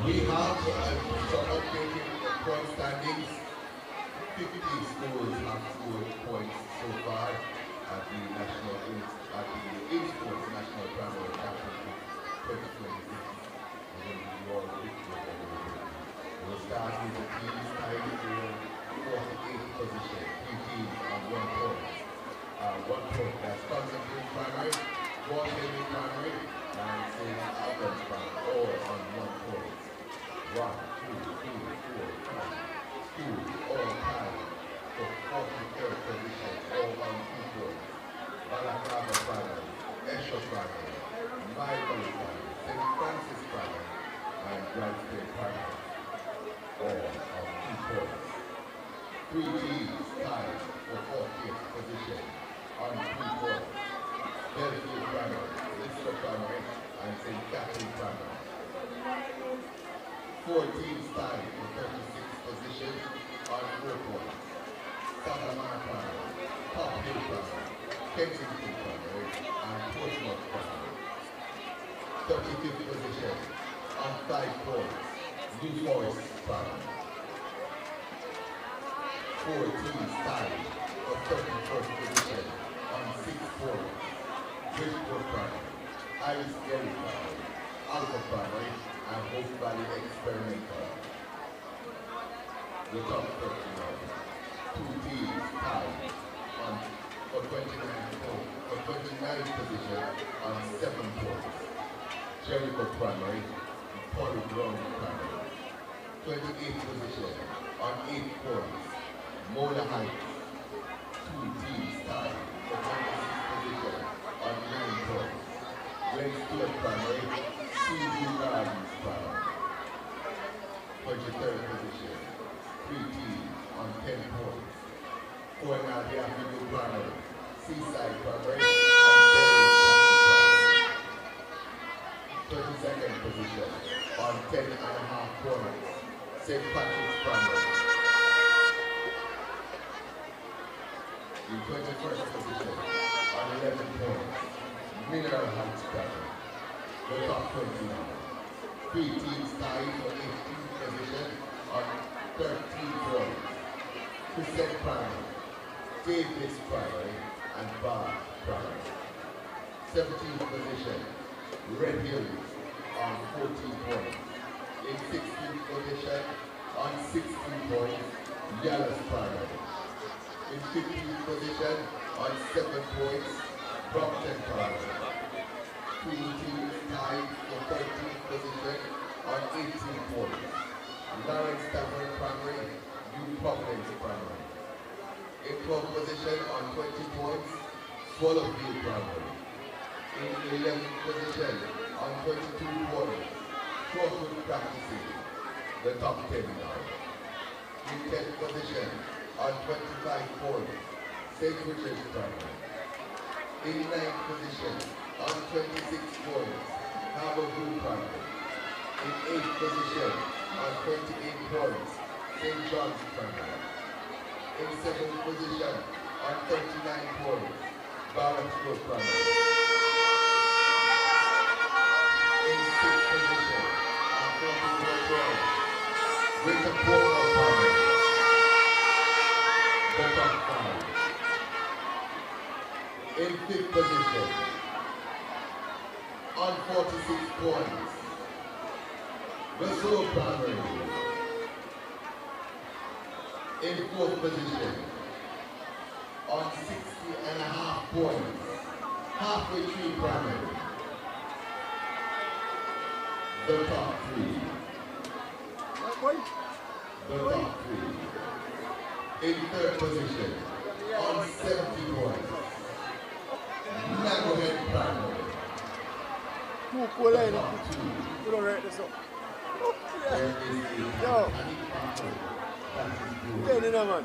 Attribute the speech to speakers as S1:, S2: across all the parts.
S1: We have some updating point standings. 50 schools have scored points so far at the INSPORTS National Primary Championship 2026. We'll start with the teams tied for 48th position. 3 teams on 1 point. 1 point. That's Kingston Primary, Jamaica Primary, and St. Albans Primary, all on 1 point. 1, 2, 3, 4, 5 schools all tied for 43rd position, all on 2 points. Balaclava Primary, Esho Primary, Bible Primary, St. Francis Primary, and Brightsville Primary, all on 2 points. 3 teams tied for 40th position on 3 points. Belfield Primary, Lister Primary, and St. Catherine Primary. 4 teams tied for 36th position on 4 points. Sagamar Primary, Top Hill Primary, Kensington Primary, and Portsmouth Primary. 35th position on 5 points. New Forest Primary. 4 teams tied for 31st position on 6 points. Bridgeport Primary, Iris Gary Primary, Alpha Primary, and Hope Valley Experimental. The top 39. 2 teams tied for 29th position on 7 points. Jericho Primary, Polly Brown Primary. 28th position on 8 points. Mona Heights. 2 teams tied for 26th position on 9 points. Glen Stewart Primary, Seaview Gardens Primary. 23rd position, 3 teams on 10 points. Coronado Avenue Primary, Seaside Primary, and Berry Primary. 32nd position on 10.5 points. St. Patrick's Primary. In 21st position on 11 points. Mineral Heights Primary. The top 29. 3 teams tied for 18th position on 13 points. Crescent Primary, Davis Primary, and Bar Primary. 17th position, Red Hills on 14 points. In 16th position on 16 points, Yallas Primary. In 15th position on 7 points, Brompton Primary. 2 teams tied for 13th position on 18 points. Lawrence Tavern Primary, New Providence Primary. In 12th position on 20 points, Swallowview Primary. In 11th position on 22 points, Crowfoot Practicing, the top 10 now. In 10th position on 25 points, St. Richard's Primary. In 9th position on 26 points, Harbour Blue Primary. In 8th position on 28 points, St. John's Primary. In 7th position on 39 points, Barrett Road Primary. In 6th position on 44 points, Greater Portland Primary. 8th position. On 46 points. Russell Primary. In 4th position. On 60.5 points. Halfway Tree Primary. The top 3. The top 3. In 3rd position. On 70 points. Nagohead Primary.
S2: You don't write this up. Yo. Man.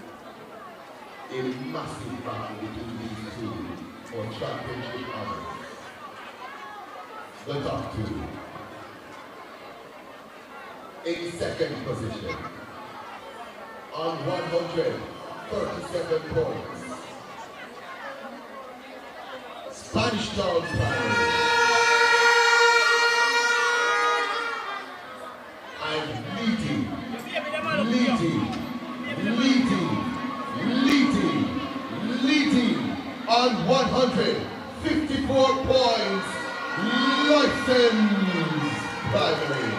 S1: A massive battle between these two for championship honors. The top 2. In 2nd position. On 137 points. Spanish Town Primary. And leading on 154 points, License Primary.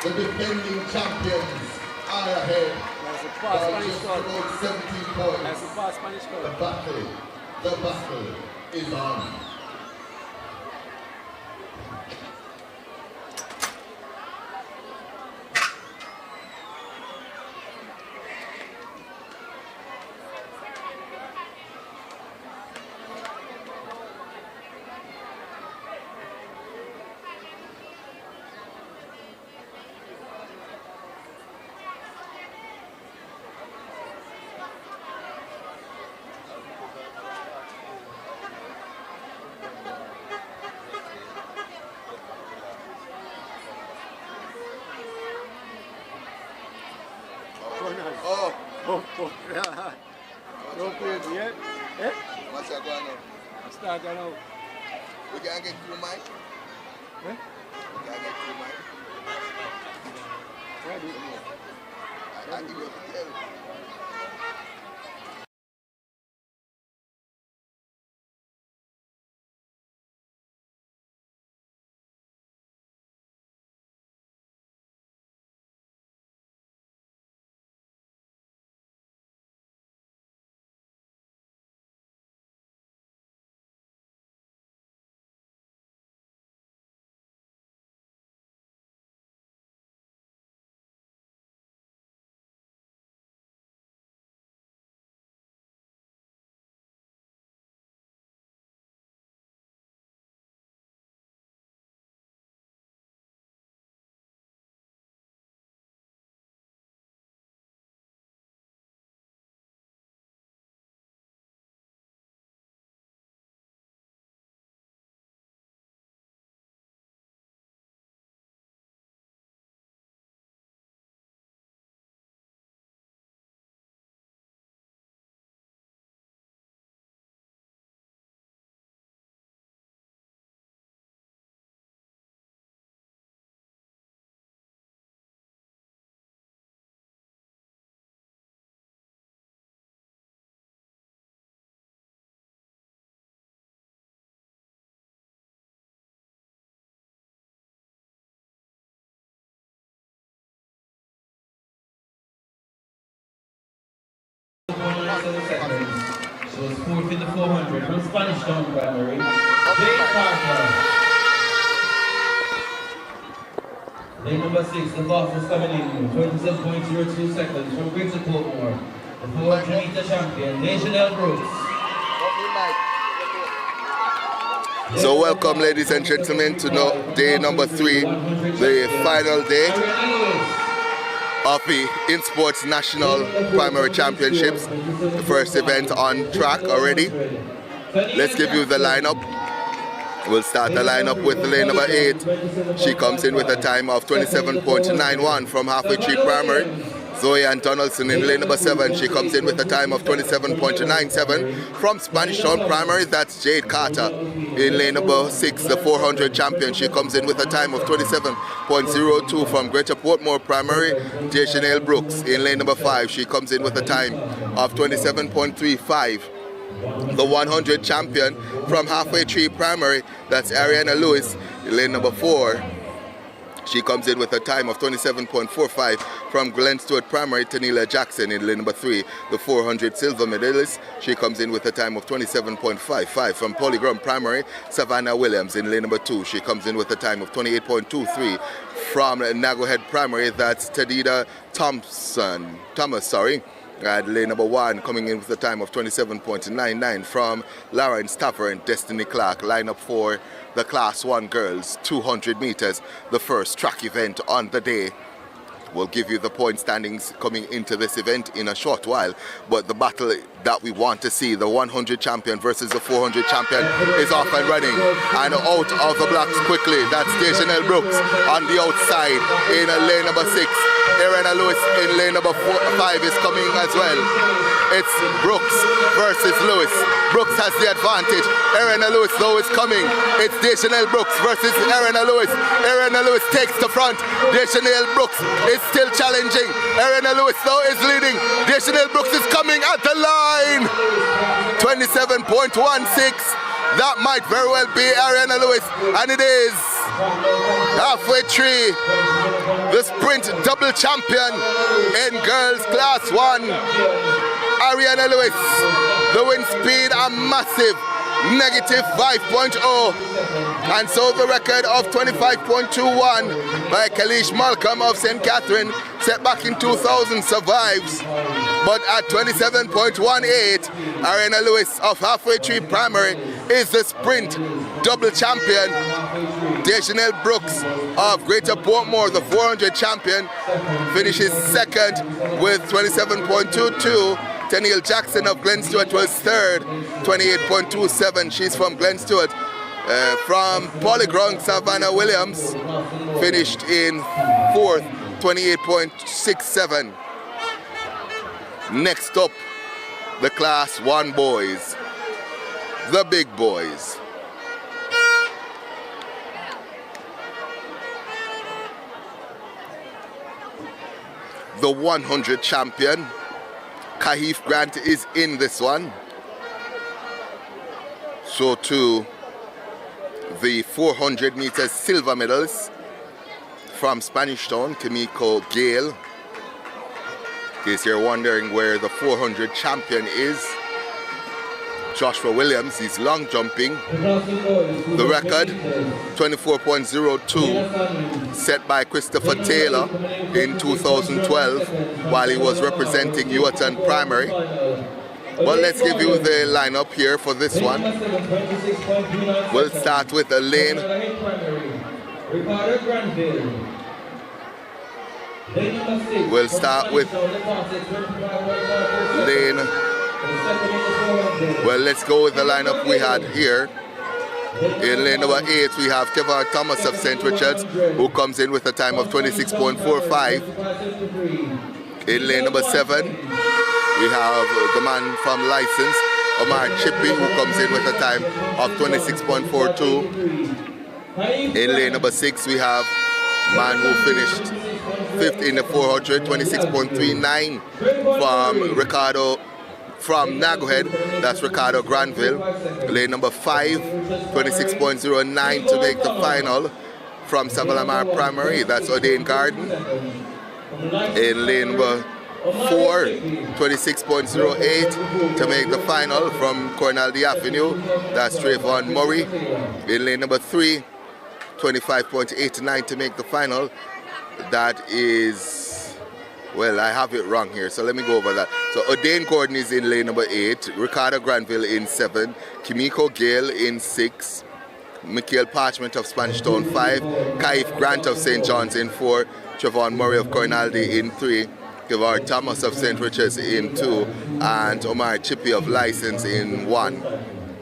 S1: The defending champions are ahead by just about 17 points. The battle is on.
S2: Don't play it yet. Eh?
S3: What's that going on?
S2: Start going out.
S3: We can't get through Mike.
S2: Eh?
S3: We can't get through Mike.
S2: Why do you know?
S3: I give you a tell.
S4: So it's 4th in the 400 from Spanish Town Primary. Jade Carter. Lane number 6, the fastest coming in, 27.02 seconds from Greater Portmore. The 400 meter champion, National Brooks.
S3: So welcome, ladies and gentlemen, to day number 3, the final day of the INSPORTS National Primary Championships. The first event on track already. Let's give you the lineup. We'll start the lineup with lane number 8. She comes in with a time of 27.91 from Halfway Tree Primary. Zoe Ann Donaldson in lane number 7. She comes in with a time of 27.97 from Spanish Town Primary. That's Jade Carter. In lane number 6, the 400 champion. She comes in with a time of 27.02 from Greater Portmore Primary. Chanel Brooks in lane number 5. She comes in with a time of 27.35 the 100 champion from Halfway Tree Primary, that's Ariana Lewis, in lane number 4. She comes in with a time of 27.45 from Glen Stewart Primary. Tanila Jackson in lane number 3, the 400 silver medalist. She comes in with a time of 27.55 from Polygram Primary. Savannah Williams in lane number 2. She comes in with a time of 28.23 from Nagohead Primary. That's Tadida Thomas, at lane number 1, coming in with a time of 27.99 from Lauren Stafford and Destiny Clark. Lineup for the Class 1 girls, 200 meters, the first track event on the day. We'll give you the point standings coming into this event in a short while, but the battle that we want to see, the 100 champion versus the 400 champion, is off and running. And out of the blocks quickly, that's Chanel Brooks on the outside in lane number 6. Ariana Lewis in lane number 5 is coming as well. It's Brooks versus Lewis. Brooks has the advantage. Ariana Lewis though is coming. It's Chanel Brooks versus Ariana Lewis. Ariana Lewis takes the front. Chanel Brooks is still challenging. Ariana Lewis though is leading. Chanel Brooks is coming at the line. 27.16. That might very well be Ariana Lewis, and it is. Halfway Tree, the sprint double champion in girls class 1. Ariana Lewis, the wind speed a massive negative 5.0, and so the record of 25.21 by Kalish Malcolm of St. Catherine, set back in 2000, survives. But at 27.18, Ariana Lewis of Halfway Tree Primary is the sprint double champion. Chanel Brooks of Greater Portmore, the 400 champion, finishes second with 27.22. Tennille Jackson of Glen Stewart was third, 28.27. She's from Glen Stewart. From Polyground, Savannah Williams finished in fourth, 28.67. Next up, the Class 1 boys, the big boys. The 100 champion, Kahif Grant, is in this one. So too, the 400 meters silver medals from Spanish Town, Kimiko Gale. In case you're wondering where the 400 champion is, Joshua Williams, he's long jumping. The record, 24.02, set by Christopher Taylor in 2012 while he was representing Uaton Primary. But let's give you the lineup here for this one. We'll start with a lane. We'll start with lane. Well, let's go with the lineup we had here. In lane number 8, we have Kevin Thomas of St. Richards, who comes in with a time of 26.45. In lane number 7, we have the man from License, Omar Chippy, who comes in with a time of 26.42. In lane number 6, we have a man who finished 5th in the 400, 26.39 from Ricardo. From Nagohead, that's Ricardo Granville. Lane number 5, 26.09 to make the final. From Savalamar Primary, that's O'Dane Garden. In lane number 4, 26.08 to make the final. From Cornell Avenue, that's Trayvon Murray. In lane number 3, 25.89 to make the final. That is... Well, I have it wrong here, so let me go over that. So O'Dane Gordon is in lane number 8, Ricardo Granville in 7, Kimiko Gale in 6, Mikhail Parchment of Spanish Town 5, Kaif Grant of St. John's in 4, Trevon Murray of Cornaldy in 3, Kevar Thomas of St. Richards in 2, and Omar Chippy of License in 1.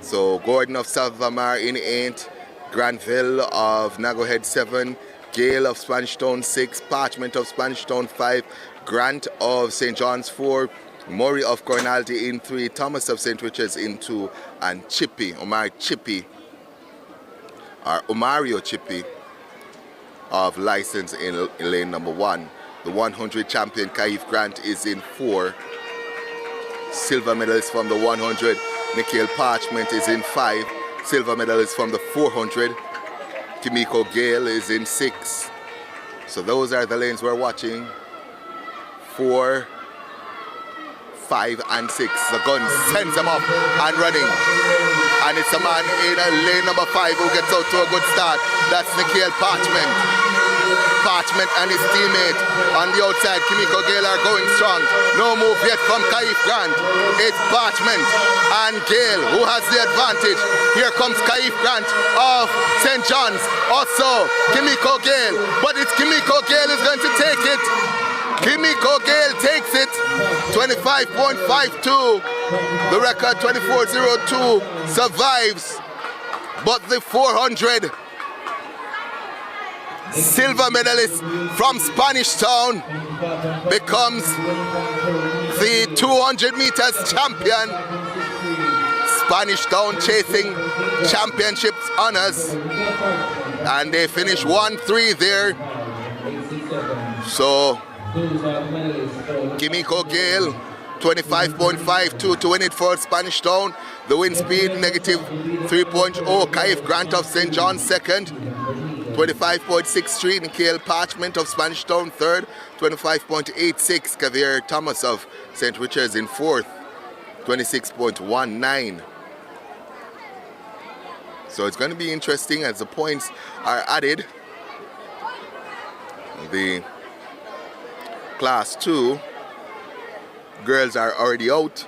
S3: So Gordon of Savamar in 8, Granville of Nagohead 7, Gale of Spanish Town 6, Parchment of Spanish Town 5, Grant of St. John's 4, Murray of Cornaldy in 3, Thomas of St. Richards in 2, and Chippy, Omario Chippy of License in lane number 1. The 100 champion Kaif Grant is in 4. Silver medals from the 100 Nikhil Parchment is in 5. Silver medalist from the 400. Kimiko Gale is in 6. So those are the lanes we're watching. 4, 5, and 6. The gun sends them up and running. And it's a man in lane number 5 who gets out to a good start. That's Nikhil Parchment. Parchment and his teammate on the outside. Kimiko Gale are going strong. No move yet from Kaif Grant. It's Parchment and Gale who has the advantage. Here comes Kaif Grant of St. John's. Also Kimiko Gale. But it's Kimiko Gale is going to take it. Kimiko Gale takes it. 25.52. The record 24.02 survives. But the 400 silver medalist from Spanish Town becomes the 200 meters champion. Spanish Town chasing championships honors, and they finish 1-3 there. So Kimiko Gale 25.52 to win it for Spanish Town. The wind speed negative 3.0. Kaif Grant of St. John's second. 25.63. Nikhil Parchment of Spanish Town third. 25.86. Kavir Thomas of St. Richard's in fourth. 26.19. So it's going to be interesting as the points are added. The Class 2 girls are already out.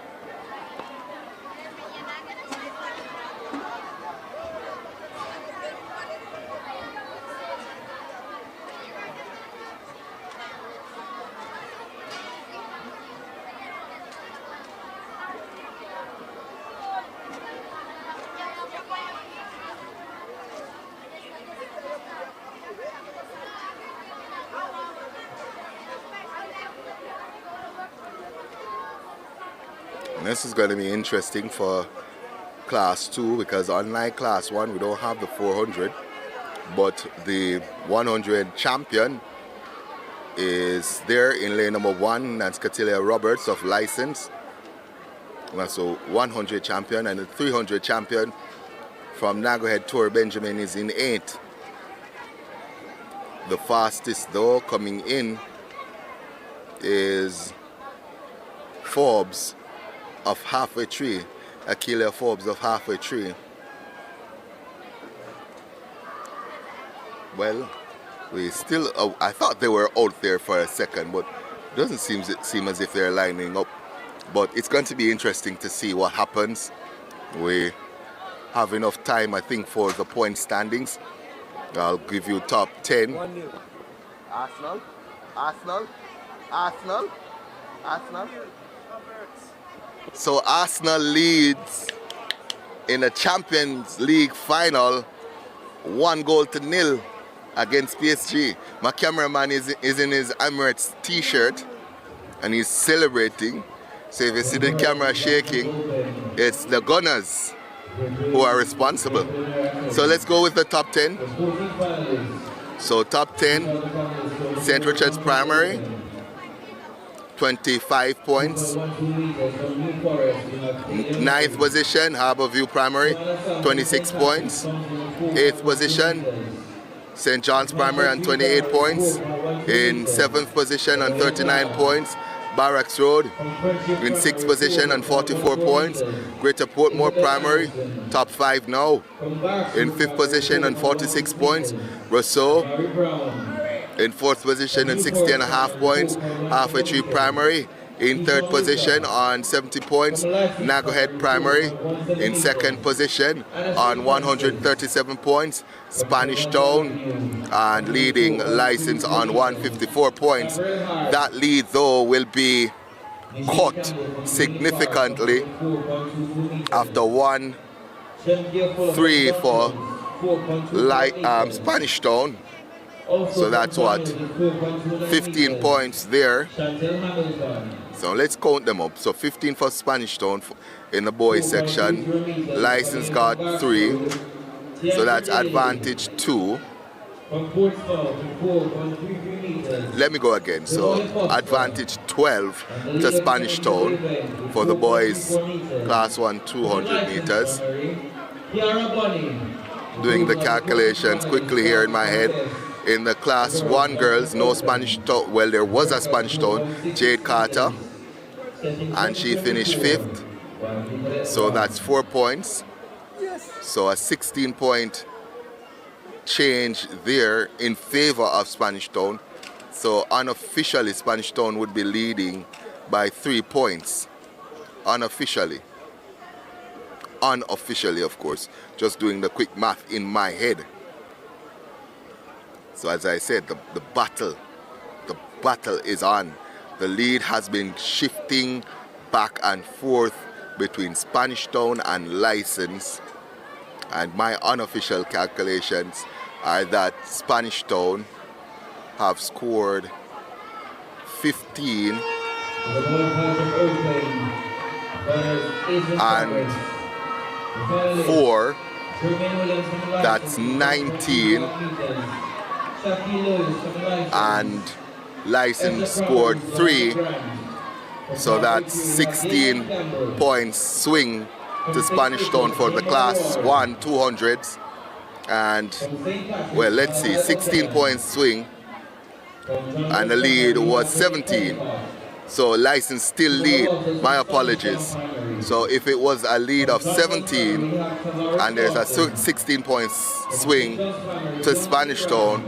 S3: This is going to be interesting for Class 2 because unlike Class 1 we don't have the 400, but the 100 champion is there in lane number 1. That's Catilia Roberts of License. So 100 champion, and the 300 champion from Nagohead Tour Benjamin is in 8. The fastest though coming in is Forbes of Halfway Tree, Akeelia Forbes of Halfway Tree. Well, we still, I thought they were out there for a second, but it doesn't seem as if they're lining up. But it's going to be interesting to see what happens. We have enough time, I think, for the point standings. I'll give you top 10.
S2: 1-0.
S3: Arsenal, Arsenal, Arsenal, Arsenal. So Arsenal leads in a Champions League final 1-0 against PSG. My cameraman is in his Emirates t-shirt and he's celebrating. So if you see the camera shaking, it's the Gunners who are responsible. So let's go with the top 10. So top 10, St. Richard's Primary, 25 points. 9th position, Harbourview Primary, 26 points. 8th position, St. John's Primary on 28 points. In 7th position on 39 points, Barracks Road. In 6th position on 44 points, Greater Portmore Primary, top 5 now. In 5th position on 46 points, Rousseau. In 4th position on 60.5 points, Halfway Tree Primary. In 3rd position on 70 points, Nagohead Primary. In 2nd position on 137 points, Spanish Town. And leading License on 154 points. That lead though will be cut significantly after 1-3 for Spanish Town. So that's what, 15 points there. So let's count them up. So 15 for Spanish Town in the boys section. License got 3. So that's advantage 2. Let me go again. So advantage 12 to Spanish Town for the boys class 1 200 meters. Doing the calculations quickly here in my head. In the class 1 girls, no Spanish Town. Well, there was a Spanish Town, Jade Carter, and she finished 5th. So that's 4 points. So a 16-point change there in favor of Spanish Town. So unofficially, Spanish Town would be leading by 3 points. Unofficially. Unofficially, of course. Just doing the quick math in my head. So as I said, the battle is on. The lead has been shifting back and forth between Spanish Town and License. And my unofficial calculations are that Spanish Town have scored 15 and 4, that's 19, and License scored 3, so that's 16 points swing to Spanish Town for the class 1 200s. And well, let's see, 16 points swing, and the lead was 17. So License still lead. My apologies. So if it was a lead of 17 and there's a 16 points swing to Spanish Town,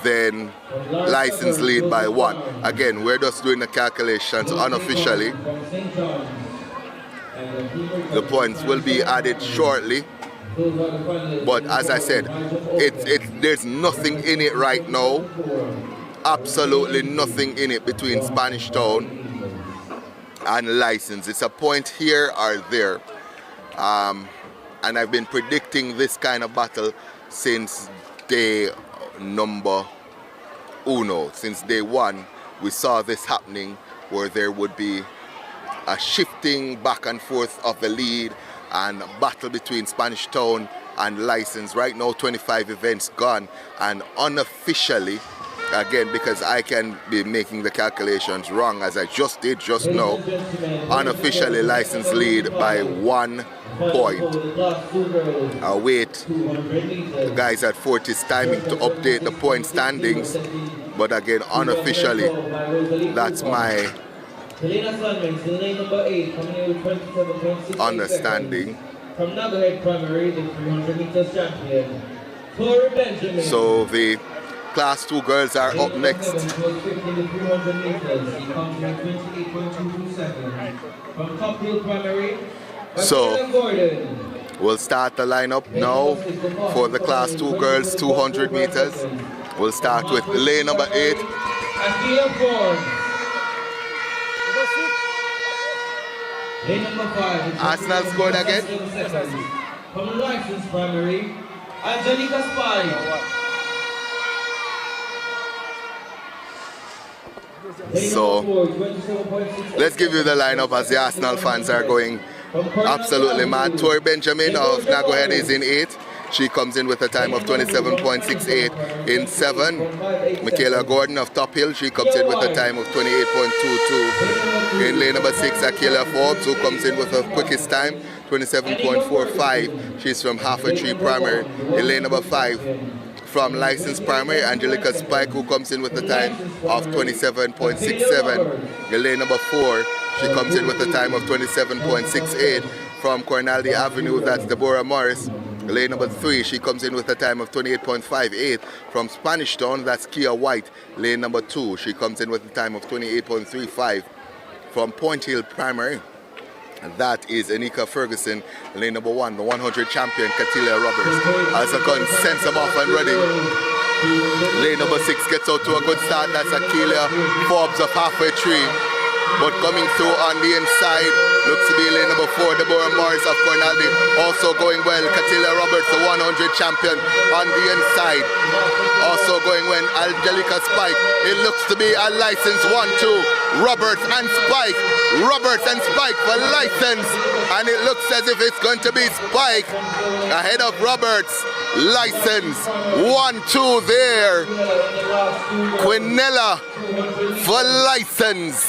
S3: then License lead by 1. Again, we're just doing the calculations unofficially. The points will be added shortly. But as I said, there's nothing in it right now. Absolutely nothing in it between Spanish Town and License. It's a point here or there. And I've been predicting this kind of battle since day number 1. Since day 1, we saw this happening, where there would be a shifting back and forth of the lead and a battle between Spanish Town and License. Right now, 25 events gone, and unofficially, again, because I can be making the calculations wrong as I just did just now, unofficially License lead by 1 point. I'll wait the guys at 40's timing to update the point standings, but again, unofficially, that's my understanding.
S4: From Jamaica Primary, the 300 meters champion.
S3: So the class 2 girls are up next. So we'll start the lineup now for the class 2 girls 200 meters. We'll start with lane number 8.
S4: Lane number 5.
S3: Arsenal scored again.
S4: From License Primary, Angelica Spy.
S3: So let's give you the lineup as the Arsenal fans are going absolutely mad. Tori Benjamin of Nagohead is in 8. She comes in with a time of 27.68 in 7. Michaela Gordon of Top Hill, she comes in with a time of 28.22. In lane number 6, Akela Forbes, who comes in with her quickest time, 27.45. She's from Halfway Tree Primary. In lane number 5, from License Primary, Angelica Spike, who comes in with a time of 27.67. In lane number 4, she comes in with a time of 27.68. From Cornelly Avenue, that's Deborah Morris. Lane number 3, she comes in with a time of 28.58. From Spanish Town, that's Kia White. Lane number 2, she comes in with a time of 28.35. From Point Hill Primary, that is Anika Ferguson. Lane number 1, the 100 champion, Katilia Roberts. As a gun, sends them off and ready. Lane number 6 gets out to a good start. That's Akelia Forbes of Halfway Tree. but coming through on the inside looks to be lane number 4, Deborah Morris of Cornaldi. Also going well, Katilia Roberts, the 100 champion, on the inside. Also going well, Angelica Spike. It looks to be a license 1-2. Roberts and Spike. Roberts and Spike for license. And it looks as if it's going to be Spike ahead of Roberts. License 1-2 there. Quinella for license.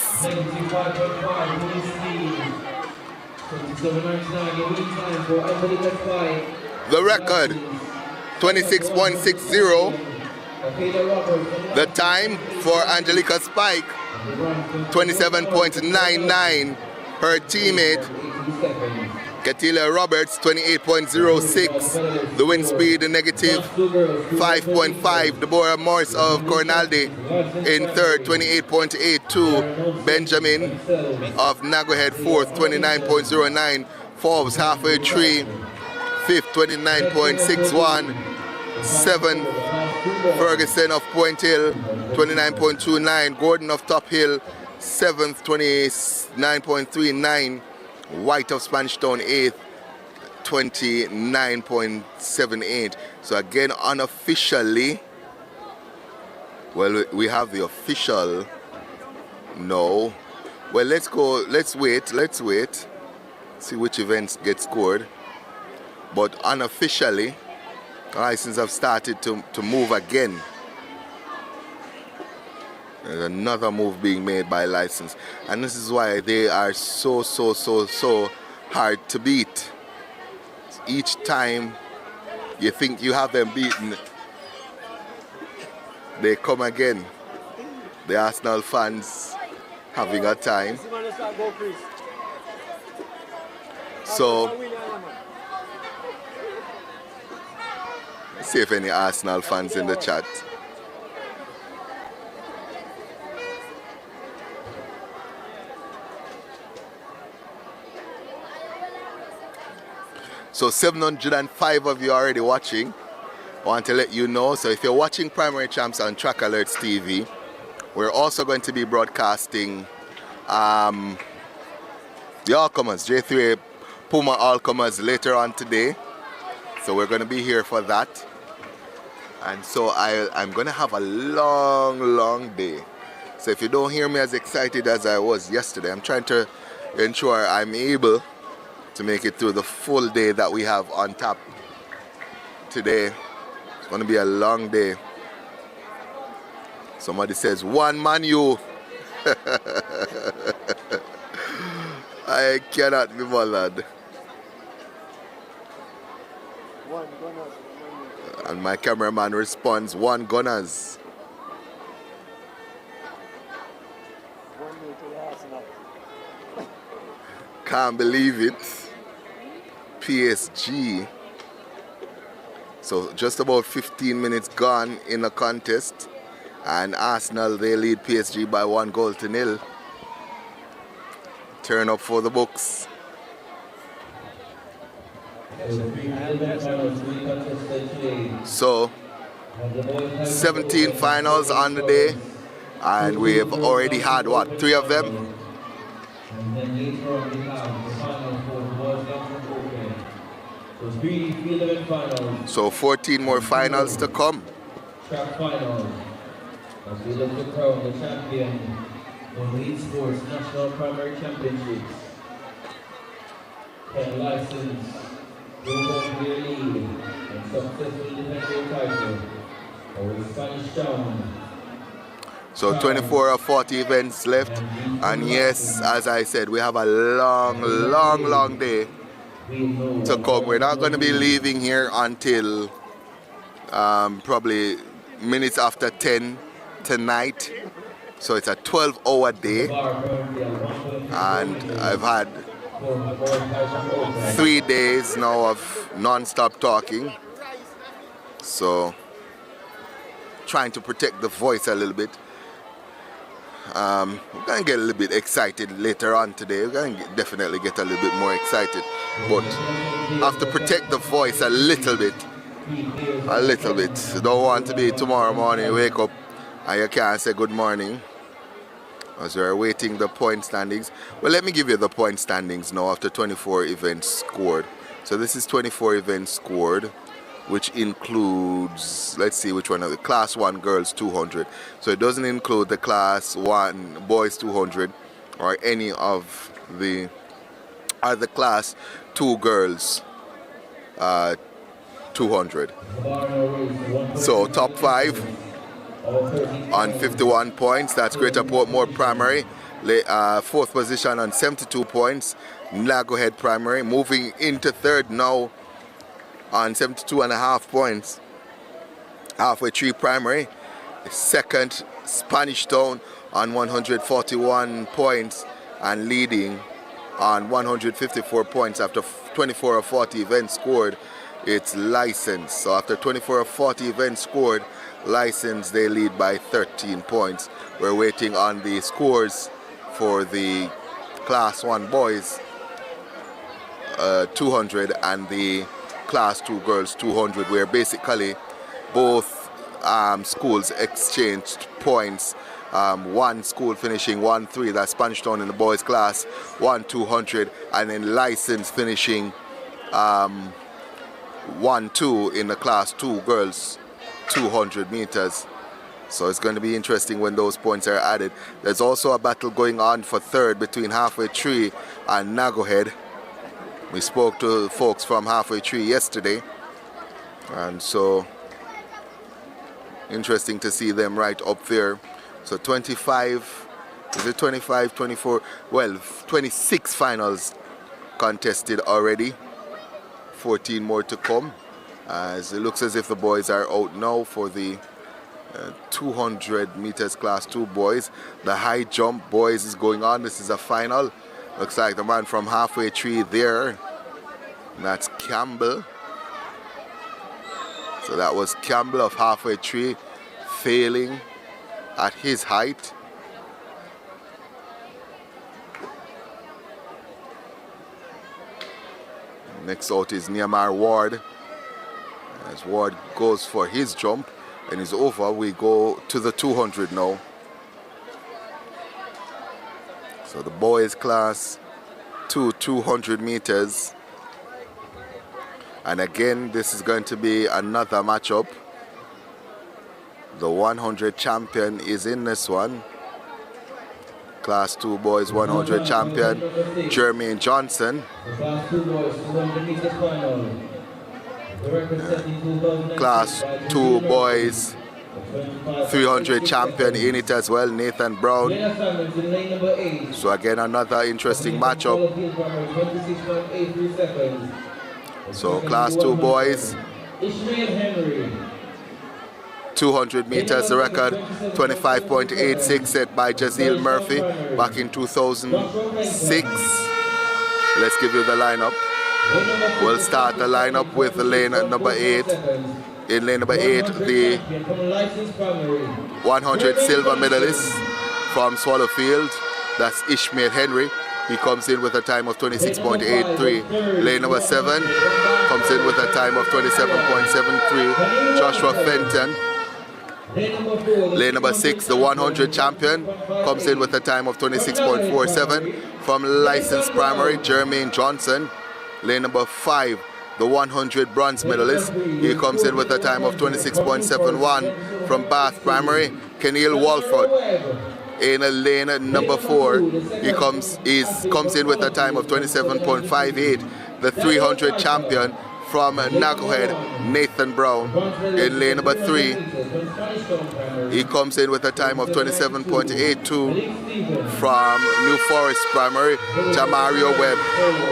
S3: The record 26.60. The time for Angelica Spike 27.99. Her teammate Katilia Roberts 28.06. The wind speed negative 5.5. Deborah Morris of Cornaldi in third 28.82. Benjamin of Nagohead fourth 29.09. Forbes halfway tree fifth 29.61. 7 Ferguson of Point Hill 29.29. Gordon of Top Hill 7th 29.39. White of Spanish Town 8th 29.78. So again, unofficially, well, we have the official. No, well, let's wait see which events get scored. But unofficially, license have started to move again. There's another move being made by license, and this is why they are so hard to beat. Each time you think you have them beaten, they come again. The Arsenal fans having a time. So let's see if any Arsenal fans in the chat. So 705 of you already watching. I want to let you know, so if you're watching Primary Champs on Trackalerts TV, we're also going to be broadcasting the All-Comers, J3A Puma All-Comers later on today. So we're going to be here for that. And so I'm going to have a long day. So if you don't hear me as excited as I was yesterday, I'm trying to ensure I'm able to make it through the full day that we have on tap today. It's going to be a long day. Somebody says, one Man U. I cannot be bothered. And my cameraman responds, one Gunners. Can't believe it. PSG. So just about 15 minutes gone in the contest, and Arsenal, they lead PSG by 1-0. Turn up for the books. So 17 finals on the day, and we have already had what, 3 of them? So 14 more finals to come.
S4: Track final, as we look to crown the champion of the INSPORTS National Primary Championships. 10 license, move on to their lead, and successfully defend their title over Spanish Town.
S3: So 24 or 40 events left, and yes, as I said, we have a long day to come. We're not going to be leaving here until probably minutes after 10 tonight. So it's a 12-hour day, and I've had 3 days now of non-stop talking. So trying to protect the voice a little bit. We're going to get a little bit excited later on today. We're going to definitely get a little bit more excited. But have to protect the voice a little bit. A little bit. You don't want to be tomorrow morning, wake up and you can't say good morning. as we're awaiting the point standings. Well, let me give you the point standings now after 24 events scored. So this is 24 events scored, which includes, let's see which one, the class 1 girls 200. So it doesn't include the class 1 boys 200 or any of the other class 2 girls 200. So top 5 on 51 points, that's Greater Portmore Primary. 4th position on 72 points, Nagohead Primary. Moving into 3rd now on 72.5 points, Halfway Tree Primary. 2nd, Spanish Town on 141 points and leading on 154 points after 24 or 40 events scored. It's License. So after 24 or 40 events scored, License, they lead by 13 points. We're waiting on the scores for the class 1 boys 200 and the class 2 girls 200, where basically both schools exchanged points. One school finishing 1-3, that's Spanish Town in the boys class 1-200, and then License finishing 1-2 in the class 2 girls 200 meters. So it's going to be interesting when those points are added. There's also a battle going on for 3rd between Halfway Tree and Nagohead. We spoke to folks from Halfway Tree yesterday, and so interesting to see them right up there. So 25, is it 25, 24? Well, 26 finals contested already. 14 more to come. As it looks as if the boys are out now for the 200 meters class 2 boys. The high jump boys is going on. This is a final. Looks like the man from Halfway Tree there. And that's Campbell. So that was Campbell of Halfway Tree failing at his height. Next out is Nehemiah Ward. As Ward goes for his jump and is over, we go to the 200 now. So the boys class 200 meters. And again, this is going to be another matchup. The 100 champion is in this one. Class 2 boys 100 champion, Jermaine Johnson. Class 2 boys 300 champion in it as well, Nathan Brown. So again, another interesting matchup. So class 2 boys 200 meters, the record 25.86 set by Jazeel Murphy back in 2006. Let's give you the lineup. We'll start the lineup with the lane number 8. In lane number 8, the 100 silver medalist from Swallowfield, that's Ishmael Henry. He comes in with a time of 26.83. Lane number 7 comes in with a time of 27.73. Joshua Fenton. Lane number 6, the 100 champion, comes in with a time of 26.47. From Licensed Primary, Jermaine Johnson. Lane number 5, the 100 bronze medalist, he comes in with a time of 26.71. From Bath Primary, Keneal Walford. In lane number 4, he comes in with a time of 27.58. The 300 champion from Nagohead, Nathan Brown. In lane number 3, he comes in with a time of 27.82. From New Forest Primary, Jamario Webb.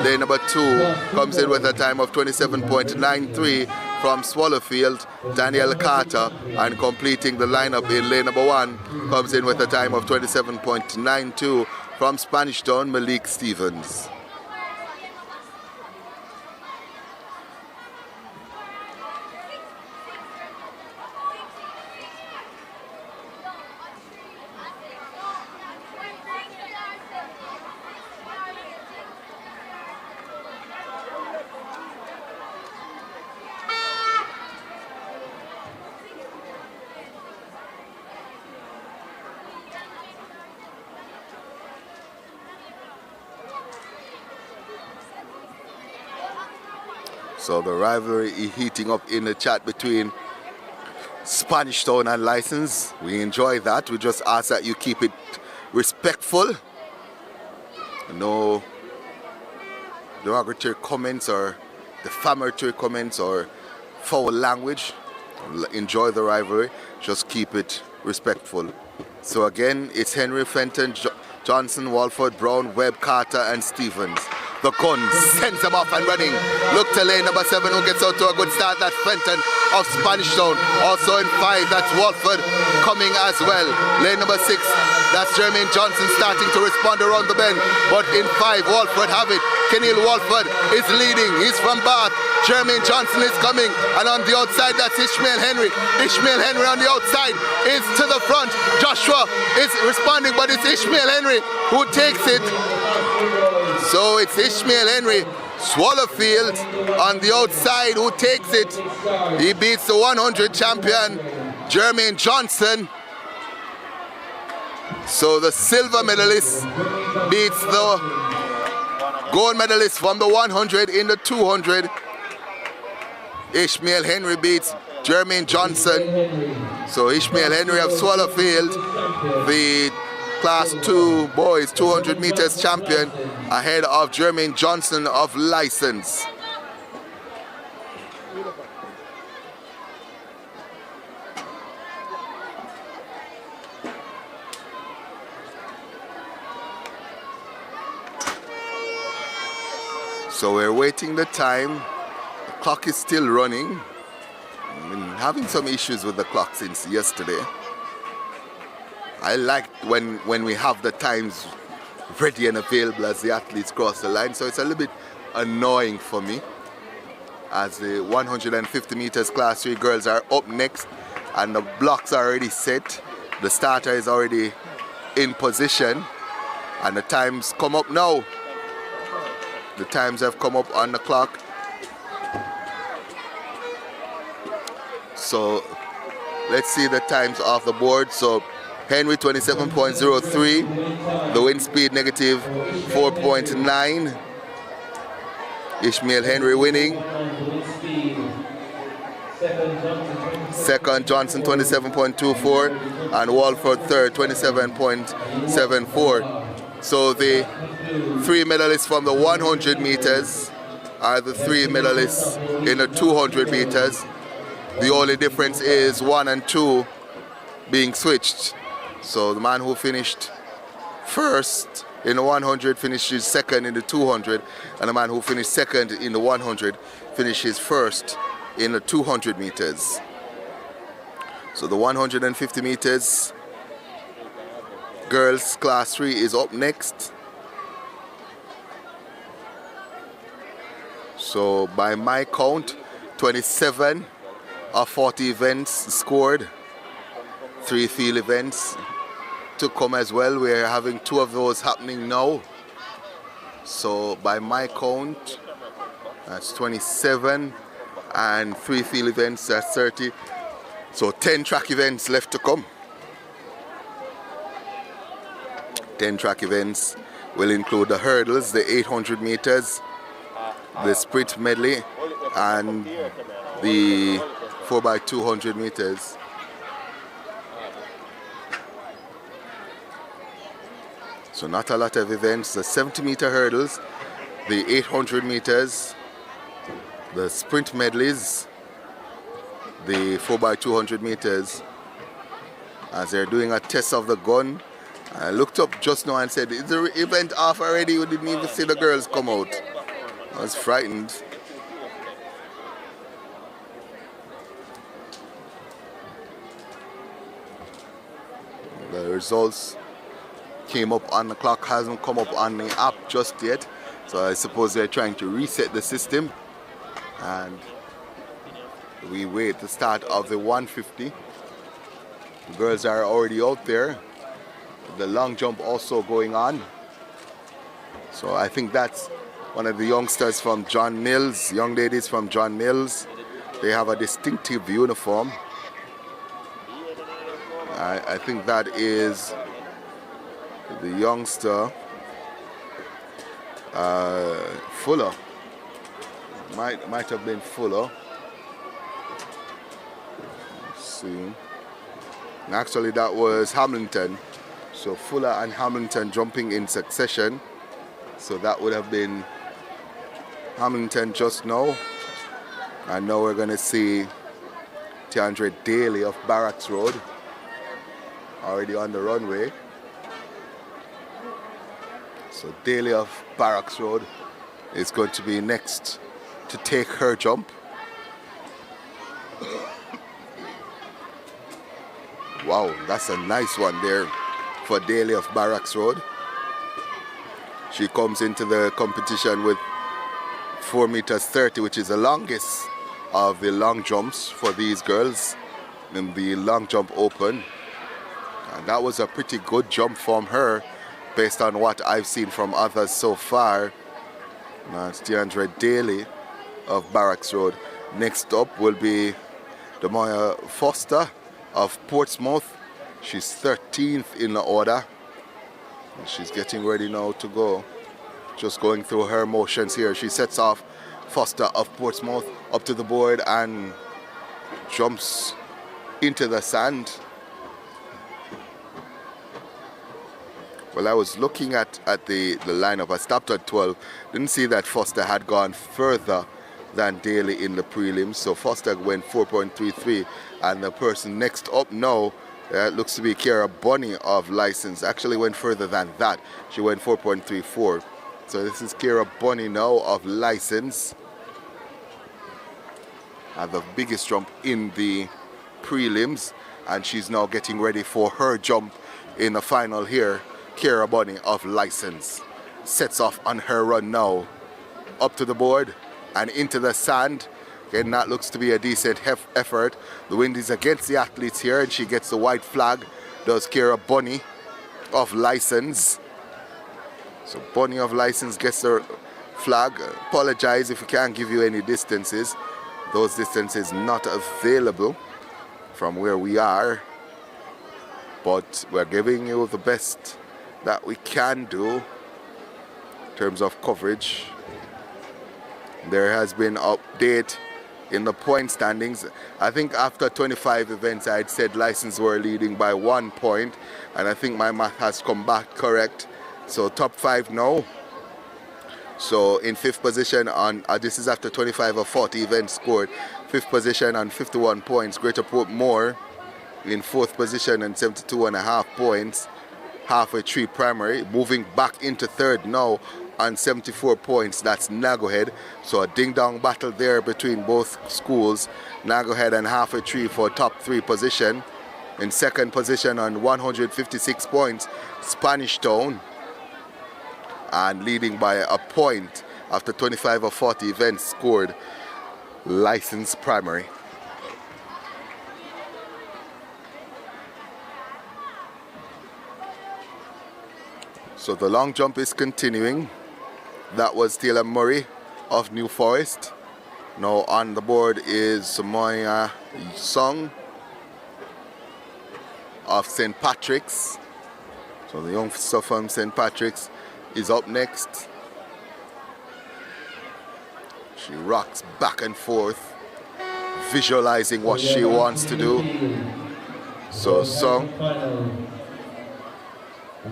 S3: Lane number 2 comes in with a time of 27.93. From Swallowfield, Daniel Carter. And completing the lineup in lane number 1 comes in with a time of 27.92. From Spanish Town, Malik Stevens. So the rivalry is heating up in the chat between Spanish Town and License. We enjoy that. We just ask that you keep it respectful. No derogatory comments or defamatory comments or foul language. Enjoy the rivalry. Just keep it respectful. So again, it's Henry, Fenton, Johnson, Walford, Brown, Webb, Carter, and Stevens. The gun sends them off and running. Look to lane number 7 who gets out to a good start. That's Fenton of Spanish Town. Also in 5, that's Walford coming as well. Lane number 6, that's Jermaine Johnson starting to respond around the bend. But in 5, Walford have it. Kenil Walford is leading. He's from Bath. Jermaine Johnson is coming. And on the outside, that's Ishmael Henry. Ishmael Henry on the outside is to the front. Joshua is responding, but it's Ishmael Henry who takes it. So it's Ishmael Henry, Swallowfield on the outside who takes it. He beats the 100 champion, Jermaine Johnson. So the silver medalist beats the gold medalist from the 100 in the 200. Ishmael Henry beats Jermaine Johnson. So Ishmael Henry of Swallowfield, the Class 2 boys 200 meters champion, ahead of Jermaine Johnson of License. So we're waiting the time. The clock is still running. I've been having some issues with the clock since yesterday. I like when we have the times ready and available as the athletes cross the line, so it's a little bit annoying for me as the 150 meters class 3 girls are up next and the blocks are already set. The starter is already in position and the times come up now. The times have come up on the clock. So let's see the times off the board. So Henry 27.03, the wind speed negative 4.9. Ishmael Henry winning. Second Johnson 27.24 and Walford third 27.74. So the 3 medalists from the 100 meters are the 3 medalists in the 200 meters. The only difference is 1 and 2 being switched. So the man who finished first in the 100 finishes second in the 200, and the man who finished second in the 100 finishes first in the 200 meters. So the 150 meters girls class 3 is up next. So by my count, 27 of 40 events scored. 3 field events to come as well. We're having 2 of those happening now. So by my count, that's 27 and 3 field events, that's 30. So 10 track events left to come. 10 track events will include the hurdles, the 800 meters, the sprint medley, and the 4x200 meters. So not a lot of events. The 70-meter hurdles, the 800 meters, the sprint medleys, the 4x200 meters. As they're doing a test of the gun, I looked up just now and said, is the event off already? We didn't even see the girls come out. I was frightened. The results came up on the clock, hasn't come up on the app just yet. So I suppose they're trying to reset the system. And we wait the start of the 150. The girls are already out there. The long jump also going on. So I think that's one of the youngsters from John Mills, young ladies from John Mills. They have a distinctive uniform. I think that is the youngster Fuller. Might have been Fuller. Let's see. Actually, that was Hamilton. So Fuller and Hamilton jumping in succession. So that would have been Hamilton just now. And now we're going to see DeAndre Daly of Barracks Road already on the runway. So Daly of Barracks Road is going to be next to take her jump. Wow, that's a nice one there for Daly of Barracks Road. She comes into the competition with 4 meters 30, which is the longest of the long jumps for these girls in the long jump open. And that was a pretty good jump from her based on what I've seen from others so far. That's DeAndre Daly of Barracks Road. Next up will be Demoya Foster of Portsmouth. She's 13th in the order. And she's getting ready now to go. Just going through her motions here. She sets off Foster of Portsmouth up to the board and jumps into the sand. Well, I was looking at the lineup. I stopped at 12. Didn't see that Foster had gone further than Daly in the prelims. So Foster went 4.33. And the person next up now looks to be Kiera Bunny of License. Actually went further than that. She went 4.34. So this is Kiera Bunny now of License. Had the biggest jump in the prelims. And she's now getting ready for her jump in the final here. Kiera Bunny of License sets off on her run now. Up to the board and into the sand. Again, that looks to be a decent effort. The wind is against the athletes here and she gets the white flag. Does Kiera Bunny of License. So Bunny of License gets the flag. Apologize if we can't give you any distances. Those distances not available from where we are. But we're giving you the best that we can do in terms of coverage. There has been an update in the point standings. I think after 25 events I had said License were leading by 1 point, and I think my math has come back correct. So top 5 now. So in 5th position on this is after 25 or 40 events scored. 5th position on 51 points. Greater Portmore in 4th position and 72.5 points. Halfway Tree Primary moving back into 3rd now on 74 points. That's Nagohead. So a ding-dong battle there between both schools. Nagohead and Halfway Tree for top 3 position. In 2nd position on 156 points, Spanish Town. And leading by a point after 25 or 40 events scored, License Primary. So the long jump is continuing. That was Taylor Murray of New Forest. Now on the board is Samoya Song of St. Patrick's. So the youngster from St. Patrick's is up next. She rocks back and forth, visualizing what she wants to do. So Song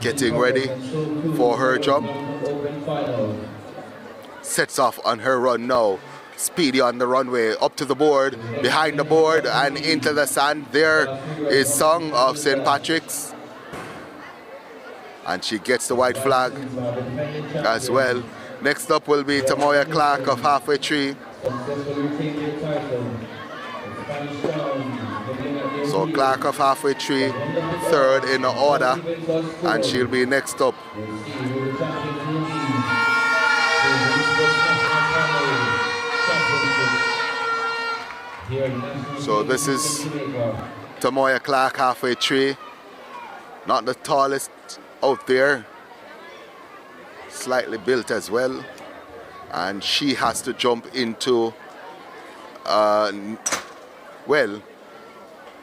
S3: getting ready for her jump. Sets off on her run now. Speedy on the runway, up to the board, behind the board and into the sand. There is Song of St. Patrick's. And she gets the white flag as well. Next up will be Tamoya Clark of Halfway Tree. So Clark of Halfway Tree, 3rd in the order, and she'll be next up. So this is Tamoya Clark, Halfway Tree. Not the tallest out there, slightly built as well, and she has to jump into well,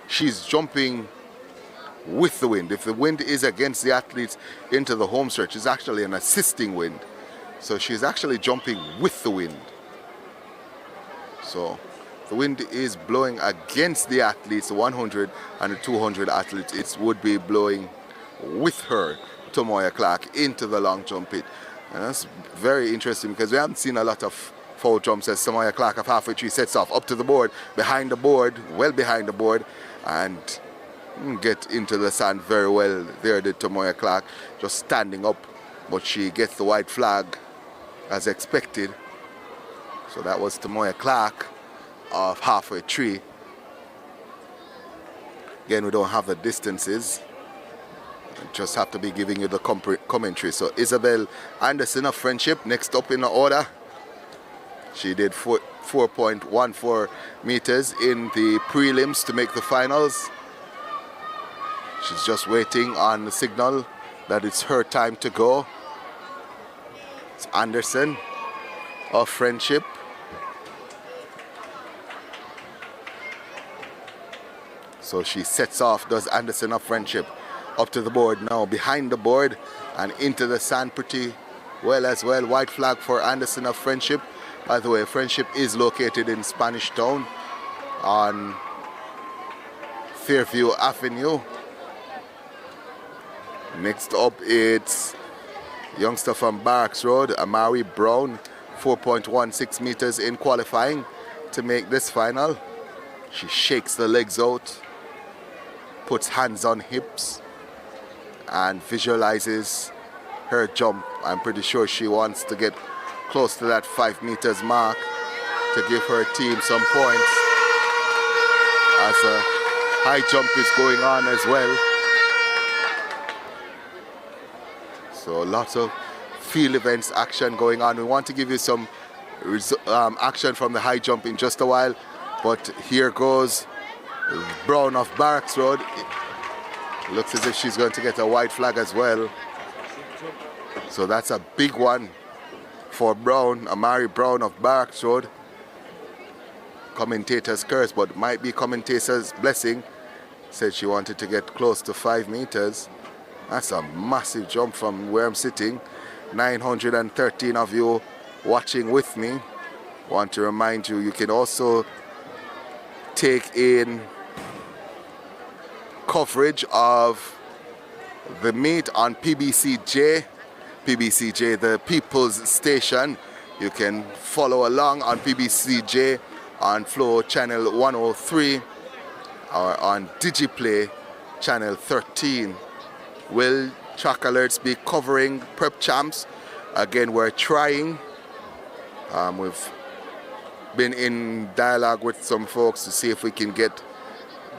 S3: she's jumping with the wind. If the wind is against the athletes into the home stretch, it's actually an assisting wind, so she's actually jumping with the wind. So the wind is blowing against the athletes, the 100 and the 200 athletes. It would be blowing with her, Tomoya Clark, into the long jump pit. And that's very interesting because we haven't seen a lot of foul jumps as Tomoya Clark of halfway tree sets off up to the board, behind the board, well behind the board, and get into the sand very well. There did Tomoya Clark, just standing up, but she gets the white flag as expected. So that was Tomoya Clark of halfway tree. Again, we don't have the distances. Just have to be giving you the commentary. So Isabel Anderson of Friendship next up in the order. She did 4.14 meters in the prelims to make the finals. She's just waiting on the signal that it's her time to go. It's Anderson of Friendship. So she sets off, does Anderson of Friendship, up to the board now, behind the board and into the sand pretty well as well. White flag for Anderson of Friendship. By the way, Friendship is located in Spanish Town on Fairview Avenue. Next up, it's youngster from Barracks Road, Amari Brown, 4.16 meters in qualifying to make this final. She shakes the legs out, puts hands on hips, and visualizes her jump. I'm pretty sure she wants to get close to that 5 meters mark to give her team some points, as a high jump is going on as well. So lots of field events action going on. We want to give you some action from the high jump in just a while, but here goes Brown of Barracks Road. It looks as if she's going to get a white flag as well. So that's a big one for Brown, Amari Brown of Barracks Road. Commentator's curse, but might be commentator's blessing. Said she wanted to get close to 5 meters. That's a massive jump from where I'm sitting. 913 of you watching with me. Want to remind you, you can also take in coverage of the meet on PBCJ, the People's Station. You can follow along on PBCJ on Flow Channel 103 or on Digiplay Channel 13. Will Trackalerts be covering Prep Champs? Again, we're trying. We've been in dialogue with some folks to see if we can get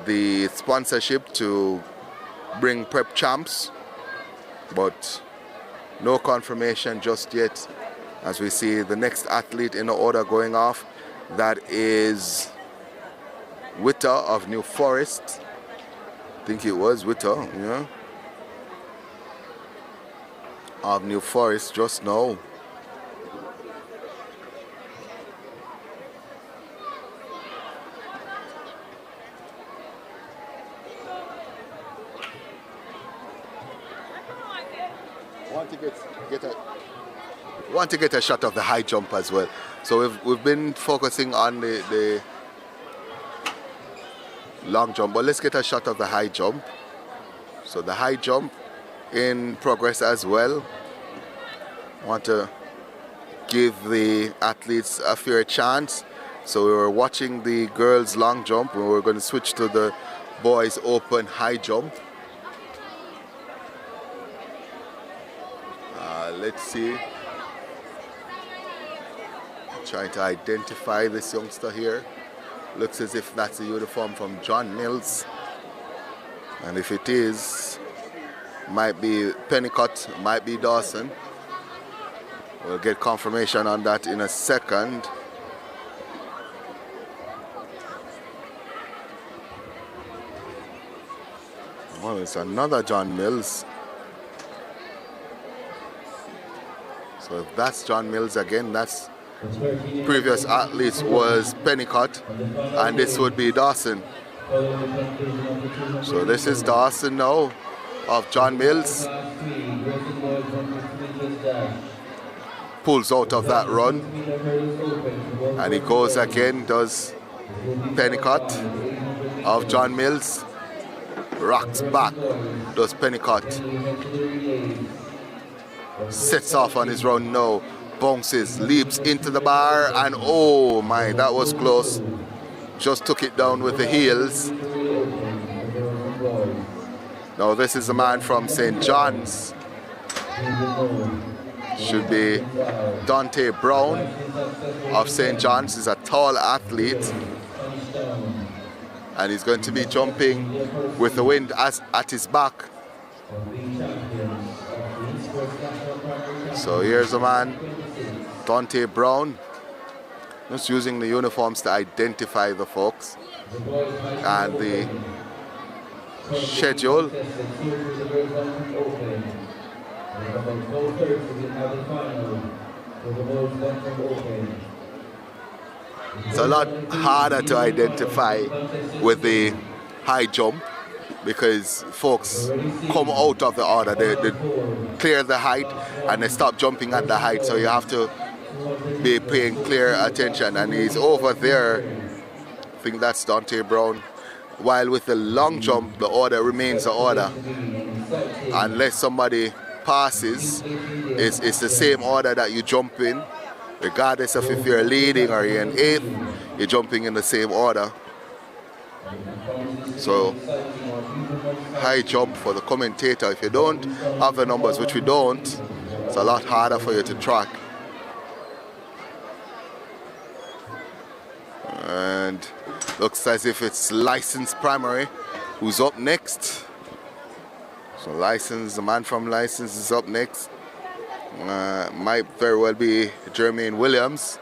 S3: the sponsorship to bring Prep Champs, but no confirmation just yet. As we see the next athlete in the order going off, that is Witter of New Forest. I think it was Witter, yeah, of New Forest just now. Want to get a shot of the high jump as well. So we've been focusing on the long jump, but let's get a shot of the high jump. So the high jump in progress as well. Want to give the athletes a fair chance. So we were watching the girls long jump, and we're going to switch to the boys open high jump. Let's see. Trying to identify this youngster here. Looks as if that's a uniform from John Mills. And if it is, might be Pennicott, might be Dawson. We'll get confirmation on that in a second. Well, it's another John Mills. So if that's John Mills again, that's previous athletes was Pennicott, and this would be Dawson. So this is Dawson now of John Mills. pulls out of that run. And he goes again, does Pennicott of John Mills. Rocks back, does Pennicott. Sets off on his run now. Bounces, leaps into the bar, and oh my, that was close. Just took it down with the heels. Now this is a man from St. John's. Should be Dante Brown of St. John's. He's a tall athlete. And he's going to be jumping with the wind at his back. So here's a man, Dante Brown, just using the uniforms to identify the folks. And the schedule. It's a lot harder to identify with the high jump because folks come out of the order, they clear the height and they stop jumping at the height, so you have to be paying clear attention. And he's over there, I think that's Dante Brown. While with the long jump, the order remains the order. Unless somebody passes, it's the same order that you jump in. Regardless of if you're leading or you're in 8th, you're jumping in the same order. So, high jump for the commentator. If you don't have the numbers, which we don't, it's a lot harder for you to track. And looks as if it's License Primary who's up next. So License, the man from License is up next. Might very well be Jermaine Williams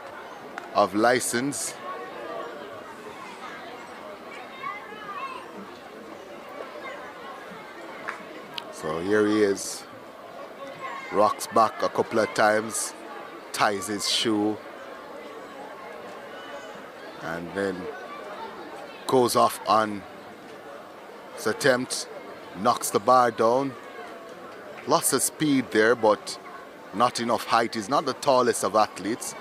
S3: of License. So here he is. Rocks back a couple of times, ties his shoe, and then goes off on his attempt, knocks the bar down. Lots of speed there, but not enough height. He's not the tallest of athletes,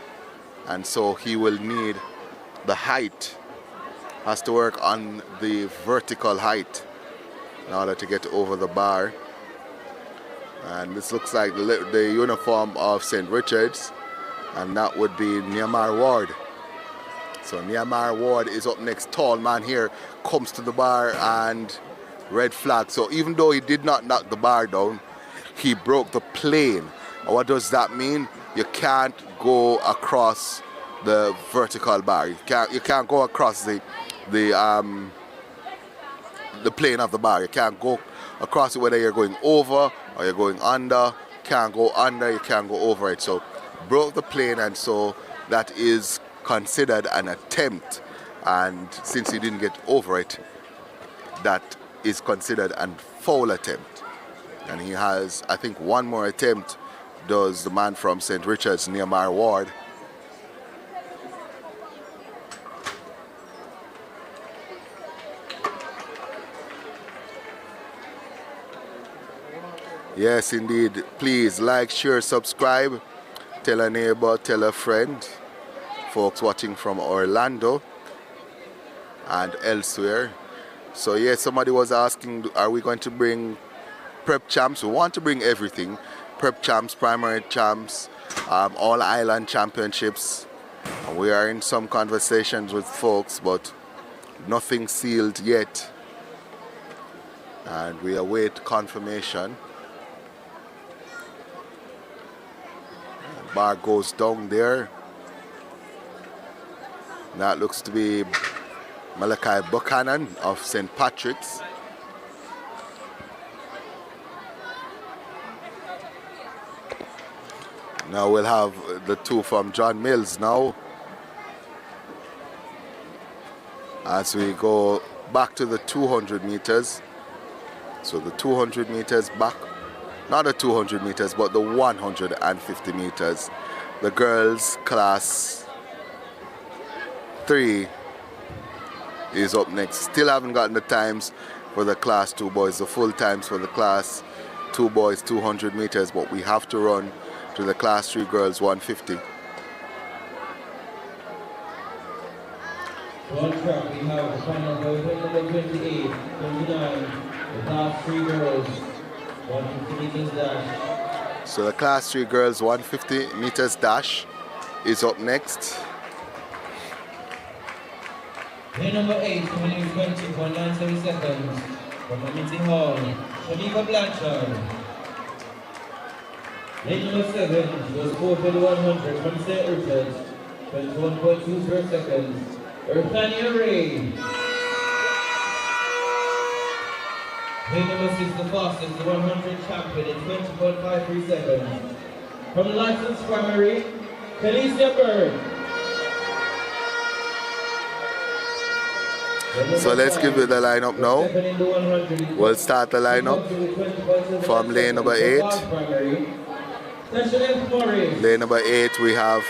S3: and so he will need the height. Has to work on the vertical height in order to get over the bar. And this looks like the uniform of St. Richard's, and that would be Nehemiah Ward. So Nehemiah Ward is up next. Tall man here, comes to the bar and red flag. So even though he did not knock the bar down, he broke the plane. What does that mean? You can't go across the vertical bar. You can't go across the plane of the bar. You can't go across it whether you're going over or you're going under. Can't go under, you can't go over it. So broke the plane, and so that is considered an attempt. And since he didn't get over it, that is considered a foul attempt. And he has, I think, one more attempt, does the man from St. Richard's, Nehemiah Ward. Yes, indeed. Please like, share, subscribe. Tell a neighbor, tell a friend. Folks watching from Orlando and elsewhere. So yes, somebody was asking, are we going to bring prep champs? We want to bring everything. Prep champs, primary champs, all island championships. We are in some conversations with folks, but nothing sealed yet. And we await confirmation. Bar goes down there. That looks to be Malachi Buchanan of St. Patrick's. Now we'll have the two from John Mills now. As we go back to the 200 meters. So the 200 meters back. Not the 200 meters, but the 150 meters. The girls' class 3 is up next. Still haven't gotten the times for the class 2 boys, the full times for the class 2 boys, 200 meters, but we have to run to the Class 3 girls 150.
S4: On track, we have the final for event number 28, 29, the Class 3 girls 150 meters dash.
S3: So the Class 3 girls 150 meters dash is up next.
S4: Lane number 8, coming in 20.97 seconds from Amity Hall, Jamaica Blanchard. Lane number 7 was 4:100 from St. Richards, 21.20 seconds. Earthania Ray. Lane number 6, the fastest, the 100 champion in 20.53 seconds. From licensed primary, Felicia Bird.
S3: So let's give you the lineup now. We'll start the lineup from lane number 8. Lane number 8 we have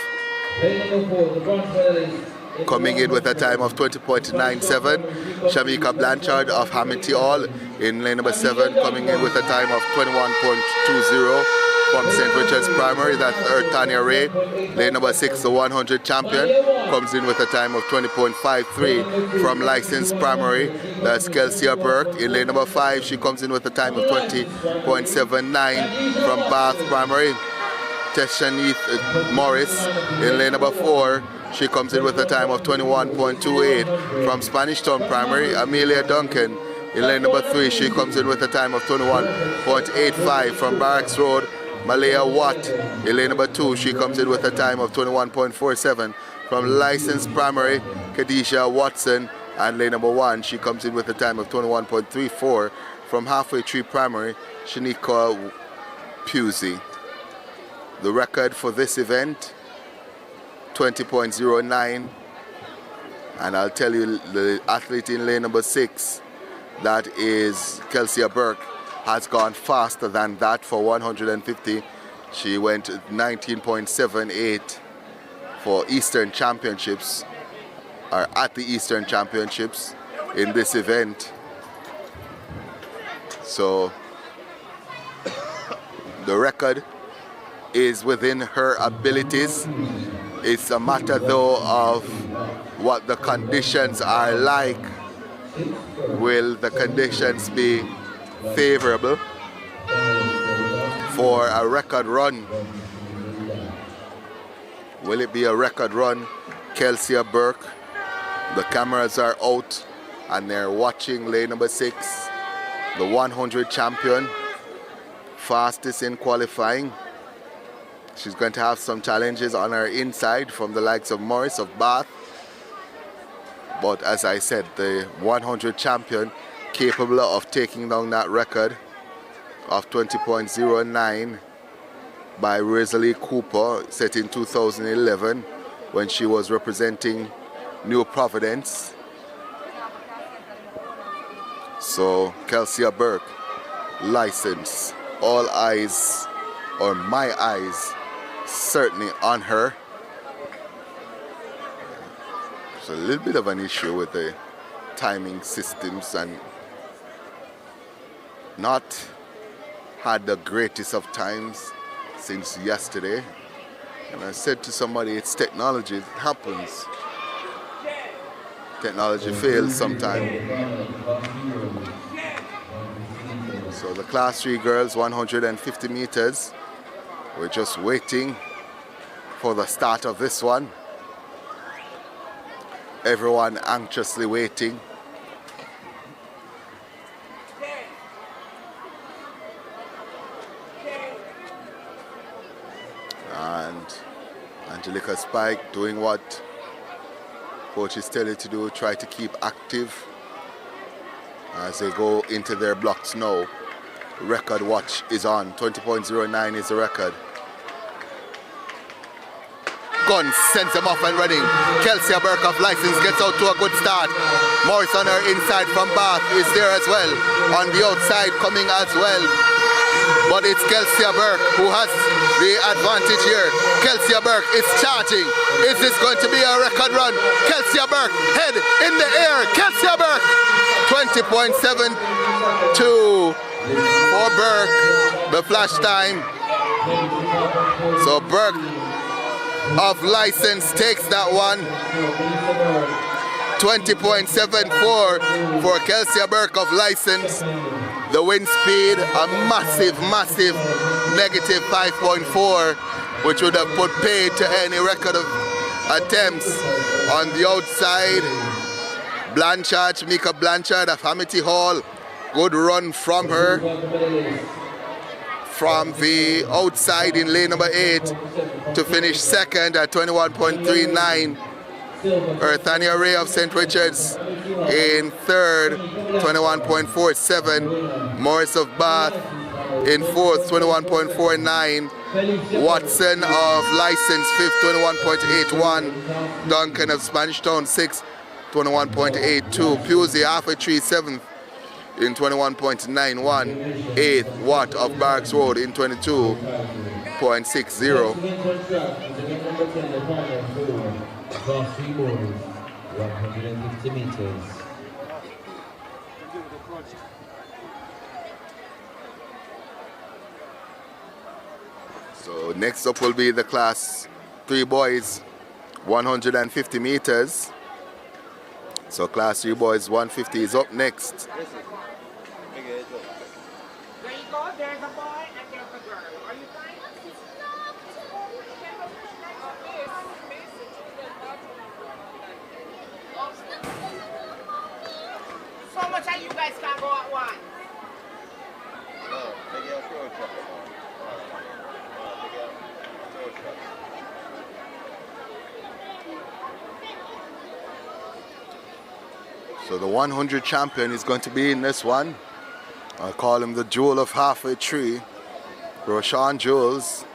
S3: coming in with a time of 20.97, Jamaica Blanchard of Hamilton Hall. In lane number 7 coming in with a time of 21.20 from St. Richard's Primary, that's Tanya Ray. Lane number 6, the 100 champion, comes in with a time of 20.53 from Licensed Primary, that's Kelsey Burke. In lane number 5, she comes in with a time of 20.79 from Bath Primary, Teshanith Morris. In lane number 4, she comes in with a time of 21.28 from Spanish Town Primary, Amelia Duncan. In lane number 3, she comes in with a time of 21.85 from Barracks Road, Malaya Watt. In lane number 2, she comes in with a time of 21.47 from Licensed Primary, Khadijah Watson. And lane number 1, she comes in with a time of 21.34 from Halfway Tree Primary, Shanika Pusey. The record for this event, 20.09. And I'll tell you, the athlete in lane number 6, that is Kelsey Burke, has gone faster than that for 150. She went 19.78 for Eastern Championships, or at the Eastern Championships in this event. So the record is within her abilities. It's a matter though of what the conditions are like. Will the conditions be favorable for a record run? Will it be a record run? Kelsey Burke, the cameras are out and they're watching lane number 6, the 100 champion, fastest in qualifying. She's going to have some challenges on her inside from the likes of Morris of Bath. But as I said, the 100 champion capable of taking down that record of 20.09 by Rosalie Cooper, set in 2011 when she was representing New Providence. So Kelsey Burke, license, all eyes, or my eyes, certainly on her. There's a little bit of an issue with the timing systems and not had the greatest of times since yesterday. And I said to somebody, it's technology, it happens. Technology fails sometimes. So the Class 3 girls, 150 meters. We're just waiting for the start of this one. Everyone anxiously waiting. And Angelica Spike doing what coaches tell you to do, try to keep active as they go into their blocks now. Record watch is on, 20.09 is the record. Gun sends them off and running. Kelsey Burke of license gets out to a good start. Morris on her inside from Bath is there as well. On the outside coming as well. But it's Kelsey Burke who has the advantage here. Kelsey Burke is charging. Is this going to be a record run? Kelsey Burke, head in the air. Kelsey Burke, 20.72 for Burke. The flash time. So Burke of license takes that one. 20.74 for Kelsey Burke of license. The wind speed, a massive negative 5.4, which would have put paid to any record of attempts. On the outside, Blanchard, Jamaica Blanchard of Amity Hall. Good run from her. From the outside in lane number 8 to finish second at 21.39. Earthania Ray of St. Richards in third, 21.47. Morris of Bath in fourth, 21.49. Watson of license fifth, 21.81. Duncan of Spanish Town sixth, 21.82. Pusey halfway tree seventh in 21.91. Eighth, Watt of Barracks Road in 22.60.
S4: Class 3 boys, 150 meters.
S3: So next up will be the class 3 boys, 150 meters. So class 3 boys 150 is up next.
S5: There you go, there's a boy and there's a girl. Are you fine? So much that you guys can go at once.
S3: So the 100 champion is going to be in this one. I call him the Jewel of Halfway Tree, Roshan Jules.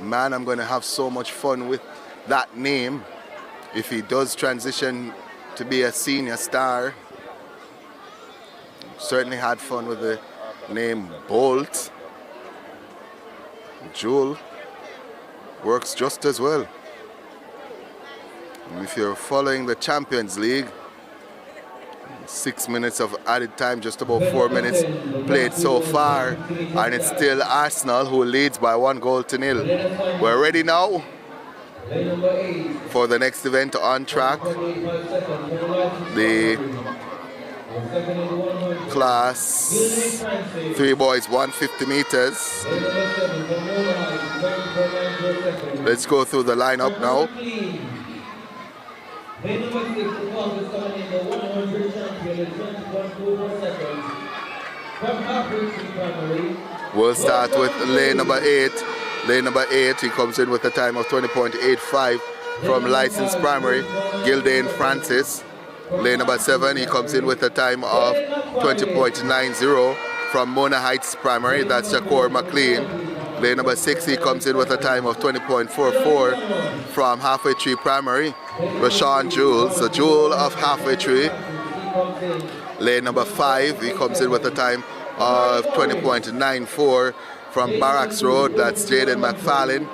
S3: Man, I'm going to have so much fun with that name if he does transition to be a senior star. Certainly had fun with the name Bolt. Jewel works just as well. And if you're following the Champions League, 6 minutes of added time, just about 4 minutes played so far, and it's still Arsenal who leads by 1-0. We're ready now for the next event on track. The class 3 boys 150 meters. Let's go through the lineup now.
S4: Lane number 6 is coming in the 100 champion in 21.4 seconds. From Halfway Tree Primary.
S3: We'll start with lane number 8. Lane number 8, he comes in with a time of 20.85 from licensed primary, Gildane Francis. Lane number 7, he comes in with a time of 20.90 from Mona Heights Primary, that's Shakur McLean. Lane number 6, he comes in with a time of 20.44 from Halfway Tree Primary, Rashawn Jules, the Jewel of Halfway Tree. Lane number 5, he comes in with a time of 20.94 from Barracks Road, that's Jaden McFarlane.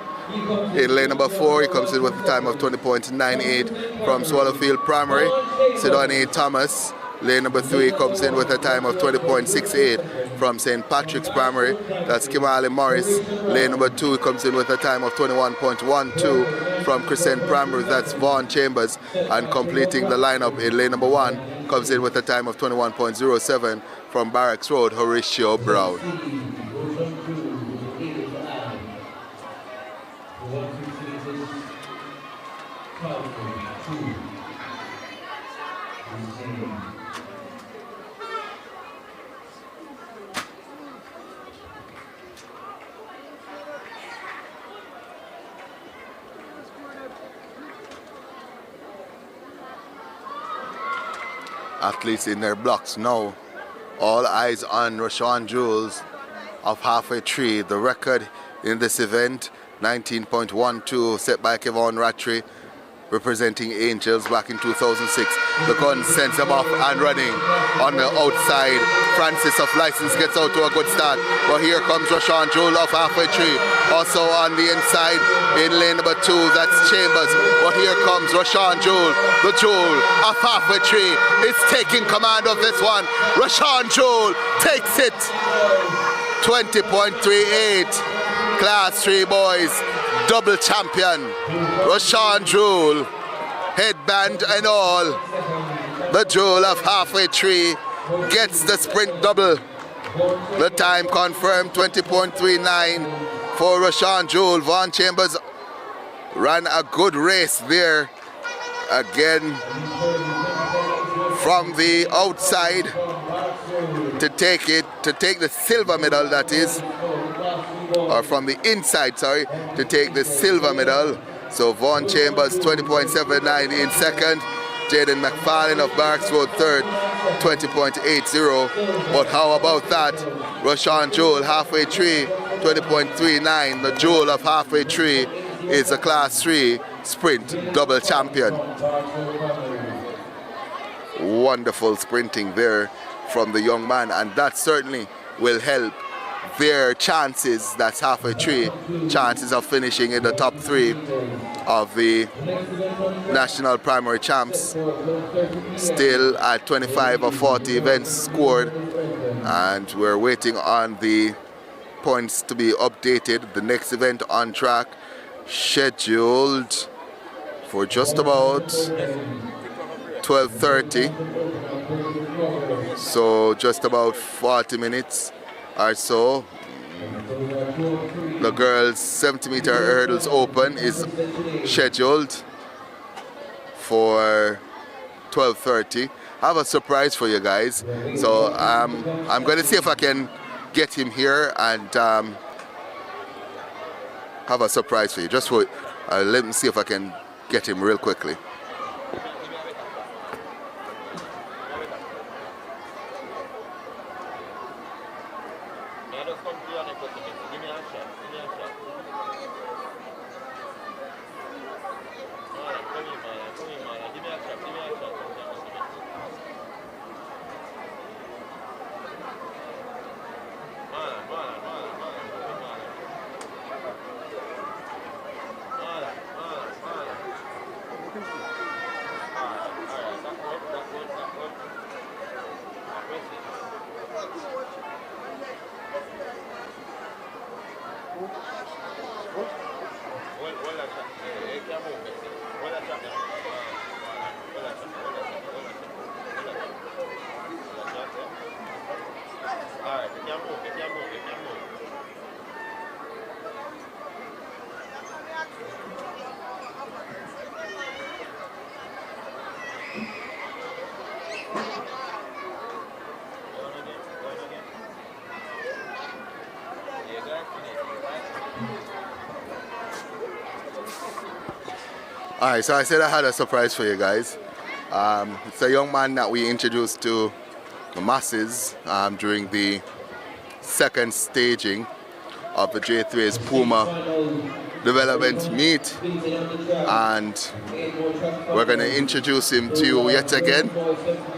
S3: In lane number 4, he comes in with a time of 20.98 from Swallowfield Primary, Sidonnie Thomas. Lane number 3 comes in with a time of 20.68 from St. Patrick's Primary, that's Kimali Morris. Lane number 2 comes in with a time of 21.12 from Crescent Primary, that's Vaughn Chambers. And completing the lineup in lane number 1 comes in with a time of 21.07 from Barracks Road, Horatio Brown. Athletes in their blocks now. All eyes on Rashawn Jules of Halfway Tree. The record in this event, 19.12, set by Kevon Rattray, representing Angels back in 2006. The gun sends him off and running on the outside. Francis of License gets out to a good start, but here comes Rashawn Jewel of Halfway Tree. Also on the inside in lane number 2, that's Chambers. But here comes Rashawn Jewel, the Jewel of Halfway Tree. It's taking command of this one. Rashawn Jewel takes it. 20.38. Class 3 boys, double champion, Rashawn Jewel, headband and all. The Jewel of halfway tree gets the sprint double. The time confirmed 20.39 for Rashawn Jewel. Vaughn Chambers ran a good race there. Again, from the outside to take the silver medal, that is, or from the inside, sorry, to take the silver medal. So Vaughn Chambers 20.79 in second, Jaden McFarlane of Barracks Road third, 20.80. But how about that? Rashawn Jewel, halfway tree, 20.39. The Jewel of halfway tree is a class 3 sprint double champion. Wonderful sprinting there from the young man, and that certainly will help their chances, that's halfway tree, chances of finishing in the top 3 of the National Primary Champs. Still at 25 or 40 events scored, and we're waiting on the points to be updated. The next event on track scheduled for just about 12:30, so just about 40 minutes or so. The girls' 70-meter hurdles open is scheduled for 12:30. I have a surprise for you guys, so I'm going to see if I can get him here and have a surprise for you. Just wait. Let me see if I can get him real quickly. Alright, so I said I had a surprise for you guys. It's a young man that we introduced to the masses during the second staging of the J3's Puma development meet, and we're going to introduce him to you yet again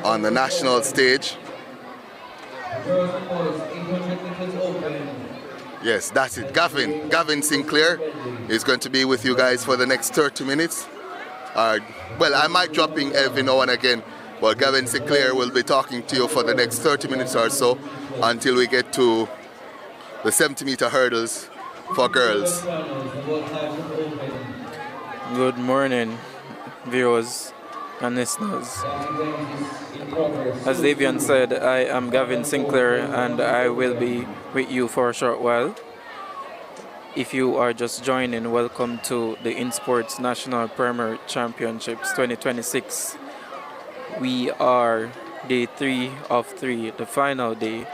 S3: on the national stage. Yes, that's it. Gavin Sinclair is going to be with you guys for the next 30 minutes. Well, I might drop in every now and again, but Gavin Sinclair will be talking to you for the next 30 minutes or so until we get to the 70-meter hurdles for girls.
S6: Good morning, viewers and listeners. As Davian said, I am Gavin Sinclair and I will be with you for a short while. If you are just joining, welcome to the INSPORTS National Primary Championships 2026. We are day 3 of 3, the final day.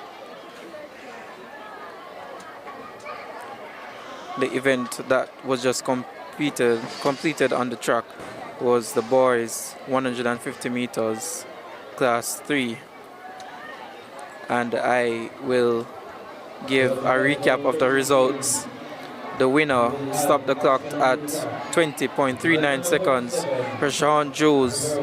S6: The event that was just completed on the track was the boys 150 meters class 3, and I will give a recap of the results. The winner stopped the clock at 20.39 seconds, Rashawn Jules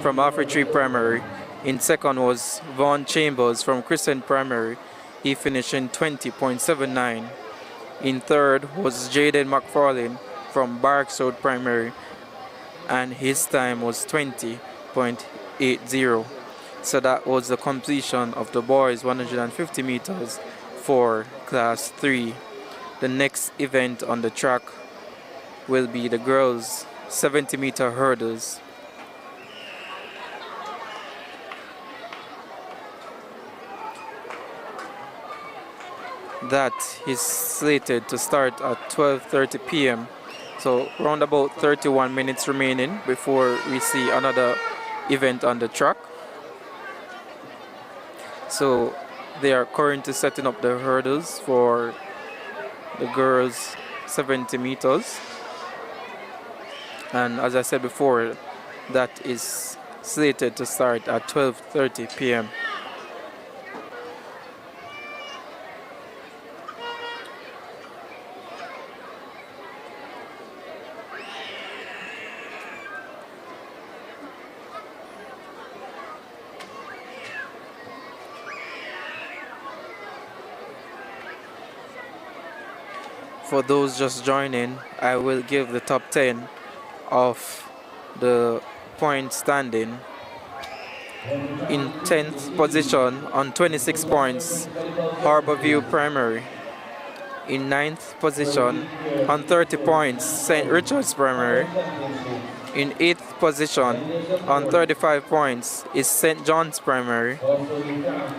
S6: from Alfred Tree Primary. In second was Vaughn Chambers from Kingston Primary. He finished in 20.79. In third was Jaden McFarlane from Barracks Road Primary, and his time was 20.80. So that was the completion of the boys 150 meters for class 3. the next event on the track will be the girls' 70-meter hurdles. That is slated to start at 12:30 p.m. So around about 31 minutes remaining before we see another event on the track. So they are currently setting up the hurdles for the girls' 70 meters. And as I said before, that is slated to start at 12:30 p.m. For those just joining, I will give the top 10 of the point standing. In 10th position on 26 points, Harborview Primary. In 9th position on 30 points, St. Richard's Primary. In 8th position on 35 points is St. John's Primary.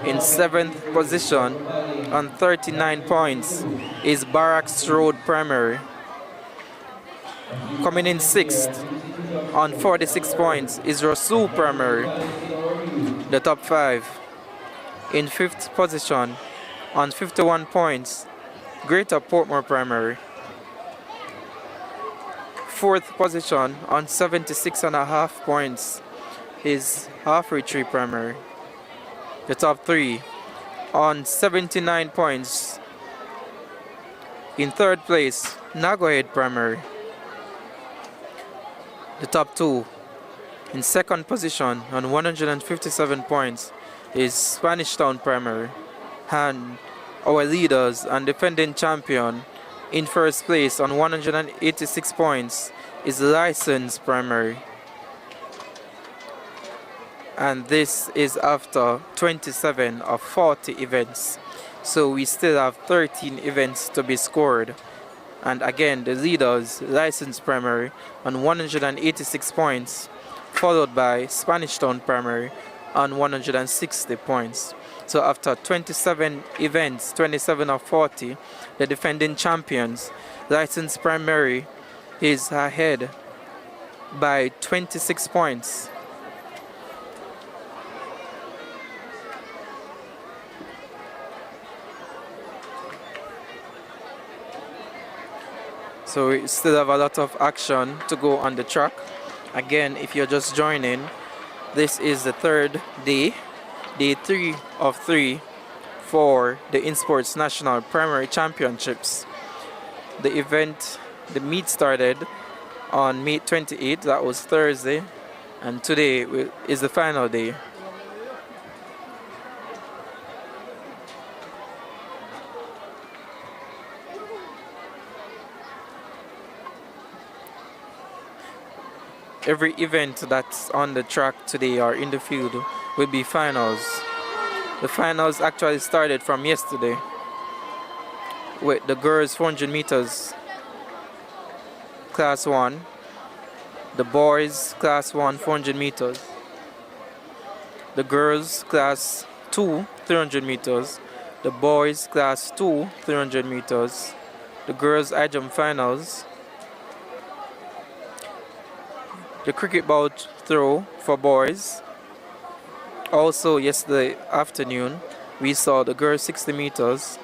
S6: In 7th position on 39 points is Barracks Road Primary. Coming in 6th on 46 points is Roseau Primary, the top 5. In 5th position on 51 points, Greater Portmore Primary. 4th position on 76.5 points is Halfway Tree Primary. The top 3 on 79 points. In 3rd place, Nagohead Primary. The top 2 in 2nd position on 157 points is Spanish Town Primary. And our leaders and defending champion in 1st place on 186 points is License Primary. And this is after 27 of 40 events. So we still have 13 events to be scored. And again, the leaders, License Primary on 186 points, followed by Spanish Town Primary on 160 points. So after 27 events, 27 of 40, the defending champions, License Primary, is ahead by 26 points. So we still have a lot of action to go on the track. Again, if you're just joining, this is the 3rd day, day 3 of 3 for the INSPORTS National Primary Championships. The event, the meet started on May 28th, that was Thursday, and today is the final day. Every event that's on the track today or in the field will be finals. The finals actually started from yesterday with the girls 400 meters class 1, the boys class 1 400 meters, the girls class 2 300 meters, the boys class 2 300 meters, the girls high jump finals, the cricket ball throw for boys. Also yesterday afternoon we saw the girls 60 meters,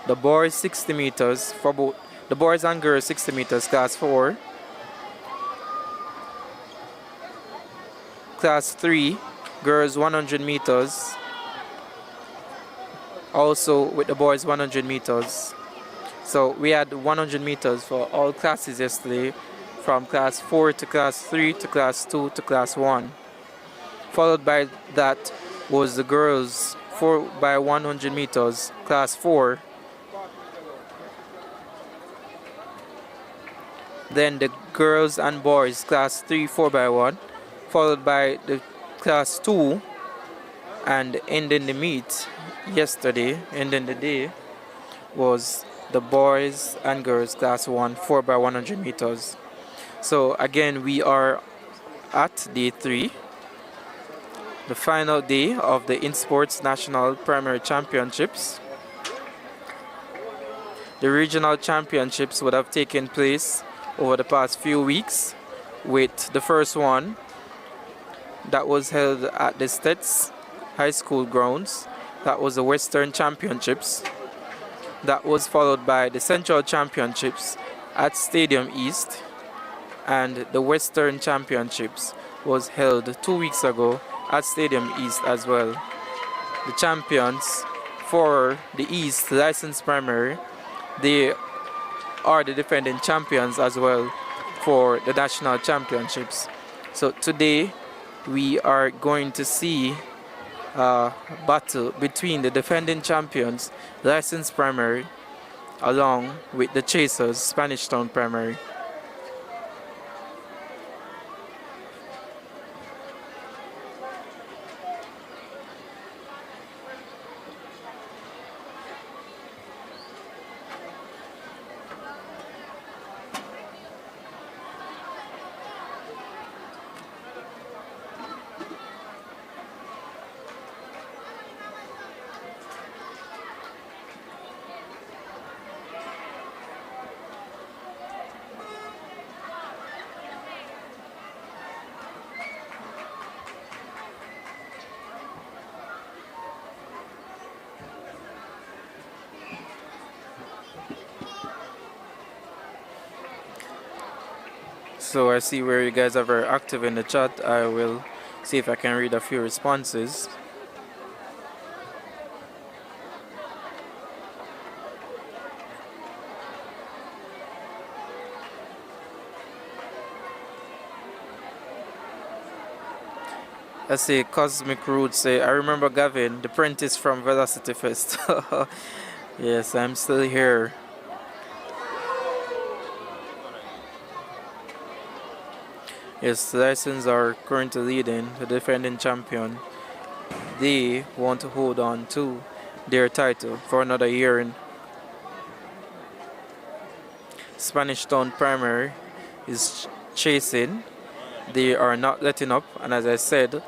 S6: the boys 60 meters for both the boys and girls 60 meters class 4, class 3 girls 100 meters, also with the boys 100 meters. So we had 100 meters for all classes yesterday, from class 4 to class 3 to class 2 to class 1. Followed by that was the girls 4 by 100 meters, class 4. Then the girls and boys, class 3 4 by 1. Followed by the class 2, and ending the meet yesterday, ending the day, was the boys and girls class 1 4x100 meters. So again, we are at day 3, the final day of the INSPORTS National Primary Championships. The regional championships would have taken place over the past few weeks, with the first one that was held at the Stets High School grounds. That was the Western Championships. That was followed by the Central Championships at Stadium East, and the Western Championships was held 2 weeks ago at Stadium East as well. The champions for the East Licensed Primary, they are the defending champions as well for the national championships. So today we are going to see a battle between the defending champions Licensed Primary along with the chasers Spanish Town Primary. So I see where you guys are very active in the chat. I will see if I can read a few responses. I see Cosmic Roots say, I remember Gavin, the apprentice from Velocity Fest. Yes, I'm still here. Yes, the Lions are currently leading the defending champion. They want to hold on to their title for another year. In Spanish Town Primary is chasing. They are not letting up, and as I said,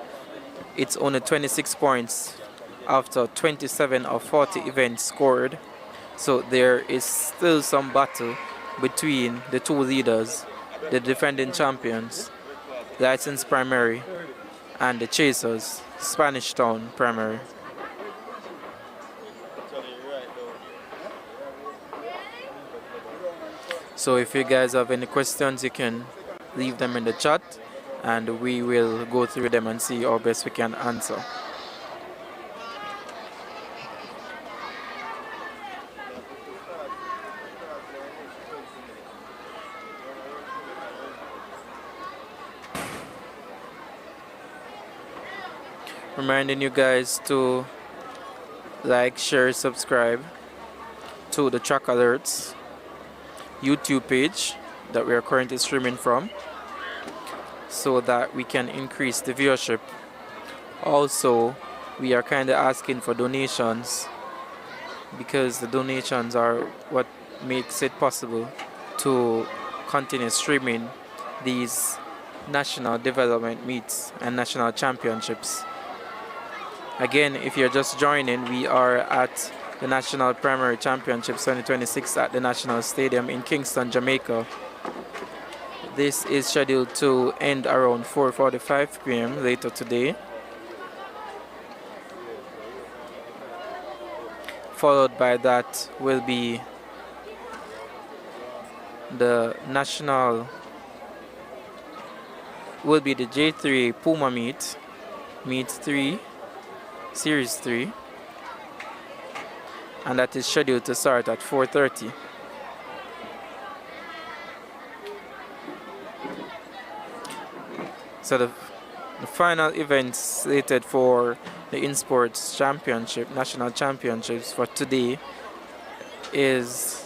S6: it's only 26 points after 27 of 40 events scored. So there is still some battle between the two leaders, the defending champions, Licensed Primary, and the chasers, Spanish Town Primary. So if you guys have any questions, you can leave them in the chat and we will go through them and see how best we can answer. Reminding you guys to like, share, subscribe to the Trackalerts YouTube page that we are currently streaming from, so that we can increase the viewership. Also, we are kind of asking for donations, because the donations are what makes it possible to continue streaming these national development meets and national championships. Again, if you're just joining, we are at the National Primary Championships 2026 at the National Stadium in Kingston, Jamaica. This is scheduled to end around 4:45 p.m. later today. Followed by that will be the J3 Puma meet 3, Series 3, and that is scheduled to start at 4:30. So the final event slated for the INSPORTS Championship, National Championships for today, is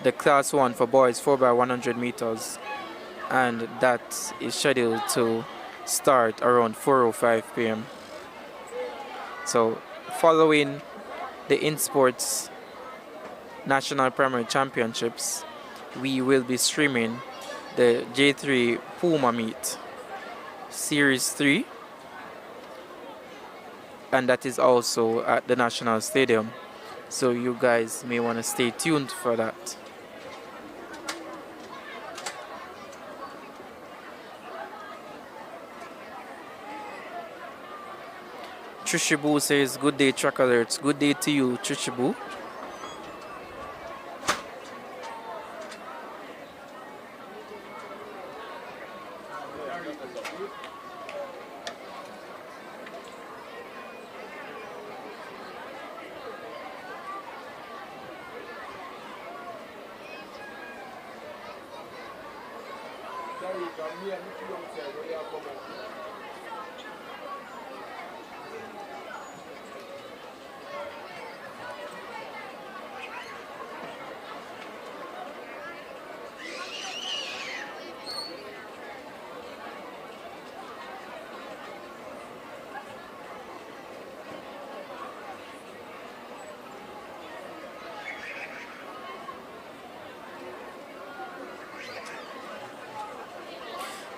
S6: the Class 1 for boys 4x100 meters, and that is scheduled to start around 4:05 p.m. So following the INSPORTS National Primary Championships, we will be streaming the J3 Puma meet Series 3, and that is also at the National Stadium. So you guys may want to stay tuned for that. Trishibu says, good day, Trackalerts. Good day to you, Trishibu.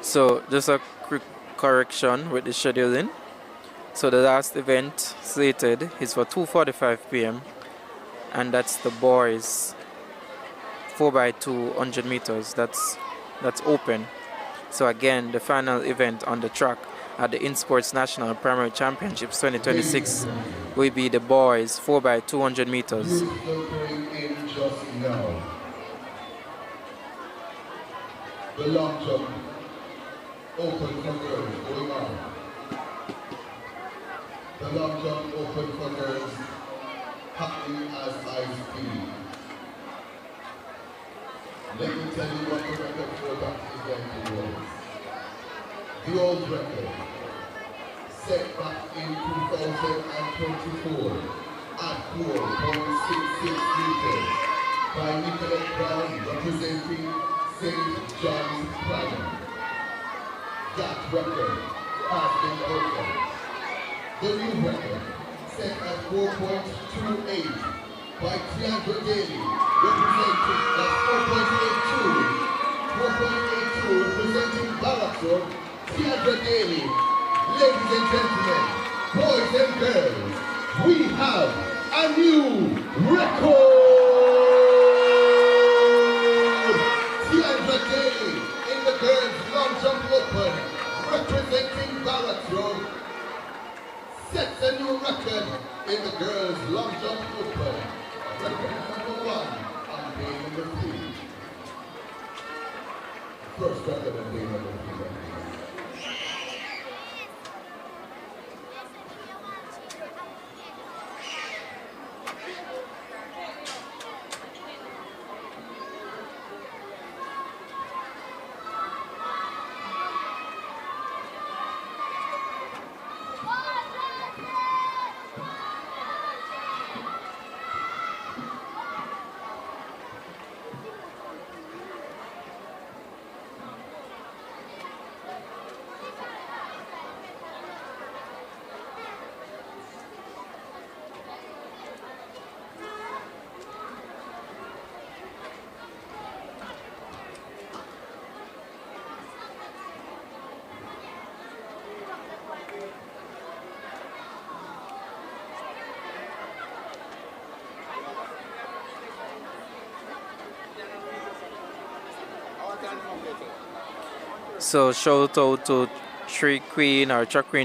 S6: So just a quick correction with the scheduling. So the last event slated is for 2:45 p.m. and that's the boys 4x2 100 meters. That's open. So again, the final event on the track at the INSPORTS National Primary Championships 2026 will be the boys 4x2 100 meters.
S1: The long jump open for girls going on. The long jump open for girls happening as I speak. Let me tell you what the record for that event was. The old record, set back in 2024 at 4.66 meters by Nicolette Brown representing St. John's Primary. That record has been broken. The new record, set at 4.28 by Tiandra Daly, representing that's 4.82 representing Ballackthorpe, Tiandra Daly. Ladies and gentlemen, boys and girls, we have a new record! Tiandra Daly in the girls' long jump open, representing Ballackthorpe, sets a new record in the girls' long jump open. Record number 1 on day number 3. First record on day number 3.
S6: So shout out to Track Queen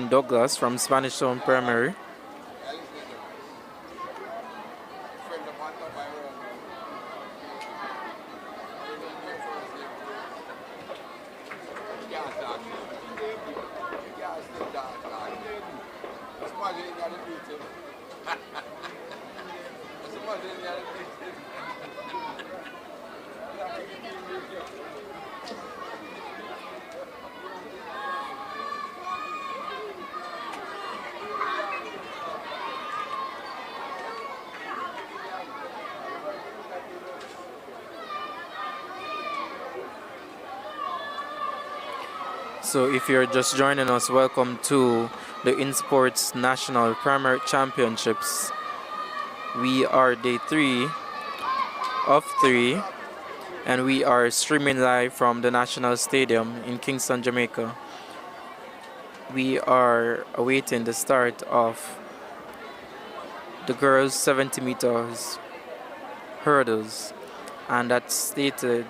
S6: Douglas from Spanish Town Primary. So if you're just joining us, welcome to the INSPORTS National Primary Championships. We are day 3 of 3, and we are streaming live from the National Stadium in Kingston, Jamaica. We are awaiting the start of the girls' 70 meters hurdles, and it's stated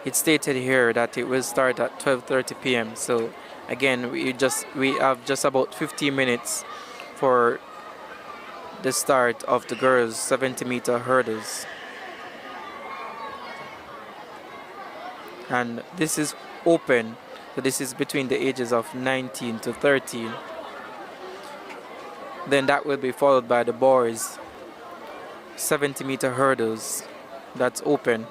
S6: here that it will start at 12:30 p.m. So again, we have just about 15 minutes for the start of the girls' 70-meter hurdles. And this is open, so this is between the ages of 19 to 13. Then that will be followed by the boys' 70-meter hurdles. That's open.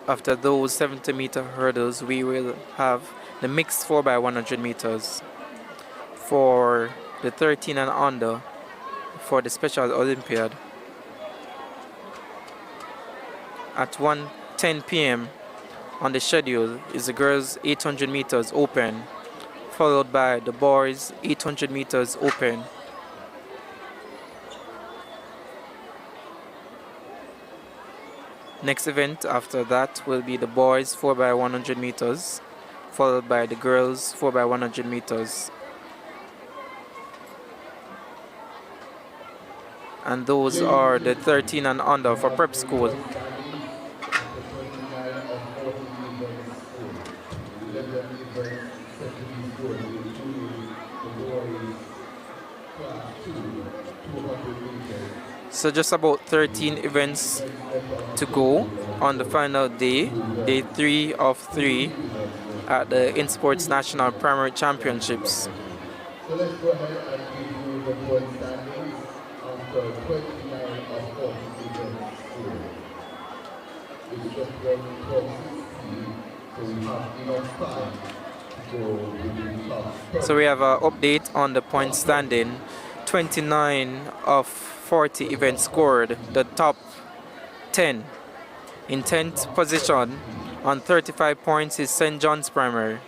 S6: After those 70-meter hurdles, we will have the mixed 4x100 meters for the 13 and under for the Special Olympiad. At 1:10 p.m. on the schedule is the girls' 800 meters open, followed by the boys' 800 meters open. Next event after that will be the boys' 4x100 meters, followed by the girls' 4x100 meters. And those are the 13 and under for prep school. So just about 13 events to go on the final day, day 3 of 3 at the INSPORTS National Primary Championships.
S1: So let's go ahead and give you the point standings after 29 of 40 events scored. It's just 12:16, so we have enough time to go with the top.
S6: So we have an update on the point standing. 29 of 40 events scored, the top 10. In 10th position on 35 points is St. John's Primary.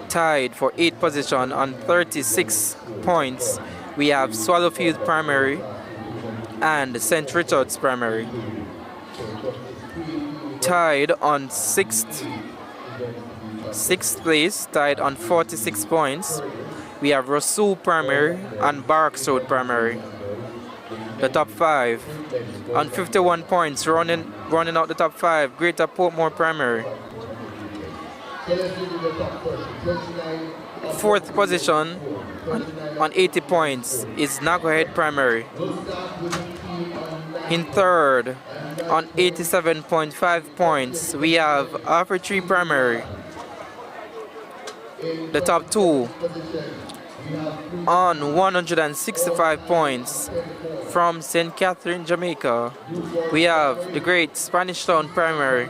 S6: Tied for 8th position on 36 points, we have Swallowfield Primary and St. Richard's Primary. Tied on 6th place, tied on 46 points, we have Roseau Primary and Barracks Road Primary. The top 5 on 51 points, running out the top 5, Greater Portmore Primary. 4th position on 80 points is Nagohead Primary. In 3rd on 87.5 points, we have Tree Primary. The top 2 on 165 points from St. Catherine, Jamaica, we have the Great Spanish Town Primary.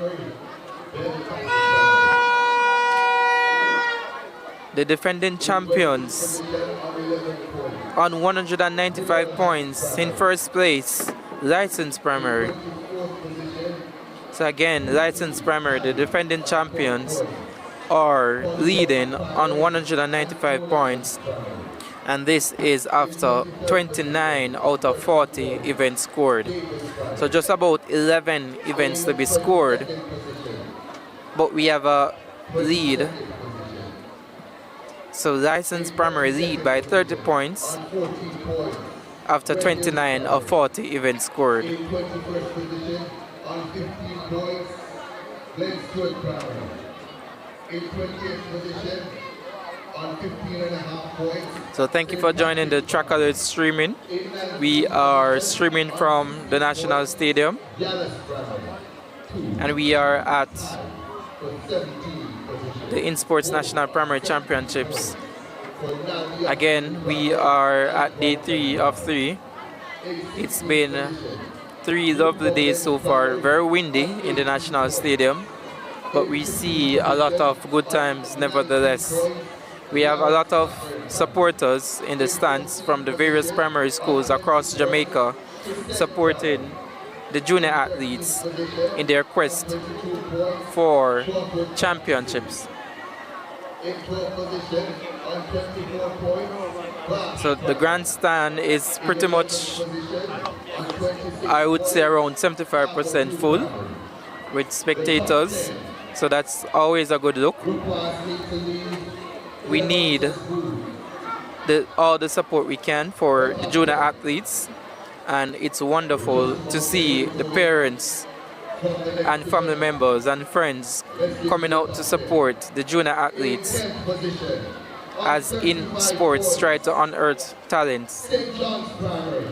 S6: The defending champions on 195 points in 1st place, License Primary. So again, License Primary, the defending champions, are leading on 195 points, and this is after 29 out of 40 events scored. So just about 11 events to be scored, but we have a lead. So License Primary lead by 30 points after 29 of 40 events scored.
S1: In 21st position on 15 points, Glenstone Primary. In 20th position on 15.5 points.
S6: So thank you for joining the Trackalerts streaming. We are streaming from the National Stadium, and we are at the INSPORTS National Primary Championships. Again, we are at day 3 of 3. It's been 3 lovely days so far, very windy in the National Stadium, but we see a lot of good times nevertheless. We have a lot of supporters in the stands from the various primary schools across Jamaica supporting the junior athletes in their quest for championships.
S1: In 12th position on 24 points,
S6: So the grandstand is pretty much, I would say, around 75% full with spectators. So that's always a good look. We need all the support we can for the junior athletes, and it's wonderful to see the parents and family members and friends coming out to support the junior athletes as INSPORTS try to unearth talents.
S1: St. John's Primary.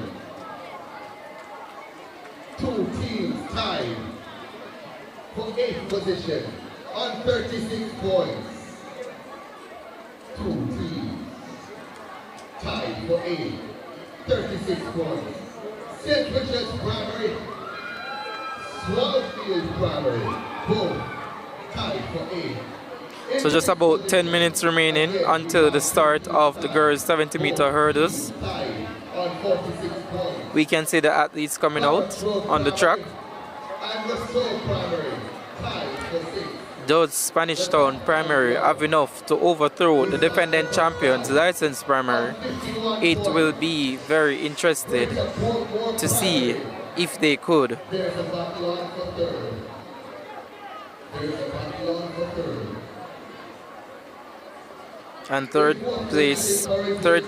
S1: 2 teams tied for 8th position on 36 points. 2 teams tied for 8, 36 points. St. Richard's Primary, Swallowfield Primary, both tied for 8.
S6: So just about 10 minutes remaining until the start of the girls' 70-meter hurdles. We can see the athletes coming out on the track. Those Spanish Town Primary have enough to overthrow the defending champions licensed primary. It will be very interesting to see if they could.
S1: There's a battle on for third. There's a battle on for third.
S6: And third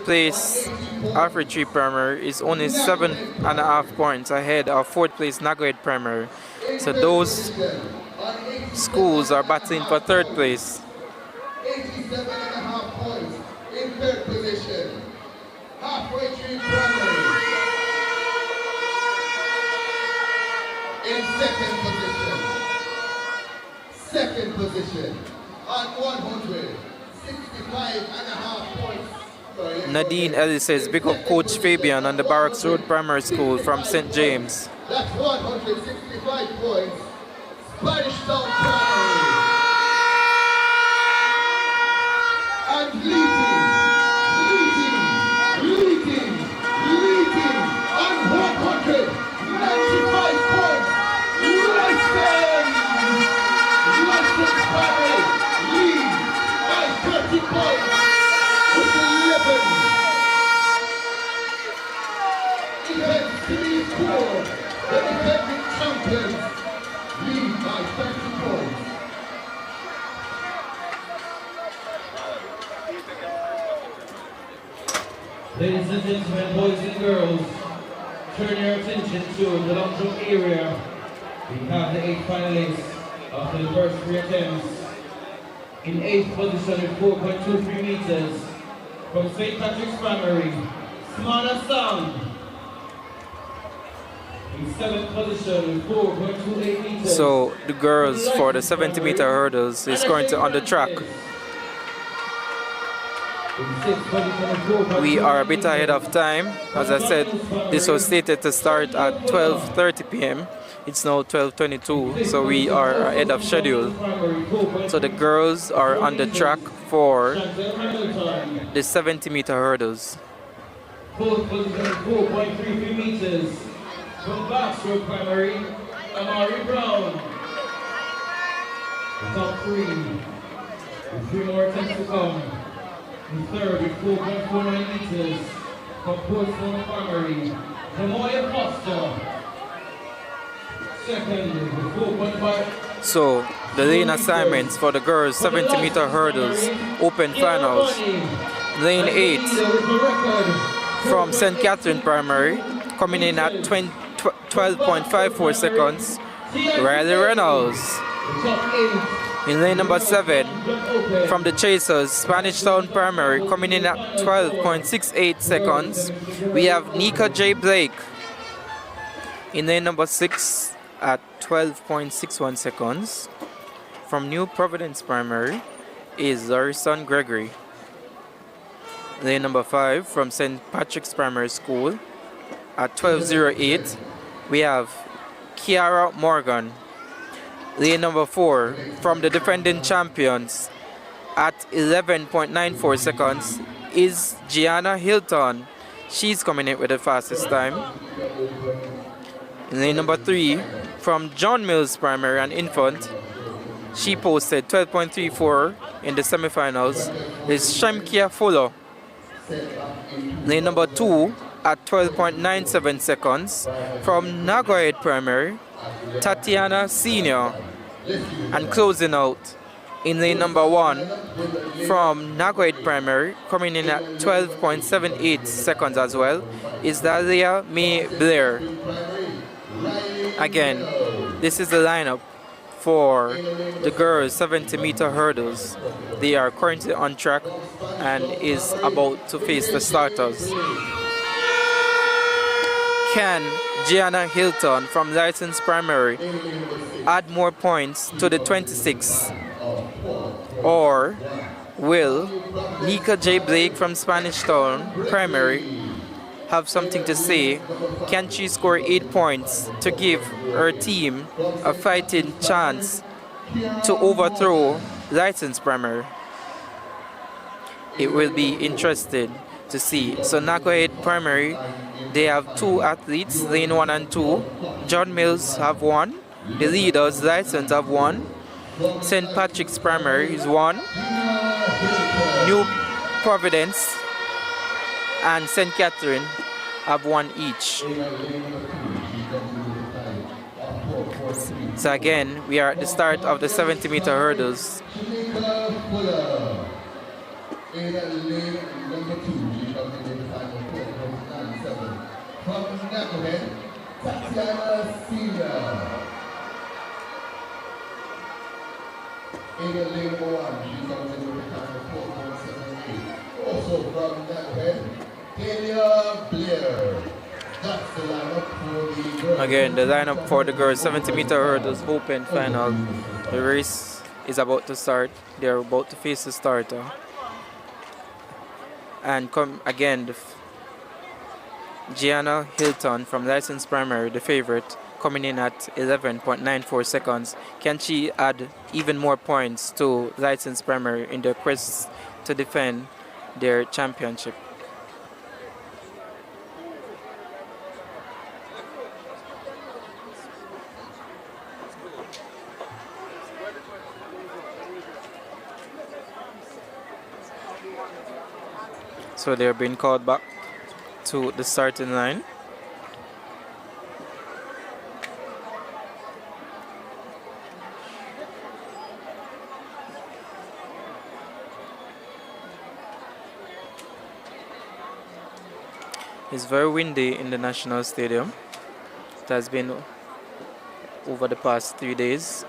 S6: place, Alfred Tree Primary is only 7.5 points ahead of fourth place Nagoed Primary. So those schools are battling for third place.
S1: 87.5 points in third position. Halfway Tree Primary in second position on 165.5 points.
S6: Nadine Ellis says, big up Coach Fabian on the Barracks Road Primary School from St. James.
S1: That's 165 points. Spanish Town Primary. And leading on 195 points. Leicester Primary leads by 30 points with 11. Events to be scored. The defending champions lead by 30 points.
S4: Ladies and gentlemen, boys and girls, turn your attention to the long jump area. We have the 8 finalists after the first 3 attempts. In 8th position with 4.23 meters from St. Patrick's Primary, Smaller Sound. In 7th position with 4.28 meters.
S6: So the girls for the 70-meter hurdles is going to on the track. We are a bit ahead of time. As I said, this was stated to start at 12:30 p.m. It's now 12:22, so we are ahead of schedule. So the girls are on the track for the 70-meter hurdles.
S4: 4th position, 4.33 meters from Barracks Primary, Amari Brown. The top 3 with 3 more attempts to come. In 3rd with 4.49 meters from Portsmouth Primary, Jamoya Foster. 2nd with 4.5.
S6: So the lane assignments for the girls 70-meter hurdles open finals. Lane 8 from St. Catherine Primary coming in at 12.54 seconds. Riley Reynolds. In lane number 7 from the Chasers, Spanish Town Primary coming in at 12.68 seconds. We have Nika J. Blake. In lane number 6 at 12.61 seconds. From New Providence Primary is Larison Gregory. Lane number 5 from St. Patrick's Primary School at 12.08. We have Kiara Morgan. Lane number 4 from the defending champions at 11.94 seconds is Gianna Hilton. She's coming in with the fastest time. In lane number 3 from John Mills Primary and Infant, she posted 12.34 in the semifinals, is Shamkia Fuller. Lane number 2 at 12.97 seconds. From Nagoya Primary, Tatiana Senior. And closing out in lane number 1 from Nagoya Primary, coming in at 12.78 seconds as well, is Dalia May Blair. Again, this is the lineup for the girls 70-meter hurdles. They are currently on track and is about to face the starters. Can Gianna Hilton from License Primary add more points to the 26? Or will Nika J. Blake from Spanish Town Primary have something to say? Can she score 8 points to give her team a fighting chance to overthrow License Primary? It will be interesting to see. So Nagoya Primary, they have 2 athletes, lane 1 and 2. John Mills have 1. The leaders, License, have 1. St. Patrick's Primary is 1. New Providence and St. Catherine have 1 each. So again, we are at the start of the 70-meter hurdles.
S1: Also from that head, Talia Blair. That's the lineup for the girls.
S6: Again, the lineup for the girls 70-meter hurdles open final. The race is about to start. They're about to face the starter. And come again, Gianna Hilton from License Primary, the favorite, coming in at 11.94 seconds. Can she add even more points to License Primary in their quest to defend their championship? So they're being called back to the starting line. It's very windy in the National Stadium. It has been over the past 3 days.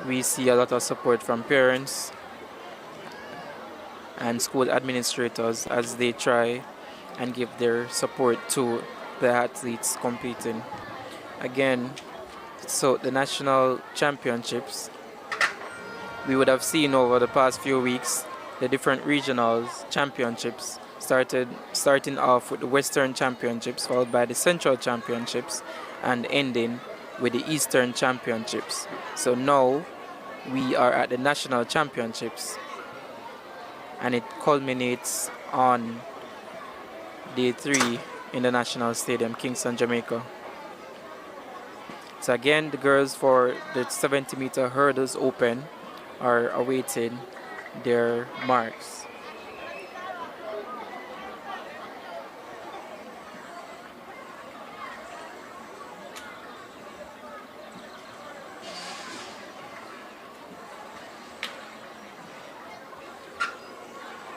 S6: We see a lot of support from parents and school administrators as they try and give their support to the athletes competing. Again, so the national championships, we would have seen over the past few weeks the different regionals championships starting off with the Western Championships, followed by the Central Championships, and ending with the Eastern Championships. So now we are at the National Championships, and it culminates on day 3 in the National Stadium, Kingston, Jamaica. So again, the girls for the 70-meter hurdles open are awaiting their marks.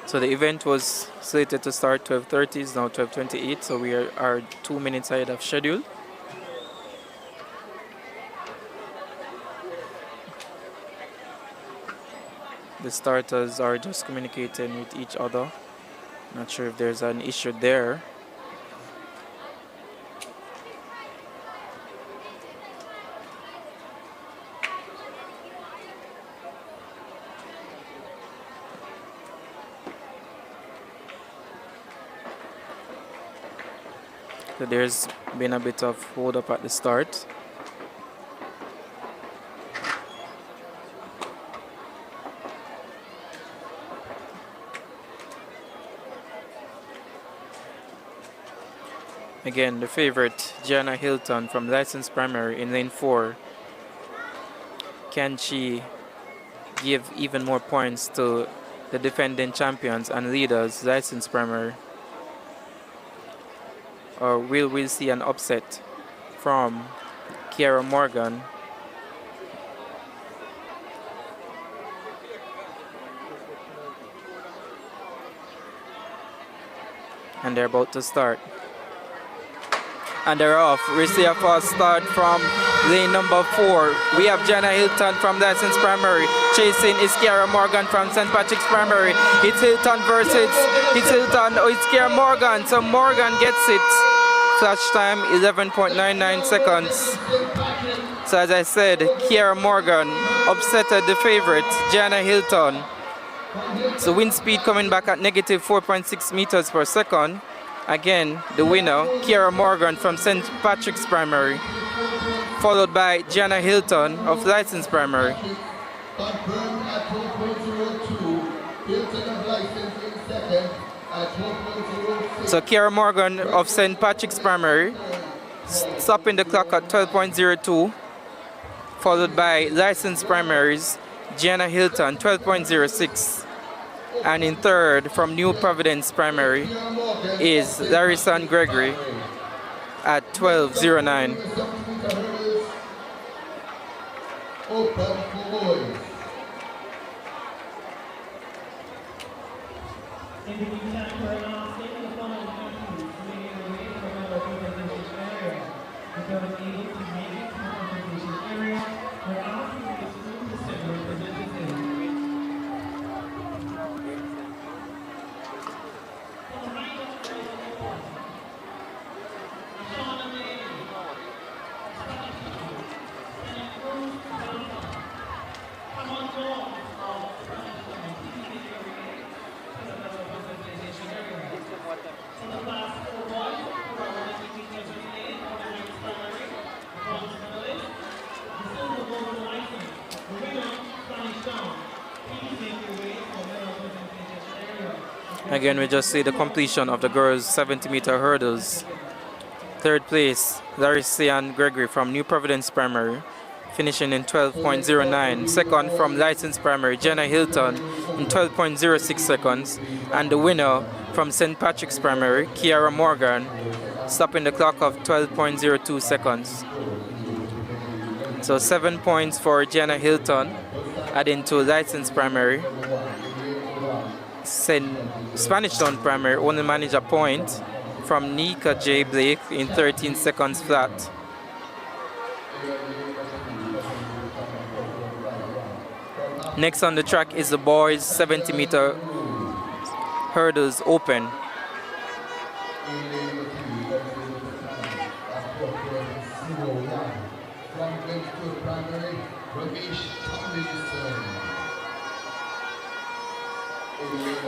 S6: So the event was slated to start 12:30, it's now 12:28, so we are 2 minutes ahead of schedule. The starters are just communicating with each other. Not sure if there's an issue there. So there's been a bit of hold up at the start. Again, the favorite, Gianna Hilton from License Primary in lane 4. Can she give even more points to the defending champions and leaders, License Primary? Or will we see an upset from Kiara Morgan? And they're about to start. And they're off. We see a fast start from lane number 4. We have Jenna Hilton from License Primary. Chasing is Kiara Morgan from St. Patrick's Primary. It's Hilton versus it's Kiara Morgan. So Morgan gets it. Flash time 11.99 seconds. So as I said, Kiara Morgan upsetted the favorite, Jenna Hilton. So wind speed coming back at negative 4.6 meters per second. Again, the winner, Kiara Morgan from St. Patrick's Primary, followed by Gianna Hilton of License Primary. So Kiara Morgan of St. Patrick's Primary, stopping the clock at 12.02, followed by License Primaries, Gianna Hilton, 12.06. And in third, from New Providence Primary, is Larissa Gregory at 12.09. Again, we just see the completion of the girls' 70-meter hurdles. Third place, Larissa Gregory from New Providence Primary, finishing in 12.09. Second from License Primary, Jenna Hilton in 12.06 seconds. And the winner from St. Patrick's Primary, Kiara Morgan, stopping the clock of 12.02 seconds. So 7 points for Jenna Hilton, adding to License Primary. Spanish Town Primary only managed a point from Nika J. Blake in 13 seconds flat. Next on the track is the boys' 70-meter hurdles open.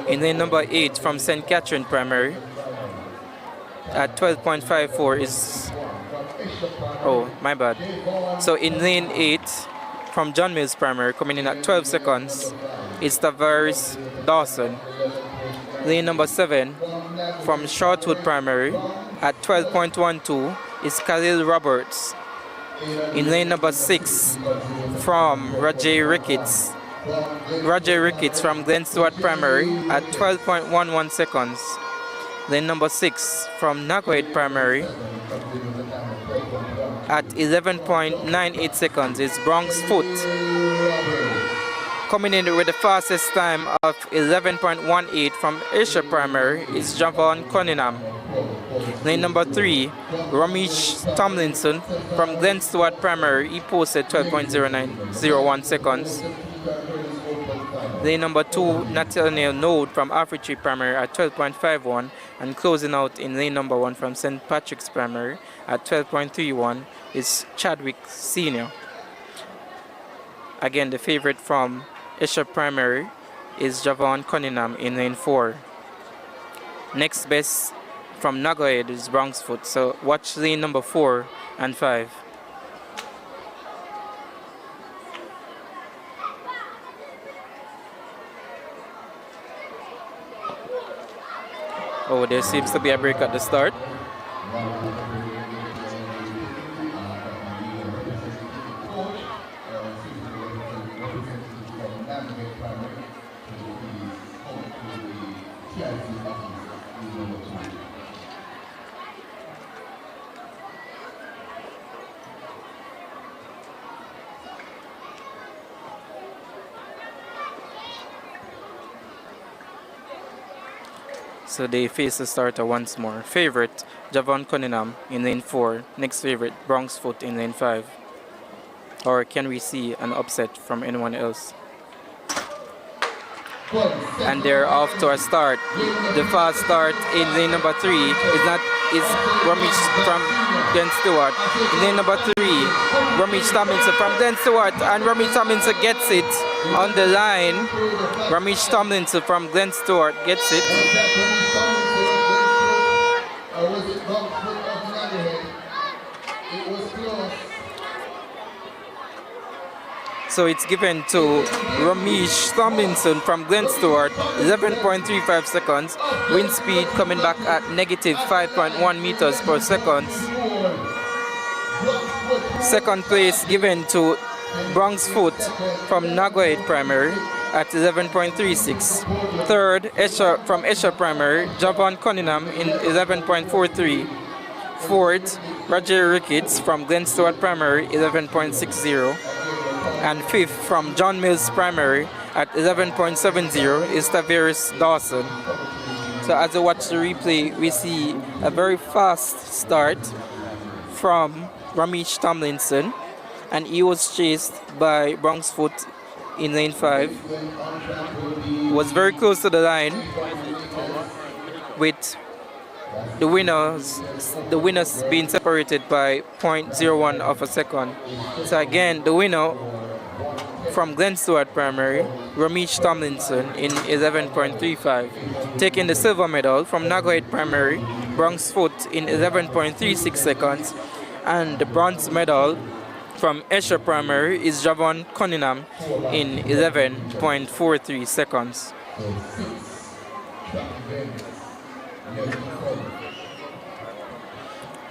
S6: In lane number 8 from St. Catherine Primary at 12.54 is, oh my bad. So in lane 8 from John Mills Primary, coming in at 12 seconds, is Tavares Dawson. Lane number 7 from Shortwood Primary at 12.12 is Khalil Roberts. In lane number 6 from Roger Ricketts from Glen Stewart Primary at 12.11 seconds. Lane number 6 from Nagoid Primary at 11.98 seconds is Bronx Foot. Coming in with the fastest time of 11.18 from Asia Primary is Javon Cunningham. Lane number 3, Ramesh Tomlinson from Glen Stewart Primary, he posted 12.01 seconds. Lane number 2, Nathaniel Node from Afritree Primary at 12.51, and closing out in lane number 1 from St. Patrick's Primary at 12.31 is Chadwick Sr. Again, the favorite from Isha Primary is Javon Cunningham in lane 4. Next best from Nagoed is Bronxfoot, so watch lane number 4 and 5. Oh, there seems to be a break at the start. So they face the starter once more. Favorite, Javon Cunningham in lane 4. Next favorite, Bronx Foot in lane 5. Or can we see an upset from anyone else? And they're off to a start. The fast start in lane number 3 is Ramesh from Glenn Stewart. In lane number 3, Ramesh Tomlinson from Glenn Stewart, and Ramesh Tomlinson gets it on the line. Ramesh Tomlinson from Glenn Stewart gets it. So it's given to Ramesh Tomlinson from Glenn Stewart, 11.35 seconds. Wind speed coming back at negative 5.1 meters per second. Second place given to Bronx Foot from Nagoya Primary at 11.36. Third, from Esher Primary, Javon Cunningham in 11.43. Fourth, Roger Ricketts from Glen Stewart Primary, 11.60. And fifth, from John Mills Primary at 11.70 is Tavares Dawson. So as you watch the replay, we see a very fast start from Ramesh Tomlinson, and he was chased by Bronx Foot in lane 5. Was very close to the line with the winners being separated by 0.01 of a second. So again, the winner from Glen Stewart Primary, Ramesh Tomlinson in 11.35. Taking the silver medal from Nagoya Primary, Bronx Foot in 11.36 seconds. And the bronze medal from Esher Primary is Javon Cunningham in 11.43 seconds.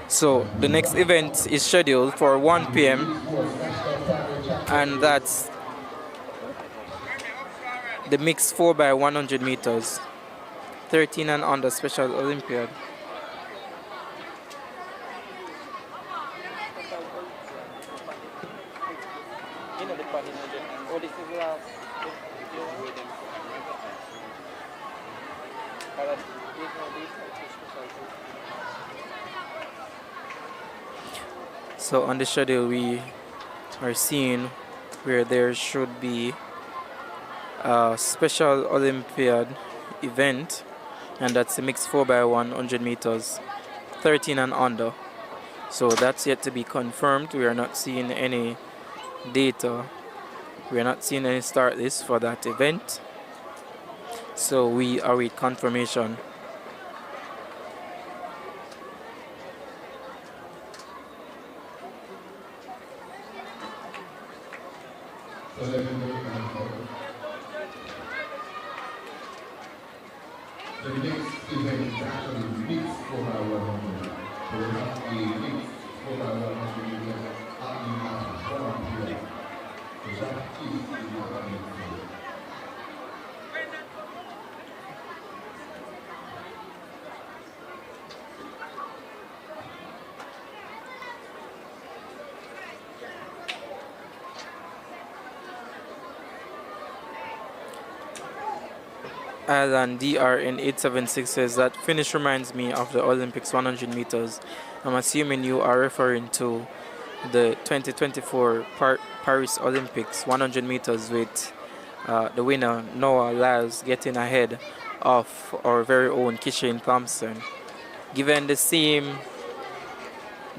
S6: So the next event is scheduled for 1 p.m. and that's the mixed 4x100 meters, 13 and under Special Olympiad. So on the schedule we are seeing where there should be a Special Olympiad event, and that's a mixed 4x100 meters, 13 and under. So that's yet to be confirmed. We are not seeing any data. We are not seeing any start list for that event. So we await confirmation.
S1: The next event is actually mixed 4x100. So we have a mixed 4x100 event happening at 1 p.m. So that is the event.
S6: Alan DRN 876 says that finish reminds me of the Olympics 100 meters. I'm assuming you are referring to the 2024 Paris Olympics 100 meters with the winner Noah Lyles getting ahead of our very own Kishane Thompson. Given the same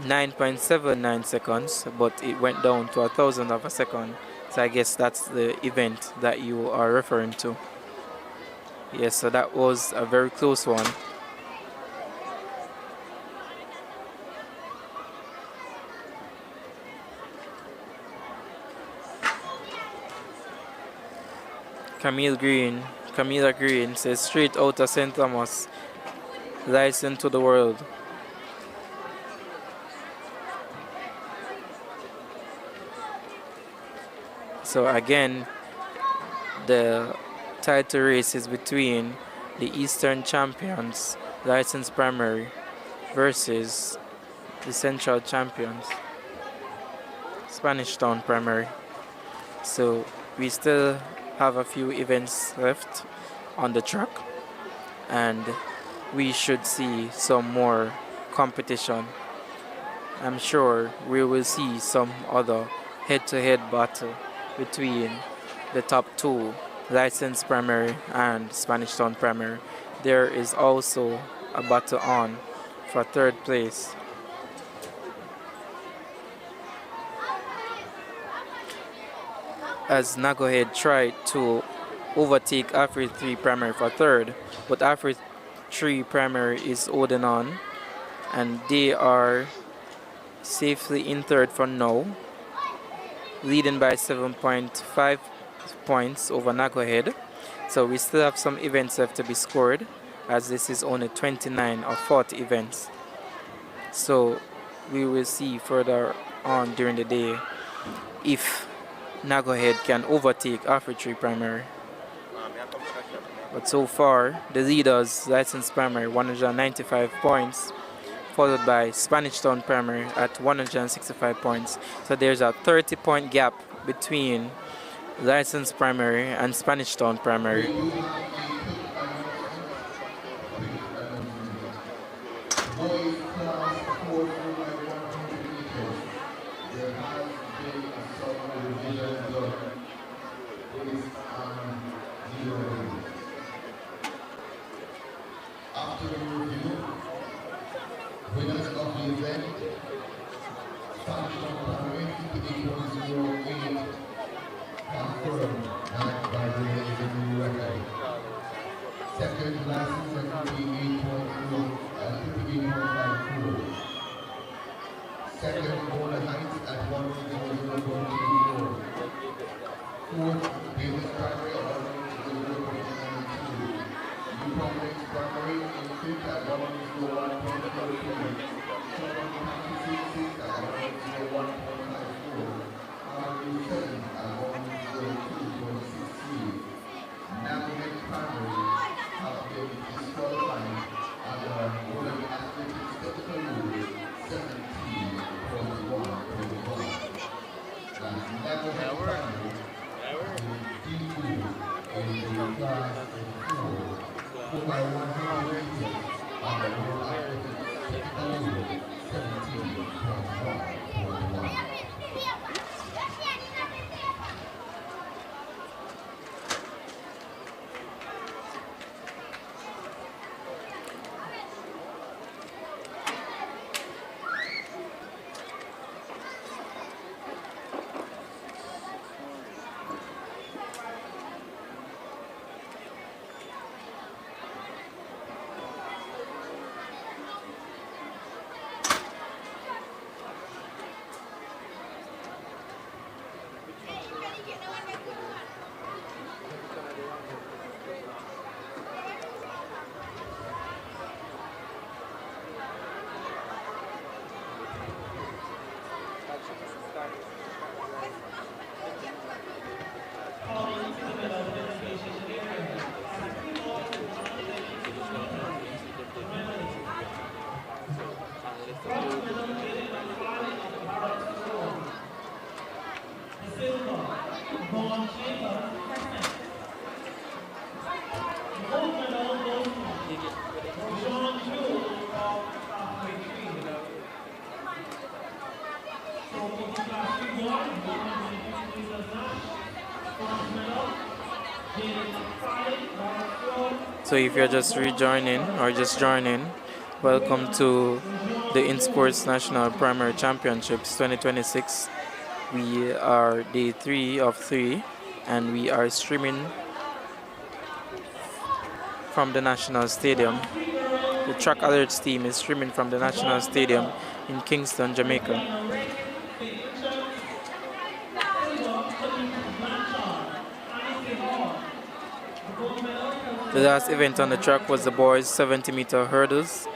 S6: 9.79 seconds, but it went down to 1,000 of a second. So I guess that's the event that you are referring to. Yes, so that was a very close one. Camila Green says straight out of St. Thomas, license to the world. So again, the title race is between the Eastern Champions, License Primary, versus the Central Champions, Spanish Town Primary. So we still have a few events left on the track, and we should see some more competition. I'm sure we will see some other head-to-head battle between the top two, Licensed Primary and Spanish Town Primary. There is also a battle on for third place. As Nagohead tried to overtake Afri 3 Primary for third, but Afri 3 Primary is holding on and they are safely in third for now, leading by 7.5 points over Nagohead. So we still have some events left to be scored, as this is only 29 or 40 events. So we will see further on during the day if Nagohead can overtake Afri 3 Primary. But so far, the leaders, Licensed Primary, 195 points, followed by Spanish Town Primary at 165 points. So there's a 30-point gap between Licensed Primary and Spanish Town Primary.
S1: After the review, winners of the event, Spanish Town Primary, 58.08, confirmed by the new record. Second, license at 58.4 and 58.54. Second, Bola Heights at 1.0.24. Fourth, Business Primary at 1.0.92. New Primary in fifth at 1.01.33. Second, Pacific at 1.01.54. Primary seventh at 1.02.63. Navigating Primary have been disqualified under World Athletics Technical Rule 17.1.1. That's Navigating Primary in the class of 4 by 100 meters under World Athletics Technical Rule 17.1.1.
S6: So if you're just rejoining or just joining, welcome to the INSPORTS National Primary Championships 2026. We are day 3 of 3 and we are streaming from the National Stadium. The Trackalerts team is streaming from the National Stadium in Kingston, Jamaica. The last event on the track was the boys 70-meter hurdles,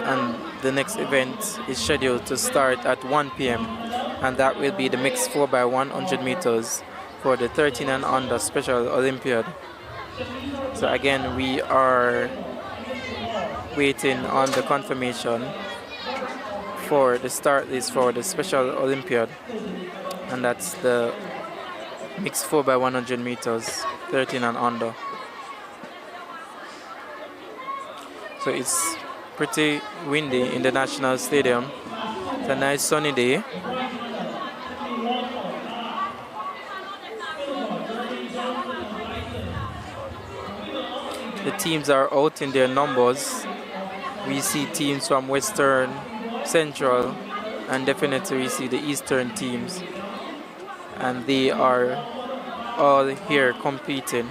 S6: and the next event is scheduled to start at 1 p.m. and that will be the mixed 4x100 meters for the 13 and under Special Olympiad. So again, we are waiting on the confirmation for the start list for the Special Olympiad, and that's the mixed 4x100 meters 13 and under. So it's pretty windy in the National Stadium. It's a nice sunny day. The teams are out in their numbers. We see teams from Western, Central, and definitely we see the Eastern teams. And they are all here competing.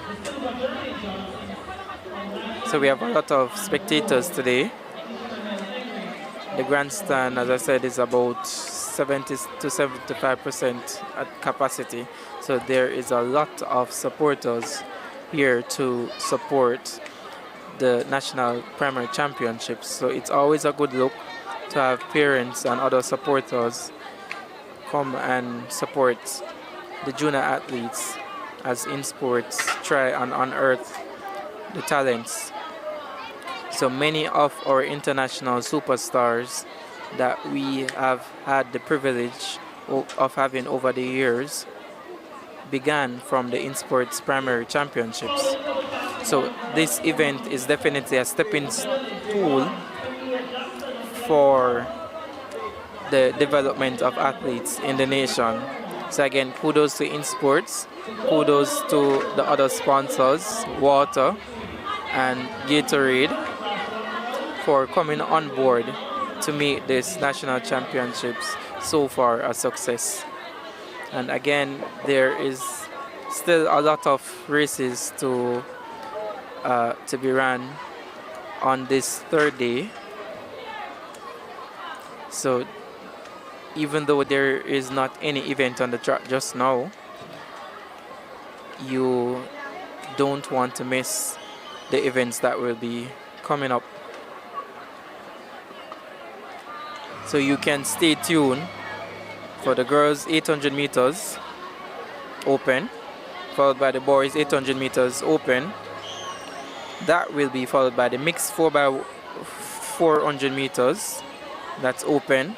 S6: So we have a lot of spectators today. The grandstand, as I said, is about 70 to 75% at capacity. So there is a lot of supporters here to support the National Primary Championships. So it's always a good look to have parents and other supporters come and support the junior athletes as INSPORTS try and unearth the talents. So many of our international superstars that we have had the privilege of having over the years began from the INSPORTS Primary Championships. So this event is definitely a stepping stool for the development of athletes in the nation. So again, kudos to INSPORTS, kudos to the other sponsors, Water and Gatorade, for coming on board to make this national championships so far a success. And again, there is still a lot of races to be run on this third day. So even though there is not any event on the track just now, you don't want to miss the events that will be coming up. So you can stay tuned for the girls 800 meters open, followed by the boys 800 meters open. That will be followed by the mixed 4x400 meters. That's open.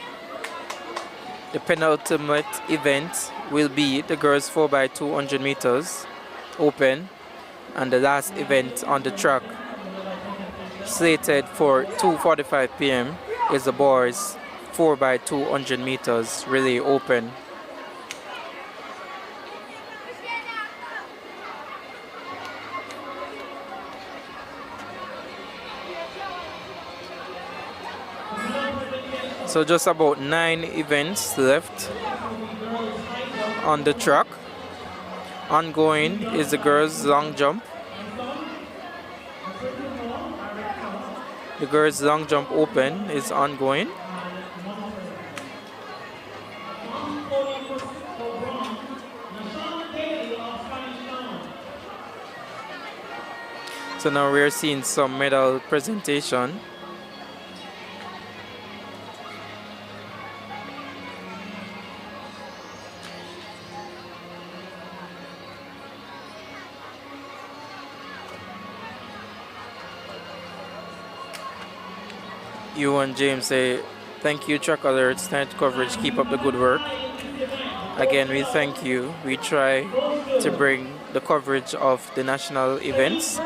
S6: The penultimate event will be the girls 4x200 meters open, and the last event on the track slated for 2:45 p.m. is the boys 4x200 meters relay open. So just about 9 events left on the track. Ongoing is the girls long jump. The girls long jump open is ongoing. So now we're seeing some medal presentation. You and James say, thank you, Trackalerts, night coverage, keep up the good work. Again, we thank you. We try to bring the coverage of the national events.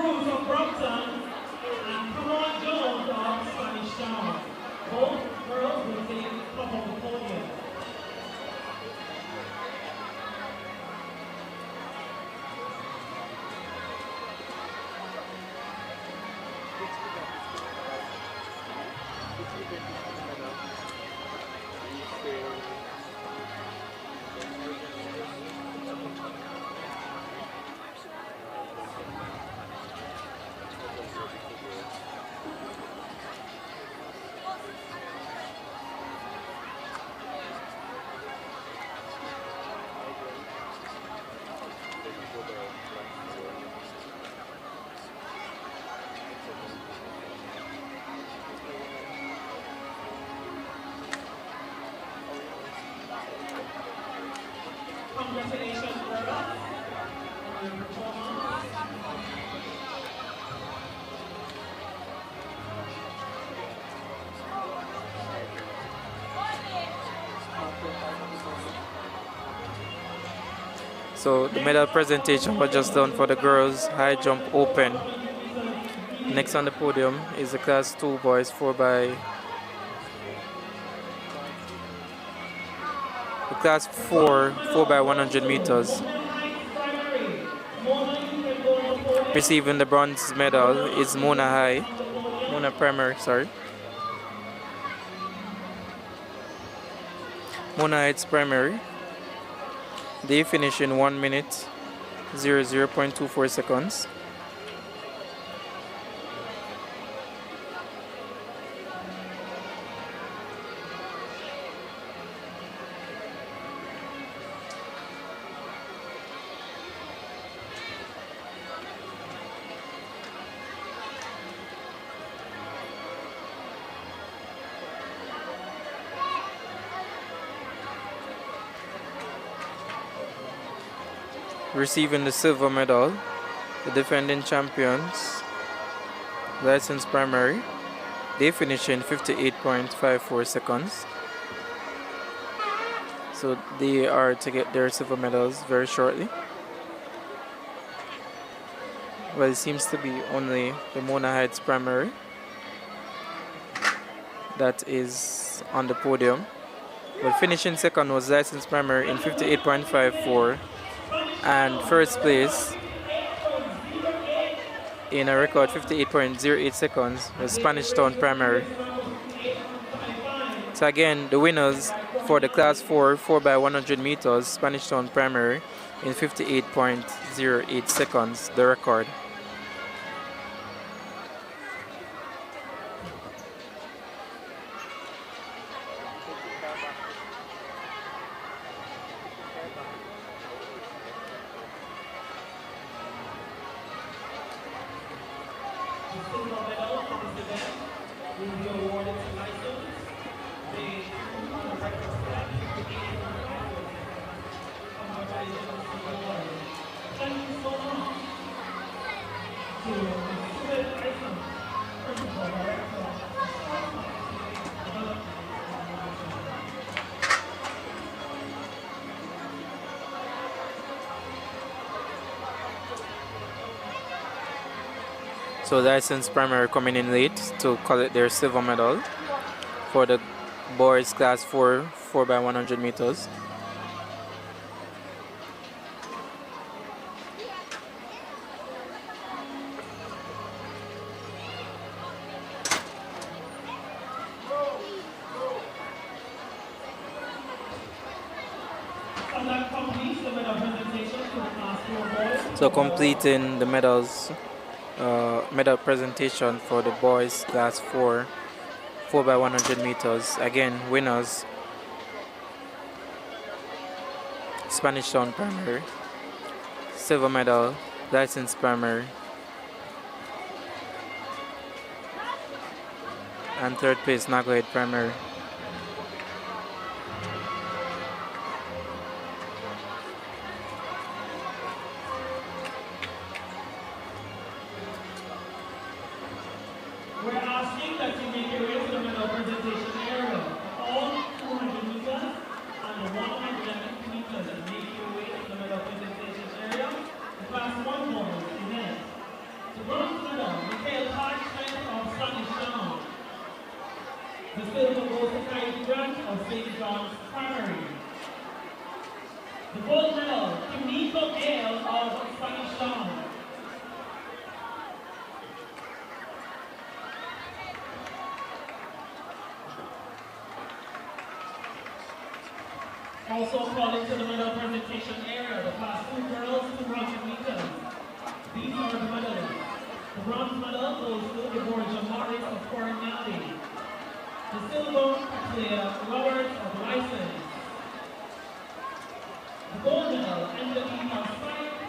S6: So the medal presentation was just done for the girls high jump open. Next on the podium is the class 2 boys 4 by the class 4 by 100 meters. Receiving the bronze medal is Mona Primary, sorry. Mona Heights Primary. They finish in 1 minute 0.24 seconds. Receiving the silver medal, the defending champions, License Primary. They finish in 58.54 seconds. So they are to get their silver medals very shortly. Well, it seems to be only the Mona Heights Primary that is on the podium. But finishing second was License Primary in 58.54. And first place in a record 58.08 seconds was Spanish Town Primary. So again, the winners for the class 4 by 100 meters, Spanish Town Primary in 58.08 seconds, the record. So License Primary coming in late to collect their silver medal for the boys class 4 by 100 meters. So completing the medal presentation for the boys class 4 by 100 meters. Again, winners Spanish Town Primary, silver medal License Primary, and third place Nagohead Primary.
S4: Also calling to the medal presentation area, the class 2 girls 200 meters. These are the medalists. The bronze medal goes to the board Jamaica of Coronati. The silver to Roberts of License. The gold medal and the team of Spike,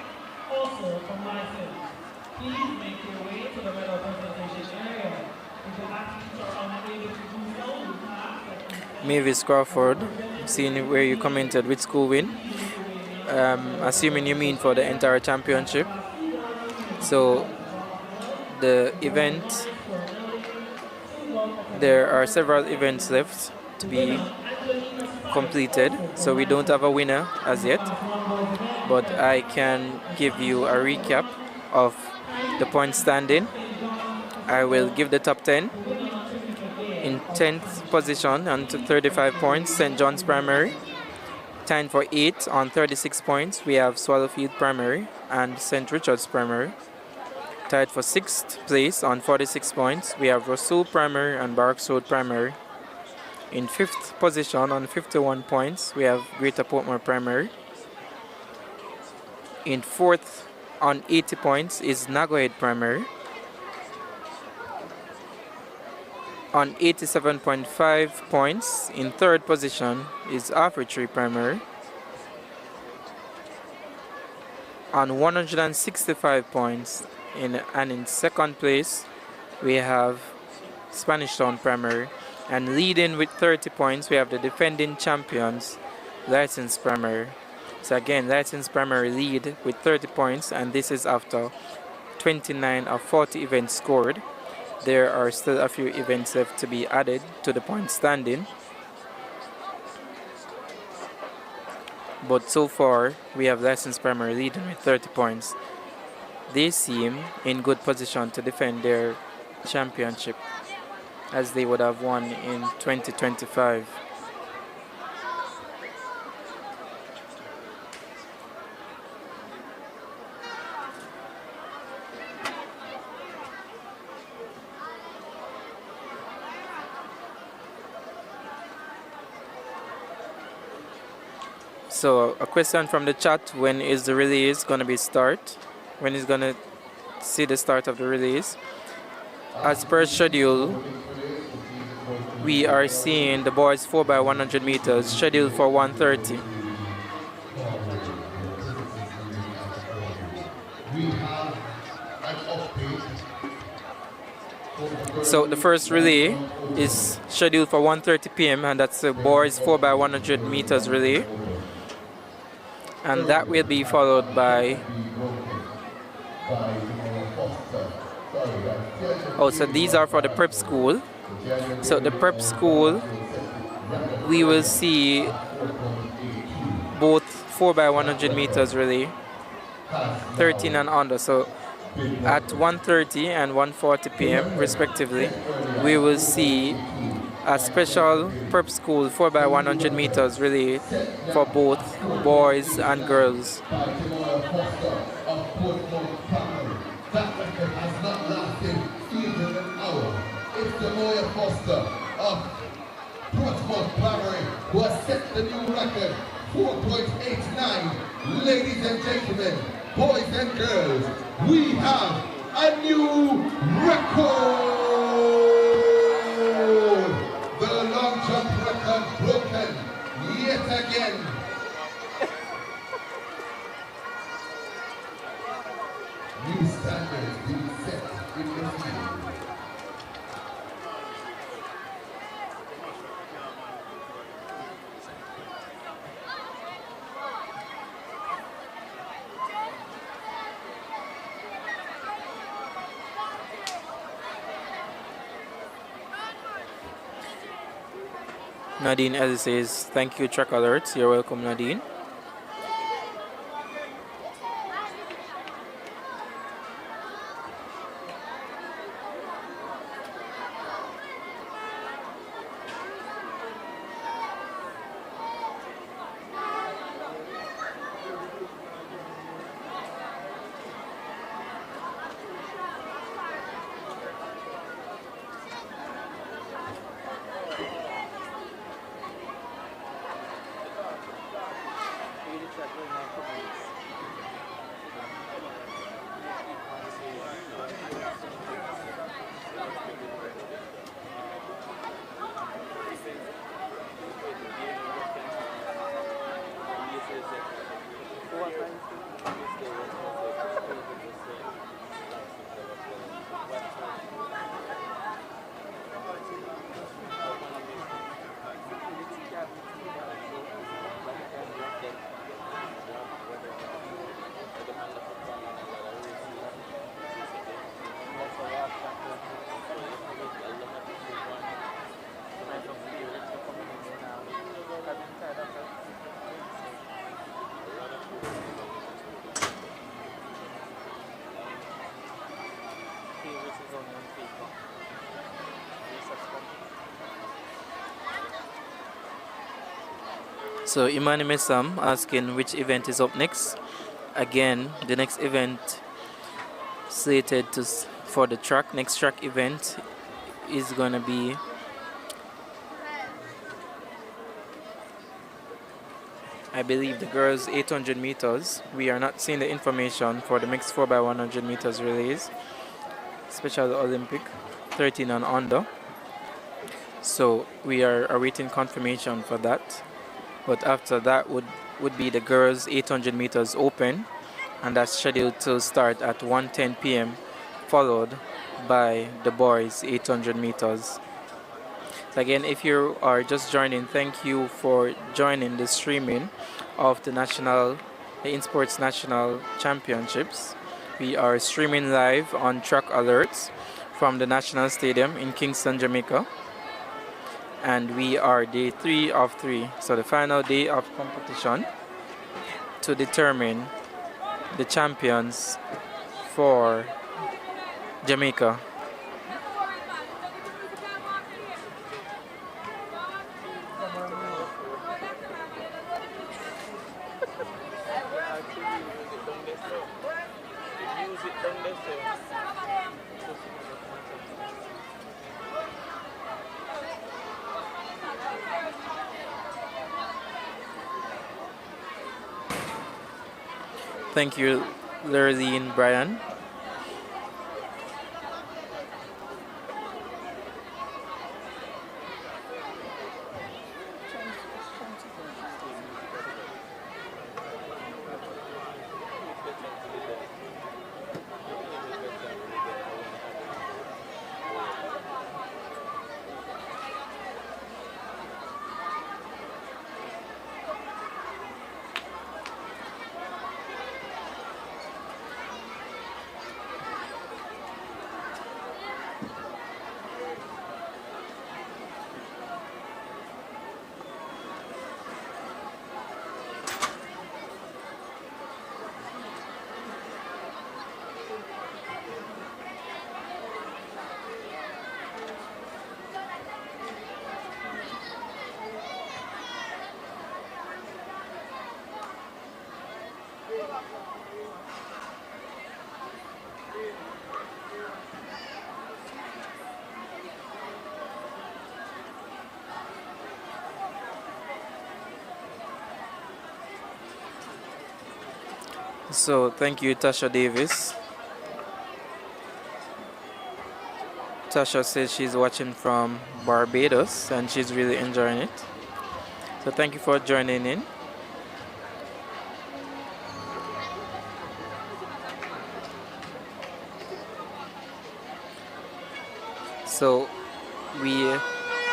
S4: also from License. Please make your way to the medal presentation area. If the athletes are unable to do so, you have
S6: Mavis Crawford, seeing where you commented which school win. Assuming you mean for the entire championship. So the event, there are several events left to be completed, so we don't have a winner as yet, but I can give you a recap of the point standing I will give the top 10. In 10th position on to 35 points, St. John's Primary. Tied for 8 on 36 points, we have Swallowfield Primary and St. Richard's Primary. Tied for 6th place on 46 points, we have Russell Primary and Barracks Road Primary. In 5th position on 51 points, we have Greater Portmore Primary. In 4th on 80 points is Nagohead Primary. On 87.5 points, in 3rd position is Arbitrary Primary. On 165 points, in 2nd place, we have Spanish Town Primary. And leading with 30 points, we have the defending champions, License Primary. So again, License Primary lead with 30 points, and this is after 29 of 40 events scored. There are still a few events left to be added to the point standing. But so far, we have License Primary leading with 30 points. They seem in good position to defend their championship, as they would have won in 2025. So a question from the chat: when is the release going to be start? When is going to see the start of the release? As per schedule, we are seeing the boys 4x100 meters scheduled for 1:30. So the first relay is scheduled for 1:30 p.m. and that's the boys 4x100 meters relay. And that will be followed by... Oh, so these are for the prep school. So the prep school, we will see both 4x100 meters relay, 13 and under. So at 1:30 and 1:40 p.m. respectively, we will see a special prep school 4x100 meters relay for both boys and girls.
S1: That record has not lasted even an hour. It's the Moya Foster of Portsmouth Primary who has set the new record, 4.89. Ladies and gentlemen, boys and girls, we have a new record! The long jump record broken yet again. New standards being set in the field.
S6: Nadine Ellie says, thank you, Trackalerts. You're welcome, Nadine. So Imani Mesam asking which event is up next. Again, the next event slated for the track, next track event is going to be I believe the girls 800 meters. We are not seeing the information for the mixed 4x100 meters relays, Special Olympic 13 and under. So we are awaiting confirmation for that. But after that would be the girls 800 meters open, and that's scheduled to start at 1:10 p.m. followed by the boys 800 meters. So again, if you are just joining, thank you for joining the streaming of the INSPORTS National Championships. We are streaming live on Trackalerts from the National Stadium in Kingston, Jamaica. And we are day 3 of 3, so the final day of competition to determine the champions for Jamaica. Thank you, Lurleen Brian. So thank you, Tasha Davis. Tasha says she's watching from Barbados and she's really enjoying it. So thank you for joining in. So we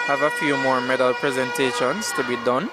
S6: have a few more medal presentations to be done.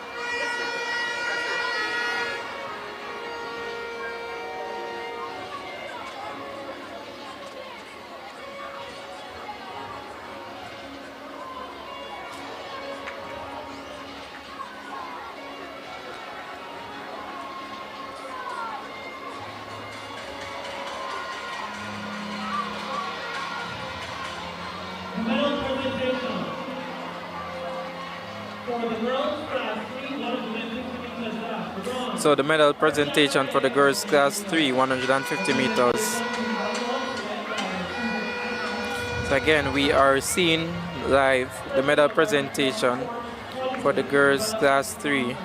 S6: So the medal presentation for the girls class 3, 150 meters. So again, we are seeing live the medal presentation for the girls class 3.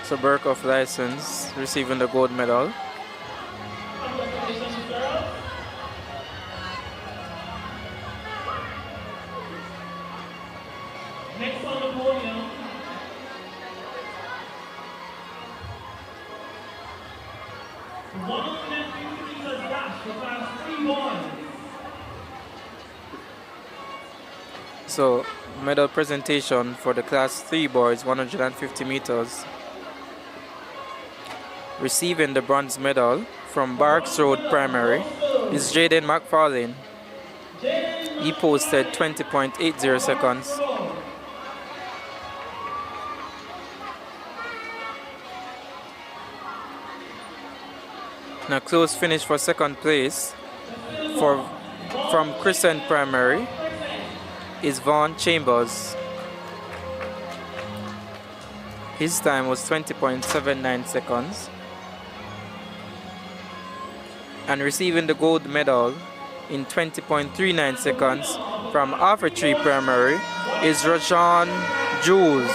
S6: So Burke of License receiving the gold medal.
S4: Next on the podium, 150 meters dash for class 3 boys.
S6: So, medal presentation for the Class 3 boys, 150 meters. Receiving the bronze medal from Barracks Road Primary is Jaden McFarlane. He posted 20.80 seconds. Now close finish for second place from Kingston Primary is Vaughn Chambers. His time was 20.79 seconds. And receiving the gold medal in 20.39 seconds from Arthur Primary is Rajan Jules.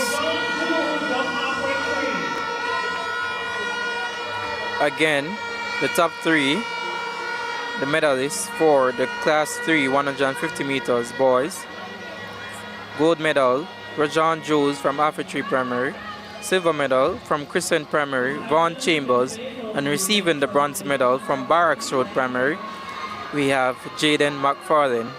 S6: Again, the top three, the medalists for the Class 3 150 meters boys. Gold medal, Rajan Jules from Arthur Primary. Silver medal from Kingston Primary, Vaughn Chambers. And receiving the bronze medal from Barracks Road Primary, we have Jaden McFarlane.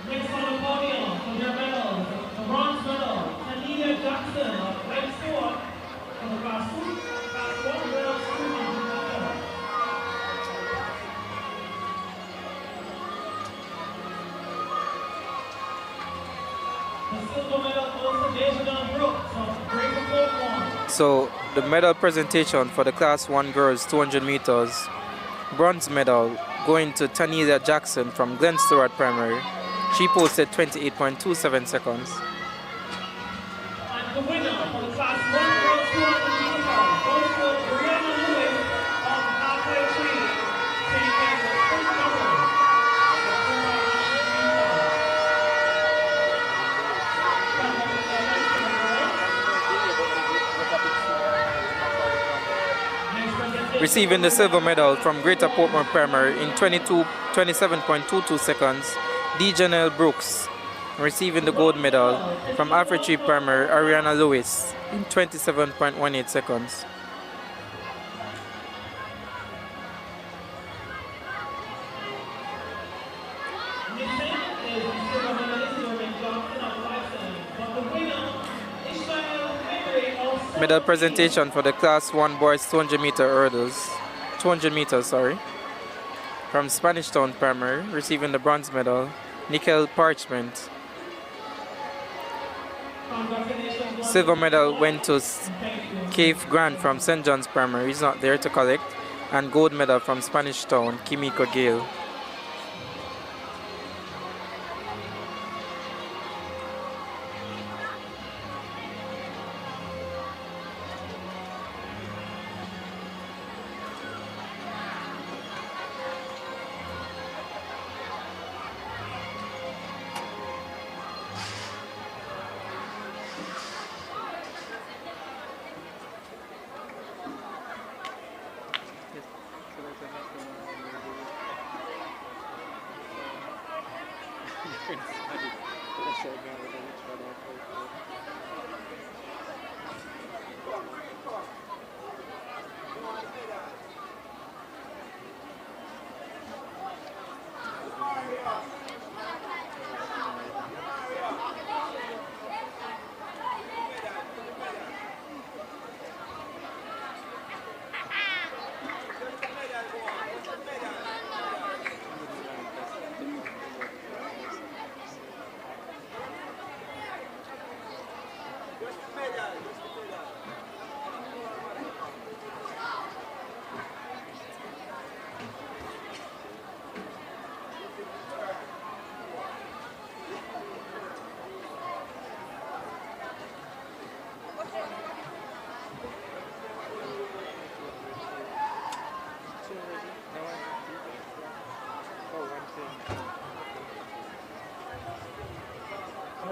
S4: Next on the podium for their medals, the bronze medal, Tania Jackson of Red Sport from the Class 1 girls 200 meters. The silver medal goes to David Brooks of Greater Portland.
S6: So the medal presentation for the Class 1 girls 200 meters. Bronze medal going to Tania Jackson from Glen Stewart Primary. She posted 28.27 seconds.
S4: And the winner for the Class 1 girls 200 meters goes to Brianna Lewis of Halfway Tree, taking the first number of the 400 meters.
S6: Receiving the silver medal from Greater Portmore Primary in 27.22 seconds, Dejanelle Brooks. Receiving the gold medal from Afritree Primary, Ariana Lewis in 27.18 seconds. Medal presentation for the Class 1 boys 200 meters, from Spanish Town Primary, receiving the bronze medal, Nickel Parchment. Silver medal went to Keith Grant from St. John's Primary, he's not there to collect, and gold medal from Spanish Town, Kimiko Gale.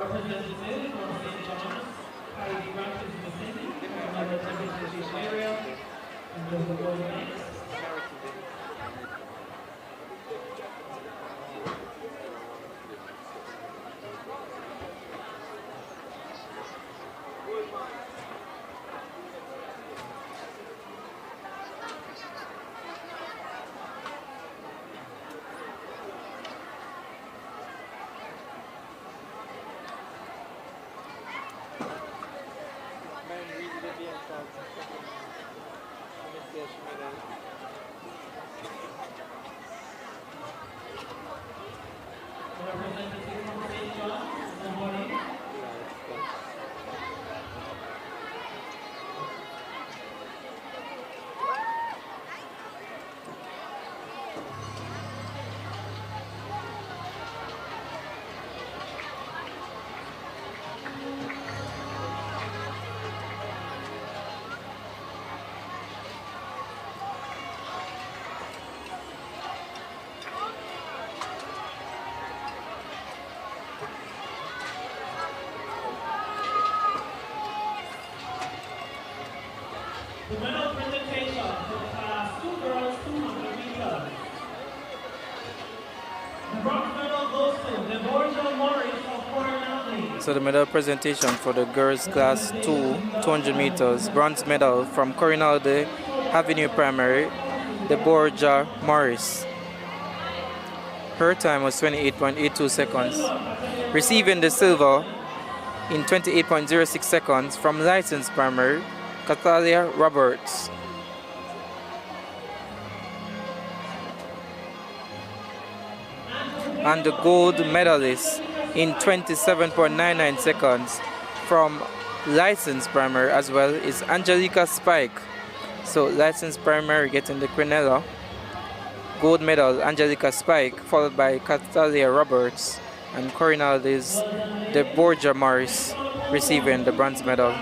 S4: representative from St. John's, Heidi Branches in the city, another representation area, and those are going next. Representative from St. John's, good morning. The medal presentation for the class 2 girls 200 meters. The bronze medal goes to Deborah Morris of Coronel.
S6: So the medal presentation for the girls class 2 200 meters. Bronze medal from Corinalde Avenue Primary, Deborah Morris. Her time was 28.82 seconds. Receiving the silver in 28.06 seconds from licensed primary, Cathalia Roberts. And the gold medalist in 27.99 seconds from licensed primary as well is Angelica Spike. So licensed primary getting the Quinella gold medal, Angelica Spike, followed by Cathalia Roberts, and Corinalde's Deborah Morris receiving the bronze medal.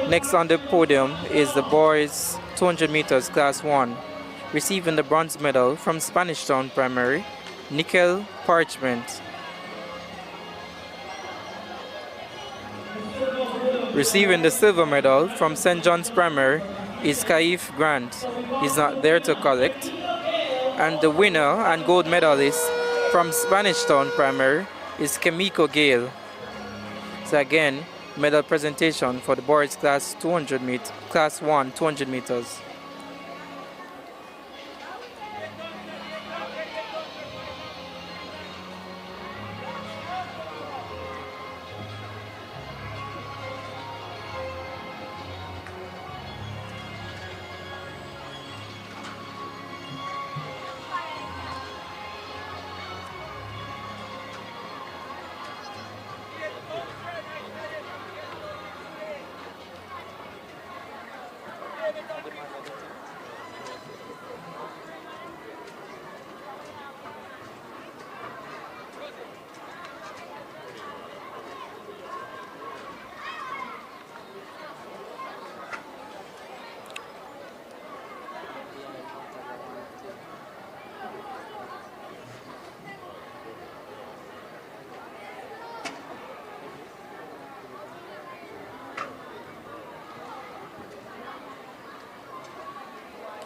S6: Next on the podium is the boys 200 meters class 1, receiving the bronze medal from Spanish Town Primary, Nickel Parchment. Receiving the silver medal from St. John's Primary is Kaif Grant. He's not there to collect. And the winner and gold medalist from Spanish Town Primary is Kimiko Gale. So again, medal presentation for the boys class 200 class 1 200 meters.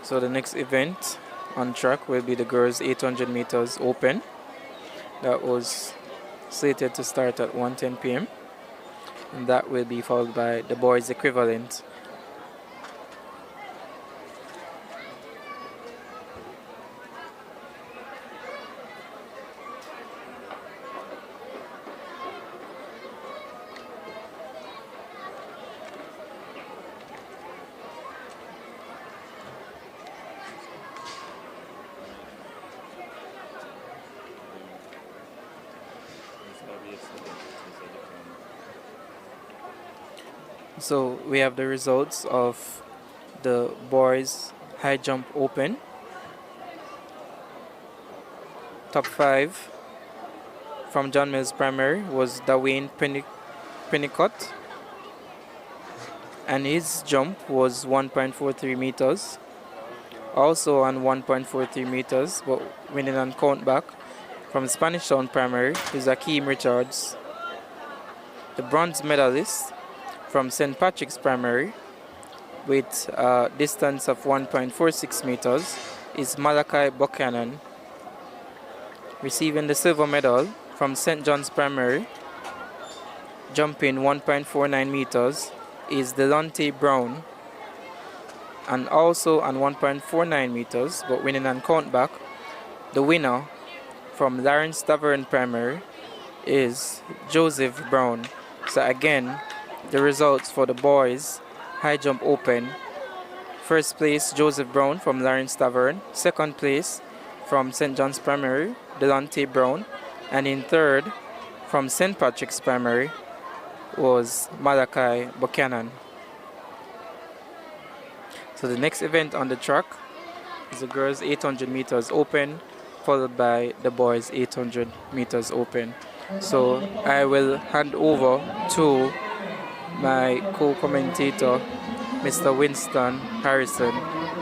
S6: So the next event on track will be the girls 800 meters open. That was slated to start at 1:10 p.m. and that will be followed by the boys equivalent. So we have the results of the boys high jump open. Top 5 from John Mills Primary was Dwayne Pennicott, and his jump was 1.43 meters. Also on 1.43 meters, but winning on count back from Spanish Town Primary is Akeem Richards. The bronze medalist from St. Patrick's Primary with a distance of 1.46 meters is Malachi Buchanan. Receiving the silver medal from St. John's Primary, jumping 1.49 meters, is Delonte Brown. And also on 1.49 meters, but winning on count back, the winner from Lawrence Tavern Primary is Joseph Brown. So again, the results for the boys high jump open. First place, Joseph Brown from Lawrence Tavern. Second place from St. John's Primary, Delonte Brown. And in third, from St. Patrick's Primary, was Malachi Buchanan. So the next event on the track is the girls 800 meters open, followed by the boys 800 meters open. So I will hand over to my co-commentator, Mr. Winston Harrison,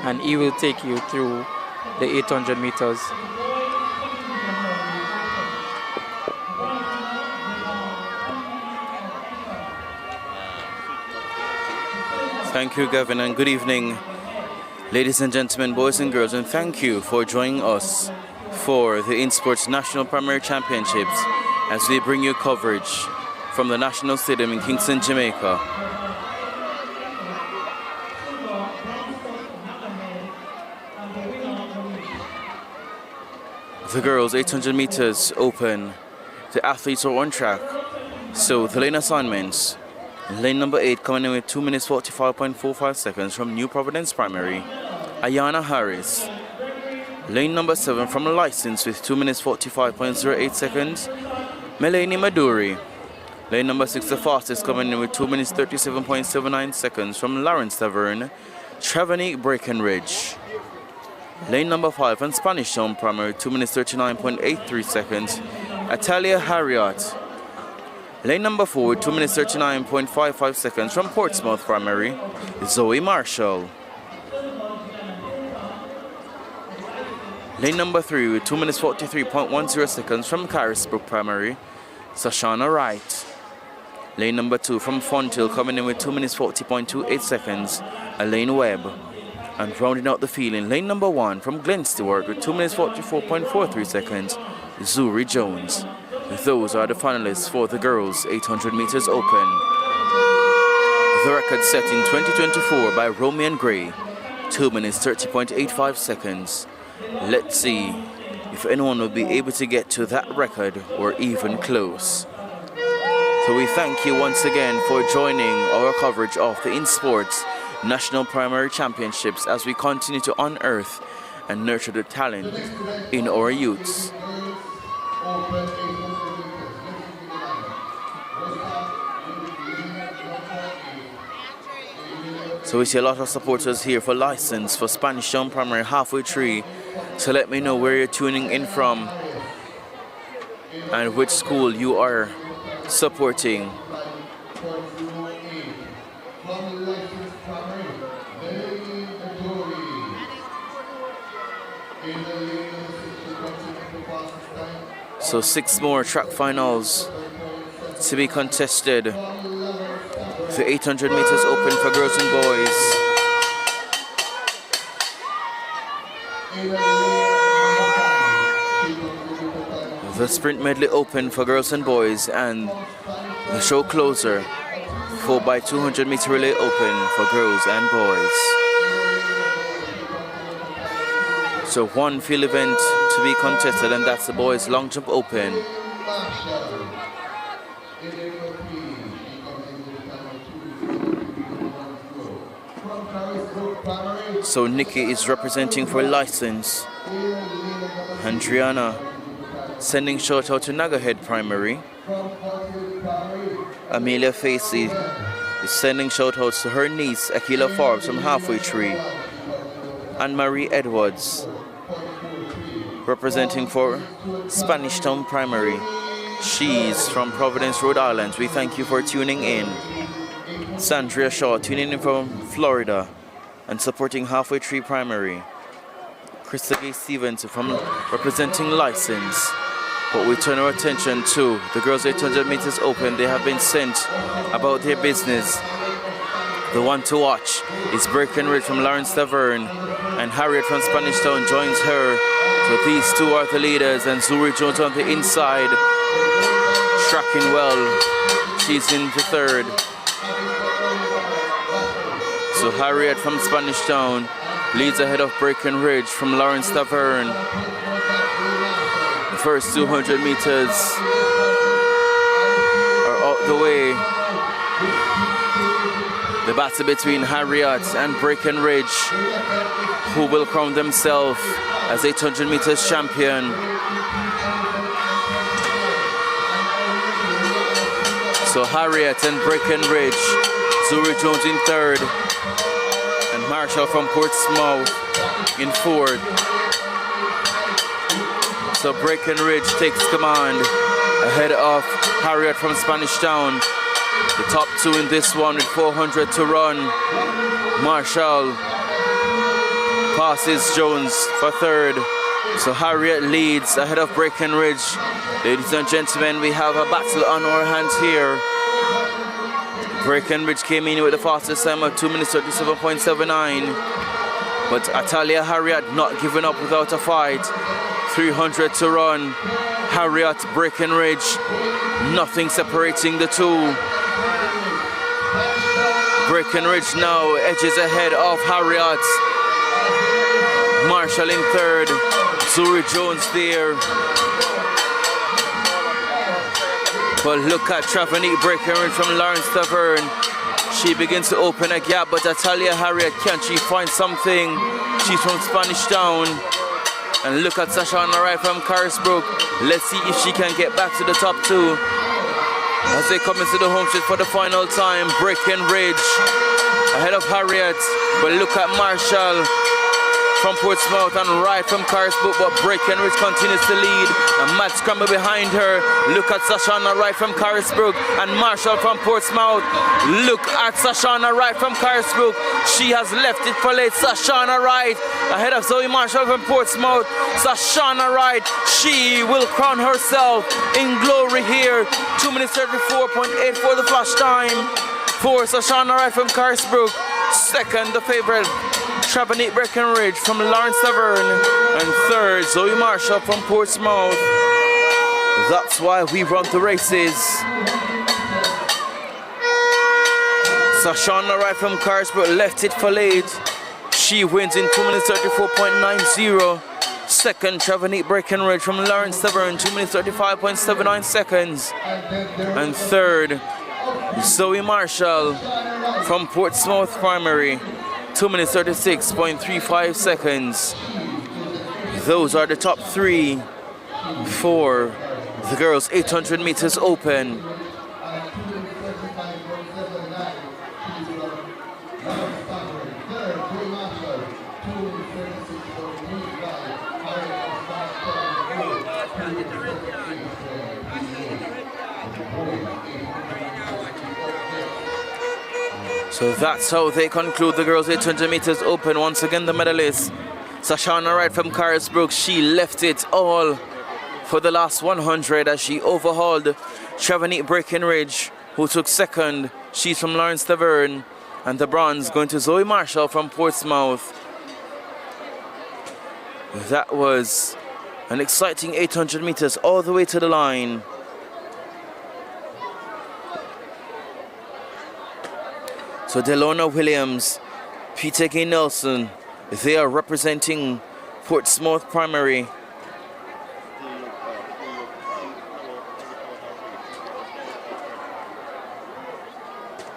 S6: and he will take you through the 800 meters.
S7: Thank you, Gavin, and good evening, ladies and gentlemen, boys and girls, and thank you for joining us for the INSPORTS National Primary Championships as we bring you coverage from the National Stadium in Kingston, Jamaica. The girls 800 meters open. The athletes are on track. So the lane assignments. Lane number 8 coming in with 2 minutes 45.45 seconds from New Providence Primary, Ayana Harris. Lane number 7 from a license with 2 minutes 45.08 seconds, Melanie Maduri. Lane number 6, the fastest, coming in with 2 minutes 37.79 seconds from Lawrence Tavern, Travani Breckenridge. Lane number 5 from Spanish Town Primary, 2 minutes 39.83 seconds, Atalia Harriot. Lane number 4 with 2 minutes 39.55 seconds from Portsmouth Primary, Zoe Marshall. Lane number 3 with 2 minutes 43.10 seconds from Carisbrook Primary, Sashana Wright. Lane number 2 from Fonthill coming in with 2 minutes 40.28 seconds, Elaine Webb. And rounding out the field in lane number 1 from Glen Stewart with 2 minutes 44.43 seconds, Zuri Jones. Those are the finalists for the girls 800 meters open. The record set in 2024 by Romy and Gray, 2 minutes 30.85 seconds. Let's see if anyone will be able to get to that record or even close. So we thank you once again for joining our coverage of the INSPORTS National Primary Championships as we continue to unearth and nurture the talent in our youths. So we see a lot of supporters here for license for Spanish Town Primary halfway tree. So let me know where you're tuning in from and which school you are supporting. So 6 more track finals to be contested. The 800 meters open for girls and boys. The sprint medley open for girls and boys, and the show closer, 4x200 meter relay open for girls and boys. So one field event to be contested, and that's the boys long jump open. So Nikki is representing for license. Andriana sending shout out to Nagahead Primary. Amelia Facey is sending shout outs to her niece Akila Forbes from Halfway Tree. And Marie Edwards representing for Spanish Town Primary. She's from Providence, Rhode Island. We thank you for tuning in. Sandria Shaw tuning in from Florida and supporting Halfway Tree Primary. Christopher Stevens from representing License. But we turn our attention to the girls 800 meters open. They have been sent about their business. The one to watch is Breckenridge from Lawrence Tavern, and Harriet from Spanish Town joins her. So these two are the leaders, and Zuri Jones on the inside, tracking well. She's in the third. So Harriet from Spanish Town leads ahead of Breckenridge from Lawrence Tavern. The first 200 meters are out the way. The battle between Harriet and Breckenridge, who will crown themselves as 800 meters champion. So Harriet and Breckenridge, Zuri Jones in third, and Marshall from Portsmouth in fourth. So Breckenridge takes command ahead of Harriet from Spanish Town. The top two in this one with 400 to run. Marshall passes Jones for third. So Harriet leads ahead of Breckenridge. Ladies and gentlemen, we have a battle on our hands here. Breckenridge came in with the fastest time of 2 minutes 37.79. But Atalia Harriet not giving up without a fight. 300 to run. Harriet, Breckenridge, nothing separating the two. Breckenridge now edges ahead of Harriet. Marshall in third. Zuri Jones there. But look at Travanique Breckenridge from Lawrence Tavern. She begins to open a gap, but Atalia Harriet, can she find something? She's from Spanish Town. And look at Sashana Wright from Carisbrook. Let's see if she can get back to the top two. As they come into the home straight for the final time, Breckenridge ahead of Harriet. But look at Marshall from Portsmouth and Wright from Carisbrook, but Breckenridge continues to lead. And Matt Scramble behind her. Look at Sashana Wright from Carisbrook and Marshall from Portsmouth. Look at Sashana Wright from Carisbrook. She has left it for late. Sashana Wright ahead of Zoe Marshall from Portsmouth. Sashana Wright, she will crown herself in glory here. 2 minutes 34.8 for the flash time for Sashana Wright from Carisbrook. Second, the favorite, Travanique Breckenridge from Lawrence Tavern. And third, Zoe Marshall from Portsmouth. That's why we run the races. Sashana Wright from Carisbrook left it for late. She wins in 2 minutes 34.90. Second, Travanique Breckenridge from Lawrence Tavern, 2 minutes 35.79 seconds. And third, Zoe Marshall from Portsmouth Primary, 2 minutes 36.35 seconds. Those are the top three for the girls 800 meters open. So that's how they conclude the girls 800 meters open. Once again, the medalist, Sashana Wright from Carisbrook, she left it all for the last 100 as she overhauled Travanique Breckenridge, who took second. She's from Lawrence Tavern. And the bronze going to Zoe Marshall from Portsmouth. That was an exciting 800 meters all the way to the line. So Delona Williams, Peter K. Nelson, they are representing Portsmouth Primary.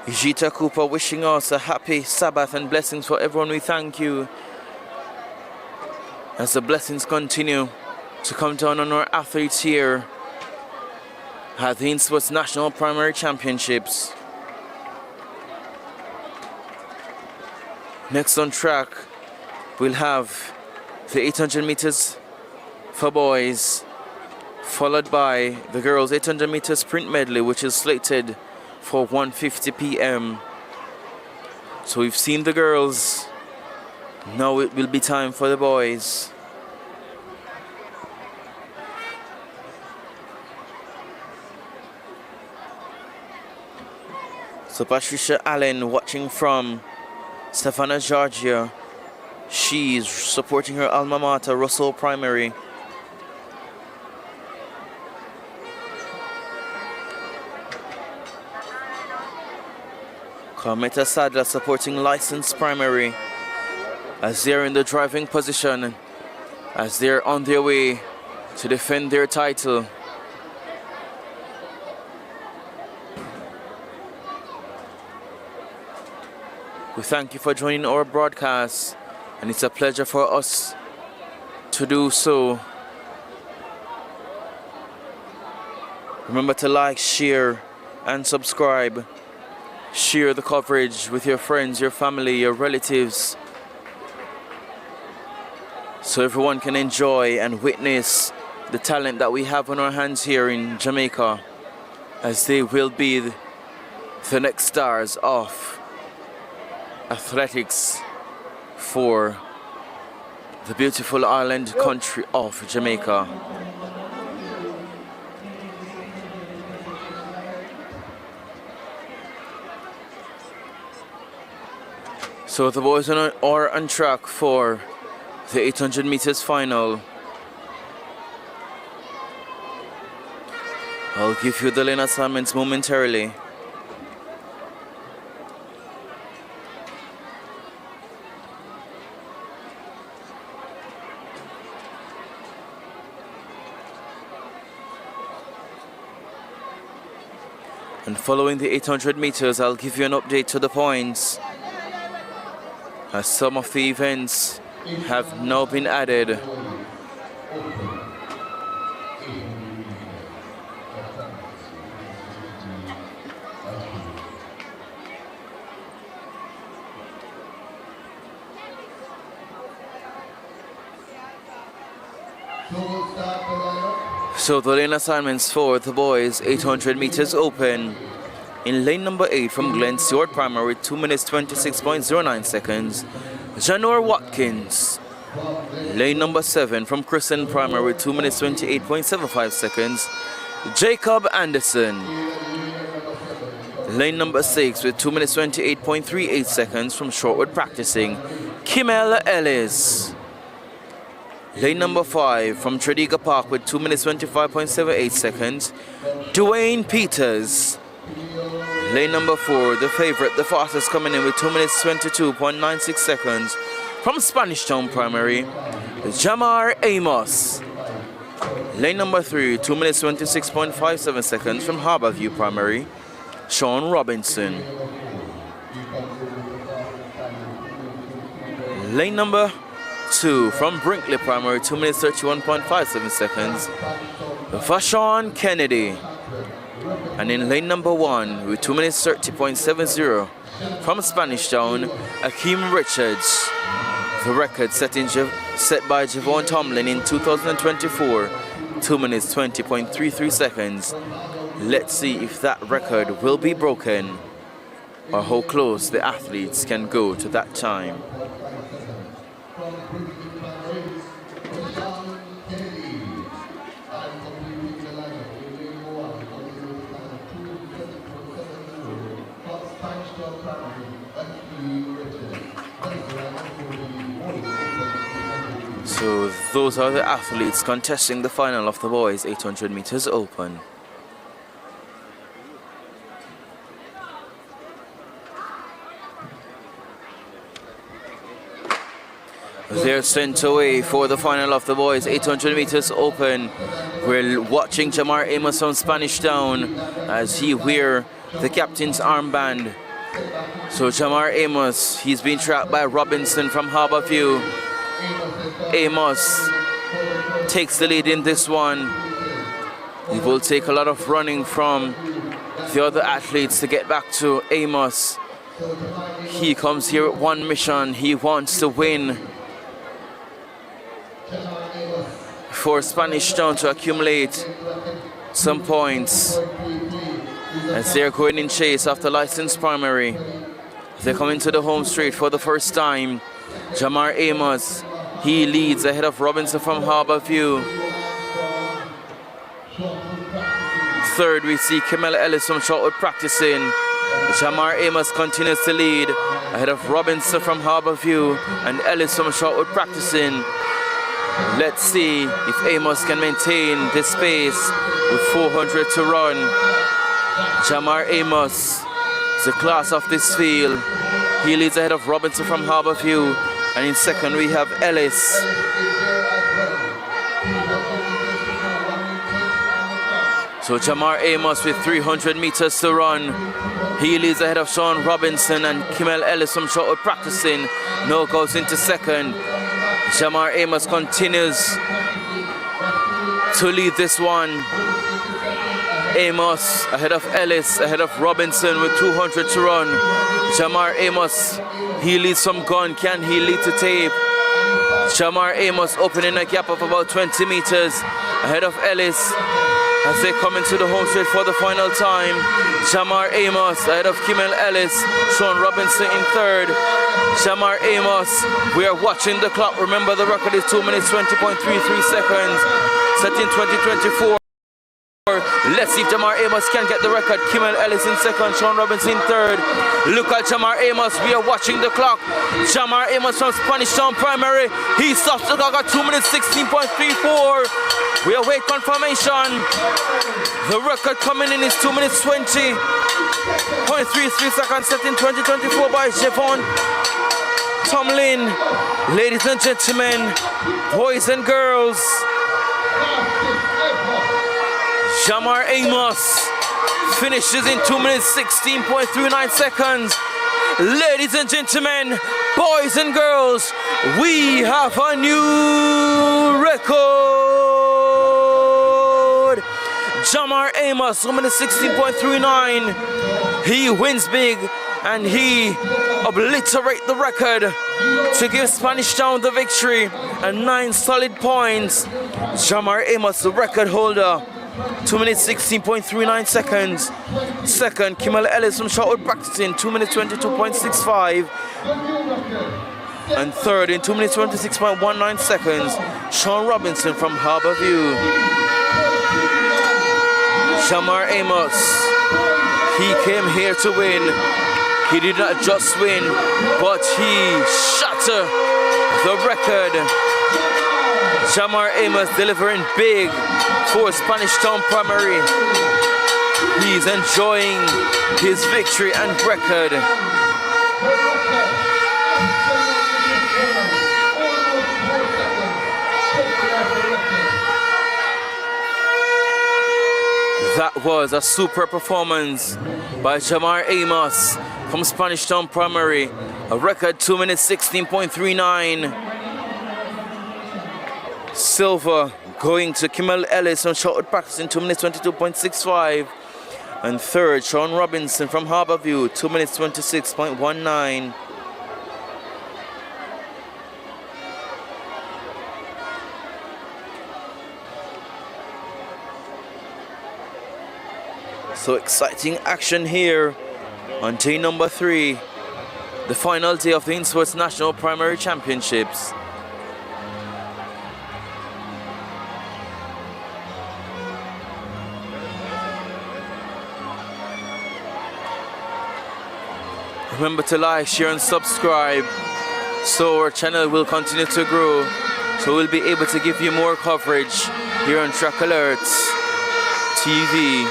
S7: Jita Cooper wishing us a happy Sabbath and blessings for everyone. We thank you as the blessings continue to come down on our athletes here at the INSPORTS National Primary Championships. Next on track, we'll have the 800 meters for boys, followed by the girls 800 meters sprint medley, which is slated for 1:50 p.m. So we've seen the girls, now it will be time for the boys. So Patricia Allen watching from Stefana, Georgia. She's supporting her alma mater, Russell Primary. Carmeta Sadler supporting License Primary as they're in the driving position, as they're on their way to defend their title. We thank you for joining our broadcast, and it's a pleasure for us to do so. Remember to like, share, and subscribe. Share the coverage with your friends, your family, your relatives, so everyone can enjoy and witness the talent that we have on our hands here in Jamaica, as they will be the next stars of athletics for the beautiful island country of Jamaica. So the boys are on track for the 800 meters final. I'll give you the lane assignments momentarily. And following the 800 meters, I'll give you an update to the points, as some of the events have now been added. So the lane assignments for the boys, 800 meters open. In lane number 8 from Glen Stewart Primary, 2 minutes 26.09 seconds, Janor Watkins. Lane number 7 from Kristen Primary, 2 minutes 28.75 seconds, Jacob Anderson. Lane number 6 with 2 minutes 28.38 seconds from Shortwood Practicing, Kimmel Ellis. Lane number 5 from Tredegar Park with 2 minutes 25.78 seconds, Dwayne Peters. Lane number 4, the favorite, the fastest, coming in with 2 minutes 22.96 seconds from Spanish Town Primary, Jamar Amos. Lane number 3, 2 minutes 26.57 seconds from Harborview Primary, Sean Robinson. Lane number 2 from Brinkley Primary, 2 minutes 31.57 seconds, Vashon Kennedy. And in lane number 1 with 2 minutes 30.70 from Spanish Town, Akeem Richards. The record set by Javon Tomlin in 2024, 2 minutes 20.33 seconds. Let's see if that record will be broken, or how close the athletes can go to that time. So those are the athletes contesting the final of the boys 800 meters open. They're sent away for the final of the boys 800 meters open. We're watching Jamar Amos from Spanish Town as he wears the captain's armband. So Jamar Amos, he's been tracked by Robinson from Harborview. Amos takes the lead in this one. It will take a lot of running from the other athletes to get back to Amos. He comes here with one mission. He wants to win for Spanish Town to accumulate some points, as they're going in chase after License Primary. They're coming to the home straight for the first time. Jamar Amos, he leads ahead of Robinson from Harborview. Third, we see Kimmel Ellis from Shortwood Practicing. Jamar Amos continues to lead ahead of Robinson from Harborview and Ellis from Shortwood practicing. Let's see if Amos can maintain this pace with 400 to run. Jamar Amos is the class of this field. He leads ahead of Robinson from Harborview, and in second we have Ellis. So Jamar Amos with 300 meters to run. He leads ahead of Sean Robinson and Kimmel Ellis from Shortwood practicing. Now goes into second. Jamar Amos continues to lead this one. Amos ahead of Ellis, ahead of Robinson with 200 to run. Jamar Amos, he leads from gun. Can he lead to tape? Jamar Amos opening a gap of about 20 meters ahead of Ellis as they come into the home straight for the final time. Jamar Amos ahead of Kimmel Ellis, Sean Robinson in third. Jamar Amos, we are watching the clock. Remember, the record is 2 minutes 20.33 seconds, set in 2024. Let's see if Jamar Amos can get the record. Kimmel Ellis in second, Sean Robinson in third. Look at Jamar Amos, we are watching the clock. Jamar Amos from Spanish Town Primary, he stops the clock at 2 minutes 16.34. We await confirmation. The record coming in is 2 minutes 20.33 seconds, set in 2024 by Javon Tomlin. Ladies and gentlemen, boys and girls, Jamar Amos finishes in 2 minutes 16.39 seconds. Ladies and gentlemen, boys and girls, we have a new record. Jamar Amos, 1 minute 16.39. He wins big and he obliterates the record to give Spanish Town the victory and 9 solid points. Jamar Amos, the record holder. 2 minutes 16.39 seconds. Second, Kimmel Ellis from Shortwood practicing, 2 minutes 22.65. And third, in 2 minutes 26.19 seconds, Sean Robinson from Harborview. Jamar Amos, he came here to win. He did not just win, but he shattered the record. Jamar Amos delivering big for Spanish Town Primary. He's enjoying his victory and record. That was a super performance by Jamar Amos from Spanish Town Primary. A record 2 minutes 16.39. Silver going to Kimmel Ellis on Shortwood practice in 2 minutes 22.65. And third, Sean Robinson from Harborview, 2 minutes 26.19. So exciting action here on day number 3, the final day of the INSPORTS National Primary Championships. Remember to like, share and subscribe so our channel will continue to grow, so we'll be able to give you more coverage here on Trackalerts TV.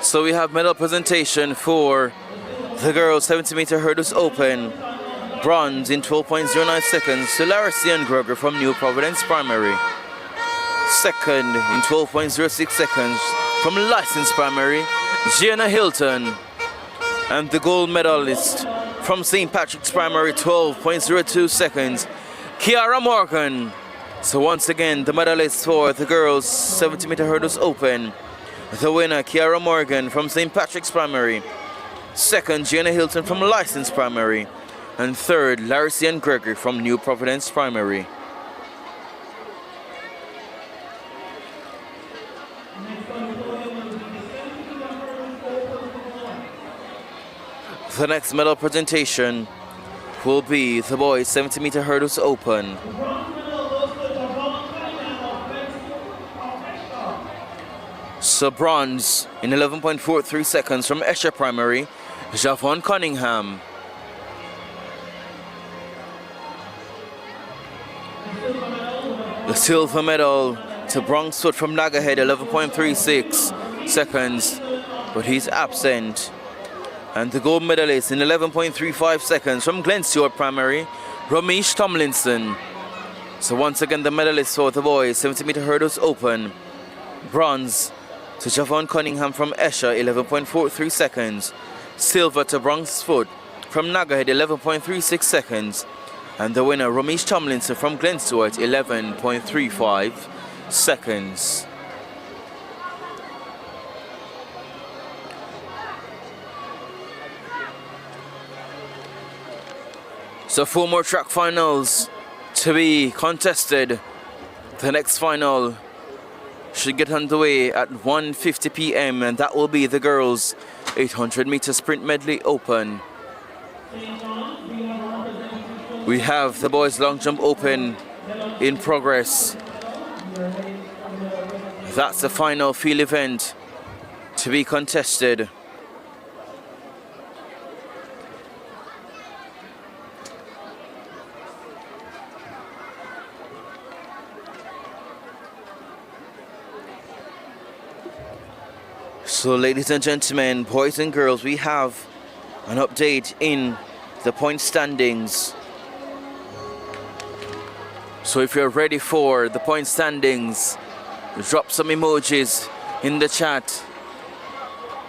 S7: So we have medal presentation for the girls 70-meter hurdles open. Bronze in 12.09 seconds to Larissa Gregory from New Providence Primary. Second in 12.06 seconds from License Primary, Gianna Hilton. And the gold medalist from St. Patrick's Primary, 12.02 seconds, Kiara Morgan. So once again, the medalist for the girls 70-meter hurdles open. The winner, Kiara Morgan from St. Patrick's Primary. Second, Gianna Hilton from License Primary. And third, Larissa Gregory from New Providence Primary. The next medal presentation will be the boys 70-meter hurdles open. So bronze in 11.43 seconds from Esher Primary, Javon Cunningham. The silver medal to bronze foot from Nagahead, 11.36 seconds, but he's absent. And the gold medalist in 11.35 seconds from Glen Stewart Primary, Ramesh Tomlinson. So once again the medalist for the boys 70-meter hurdles open. Bronze to Javon Cunningham from Esher, 11.43 seconds. Silver to bronze foot from Nagahead, 11.36 seconds. And the winner, Ramesh Tomlinson from Glen Stewart, 11.35 seconds. So 4 more track finals to be contested. The next final should get underway at 1:50 p.m. and that will be the girls' 800-meter sprint medley open. We have the boys' long jump open in progress. That's the final field event to be contested. So ladies and gentlemen, boys and girls, we have an update in the point standings. So if you're ready for the point standings, drop some emojis in the chat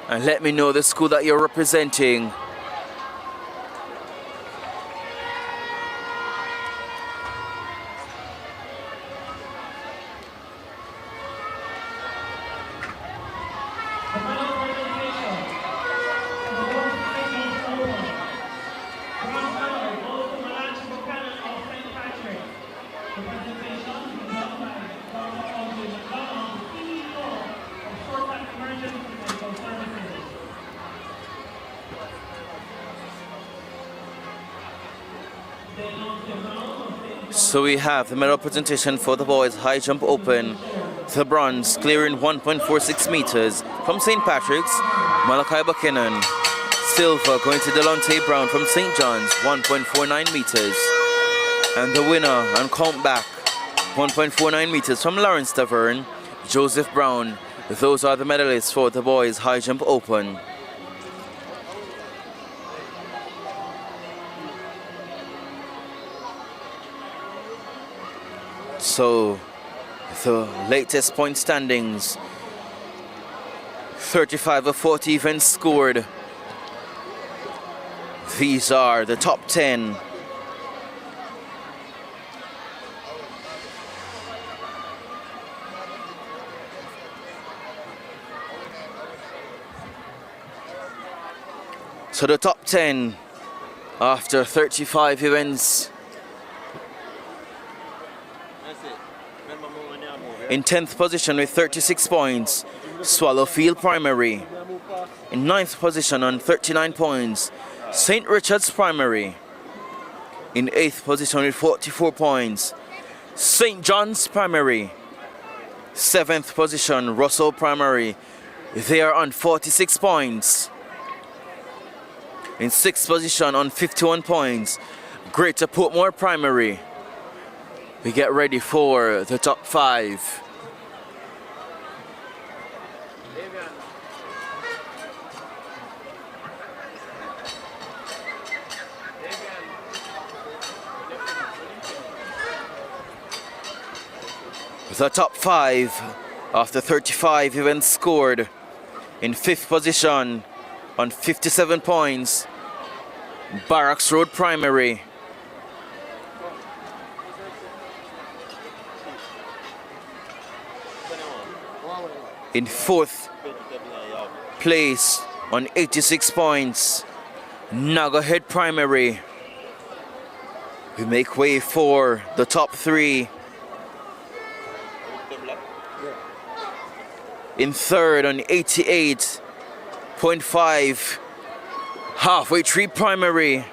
S7: and let me know the school that you're representing. So we have the medal presentation for the boys high jump open. The bronze clearing 1.46 meters from St. Patrick's, Malachi Buchanan. Silver going to Delonte Brown from St. John's, 1.49 meters. And the winner on count back, 1.49 meters from Lawrence Tavern, Joseph Brown. Those are the medalists for the boys high jump open. So the latest point standings, 35 of 40 events scored. These are the top 10. So the top 10 after 35 events. In 10th position with 36 points, Swallowfield Primary. In 9th position on 39 points, St. Richard's Primary. In 8th position with 44 points, St. John's Primary. 7th position, Russell Primary. They are on 46 points. In 6th position on 51 points, Greater Portmore Primary. We get ready for the top 5. The top 5 after 35 events scored. In 5th position on 57 points, Barracks Road Primary. In 4th place on 86 points, Nagahead Primary. We make way for the top 3. In 3rd on 88.5, Halfway tree primary.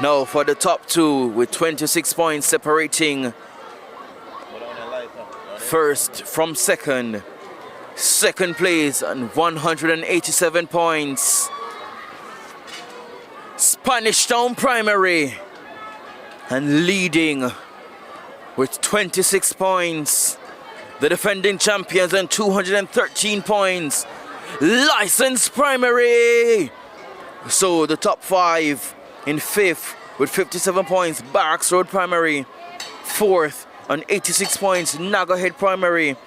S7: Now for the top two with 26 points separating first from second. Second place and 187 points. Spanish Town Primary. And leading with 26 points. The defending champions and 213 points. License Primary. So the top five in fifth with 57 points. Barracks Road Primary. Fourth on 86 points. Nagahead Primary.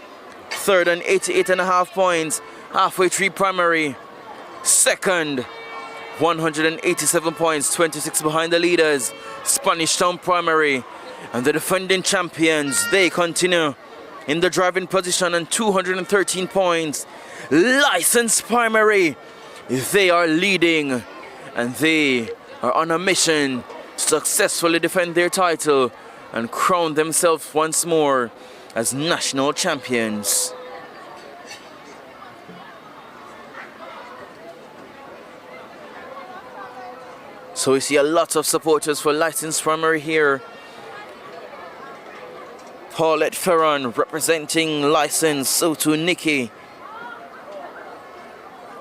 S7: Third on 88.5 points. Halfway Tree Primary. Second, 187 points. 26 behind the leaders. Spanish Town Primary. And the defending champions, they continue in the driving position on 213 points. License Primary, they are leading and they are on a mission to successfully defend their title and crown themselves once more as national champions. So we see a lot of supporters for License Primary here. Paulette Ferron representing License, so too Nikki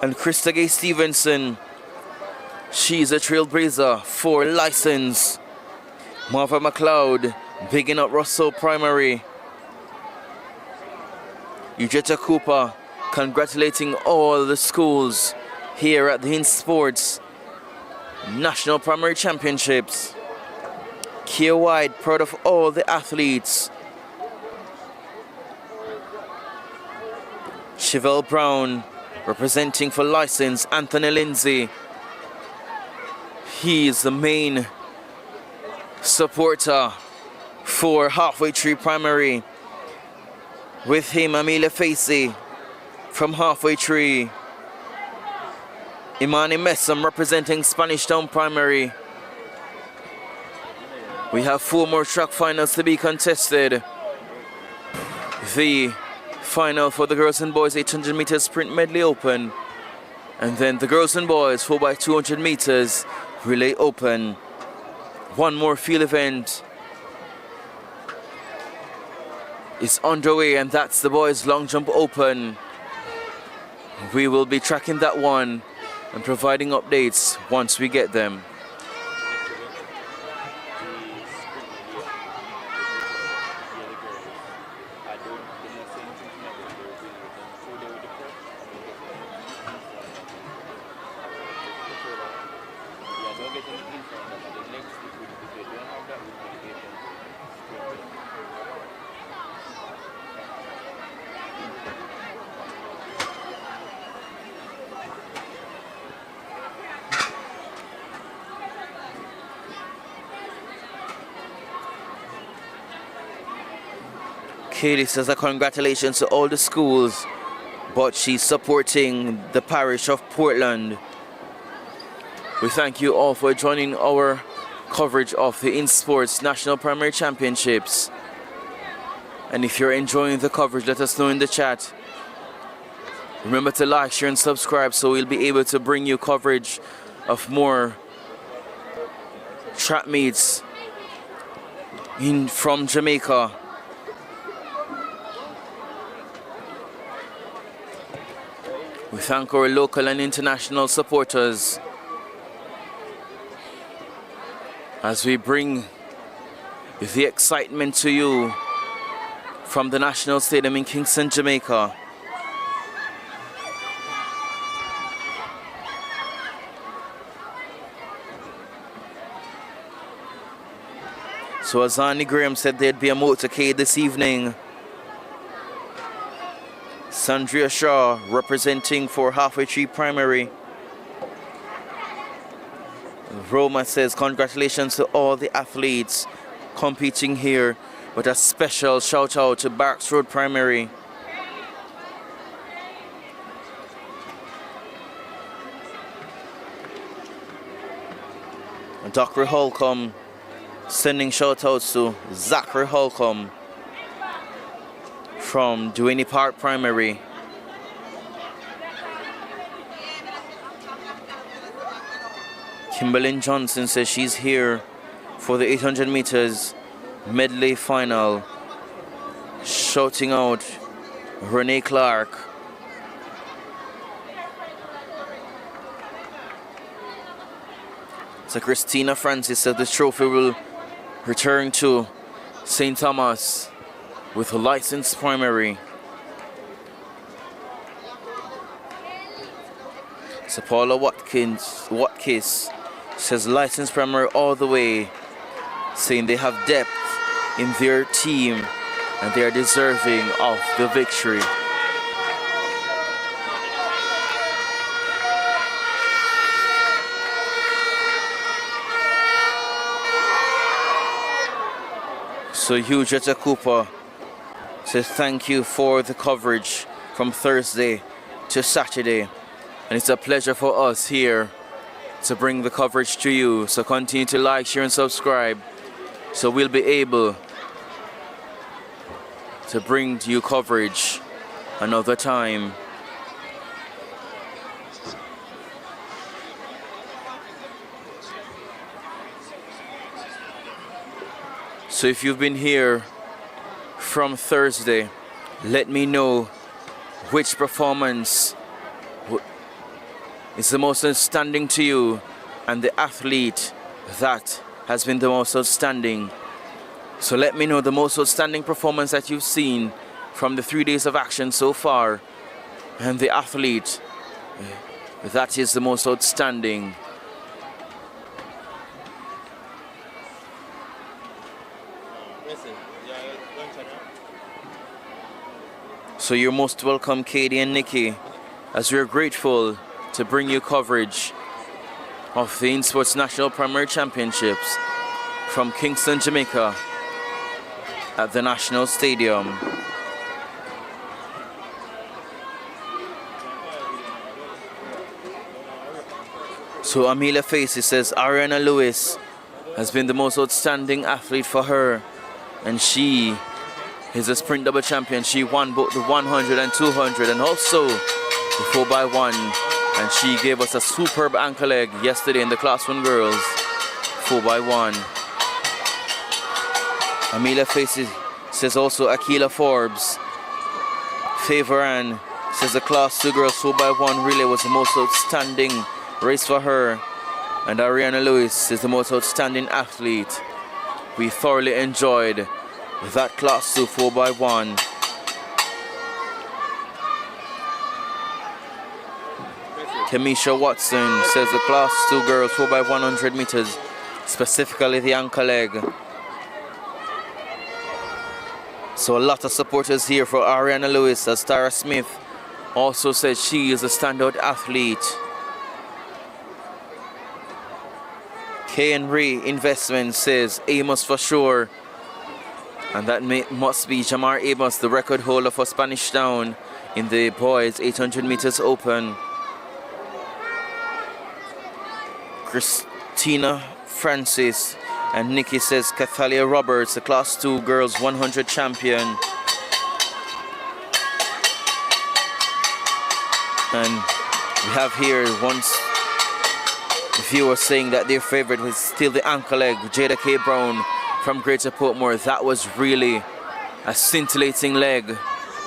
S7: and Krista Gay Stevenson. She's a trailblazer for License. Martha McLeod bigging up Russell Primary. Eugetta Cooper congratulating all the schools here at the INSPORTS National Primary Championships. Kia White proud of all the athletes. Chevelle Brown representing for License. Anthony Lindsay, he is the main supporter for Halfway Tree Primary. With him, Amelia Facey from Halfway Tree. Imani Messam representing Spanish Town Primary. We have 4 more track finals to be contested. The final for the girls and boys 800 meters sprint medley open, and then the girls and boys 4x200 meters relay open. One more field event is underway, and that's the boys long jump open. We will be tracking that one and providing updates once we get them. Katie says a congratulations to all the schools, but she's supporting the parish of Portland. We thank you all for joining our coverage of the INSPORTS National Primary Championships. And if you're enjoying the coverage, let us know in the chat. Remember to like, share and subscribe so we'll be able to bring you coverage of more track meets from Jamaica. We thank our local and international supporters as we bring the excitement to you from the National Stadium in Kingston, Jamaica. So as Annie Graham said, there'd be a motorcade this evening. Sandria Shaw representing for Halfway Tree Primary. Roma says congratulations to all the athletes competing here, with a special shout out to Barracks Road Primary. Dr. Holcomb sending shout outs to Zachary Holcomb from Duane Park Primary. Kimberlyn Johnson says she's here for the 800 meters medley final, shouting out Renee Clark. So Christina Francis said the trophy will return to St. Thomas with a licensed primary. So Paula Watkins says licensed primary all the way, saying they have depth in their team and they are deserving of the victory. So Hugh Jetta Cooper says thank you for the coverage from Thursday to Saturday. And it's a pleasure for us here to bring the coverage to you. So continue to like, share and subscribe so we'll be able to bring to you coverage another time. So if you've been here from Thursday, let me know which performance is the most outstanding to you and the athlete that has been the most outstanding. So let me know the most outstanding performance that you've seen from the 3 days of action so far and the athlete that is the most outstanding. So you're most welcome, Katie and Nikki, as we're grateful to bring you coverage of the INSPORTS National Primary Championships from Kingston, Jamaica at the National Stadium. So Amelia Facey says Ariana Lewis has been the most outstanding athlete for her, and she is a sprint double champion. She won both the 100 and 200 and also the 4x1, and she gave us a superb ankle leg yesterday in the Class 1 girls 4x1. Amelia Facey says also Akila Forbes. Favor Ann says the Class 2 girls 4x1 relay was the most outstanding race for her, and Ariana Lewis is the most outstanding athlete. We thoroughly enjoyed that Class 2 4x1. Kamisha Watson says the Class 2 girls 4x100 meters, specifically the ankle leg. So a lot of supporters here for Ariana Lewis, as Tara Smith also says she is a standout athlete. K&Ray Investment says Amos for sure. And that must be Jamar Amos, the record holder for Spanish Town in the boys 800 meters open. Christina Francis and Nikki says Cathalia Roberts, the Class 2 girls 100 champion. And we have here once viewers saying that their favorite was still the ankle leg, Jada K. Brown from Greater Portmore. That was really a scintillating leg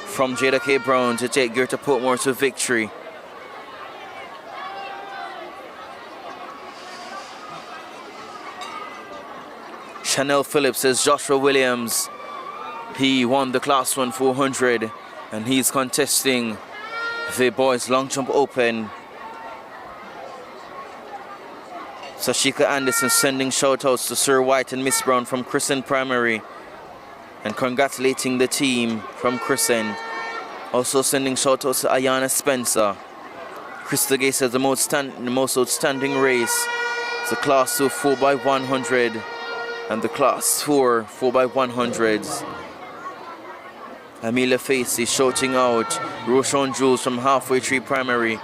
S7: from Jada K. Brown to take Greater Portmore to victory. Chanel Phillips says Joshua Williams, he won the Class 1 400 and he's contesting the boys long jump open. Sashika Anderson sending shout-outs to Sir White and Miss Brown from Crescent Primary and congratulating the team from Crescent. Also sending shout-outs to Ayana Spencer. Krista Gay says the most outstanding race is the Class 2 4x100 and the Class 4 4x100s. Amelia Facey shouting out Roshan Jules from Halfway Tree Primary.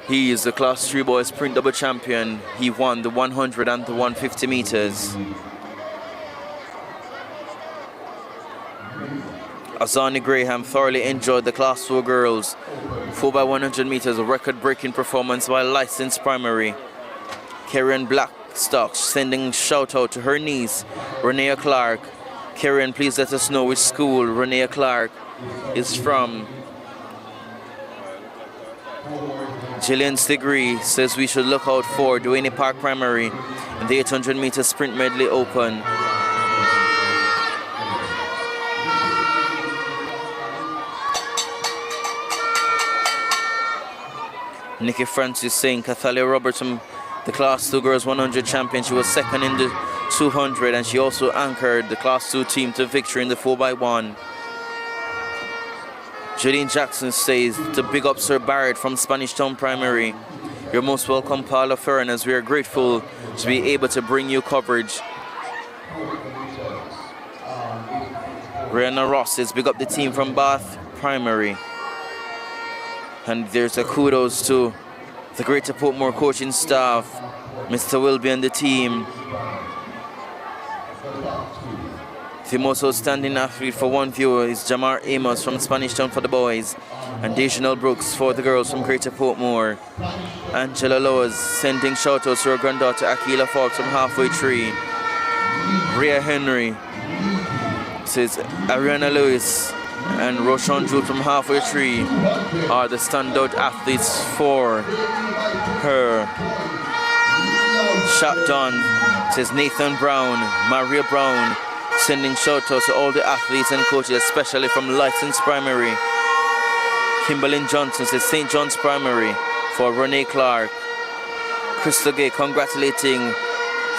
S7: He is the Class 3 boys sprint double champion. He won the 100 and the 150 meters. Azani Graham thoroughly enjoyed the Class 4 girls 4x100 meters, a record-breaking performance by licensed primary. Karen Blackstock sending shout out to her niece, Renea Clark. Karen, please let us know which school Renea Clark is from. Jillian's degree says we should look out for Duane Park Primary in the 800-meter sprint medley open. Nikki Francis saying Cathalia Roberts from the Class 2 Girls 100 champion. She was second in the 200 and she also anchored the Class 2 team to victory in the 4x1. Jolene Jackson says to big up Sir Barrett from Spanish Town Primary. You're most welcome, Paula Fern, as we are grateful to be able to bring you coverage. Brianna Ross says big up the team from Bath Primary. And there's a kudos to the Greater Portmore coaching staff, Mr. Wilby and the team. The most outstanding athlete for one viewer is Jamar Amos from Spanish Town for the boys, and Dejanelle Brooks for the girls from Greater Portmore. Angela Lowe's sending shout-outs to her granddaughter Akila Fox from Halfway Tree. Rhea Henry says Ariana Lewis and Roshan Jewell from Halfway Tree are the standout athletes for her. Shot Don says Nathan Brown, Maria Brown, sending shout-outs to all the athletes and coaches, especially from Licensed Primary. Kimberly Johnson says St. John's Primary for Renee Clark. Crystal Gay congratulating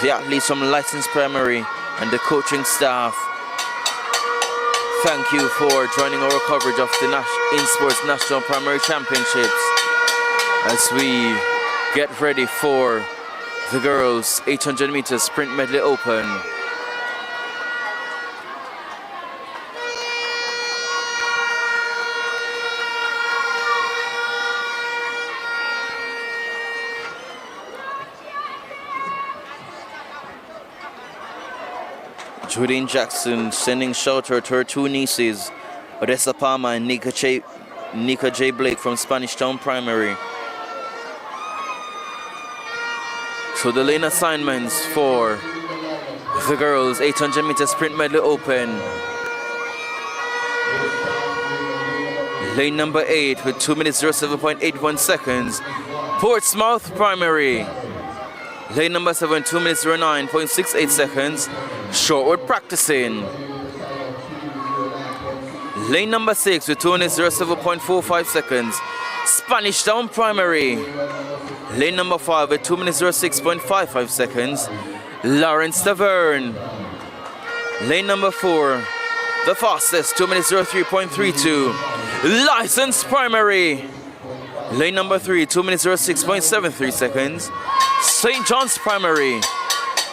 S7: the athletes from Licensed Primary and the coaching staff. Thank you for joining our coverage of the INSPORTS National Primary Championships as we get ready for the girls' 800 meter sprint medley open. Judine Jackson sending shout out to her two nieces, Odessa Palmer and Nika J. Blake from Spanish Town Primary. So the lane assignments for the girls' 800 meter sprint medley open. Lane number 8 with 2 minutes 07.81 seconds, Portsmouth Primary. Lane number 7, 2 minutes 09.68 seconds, Shortwood Practicing. Lane number 6 with 2 minutes 07.45 seconds, Spanish Town Primary. Lane number 5 with 2 minutes 06.55 seconds, Lawrence Tavern. Lane number 4, the fastest, 2 minutes 03.32, Licensed Primary. Lane number 3, 2 minutes 06.73 seconds, St. John's Primary.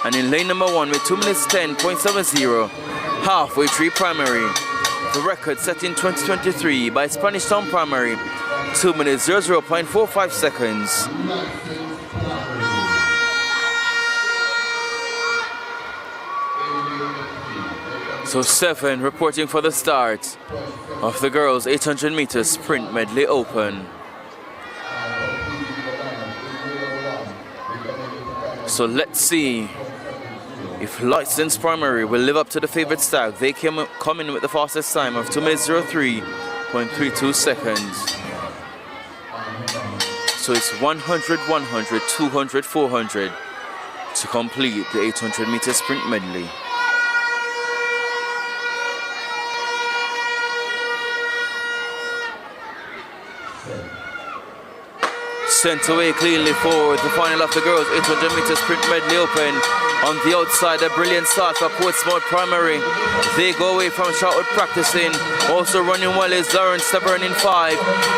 S7: And in lane number 1 with 2 minutes 10.70, Halfway Tree Primary. The record set in 2023 by Spanish Town Primary, 2 minutes 00.45 seconds. So 7 reporting for the start of the girls' 800 meter sprint medley open. So let's see if Licensed Primary will live up to the favorite stag. They come in with the fastest time of 2 minutes 03.32 seconds. So it's 100, 100, 200, 400 to complete the 800 meter sprint medley. Sent away cleanly for the final of the girls' 800 meter sprint medley open. On the outside, a brilliant start for Portsmouth Primary. They go away from Shortwood Practicing. Also running well is Lawrence Tavern in 5.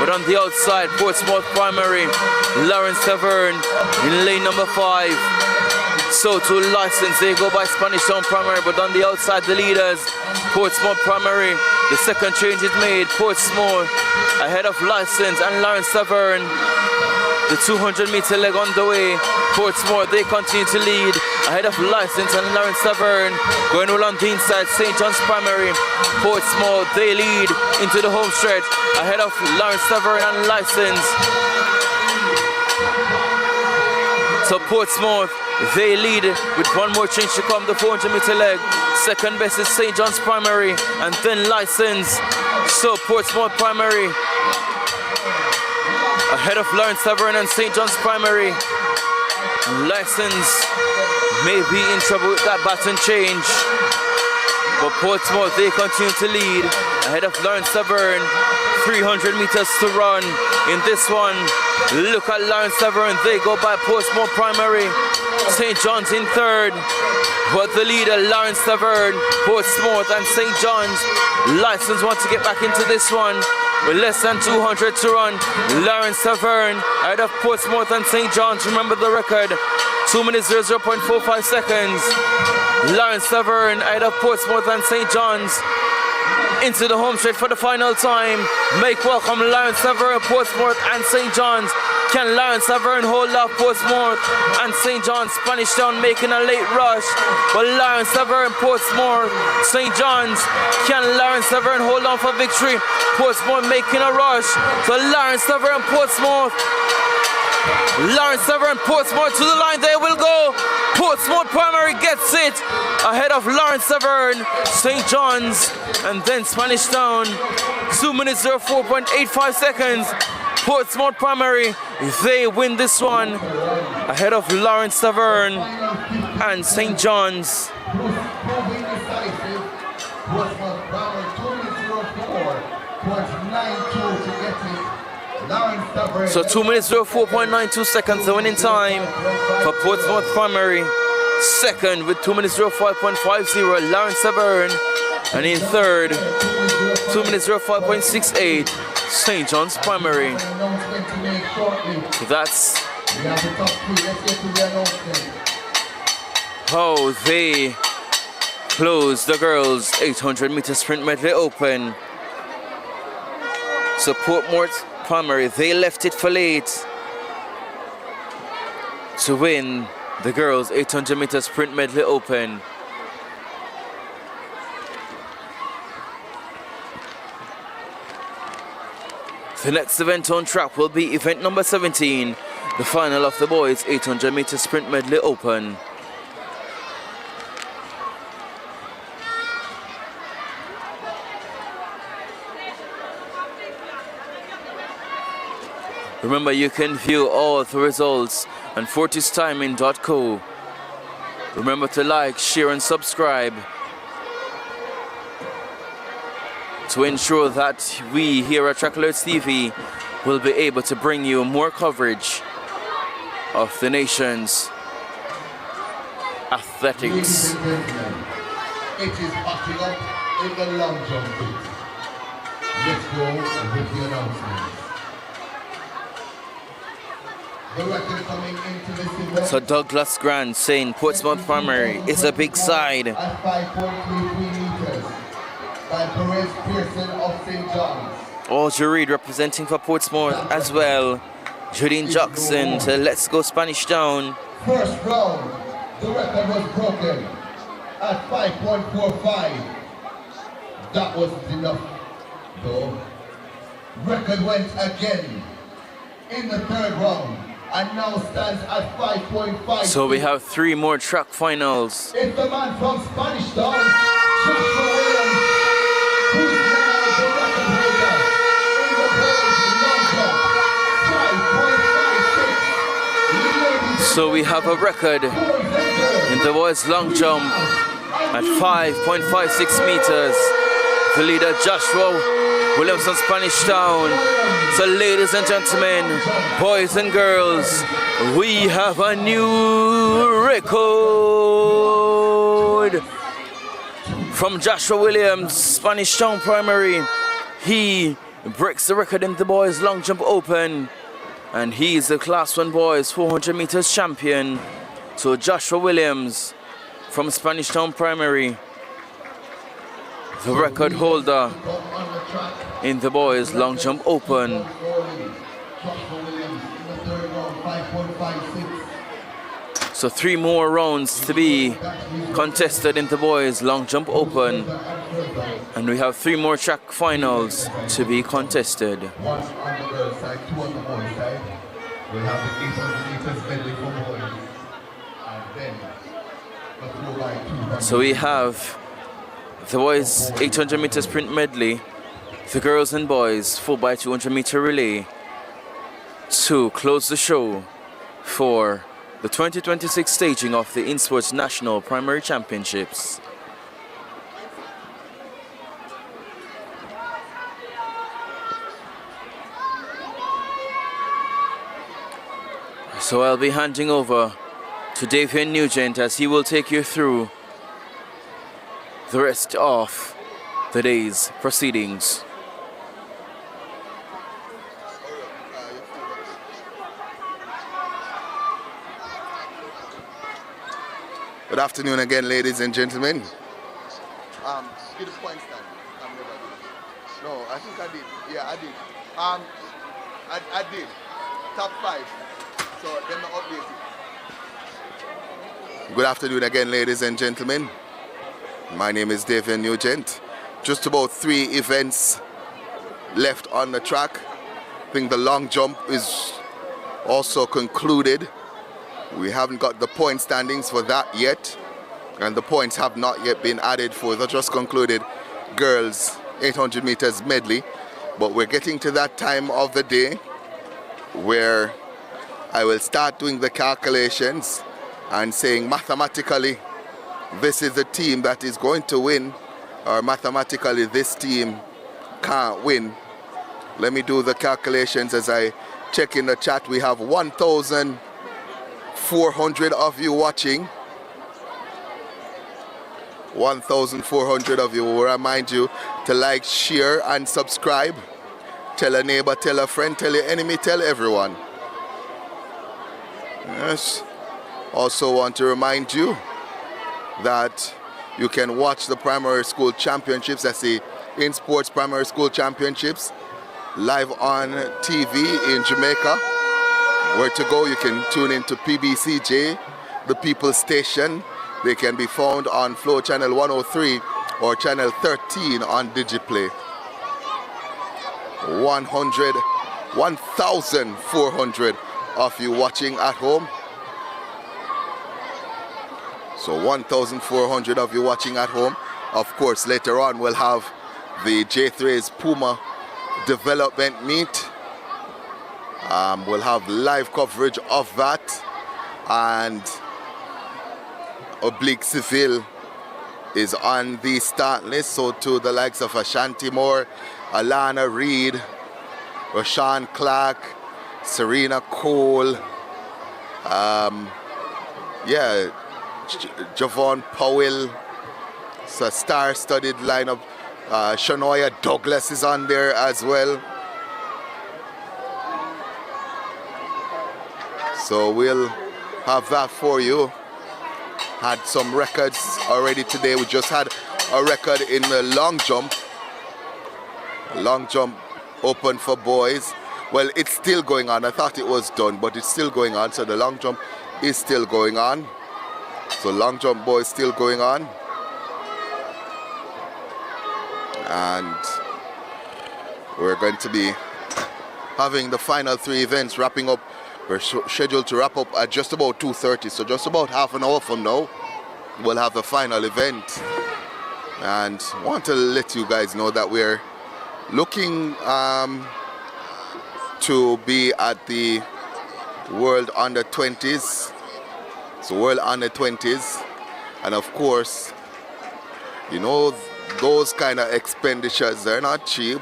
S7: But on the outside, Portsmouth Primary, Lawrence Tavern in lane number 5. So to License, they go by Spanish Town Primary. But on the outside, the leaders, Portsmouth Primary. The second change is made. Portsmouth ahead of License and Lawrence Tavern. The 200 meter leg on the way. Portsmouth, they continue to lead ahead of License and Lawrence Tavern. Going well on the inside, St. John's Primary. Portsmouth, they lead into the home stretch ahead of Lawrence Tavern and License. So Portsmouth, they lead with one more change to come, the 400-meter leg. Second best is St. John's Primary, and then License. So Portsmouth Primary ahead of Lawrence Tavern and St. John's Primary. License may be in trouble with that baton change, but Portsmouth, they continue to lead ahead of Lawrence Tavern. 300 meters to run in this one. Look at Lawrence Tavern, they go by Portsmouth Primary. St. John's in third, but the leader Lawrence Tavern, Portsmouth and St. John's. License want to get back into this one with less than 200 to run. Lawrence Tavern ahead of Portsmouth and St. John's. Remember the record, 2 minutes 0.45 seconds. Lawrence Tavern ahead of Portsmouth and St. John's. Into the home straight for the final time. Make welcome Lawrence Tavern, Portsmouth and St. John's. Can Lawrence Tavern hold off Portsmouth and St. John's? Spanish Town making a late rush, but Lawrence Tavern, Portsmouth, St. John's. Can Lawrence Tavern hold on for victory? Portsmouth making a rush. So Lawrence Tavern, Portsmouth. Lawrence Tavern, Portsmouth to the line, they will go. Portsmouth Primary gets it ahead of Lawrence Tavern, St. John's, and then Spanish Town. 2 minutes 4.85 seconds. Portsmouth Primary, they win this one ahead of Lawrence Tavern and St. John's. So 2 minutes 4.92 seconds, the winning time for Portsmouth Primary. Second with 2 minutes 05.50, Lawrence Tavern. And in third, 2 minutes 05.68, St. John's Primary. That's how they close the girls' 800-meter sprint medley open. So Portsmouth Primary, they left it for late to win the girls' 800-meter sprint medley open. The next event on track will be event number 17, the final of the boys' 800-meter sprint medley open. Remember, you can view all the results on fortistiming.co. Remember to like, share and subscribe to ensure that we here at Trackalerts TV will be able to bring you more coverage of the nation's athletics.
S1: It is hotting up in the long jump pit. Let's go with the announcement. The record coming into this event.
S7: So Douglas Grant saying Portsmouth Primary is a big side.
S1: At 5.33 meters by Perez Pearson of St. John's.
S7: Audrey Reed representing for Portsmouth as well. Judine Jackson to Let's Go Spanish Town.
S1: First round, the record was broken at 5.45. That wasn't enough though. Record went again in the third round and now stands at 5.5.
S7: So we have 3 more track finals.
S1: It's the man from Spanish Town, Joshua Williams, who's now the record holder in the boys' long jump, 5.56.
S7: So we have a record in the boys' long jump at 5.56 meters. The leader Joshua Williams from Spanish Town. So ladies and gentlemen, boys and girls, we have a new record from Joshua Williams, Spanish Town Primary. He breaks the record in the boys' long jump open, and he's the Class 1 boys 400 meters champion. So Joshua Williams from Spanish Town Primary, the record holder in the boys' long jump open. So 3 more rounds to be contested in the boys' long jump open, and we have 3 more track finals to be contested.
S1: 1 on the girls' side, 2 on the boys' side. We'll have the 800 meters medley for boys.
S7: So we have the boys 800 meter sprint medley, the girls and boys 4x200 meter relay to close the show for the 2026 staging of the INSPORTS National Primary Championships. So I'll be handing over to Davian Nugent as he will take you through the rest of the day's proceedings.
S3: Good afternoon again, ladies and gentlemen. Get a point stand. No, I think I did. Yeah, I did. I did. Top 5. So then I update it. Good afternoon again, ladies and gentlemen. My name is Davian Nugent. Just about 3 events left on the track. I think the long jump is also concluded. We haven't got the point standings for that yet, and the points have not yet been added for the just concluded girls 800 meters medley. But we're getting to that time of the day where I will start doing the calculations and saying mathematically this is the team that is going to win, or mathematically this team can't win. Let me do the calculations as I check in the chat. We have 1,400 of you watching. 1,400 of you. Will remind you to like, share and subscribe. Tell a neighbor, tell a friend, tell your enemy, tell everyone. Yes. Also want to remind you that you can watch the primary school championships, that's the INSPORTS Primary School Championships, live on TV in Jamaica. Where to go? You can tune into PBCJ, the People's Station. They can be found on Flow Channel 103 or Channel 13 on Digiplay. 1,400 of you watching at home. So 1,400 of you watching at home. Of course, later on we'll have the J3's Puma development meet. We'll have live coverage of that, and Oblique Seville is on the start list, so too the likes of Ashanti Moore, Alana Reid, Rashawn Clark, Serena Cole, Javon Powell. It's a star-studded lineup. Shanoya Douglas is on there as well. So we'll have that for you. Had some records already today. We just had a record in the long jump. Long jump open for boys. Well, it's still going on. I thought it was done, but it's still going on. So the long jump is still going on. So long jump boys still going on. And we're going to be having the final 3 events wrapping up. We're scheduled to wrap up at just about 2:30, so just about half an hour from now, we'll have the final event. And I want to let you guys know that we're looking to be at the World Under 20s. So World Under 20s. And of course, you know, those kind of expenditures, they're not cheap.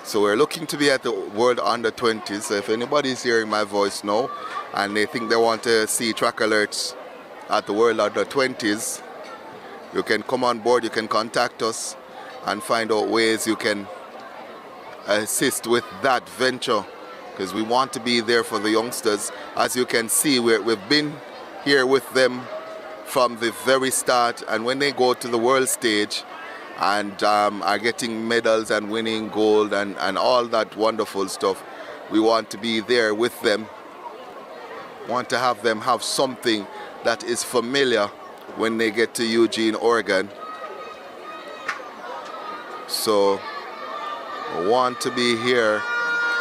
S3: So we're looking to be at the World Under 20s. So if anybody's hearing my voice now and they think they want to see Trackalerts at the World Under 20s, you can come on board, you can contact us and find out ways you can assist with that venture, because we want to be there for the youngsters. As you can see, we've been here with them from the very start, and when they go to the world stage and are getting medals and winning gold and all that wonderful stuff, we want to be there with them. Want to have them have something that is familiar when they get to Eugene, Oregon. So want to be here,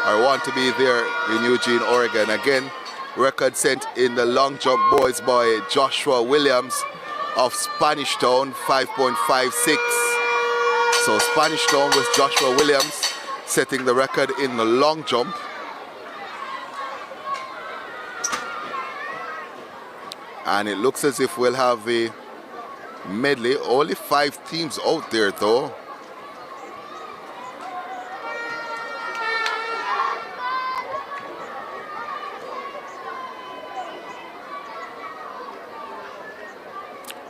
S3: I want to be there in Eugene, Oregon. Again, record set in the long jump boys by Joshua Williams. of Spanish Town, 5.56. So Spanish Town with Joshua Williams setting the record in the long jump. And it looks as if we'll have a medley. Only 5 teams out there though.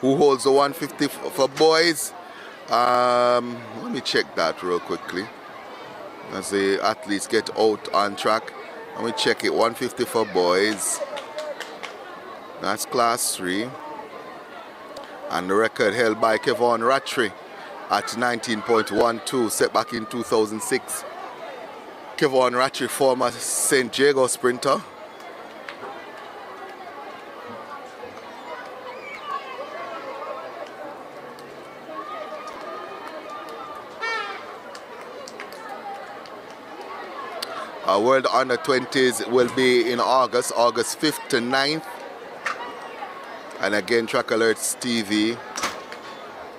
S3: Who holds the 150 for boys? Let me check that real quickly. As the athletes get out on track. Let me check it. 150 for boys. That's class 3. And the record held by Kevon Rattray at 19.12, set back in 2006. Kevon Rattray, former St. Jago sprinter. Our World Under 20s will be in August 5th to 9th. And again, Trackalerts TV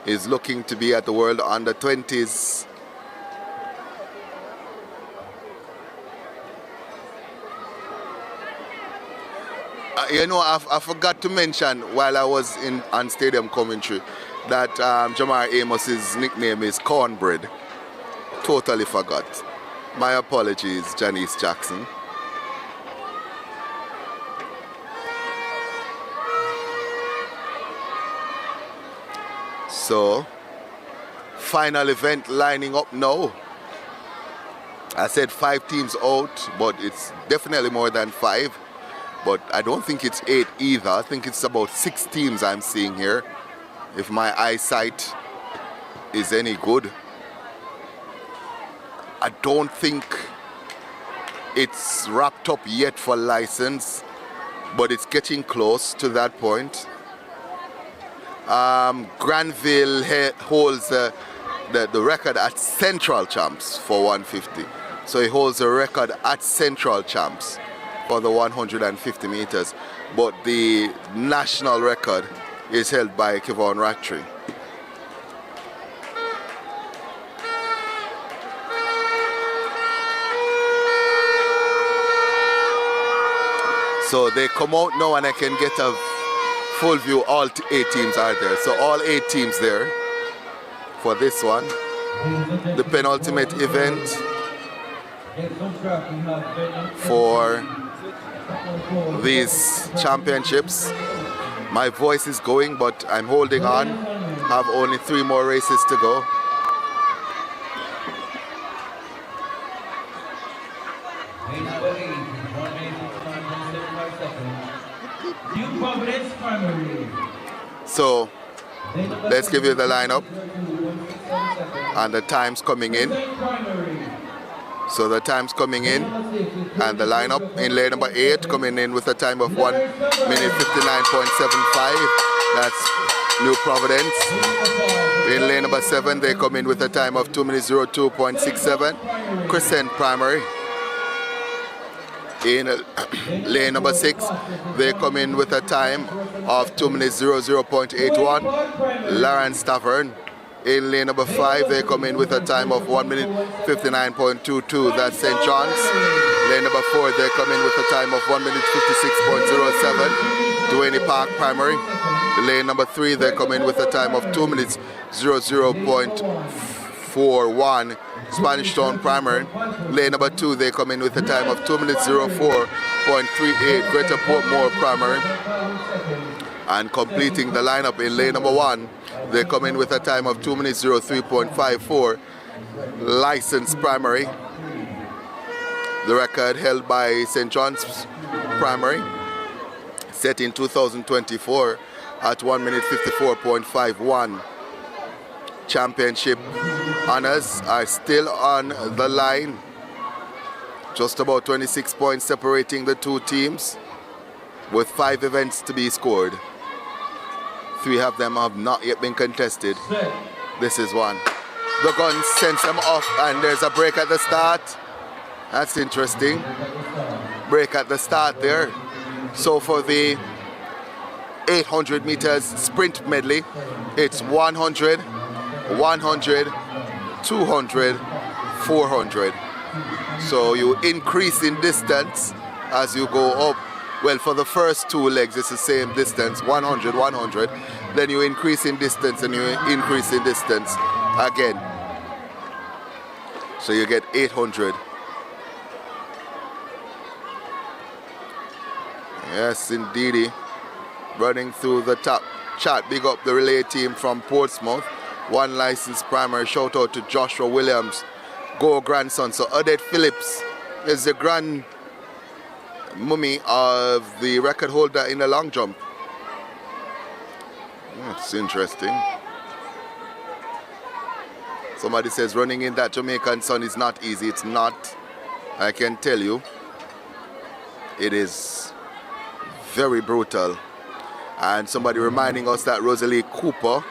S3: is looking to be at the World Under 20s. You know, I forgot to mention while I was on stadium commentary that Jamar Amos's nickname is Cornbread. Totally forgot. My apologies, Janice Jackson. So, final event lining up now. I said 5 teams out, but it's definitely more than 5. But I don't think it's 8 either. I think it's about 6 teams I'm seeing here, if my eyesight is any good. I don't think it's wrapped up yet for license, but it's getting close to that point. Granville holds the record at Central Champs for 150. So he holds the record at Central Champs for the 150 meters. But the national record is held by Kevon Rattray. So they come out now and I can get a full view. All 8 teams are there. So all 8 teams there for this one. The penultimate event for these championships. My voice is going, but I'm holding on. Have only 3 more races to go. So let's give you the lineup and the times coming in. So the times coming in and the lineup in lane number 8 coming in with a time of 1 minute 59.75. That's New Providence. In lane number 7 they come in with a time of 2 minutes 02.67. Crescent Primary. In lane number 6 they come in with a time of 2 minutes 00.81. Lawrence Tavern. In lane number 5 they come in with a time of 1 minute 59.22. That's St. John's. Lane number 4 they come in with a time of 1 minute 56.07. Duane Park Primary. Lane number 3 they come in with a time of 2 minutes 00.41. Spanish Town Primary. Lane number 2 they come in with a time of 2 minutes 04.38. Greater Portmore Primary. And completing the lineup in lane number 1 they come in with a time of 2 minutes 03.54. Licensed Primary. The record held by St. John's Primary, set in 2024 at 1 minute 54.51. Championship honors are still on the line. Just about 26 points separating the 2 teams, with 5 events to be scored. 3 of them have not yet been contested. This is one. The gun sends them off and there's a break at the start. That's interesting. Break at the start there. So for the 800 meters sprint medley. It's 100, 100, 200, 400. So you increase in distance as you go up. Well, for the first two legs, it's the same distance, 100, 100. Then you increase in distance and you increase in distance again. So you get 800. Yes, indeedy. Running through the top chat. Big up the relay team from Portsmouth. One licensed primary. Shout out to Joshua Williams, go grandson. So Odette Phillips is the grand mummy of the record holder in the long jump. That's interesting. Somebody says running in that Jamaican sun is not easy. It's not. I can tell you. It is very brutal. And somebody reminding us that Rosalie Cooper,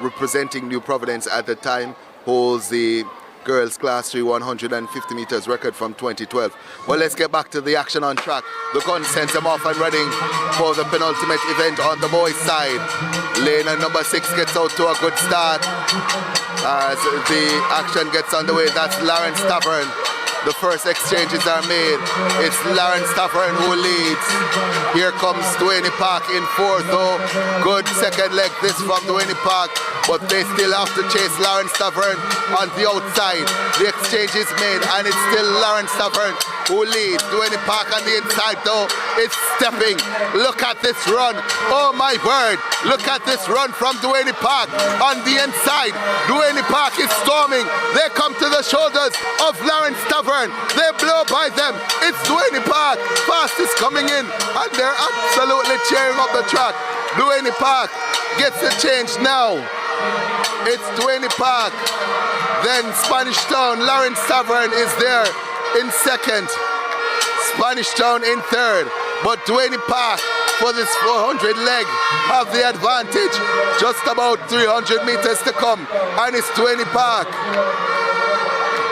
S3: representing New Providence at the time, holds the girls class 3 150 meters record from 2012. Well, let's get back to the action on track. The gun sends them off and running for the penultimate event on the boys' side. Lane number 6 gets out to a good start as the action gets underway. That's Lawrence Tavern. The first exchanges are made. It's Lawrence Tavern who leads. Here comes Duane Park in fourth, though. Good second leg this from Duane Park, but they still have to chase Lawrence Tavern on the outside. The exchange is made, and it's still Lawrence Tavern who leads. Duane Park on the inside, though. It's stepping. Look at this run. Oh, my word. Look at this run from Duane Park on the inside. Duane Park is storming. They come to the shoulders of Lawrence Tavern. They blow by them. It's Duane Park. Fastest coming in, and they're absolutely cheering up the track. Duane Park gets the change now. It's Duane Park. Then Spanish Town. Lawrence Tavern is there in second. Spanish Town in third. But Duane Park for this 400 leg have the advantage. Just about 300 meters to come, and it's Duane Park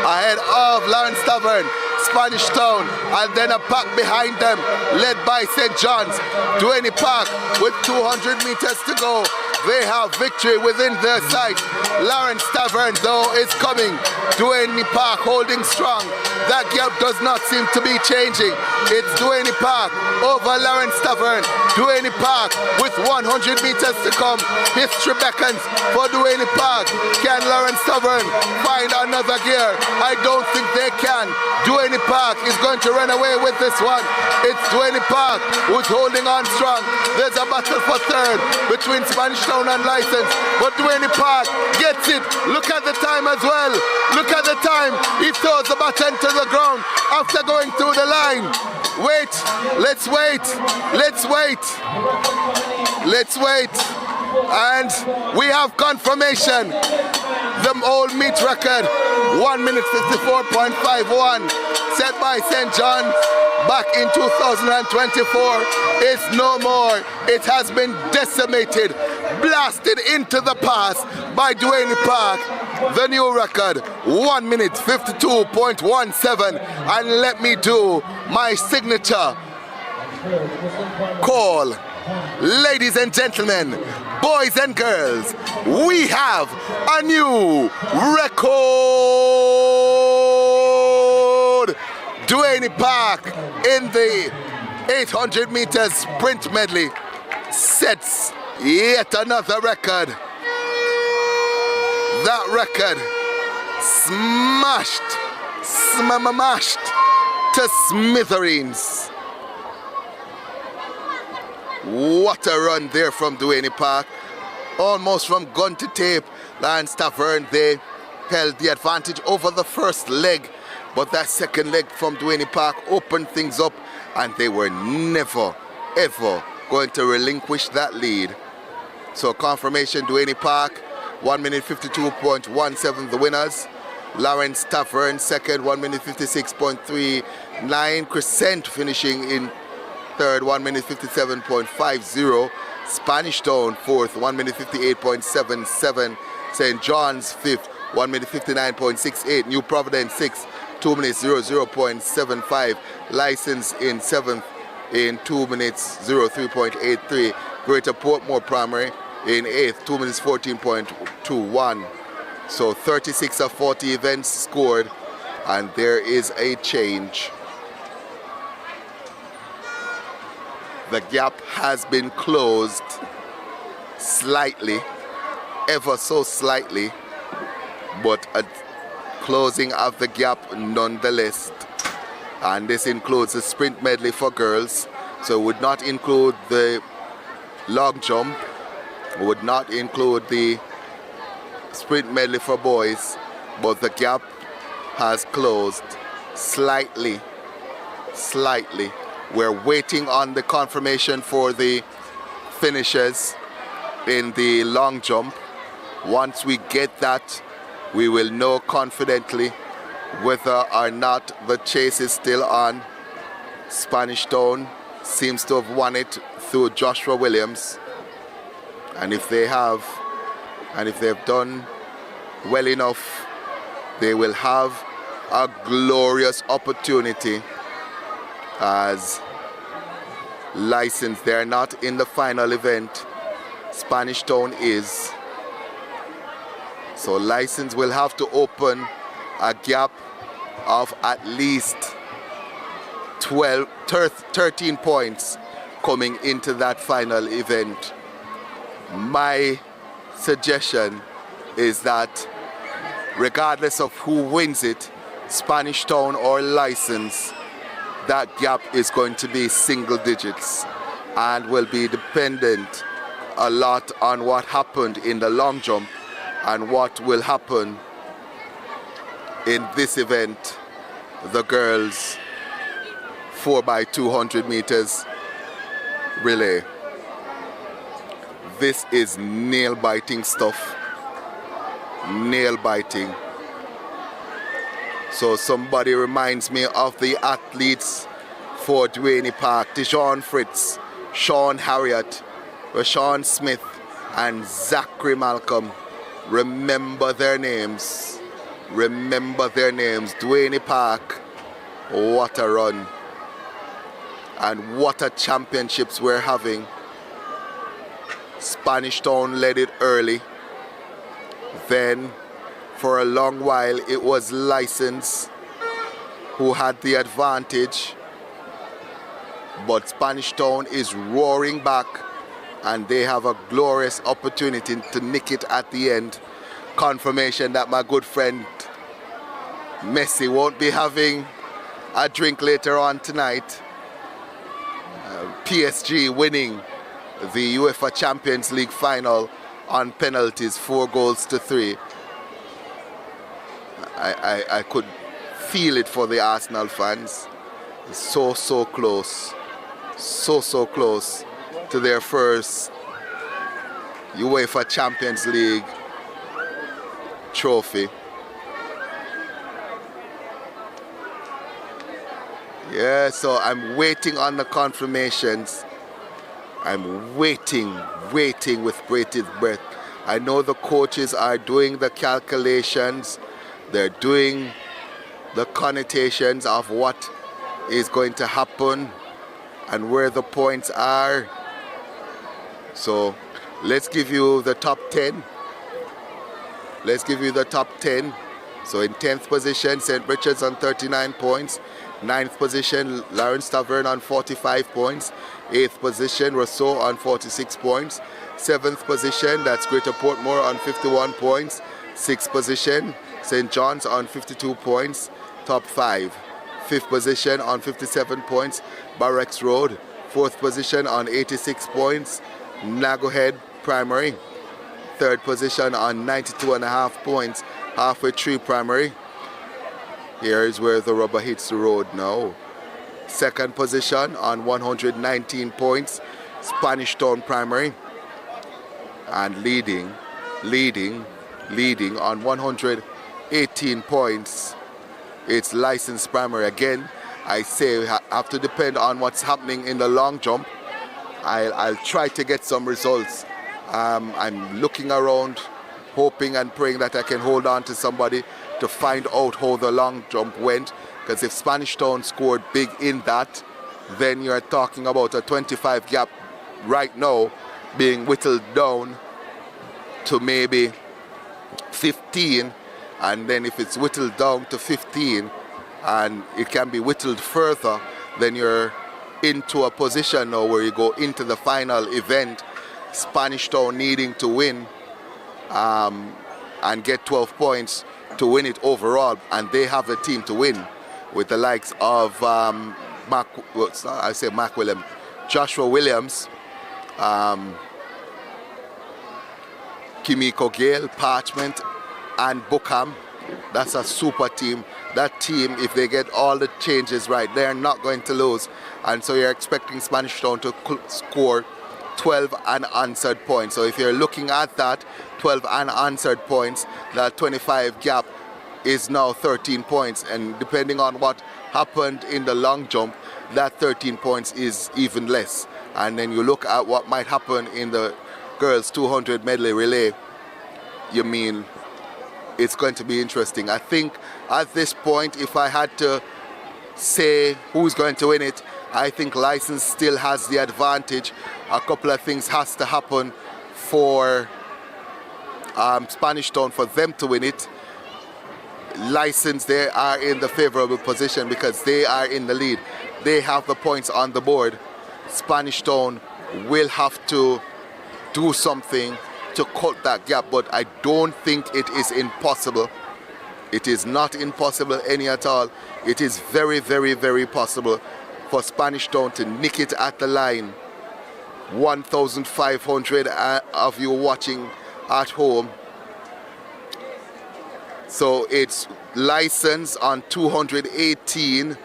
S3: ahead of Lawrence Tavern, Spanish Town, and then a pack behind them led by St. John's. Duane Park with 200 meters to go. They have victory within their sight. Lawrence Tavern, though, is coming. Duane Park holding strong. That gap does not seem to be changing. It's Duane Park over Lawrence Tavern. Duane Park with 100 meters to come. History beckons for Duane Park. Can Lawrence Tavern find another gear? I don't think they can. Duane Park is going to run away with this one. It's Duane Park who's holding on strong. There's a battle for third between Spanish Town and License, but Duane Park gets it. Look at the time as well. Look at the time. He throws the baton to the ground after going through the line. Wait, let's wait. Let's wait. Let's wait. And we have confirmation. The old meet record, 1 minute 54.51, set by St. John back in 2024, is no more. It has been decimated, blasted into the past by Duane Park. The new record, 1 minute 52.17. And let me do my signature call. Ladies and gentlemen, boys and girls, we have a new record. Duane Park in the 800 meters sprint medley sets yet another record. That record smashed to smithereens. What a run there from Duane Park. Almost from gun to tape. Lawrence Tavern, they held the advantage over the first leg, but that second leg from Duane Park opened things up, and they were never, ever going to relinquish that lead. So confirmation, Duane Park, 1 minute 52.17 the winners. Lawrence Tavern second, 1 minute 56.39. Crescent finishing in third, 1 minute 57.50. Spanish Town fourth, 1 minute 58.77. St. John's fifth, 1 minute 59.68. New Providence sixth, 2 minutes 00.75. License in seventh in 2 minutes 03.83. Greater Portmore Primary in 8th, 2 minutes 14.21. So 36 of 40 events scored, and there is a change. The gap has been closed slightly, ever so slightly, but a closing of the gap nonetheless. And this includes the sprint medley for girls, so it would not include the long jump, would not include the sprint medley for boys, but the gap has closed slightly. We're waiting on the confirmation for the finishers in the long jump. Once we get that, we will know confidently whether or not the chase is still on. Spanish Town seems to have won it through Joshua Williams, and if they have, and if they've done well enough, they will have a glorious opportunity as licensed. They are not in the final event. Spanish Town is. So license will have to open a gap of at least 13 points coming into that final event. My suggestion is that regardless of who wins it, Spanish Town or license, that gap is going to be single digits and will be dependent a lot on what happened in the long jump and what will happen in this event, the girls 4x200 meters relay. This is nail-biting stuff. Nail-biting. So somebody reminds me of the athletes for Duane Park: Dijon Fritz, Sean Harriott, Rashawn Smith, and Zachary Malcolm. Remember their names. Remember their names. Duane Park, what a run. And what a championships we're having. Spanish Town led it early. Then, for a long while, it was License who had the advantage. But Spanish Town is roaring back, and they have a glorious opportunity to nick it at the end. Confirmation that my good friend Messi won't be having a drink later on tonight. PSG winning the UEFA Champions League final on penalties, 4-3. I could feel it for the Arsenal fans. So close. So close to their first UEFA Champions League trophy. Yeah, so I'm waiting on the confirmations. I'm waiting with bated breath. I know the coaches are doing the calculations. They're doing the connotations of what is going to happen and where the points are. So let's give you the top 10. Let's give you the top 10. So in 10th position, St. Richard's on 39 points. 9th position, Lawrence Tavern on 45 points. 8th position, Rousseau on 46 points. 7th position, that's Greater Portmore on 51 points. 6th position, St. John's on 52 points. Top 5. 5th position on 57 points, Barracks Road. 4th position on 86 points, Nagohead Primary. 3rd position on 92.5 points, Halfway Tree Primary. Here is where the rubber hits the road now. 2nd position on 119 points, Spanish Town Primary. And leading on 118 points, it's Licensed Primary. Again, I say we have to depend on what's happening in the long jump. I'll try to get some results. I'm looking around, hoping and praying that I can hold on to somebody to find out how the long jump went. Because if Spanish Town scored big in that, then you're talking about a 25 gap right now, being whittled down to maybe 15, and then if it's whittled down to 15 and it can be whittled further, then you're into a position now where you go into the final event, Spanish Town needing to win and get 12 points to win it overall, and they have the team to win with the likes of Joshua Williams, Kimiko Gale, Parchment, and Bookham. That's a super team. That team, if they get all the changes right, they're not going to lose. And so you're expecting Spanish Town to score 12 unanswered points. So if you're looking at that 12 unanswered points, that 25 gap is now 13 points. And depending on what happened in the long jump, that 13 points is even less. And then you look at what might happen in the girls 200 medley relay, you mean it's going to be interesting. I think at this point, if I had to say who's going to win it, I think License still has the advantage. A couple of things has to happen for Spanish Town for them to win it. License, they are in the favorable position because they are in the lead. They have the points on the board. Spanish Town will have to do something to cut that gap, but I don't think it is impossible. It is not impossible any at all. It is very, very, very possible for Spanish Town to nick it at the line. 1,500 of you watching at home. So it's License on 218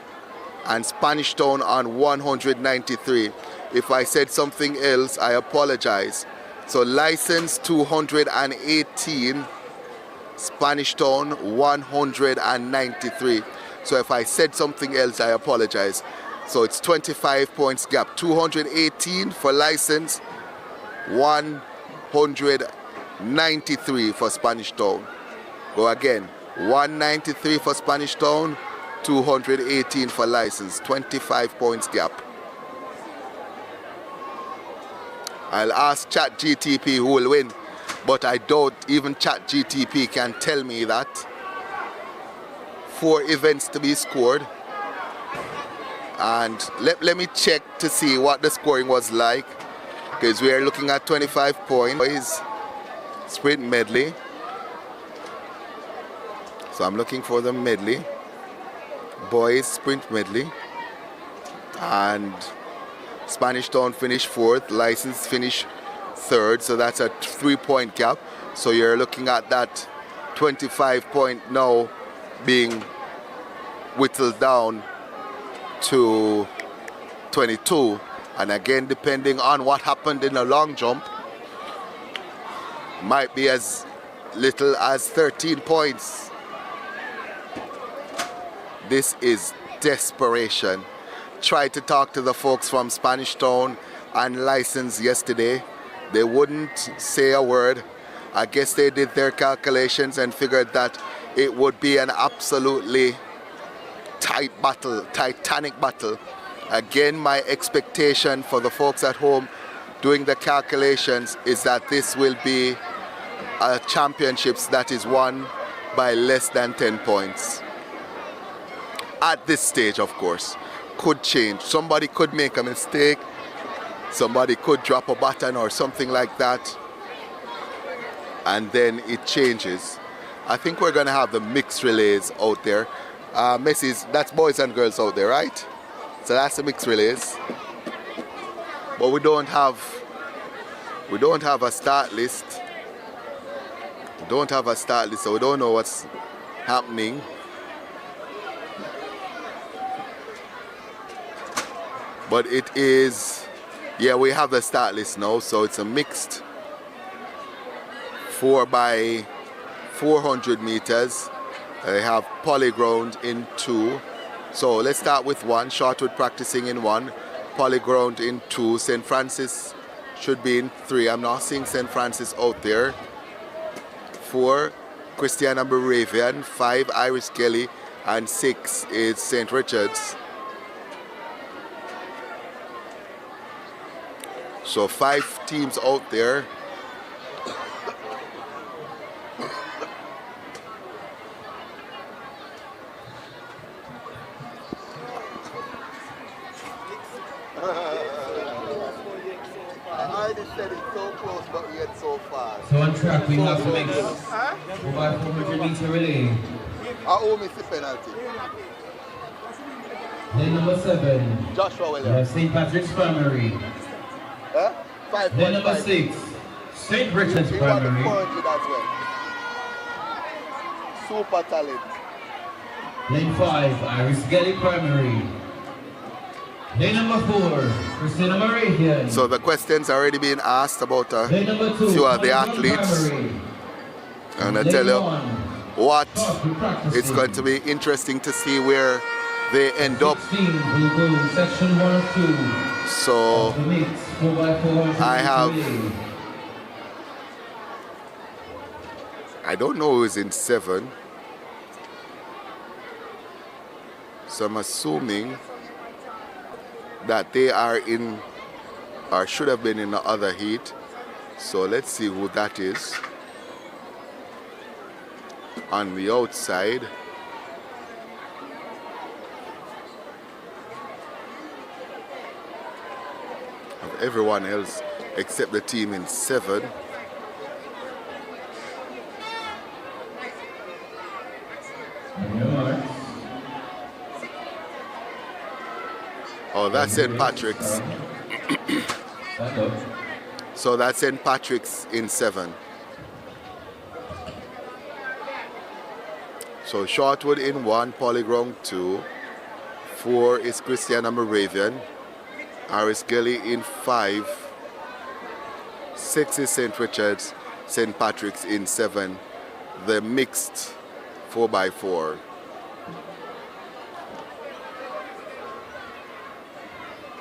S3: and Spanish Town on 193. If I said something else, I apologize. So License 218, Spanish Town 193. So if I said something else, I apologize. So it's 25 points gap. 218 for License, 193 for Spanish Town. Go again. 193 for Spanish Town, 218 for License. 25 points gap. I'll ask ChatGTP who will win, but I doubt even ChatGTP can tell me that. 4 events to be scored. And let me check to see what the scoring was like, because we are looking at 25 points. Boys sprint medley. So I'm looking for the medley. Boys sprint medley. And Spanish Town finished 4th, License finished 3rd, so that's a 3-point gap. So you're looking at that 25 point now being whittled down to 22. And again, depending on what happened in the long jump, might be as little as 13 points. This is desperation. Tried to talk to the folks from Spanish Town and License yesterday. They wouldn't say a word. I guess they did their calculations and figured that it would be an absolutely tight battle, titanic battle. Again, my expectation for the folks at home doing the calculations is that this will be a championships that is won by less than 10 points. At this stage, of course. Could change. Somebody could make a mistake. Somebody could drop a button or something like that. And then it changes. I think we're going to have the mixed relays out there. Messi's, that's boys and girls out there, right? So that's the mixed relays. But we don't have a start list. We don't have a start list, so we don't know what's happening. But it is, yeah, we have the start list now, so it's a mixed 4x400 meters. They have polyground in 2. So let's start with 1, Shortwood practicing in 1, polyground in 2, St. Francis should be in 3. I'm not seeing St. Francis out there. 4, Christiana Moravian, 5, Iris Kelly, and 6 is St. Richard's. So 5 teams out there. I already said it's so close, but yet so far.
S4: So on track, we have to make 4x400 meter relay.
S3: I owe me the penalty.
S4: Lane number 7.
S3: Joshua
S4: We
S3: Williams.
S4: have St. Patrick's Primary.
S3: 5.
S4: Lane number 6. St. Richard's
S3: He won the
S4: Primary.
S3: 400 as well. Super talent.
S4: Lane 5, Iris Gelly Primary. Lane number 4, Christina Moravian.
S3: So the questions already been asked about
S4: Lane number 2,
S3: few of the
S4: Hollywood
S3: athletes.
S4: Primary.
S3: And I
S4: Lane
S3: tell you
S4: 1,
S3: what,
S4: Talk practicing.
S3: it's going to be interesting to see where they end up.
S4: 16 will go in section 1 or 2.
S3: So
S4: The mix 4x400
S3: I have-
S4: relay.
S3: I don't know who's in 7. So I'm assuming that they are in, or should have been in the other heat. So let's see who that is. On the outside, of everyone else except the team in 7. Oh, that's St. Patrick's.
S4: Stand up.
S3: So that's St. Patrick's in 7. So Shortwood in 1, Polyground 2. 4 is Christiana Moravian. Iris Gelly in 5. 6 is St. Richard's. St. Patrick's in 7. The mixed 4x4.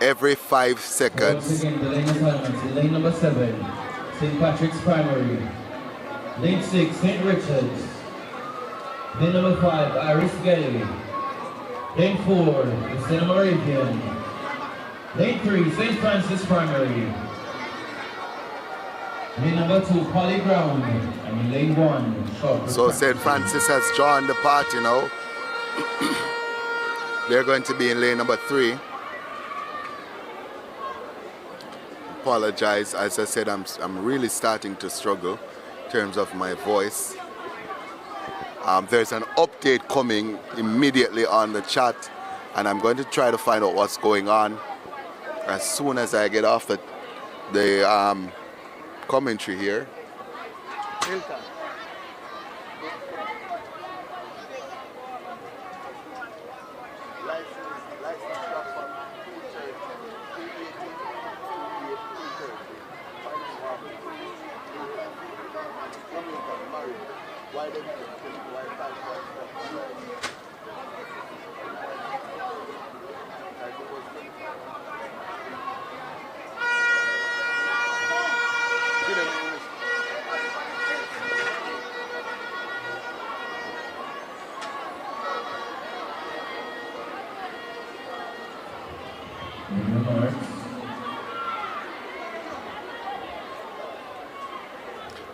S3: Every 5
S4: Once
S3: seconds.
S4: again, the lane assignments in lane number 7, St. Patrick's Primary. Lane 6, St. Richard's. Lane number 5, Iris Gelly. Lane 4, Christina Moravian. Lane 3, St. Francis Primary. Lane number 2, Polly Ground. And in lane 1, short.
S3: So St. Francis has joined the party now. They're going to be in lane number 3. Apologize, as I said, I'm really starting to struggle in terms of my voice. There's an update coming immediately on the chat, and I'm going to try to find out what's going on as soon as I get off the commentary here.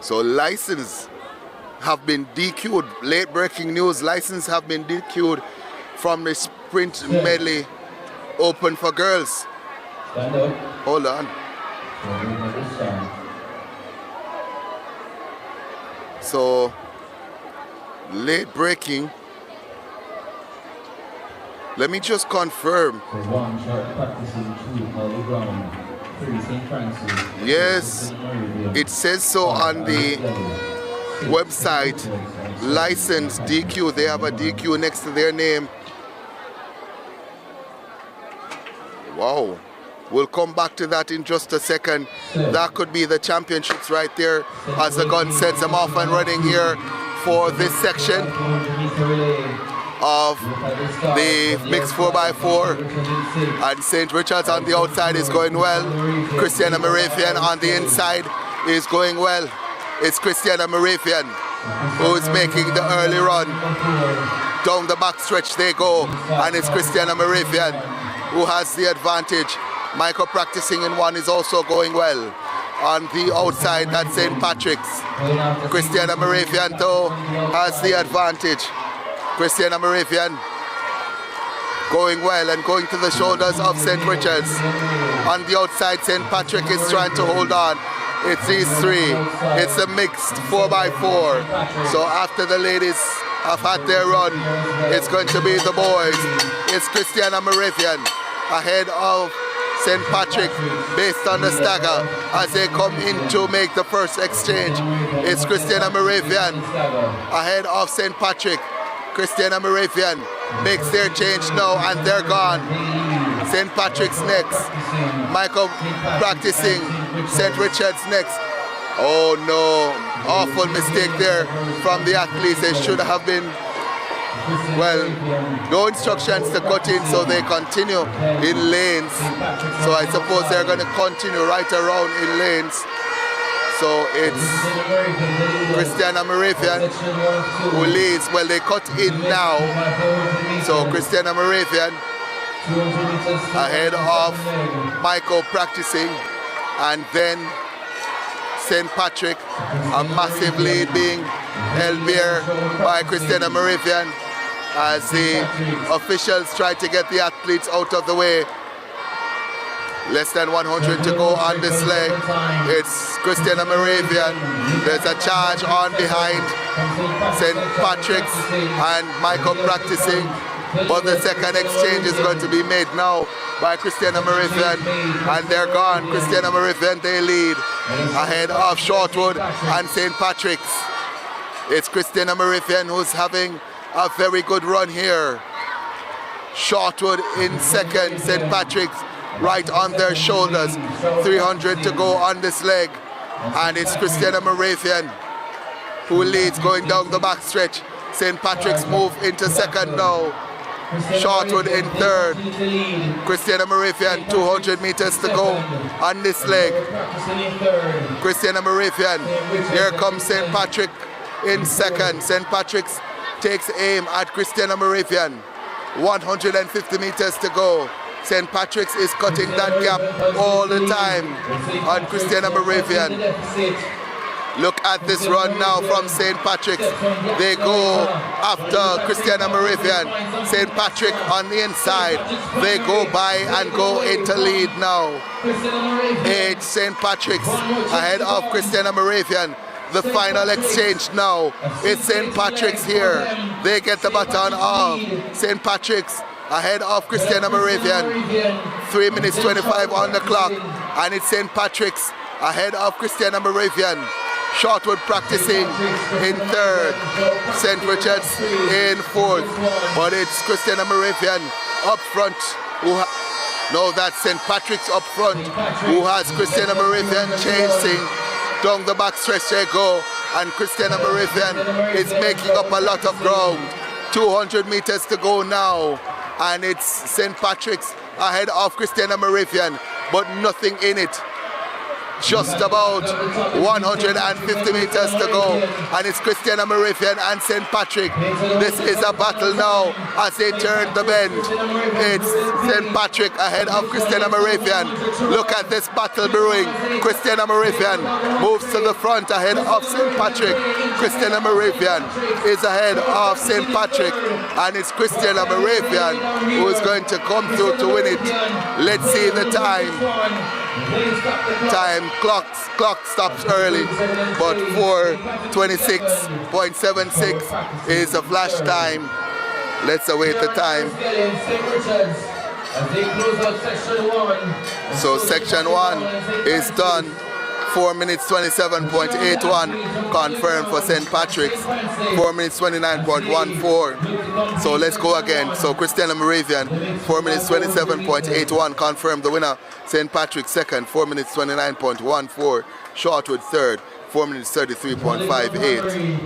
S3: So license have been DQ'd. Late breaking news, license have been DQ'd from the sprint medley open for girls.
S4: Stand up.
S3: Hold on. So late breaking. Let me just confirm.
S4: So 1, short practicing, 2, Polly Ground. 3, St. Francis.
S3: Yes, it says so on the website. License DQ, they have a DQ next to their name. Wow, we'll come back to that in just a second. That could be the championships right there as the gun sets them off and running here for this section of the mixed 4x4. And St. Richard's on the outside is going well. Christiana Moravian on the inside is going well. It's Christiana Moravian who is making the early run. Down the back stretch they go, and it's Christiana Moravian who has the advantage. Michael practicing in 1 is also going well. On the outside, that's St. Patrick's. Christiana Moravian though has the advantage. Christiana Moravian going well and going to the shoulders of St. Richard's. On the outside, St. Patrick is trying to hold on. It's these three. It's a mixed 4x4. So after the ladies have had their run, it's going to be the boys. It's Christiana Moravian ahead of St. Patrick based on the stagger as they come in to make the first exchange. It's Christiana Moravian ahead of St. Patrick. Christiana Moravian makes their change now and they're gone. St. Patrick's next. Michael practicing. St. Richard's next. Oh no, awful mistake there from the athletes. They should have been, well, no instructions to cut in, so they continue in lanes. So I suppose they're going to continue right around in lanes. So it's Christiana Moravian who leads. Well, they cut in now. So Christiana Moravian ahead of Michael practicing, and then St. Patrick, a massive lead being held here by Christiana Moravian as the officials try to get the athletes out of the way. Less than 100 to go on this leg. It's Christiana Moravian. There's a charge on behind St. Patrick's and Michael practicing. But the second exchange is going to be made now by Christiana Moravian. And they're gone. Christiana Moravian, they lead ahead of Shortwood and St. Patrick's. It's Christiana Moravian who's having a very good run here. Shortwood in second, St. Patrick's right on their shoulders. 300 to go on this leg. And it's Christiana Moravian who leads going down the back stretch. St. Patrick's move into second now. Shortwood in third. Christiana Moravian, 200 meters to go on this leg. Christiana Moravian. Here comes St. Patrick in second. St. Patrick's takes aim at Christiana Moravian. 150 meters to go. St. Patrick's is cutting that gap all the time on Christiana Moravian. Look at this run now from St. Patrick's. They go after Christiana Moravian. St. Patrick on the inside. They go by and go into lead now. It's St. Patrick's ahead of Christiana Moravian. The final exchange now. It's St. Patrick's here. They get the baton off. St. Patrick's ahead of Christiana Moravian. 3 minutes 25 on the clock. And it's St. Patrick's ahead of Christiana Moravian. Shortwood practicing in third. St. Richard's in fourth. But it's Christiana Moravian up front. No, that's St. Patrick's up front, who has Christiana Moravian chasing. Down the back stretch they go. And Christiana Moravian is making up a lot of ground. 200 meters to go now. And it's St. Patrick's ahead of Christiana Moravian, but nothing in it. Just about 150 meters to go, and it's Christiana Moravian and St. Patrick. This is a battle now as they turn the bend. It's St. Patrick ahead of Christiana Moravian. Look at this battle brewing. Christiana Moravian moves to the front ahead of St. Patrick. Christiana Moravian is ahead of St. Patrick, and it's Christiana Moravian who is going to come through to win it. Let's see the time. Clock stops early, but 4:26.76 is a flash time. Let's await the time. So section 1 is done. 4 minutes 27.81 confirmed for St. Patrick's. 4 minutes 29.14. So let's go again. So Christiana Moravian, 4 minutes 27.81 confirmed the winner. St. Patrick second, 4 minutes 29.14. Shortwood third, 4 minutes 33.58.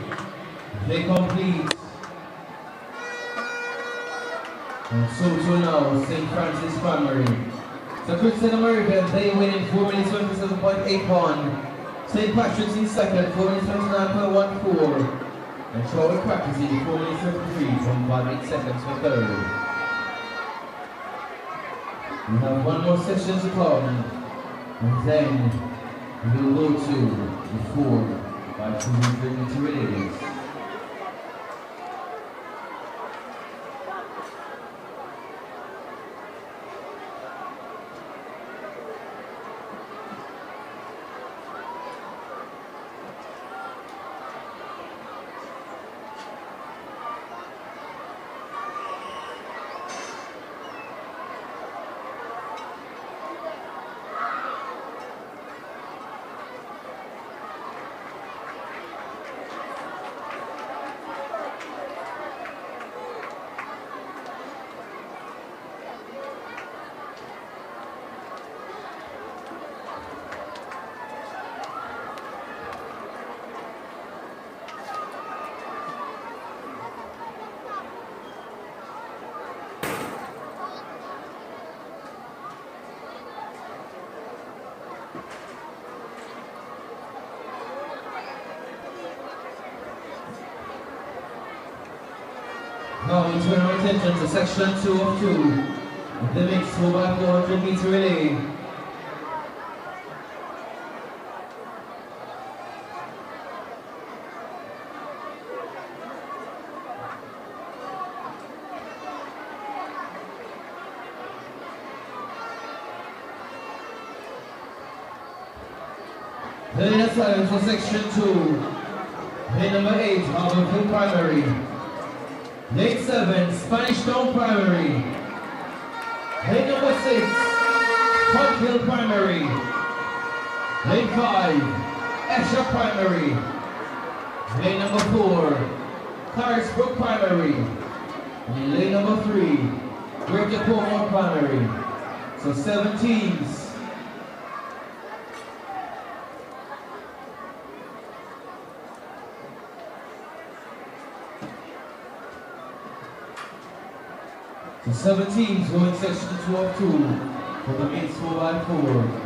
S4: They complete. And so now, St. Francis Primary. So Christiana Moravian, they win in 4 minutes 27.81. St. Patrick's in second, 4 minutes 29.14. And Shortwood practicing 4 minutes 53 from 5 seconds for third. We have one more section to come, and then we will go to the 4 by 200 meter relays. Now we turn our attention to section 2 of 2, the mixed 4x400 meter relay. Then aside for section 2, lane number 8, Harvard Primary. Lane 7, Spanish Town Primary. Lane number 6, Hunt Hill Primary. Lane 5, Esher Primary. Lane number 4, Carisbrook Primary. And lane number 3, Greater Portmore Primary. So 7 teams. So 7 teams go in section 2 of 2 for the men's 4x4.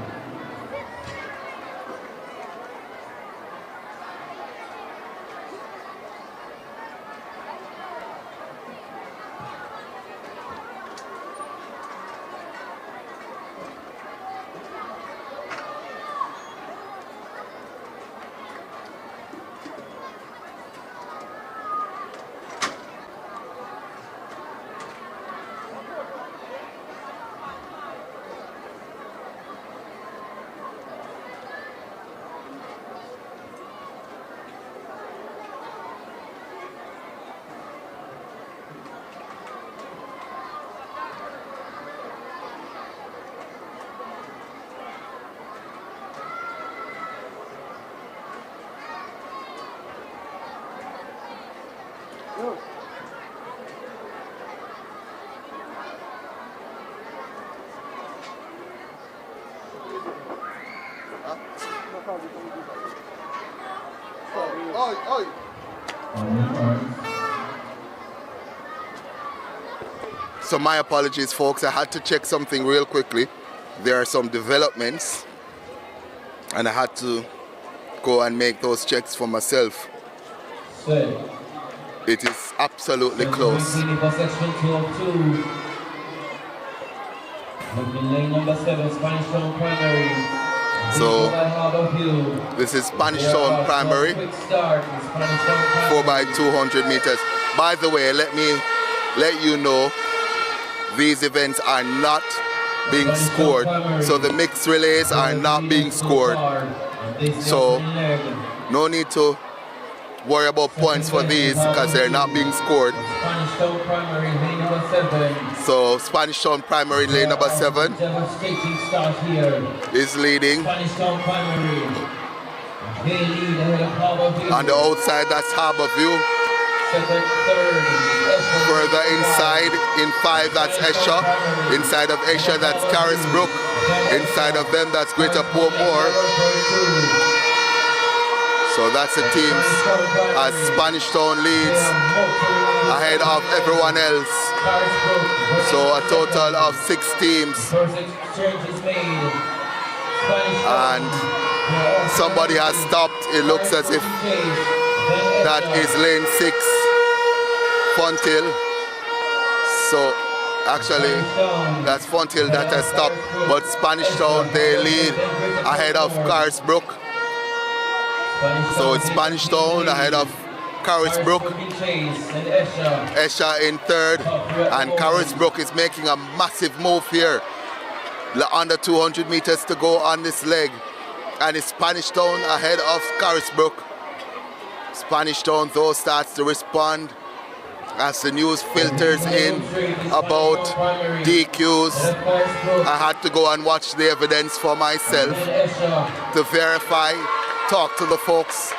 S3: So my apologies, folks. I had to check something real quickly. There are some developments, and I had to go and make those checks for myself. It is absolutely close.
S4: Section 2 of 2. Lane number 7, Spanish Town Primary.
S3: So this is Spanish Town Primary, 4 by 200 meters. By the way, let me let you know, these events are not being scored. So the mixed relays are not being scored. So no need to worry about points for these because they're not being scored. So Spanish Town Primary lane number 7 is leading. On the outside, that's Harborview. Further inside, in 5, that's Esher. Inside of Esher, that's Carisbrook. Inside of them, that's Greater Portmore. So that's the teams as Spanish Town leads ahead of everyone else. So a total of 6 teams. And somebody has stopped. It looks as if that is lane 6, Fonthill. So Actually, that's Fonthill that has stopped, but Spanish Town, they lead ahead of Carisbrook. So it's Spanish Town ahead of Carisbrook. Esha in third, and Carisbrook is making a massive move here. Under 200 meters to go on this leg, and it's Spanish Town ahead of Carisbrook. Spanish Town though starts to respond as the news filters in about DQs. I had to go and watch the evidence for myself to verify, talk to the folks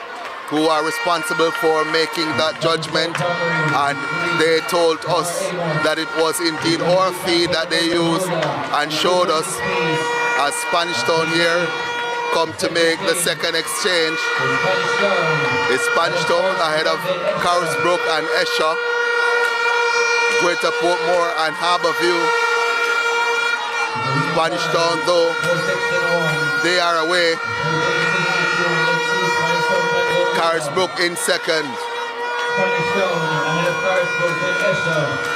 S3: who are responsible for making that judgment, and they told us that it was indeed our feed that they used and showed us as Spanish Town here come to make the second exchange. It's Spanish Town ahead of Carisbrook and Esha. Greater Portmore and Harbourview. Spanish Town though, they are away. Carisbrook in second.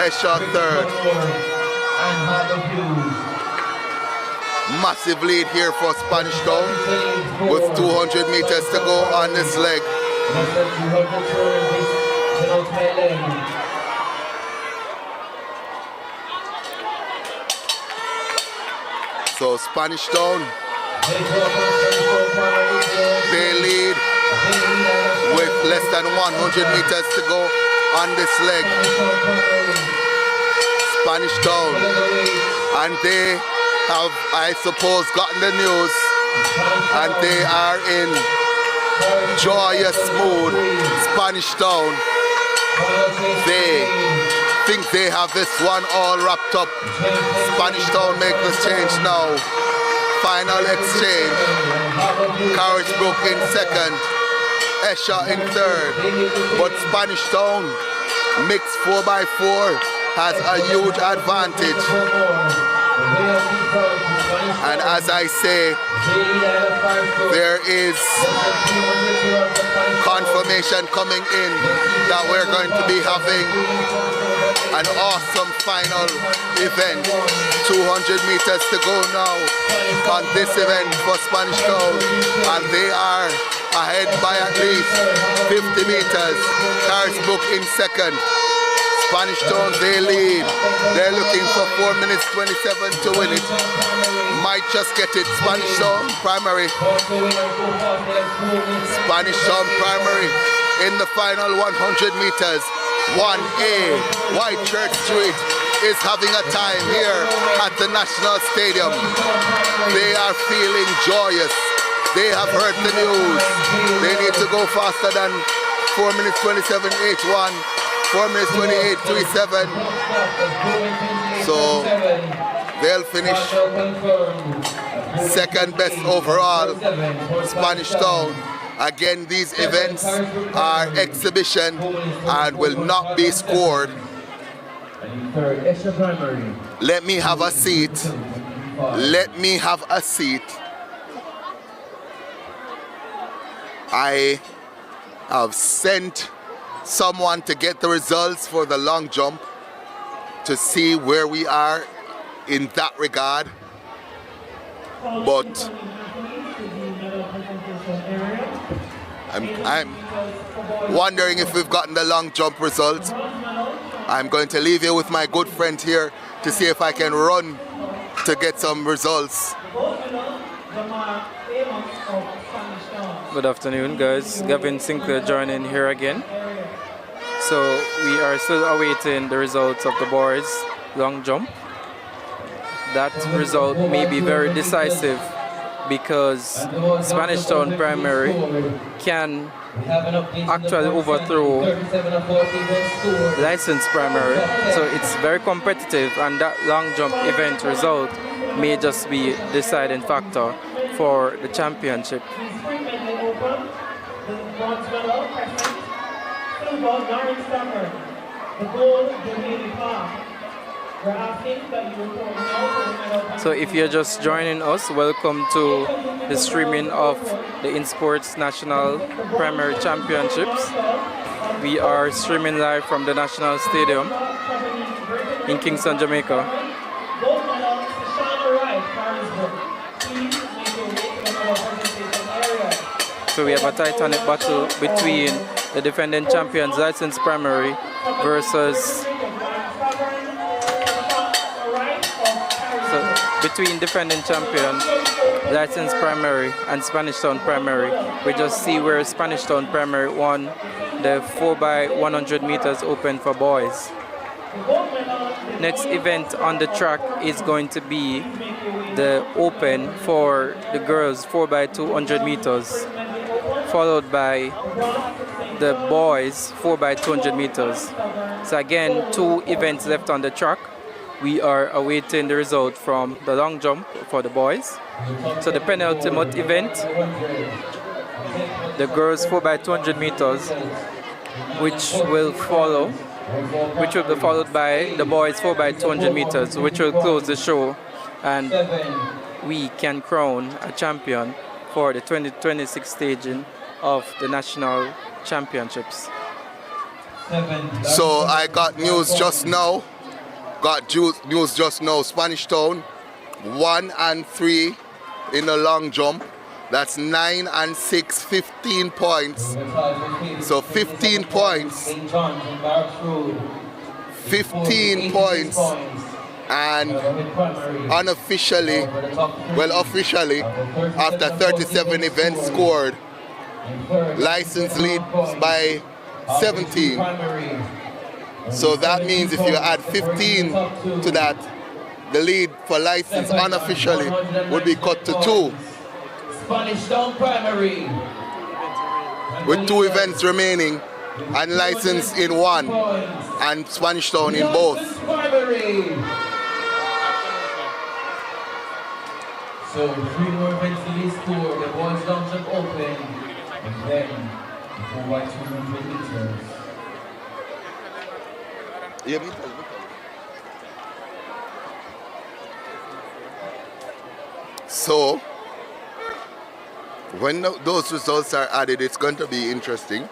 S3: Esha third. Massive lead here for Spanish Town with 200 meters to go on this leg. So Spanish Town, they lead with less than 100 meters to go on this leg. Spanish Town, and they have, I suppose, gotten the news, and they are in joyous mood. Spanish Town, they think they have this one all wrapped up. Spanish Town make the change now. Final exchange. Carisbrook in second, Esha in third, but Spanish Town mixed 4x4 has a huge advantage. And as I say, there is confirmation coming in that we're going to be having an awesome final event. 200 meters to go now on this event for Spanish Town, and they are ahead by at least 50 meters. Carisbrook in second. Spanish Town, they lead. They're looking for 4 minutes 27 to win it. Might just get it. Spanish Town Primary. Spanish Town Primary in the final 100 meters. 1A, Whitechurch Street is having a time here at the National Stadium. They are feeling joyous. They have heard the news. They need to go faster than 4 minutes 27 H1. 4 minutes 28.37. So they'll finish second best overall. Spanish Town. Again, these events are exhibition and will not be scored. Let me have a seat. Let me have a seat. I have sent someone to get the results for the long jump to see where we are in that regard, but I'm wondering if we've gotten the long jump results. I'm going to leave you with my good friend here to see if I can run to get some results.
S6: Good afternoon, guys. Gavin Sinclair joining here again. So we are still awaiting the results of the boys' long jump. That result may be very decisive because Spanish Town Primary can actually overthrow licensed primary. So it's very competitive, and that long jump event result may just be a deciding factor for the championship. So if you're just joining us, welcome to the streaming of the INSPORTS National Primary Championships. We are streaming live from the National Stadium. in Kingston, Jamaica.
S4: Gold medal is to Shauna Wright, Harrisburg. Please make your way to the medal presentation area.
S6: So we have a Titanic battle between the defending champions Licensed Primary versus between defending champion Licensed Primary and Spanish Town Primary. We just see where Spanish Town Primary won the 4x100 meters open for boys. Next event on the track is going to be the open for the girls 4x200 meters, followed by the boys 4x200 meters. So again, 2 events left on the track. We are awaiting the result from the long jump for the boys. So the penultimate event, the girls 4x200 meters, which will be followed by the boys 4x200 meters, which will close the show, and we can crown a champion for the 2026 staging of the national championships.
S3: So I got news just now. Spanish Town 1 and 3 in the long jump. That's 9 and 6, 15 points. So 15 points. 15 points. And unofficially, well, officially, after 37 events scored, license leads by 17. So that means if you add 15 to that, the lead for license unofficially would be cut to 2.
S4: Spanish Town Primary.
S3: With 2 events remaining and license in 1 and Spanish Town in both.
S4: So 3 more events to be scored. The boys long jump open, and then the 4x200 meters.
S3: So when those results are added, it's going to be interesting.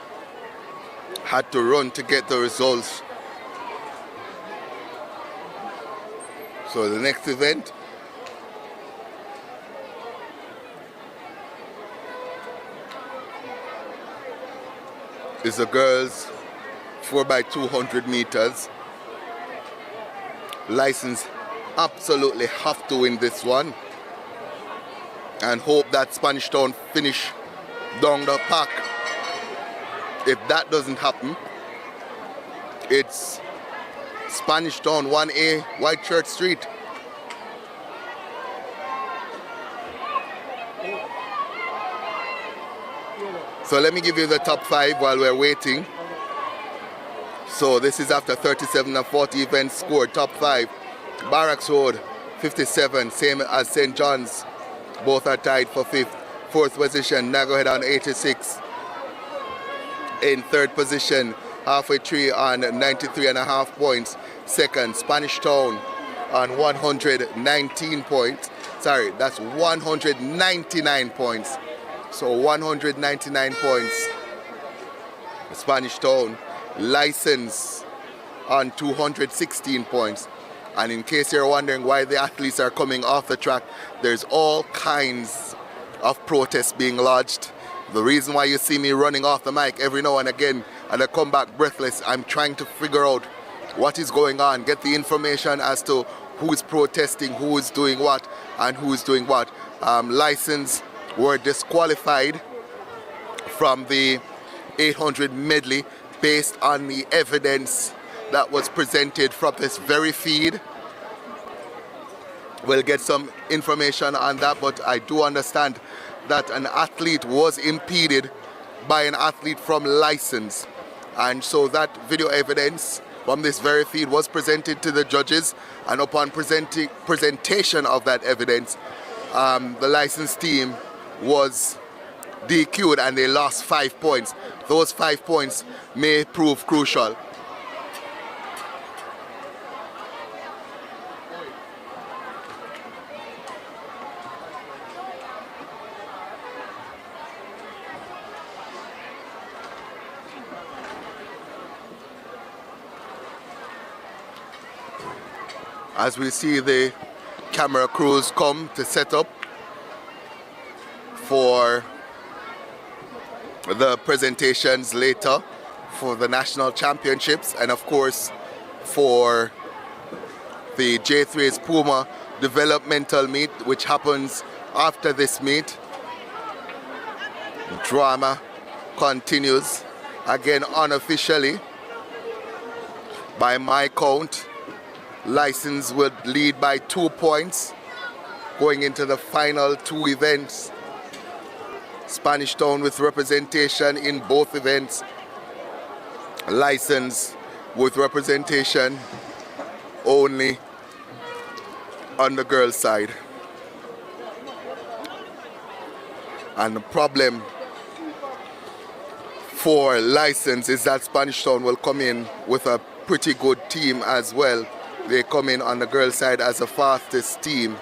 S3: Had to run to get the results. So the next event is the girls 4x200 meters. License absolutely have to win this one and hope that Spanish Town finish down the pack. If that doesn't happen, it's Spanish Town 1A, White Church Street. So let me give you the top 5 while we're waiting. So this is after 37 and 40 events scored. Top 5, Barracks Road 57, same as St. John's. Both are tied for 5th. 4th position, Nagohead on 86. In 3rd position, Halfway Tree on 93.5 points. 2nd, Spanish Town on 119 points. Sorry, that's 199 points. So 199 points. Spanish Town. License on 216 points. And in case you're wondering why the athletes are coming off the track, there's all kinds of protests being lodged. The reason why you see me running off the mic every now and again and I come back breathless, I'm trying to figure out what is going on, get the information as to who is protesting, who is doing what, and who is doing what. License were disqualified from the 800 medley based on the evidence that was presented from this very feed. We'll get some information on that, but I do understand that an athlete was impeded by an athlete from license. And so that video evidence from this very feed was presented to the judges, and upon presentation of that evidence, the license team was DQ'd and they lost 5 points. Those 5 points may prove crucial. as we see the camera crews come to set up for the presentations later for the national championships, and of course for the J3's Puma developmental meet, which happens after this meet. Drama continues again unofficially. By my count, License would lead by 2 points going into the final 2 events. Spanish Town with representation in both events. License with representation only on the girls' side. And the problem for License is that Spanish Town will come in with a pretty good team as well. They come in on the girls' side as the fastest team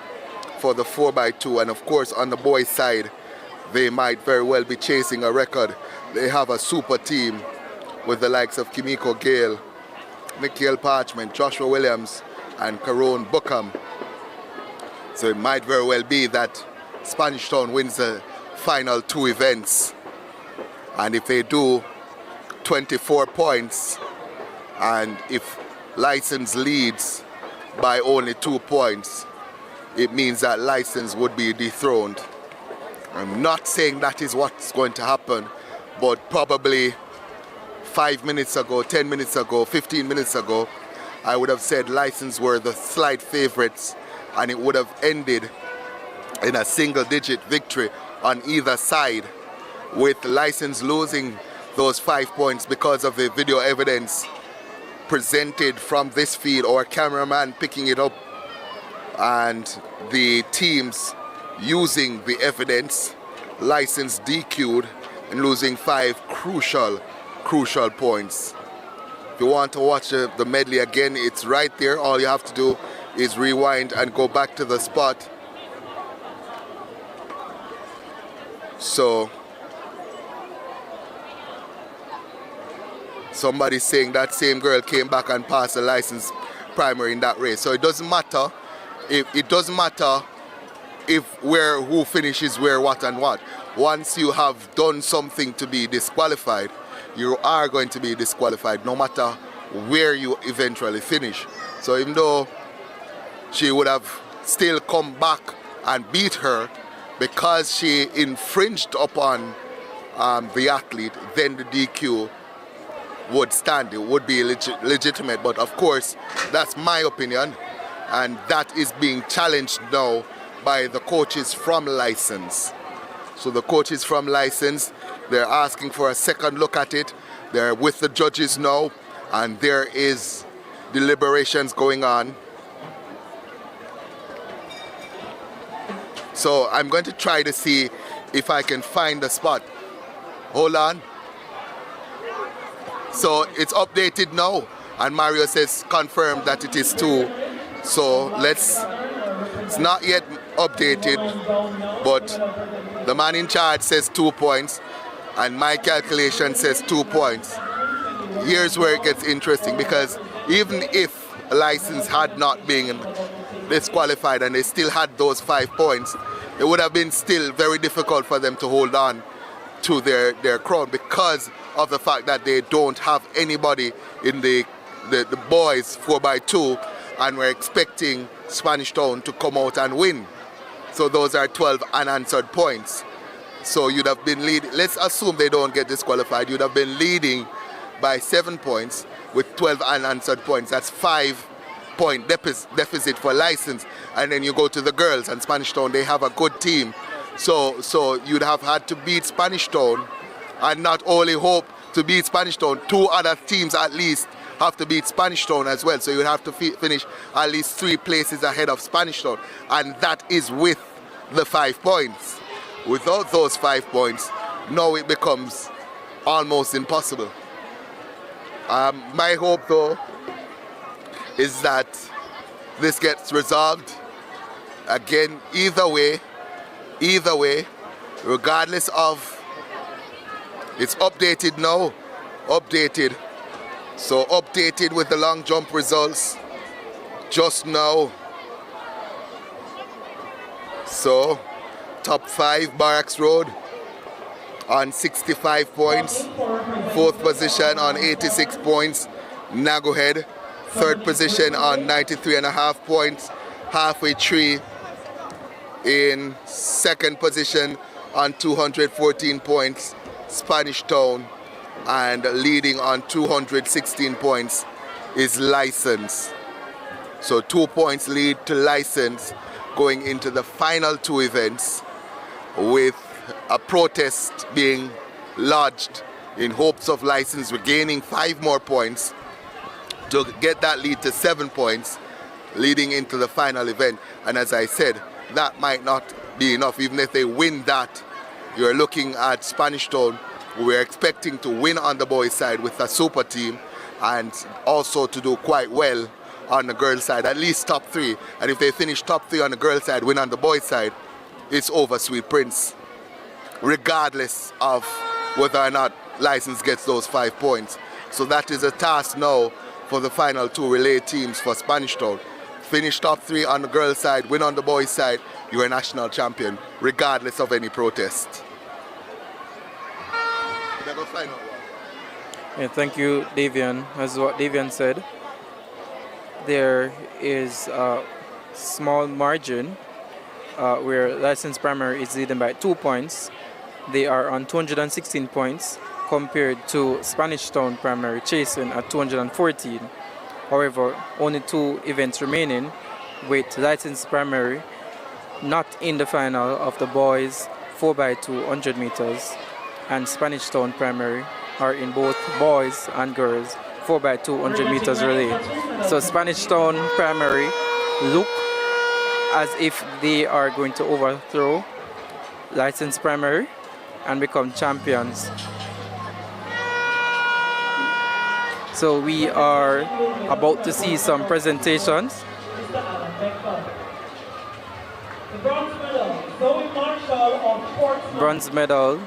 S3: for the 4x2, and of course on the boys' side they might very well be chasing a record. They have a super team with the likes of Kimiko Gale, Nikhil Parchment, Joshua Williams and Caron Bookham. So it might very well be that Spanish Town wins the final 2 events, and if they do, 24 points, and if License leads by only 2 points, it means that License would be dethroned. I'm not saying that is what's going to happen, but probably 5 minutes ago, 10 minutes ago, 15 minutes ago, I would have said License were the slight favorites, and it would have ended in a single-digit victory on either side, with License losing those 5 points because of the video evidence presented from this feed, or cameraman picking it up, and the teams using the evidence. License DQ'd and losing 5 crucial points. If you want to watch the medley again, it's right there. All you have to do is rewind and go back to the spot. So somebody's saying that same girl came back and passed the License primary in that race. So it doesn't matter if who finishes where, what and what. Once you have done something to be disqualified, you are going to be disqualified no matter where you eventually finish. So even though she would have still come back and beat her because she infringed upon the athlete, then the DQ would stand. It would be legitimate, but of course that's my opinion, and that is being challenged now by the coaches from License. So the coaches from License, they're asking for a second look at it. They're with the judges now, and there is deliberations going on. So I'm going to try to see if I can find the spot. Hold on. So it's updated now, and Mario says confirmed that it is 2. So it's not yet updated, but the man in charge says 2 points, and my calculation says 2 points. Here's where it gets interesting, because even if License had not been disqualified and they still had those 5 points, it would have been still very difficult for them to hold on to their crown, because of the fact that they don't have anybody in the boys 4x2, and we're expecting Spanish Town to come out and win. So those are 12 unanswered points. So you'd have been leading, let's assume they don't get disqualified, you'd have been leading by 7 points with 12 unanswered points. That's 5-point deficit for License. And then you go to the girls, and Spanish Town, they have a good team. So you'd have had to beat Spanish Town, and not only hope to beat Spanish Town, 2 other teams at least have to beat Spanish Town as well. So you'd have to finish at least 3 places ahead of Spanish Town, and that is with the 5 points. Without those 5 points, now it becomes almost impossible. My hope though is that this gets resolved. Again, either way, regardless of, it's updated now, updated. So updated with the long jump results. just now. So, top 5 Barracks Road on 65 points. 4th position on 86 points, Nagohead. 3rd position on 93.5 points, Halfway Tree in 2nd position on 214 points, Spanish Town, and leading on 216 points is License. So 2 points lead to License going into the final 2 events, with a protest being lodged in hopes of License regaining 5 more points to get that lead to 7 points leading into the final event. And as I said, that might not be enough. Even if they win that, you're looking at Spanish Town, who we're expecting to win on the boys' side with a super team, and also to do quite well on the girls' side, at least top 3. And if they finish top 3 on the girls' side, win on the boys' side, it's over, Sweet Prince, regardless of whether or not License gets those 5 points. So that is a task now for the final 2 relay teams for Spanish Town. Finish top 3 on the girls' side, win on the boys' side, you're a national champion, regardless of any protest.
S6: Yeah, thank you, Davian. As what Davian said, there is a small margin where License Primary is leading by 2 points. They are on 216 points compared to Spanish Town Primary chasing at 214. However, only 2 events remaining, with License Primary not in the final of the boys 4x2 100 meters, and Spanish Town Primary are in both boys and girls 4x2 100 meters relay. So Spanish Town Primary look as if they are going to overthrow License Primary and become champions. So we are about to see some presentations. Bronze medal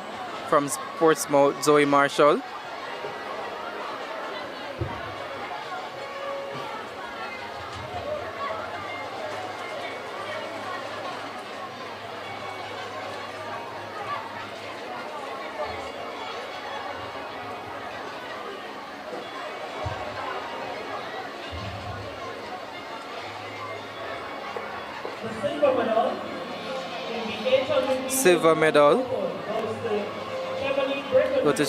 S6: from Portsmouth, Zoe Marshall. Silver medal go to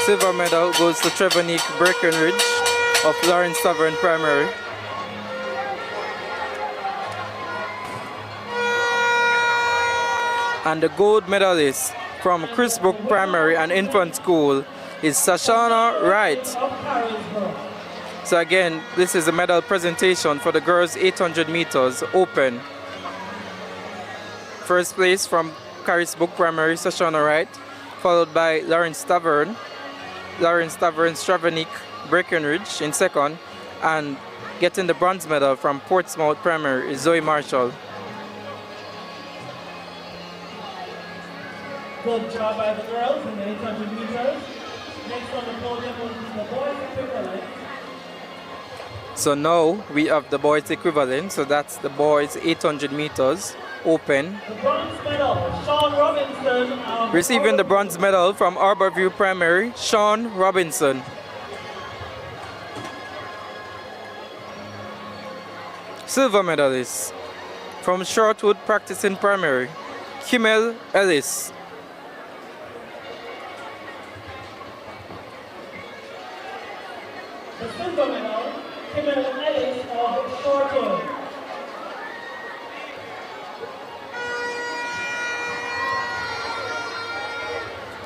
S6: silver medal goes to Trevanique Breckenridge of Lawrence Tavern Primary. And the gold medalist from Chris Brook Primary and Infant School is Sashana Wright. So again, this is a medal presentation for the girls 800 meters open. First place from Carisbrook Primary, Sashana Wright, followed by Lawrence Tavern, Stravenick Breckenridge in second, and getting the bronze medal from Portsmouth Primary is Zoe Marshall.
S4: Good job by the girls in the 800 meters. Next on the podium will be the boys equivalent.
S6: So now we have the boys equivalent, so that's the boys 800 meters open.
S4: The bronze medal, Sean Robinson.
S6: Receiving the bronze medal from Arborview Primary, Sean Robinson. Silver medalist from Shortwood Practicing Primary, Kimmel Ellis.
S4: The silver medal, Kimmel Ellis of Shortwood.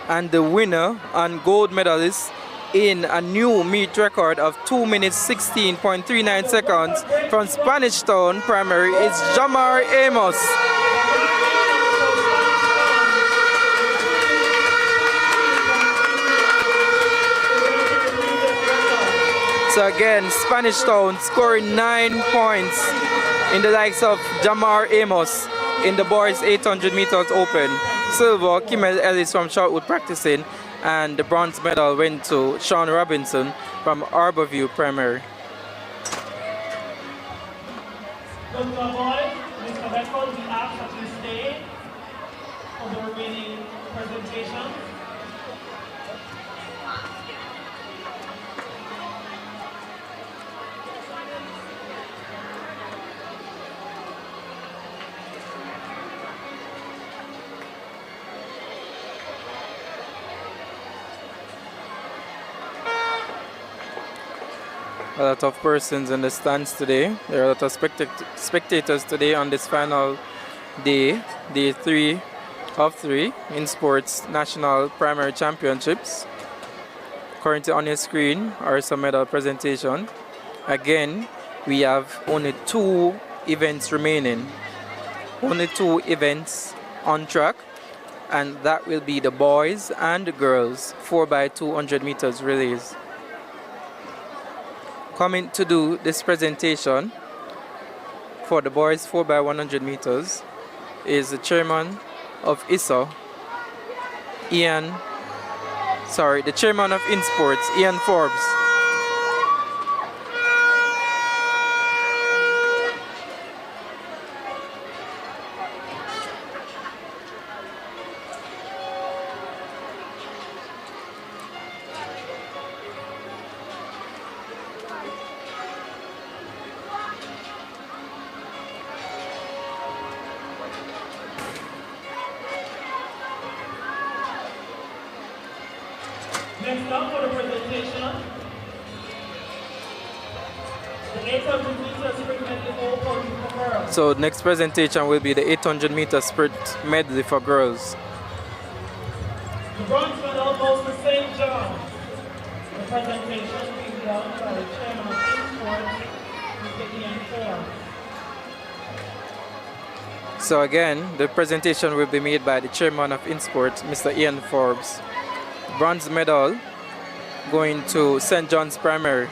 S6: And the winner and gold medalist in a new meet record of 2 minutes 16.39 seconds from Spanish Town Primary is Jamar Amos. So again, Spanish Town scoring 9 points in the likes of Jamar Amos in the boys 800 meters open. Silver, Kimmel Ellis from Shortwood Practicing, And the bronze medal went to Sean Robinson from Arborview Primary.
S4: Good job, boys. Mr. Beckles, we ask that you stay for the remaining presentation.
S6: A lot of persons in the stands today. There are a lot of spectators today on this final day, day 3 of 3 in sports national primary championships. Currently on your screen are some medal presentation. Again, we have only 2 events remaining. Only 2 events on track, and that will be the boys and the girls 4x200 meters relays. Coming to do this presentation for the boys 4x100 meters is the chairman of ISO, the chairman of INSPORTS, Ian Forbes.
S4: Next up for the presentation, the 800 meters sprint medley for girls.
S6: So next presentation will be the 800 meter sprint medley for girls.
S4: The bronze medal goes to St. John. The presentation being done by the chairman of INSPORTS, Mr. Ian Forbes.
S6: So again, the presentation will be made by the chairman of INSPORTS, Mr. Ian Forbes. Bronze medal going to St. John's Primary.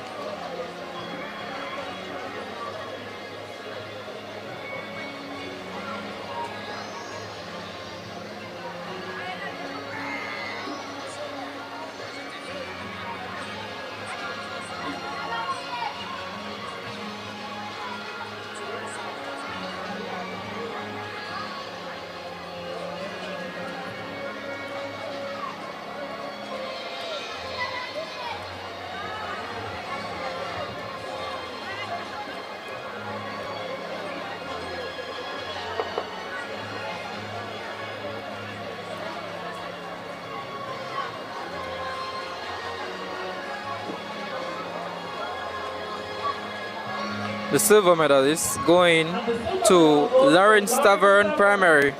S6: The silver medalist going to Lawrence Tavern Primary.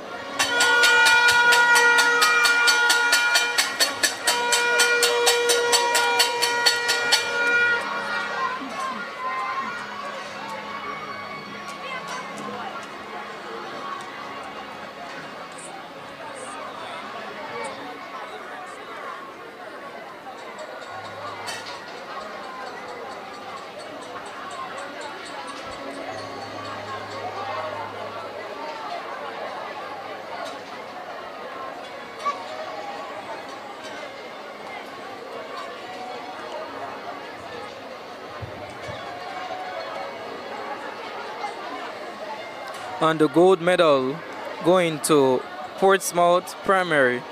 S6: And the gold medal going to Portsmouth Primary.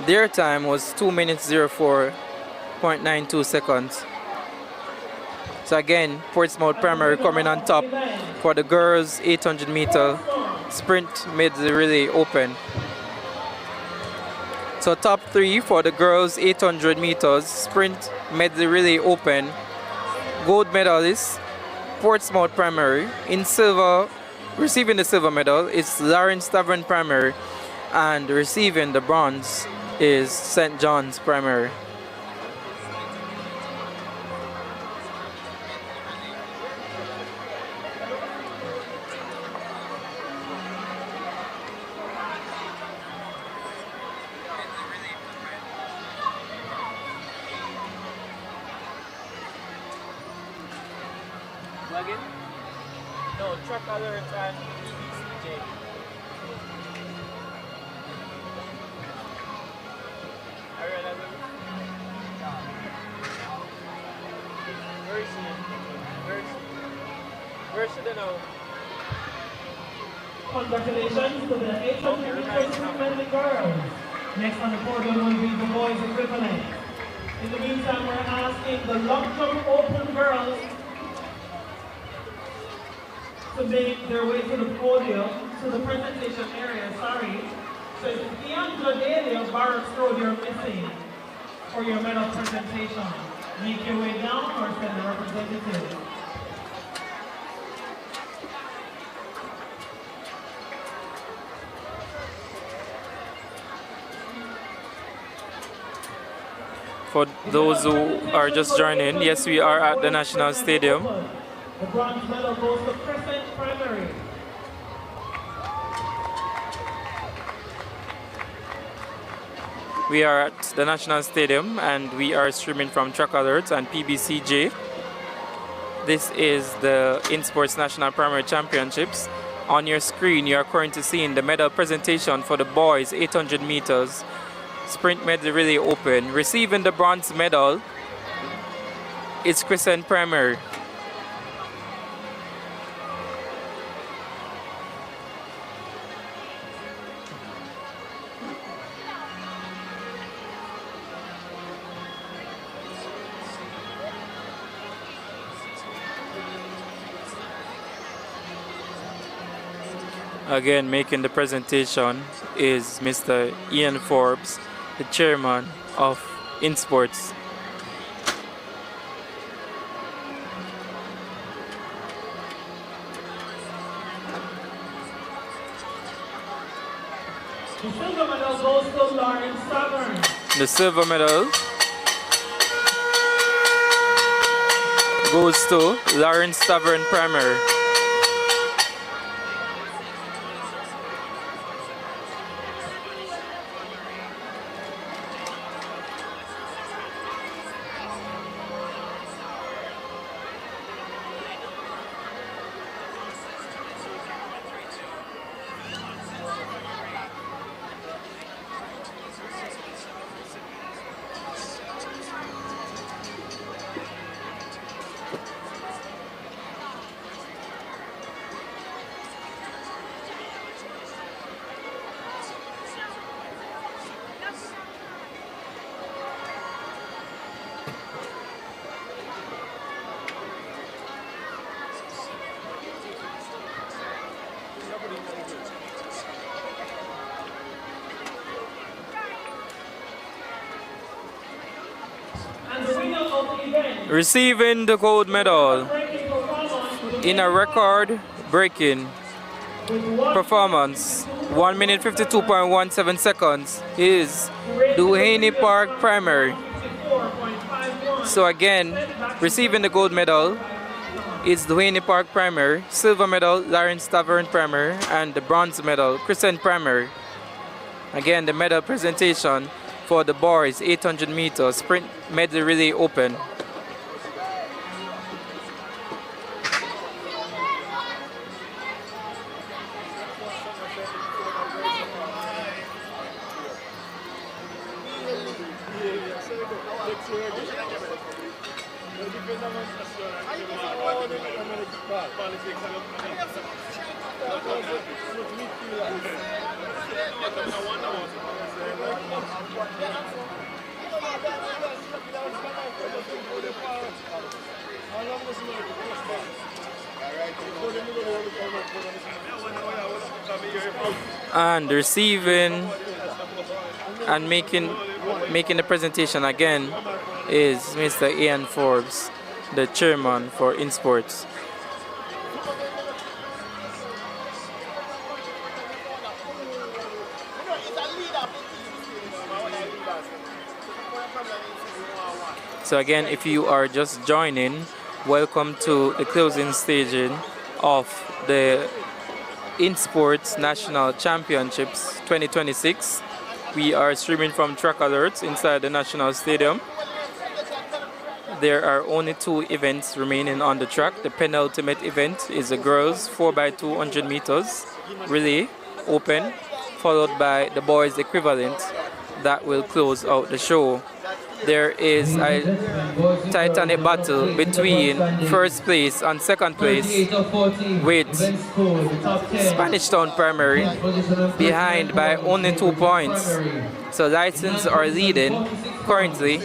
S6: Their time was 2 minutes 04.92 seconds. So again, Portsmouth Primary coming on top for the girls 800 meter sprint medley relay open. So top 3 for the girls 800 meters sprint medley relay open. Gold medalist Portsmouth Primary. In silver, receiving the silver medal is Lawrence Tavern Primary, and receiving the bronze is St. John's Primary.
S4: Again? No, Trackalerts and EBCJ. Alright, Congratulations to the 800 meters women girls. Next on the podium will be the boys equivalent. In the meantime, we're asking the long jump open girls to make their way to the podium, to the presentation area, sorry. So it's Ian Jodelia of Barracks Road you're missing for your medal presentation. Make your way down or send a representative.
S6: For those who are just joining, yes, we are at the National Stadium.
S4: The bronze medal goes to Kingston Primary.
S6: We are at the National Stadium and we are streaming from Trackalerts and PBCJ. This is the INSPORTS National Primary Championships. On your screen, you are currently seeing the medal presentation for the boys 800 meters sprint medley relay open. Receiving the bronze medal is Kingston Primary. Again, making the presentation is Mr. Ian Forbes, the chairman of INSPORTS.
S4: The silver medal goes to Lawrence Tavern.
S6: The silver medal goes to Lawrence Tavern Primary. Receiving the gold medal in a record-breaking performance, 1 minute 52.17 seconds, is Duhaney Park Primary. So again, receiving the gold medal is Duhaney Park Primary, silver medal Lawrence Tavern Primary, and the bronze medal Kingston Primary. Again, the medal presentation for the boys 800 meters sprint medley relay open. And receiving and making the presentation again is Mr. Ian Forbes, the chairman for INSPORTS. So again, if you are just joining, welcome to the closing staging of the INSPORTS National Championships 2026. We are streaming from Trackalerts inside the National Stadium. There are only 2 events remaining on the track. The penultimate event is the girls 4x200 meters relay open, followed by the boys equivalent that will close out the show. there is a titanic battle between first place and second place, with Spanish Town Primary behind by only 2 points. So License are leading currently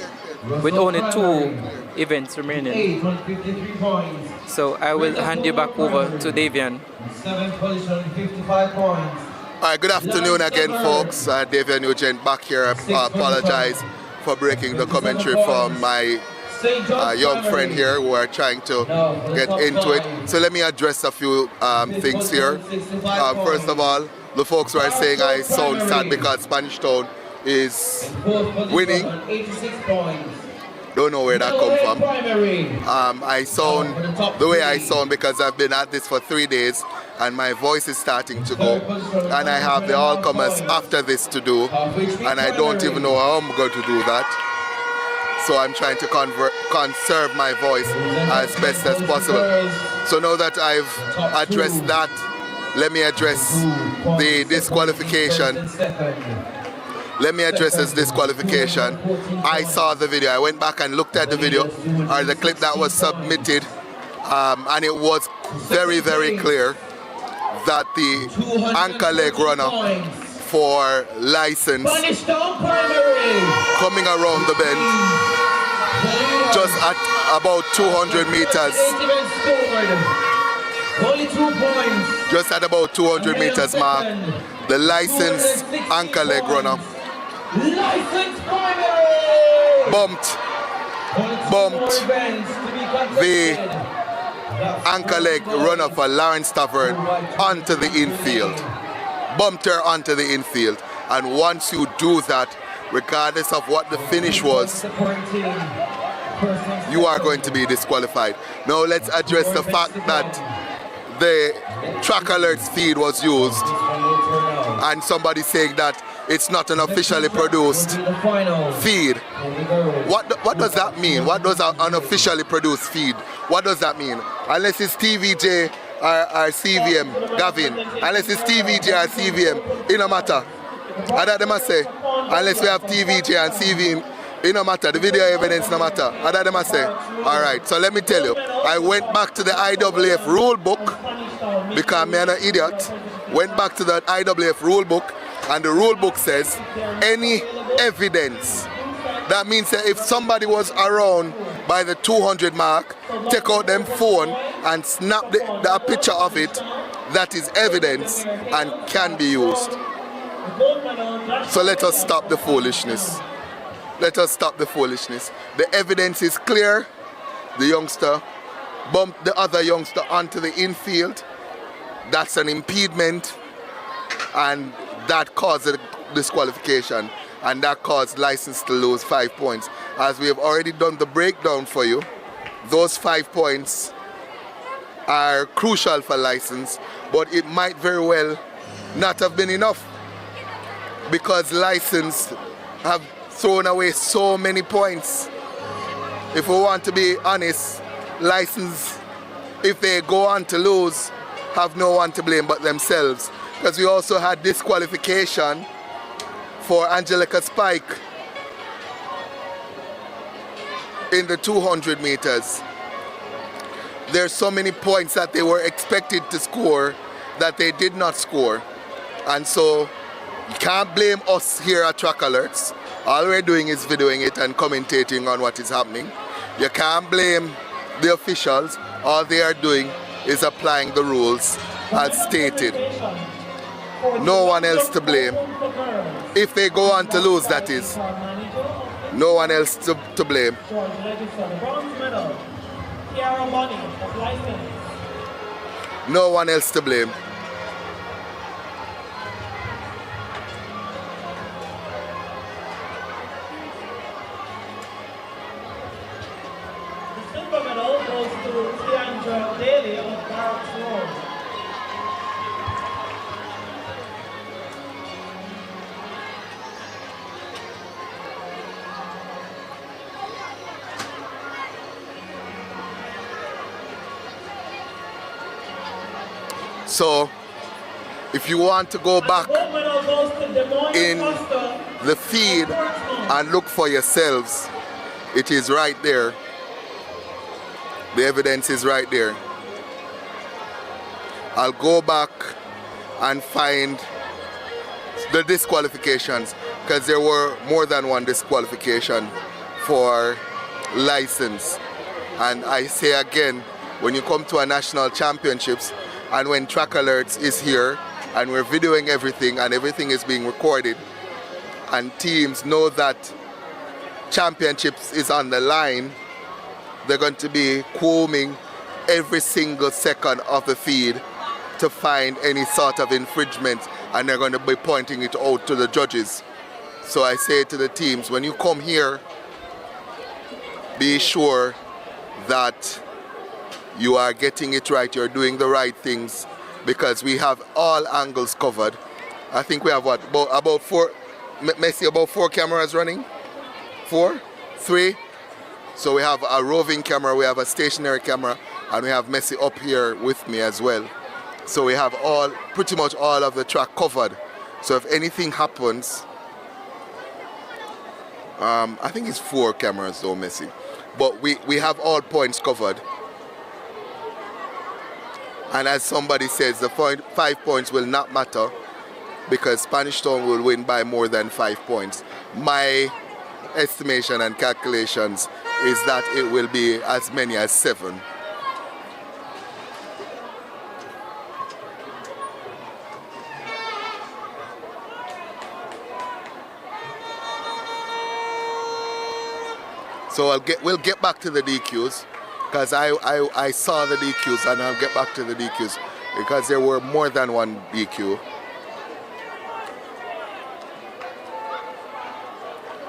S6: with only 2 events remaining. So I will hand you back over to Davian.
S4: 7th position, 55 points.
S3: All right, good afternoon again, folks. Davian Nugent back here. I apologize for breaking the commentary from my young friend here who are trying to get into it. So let me address a few things here. First of all, the folks who are saying I sound sad because Spanish Town is winning. Don't know where that come from. I sound the way I sound because I've been at this for 3 days and my voice is starting to go, and I have the all-comers after this to do, and I don't even know how I'm going to do that. So I'm trying to conserve my voice as best as possible. So now that I've addressed that, let me address the disqualification. Let me address this disqualification. I saw the video. I went back and looked at the video, or the clip that was submitted, and it was very, very clear that the anchor leg runner for License coming around the bend just at about 200 meters. Just at about 200 meters mark, the License anchor leg runner bumped the anchor leg runner for Lawrence Tavern onto the infield. Bumped her onto the infield. And once you do that, regardless of what the finish was, you are going to be disqualified. Now let's address the fact that the Trackalerts feed was used, and somebody saying that it's not an officially produced feed. What does that mean? What does an unofficially produced feed? What does that mean? Unless it's TVJ or CVM, Gavin. Unless it's TVJ or CVM, it no matter. And that they must say, unless we have TVJ and CVM, it no matter. The video evidence no matter. And that they must say. Alright, so let me tell you. I went back to the IAAF rule book because I'm an idiot. Went back to the IAAF rule book, and the rule book says any evidence. That means that if somebody was around by the 200 mark, take out them phone and snap the picture of it, that is evidence and can be used. So let us stop the foolishness. Let us stop the foolishness. The evidence is clear. The youngster bumped the other youngster onto the infield. That's an impediment, and that caused the disqualification, and that caused License to lose 5 points. As we have already done the breakdown for you, those 5 points are crucial for License, but it might very well not have been enough, because License have thrown away so many points. If we want to be honest, License, if they go on to lose, have no one to blame but themselves. Because we also had disqualification for Angelica Spike in the 200 meters. There's so many points that they were expected to score that they did not score. And so you can't blame us here at Trackalerts. All we're doing is videoing it and commentating on what is happening. You can't blame the officials. All they are doing is applying the rules as stated. No one else to blame. If they go on to lose, that is. No one else to blame. No one else to blame.
S4: The silver medal goes to Tiandra Daly of Barracks Road.
S3: So, if you want to go back in the feed and look for yourselves, It is right there. The evidence is right there. I'll go back and find the disqualifications, because there were more than one disqualification for license. And I say again, when you come to a national championships and when Trackalerts is here and we're videoing everything and everything is being recorded and teams know that championships is on the line, they're going to be combing every single second of the feed to find any sort of infringement, and they're going to be pointing it out to the judges. So I say to the teams, when you come here, be sure that you are getting it right, you're doing the right things, because we have all angles covered. I think we have what, about four, Messi, about 4 cameras running? 4? 3? So we have a roving camera, we have a stationary camera, and we have Messi up here with me as well. So we have pretty much all of the track covered. So if anything happens, I think it's 4 cameras though, Messi. But we have all points covered. And as somebody says, the 5 points will not matter because Spanish Town will win by more than 5 points. My estimation and calculations is that it will be as many as 7. So we'll get back to the DQs, because I saw the DQs, and I'll get back to the DQs because there were more than one DQ.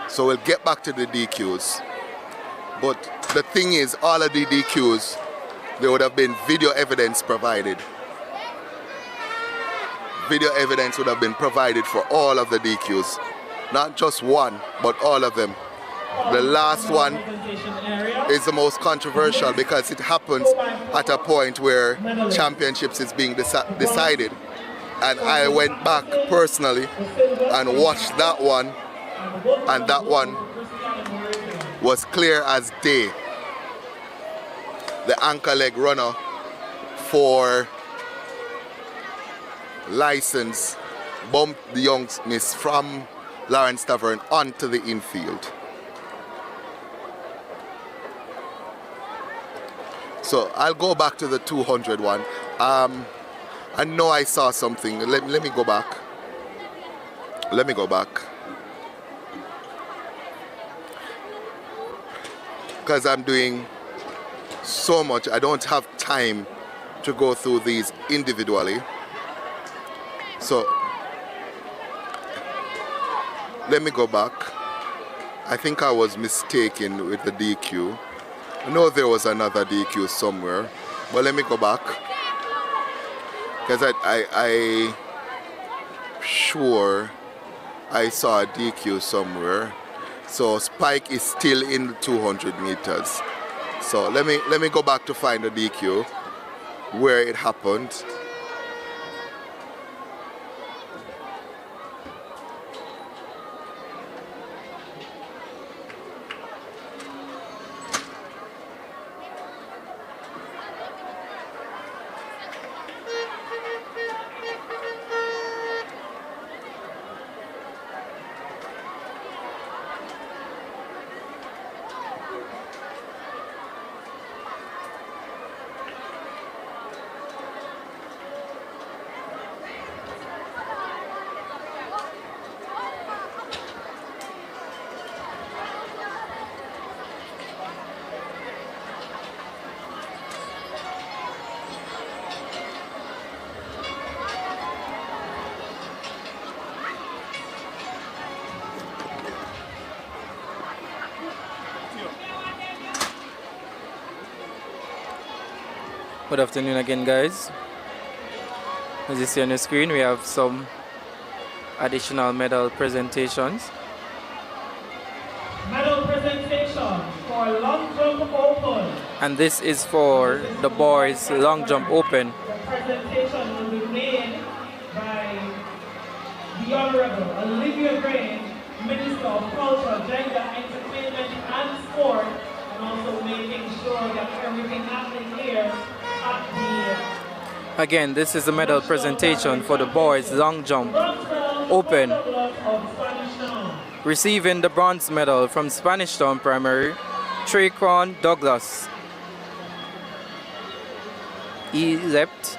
S3: So we'll get back to the DQs. But the thing is, all of the DQs, there would have been video evidence provided. Video evidence would have been provided for all of the DQs. Not just one, but all of them. The last one is the most controversial because it happens at a point where championships is being decided. And I went back personally and watched that one, and that one was clear as day. The anchor leg runner for license bumped the young miss from Lawrence Tavern onto the infield. So I'll go back to the 200 one. I know I saw something. Let me go back. Let me go back. Because I'm doing so much, I don't have time to go through these individually. So let me go back. I think I was mistaken with the DQ. I know there was another DQ somewhere, but let me go back, because I sure I saw a DQ somewhere. So Spike is still in the 200 meters. So let me go back to find the DQ where it happened.
S6: Good afternoon again, guys. As you see on the screen, we have some additional medal presentations.
S4: Medal presentation for long jump open.
S6: And this is for the boys long jump open.
S4: The presentation will be made by the Honorable Olivia Grain Minister of Culture, Gender, Entertainment and Sport, and also making sure that everything happening here at the
S6: Again, this is the medal presentation for the boys long jump open. Receiving the bronze medal from Spanish Town Primary, Tracon Douglas. He leapt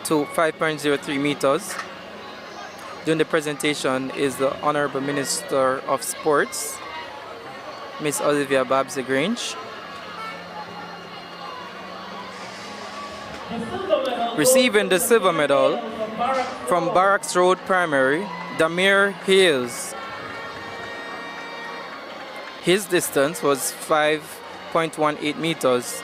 S6: to 5.03 meters. During the presentation is the Honorable Minister of Sports, Miss Olivia Babs-Grange. Receiving the silver medal from Barracks Road Primary, Damir Hales. His distance was 5.18 meters.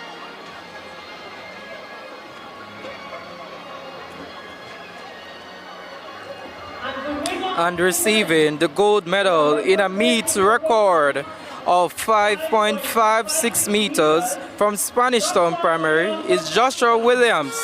S6: And receiving the gold medal in a meet record of 5.56 meters from Spanish Town Primary is Joshua Williams.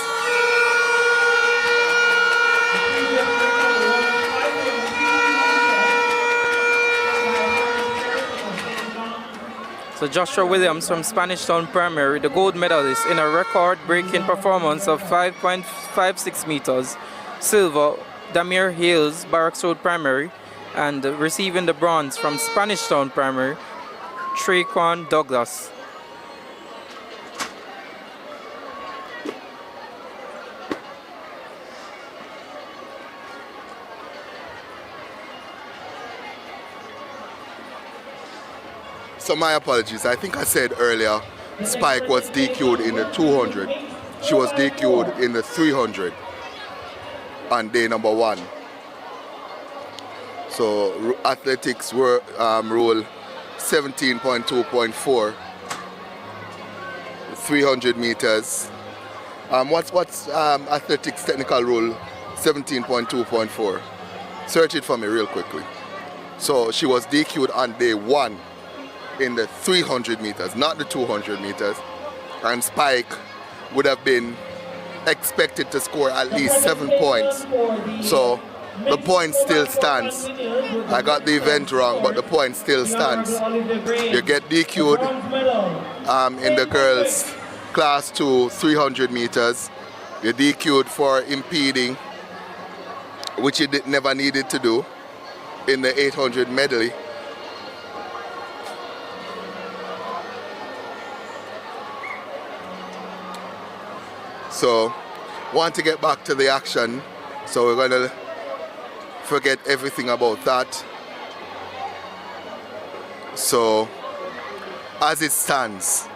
S6: So Joshua Williams from Spanish Town Primary, the gold medalist in a record-breaking performance of 5.56 meters. Silver, Damir Hales, Barracks Road Primary, and receiving the bronze from Spanish Town Primary, Tracon Douglas.
S3: So my apologies, I think I said earlier Spike was DQ'd in the 200. She was DQ'd in the 300 on day number 1. So athletics were rule 17.2.4, 300 meters. What's athletics technical rule 17.2.4? Search it for me real quickly. So she was DQ'd on day 1 in the 300 meters, not the 200 meters, and Spike would have been expected to score at least 7 points. So the point still stands. I got the event wrong, but the point still stands. You get DQ'd in the girls class 2 300 meters. You're DQ'd for impeding, which you never needed to do, in the 800 medley. So, want to get back to the action, so we're going to forget everything about that. So, as it stands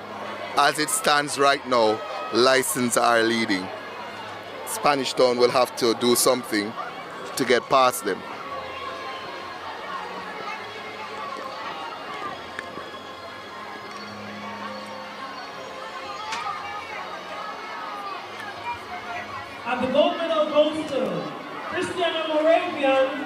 S3: right now, license are leading. Spanish Town will have to do something to get past them.
S4: And the gold medal goes to Christiana Moravian.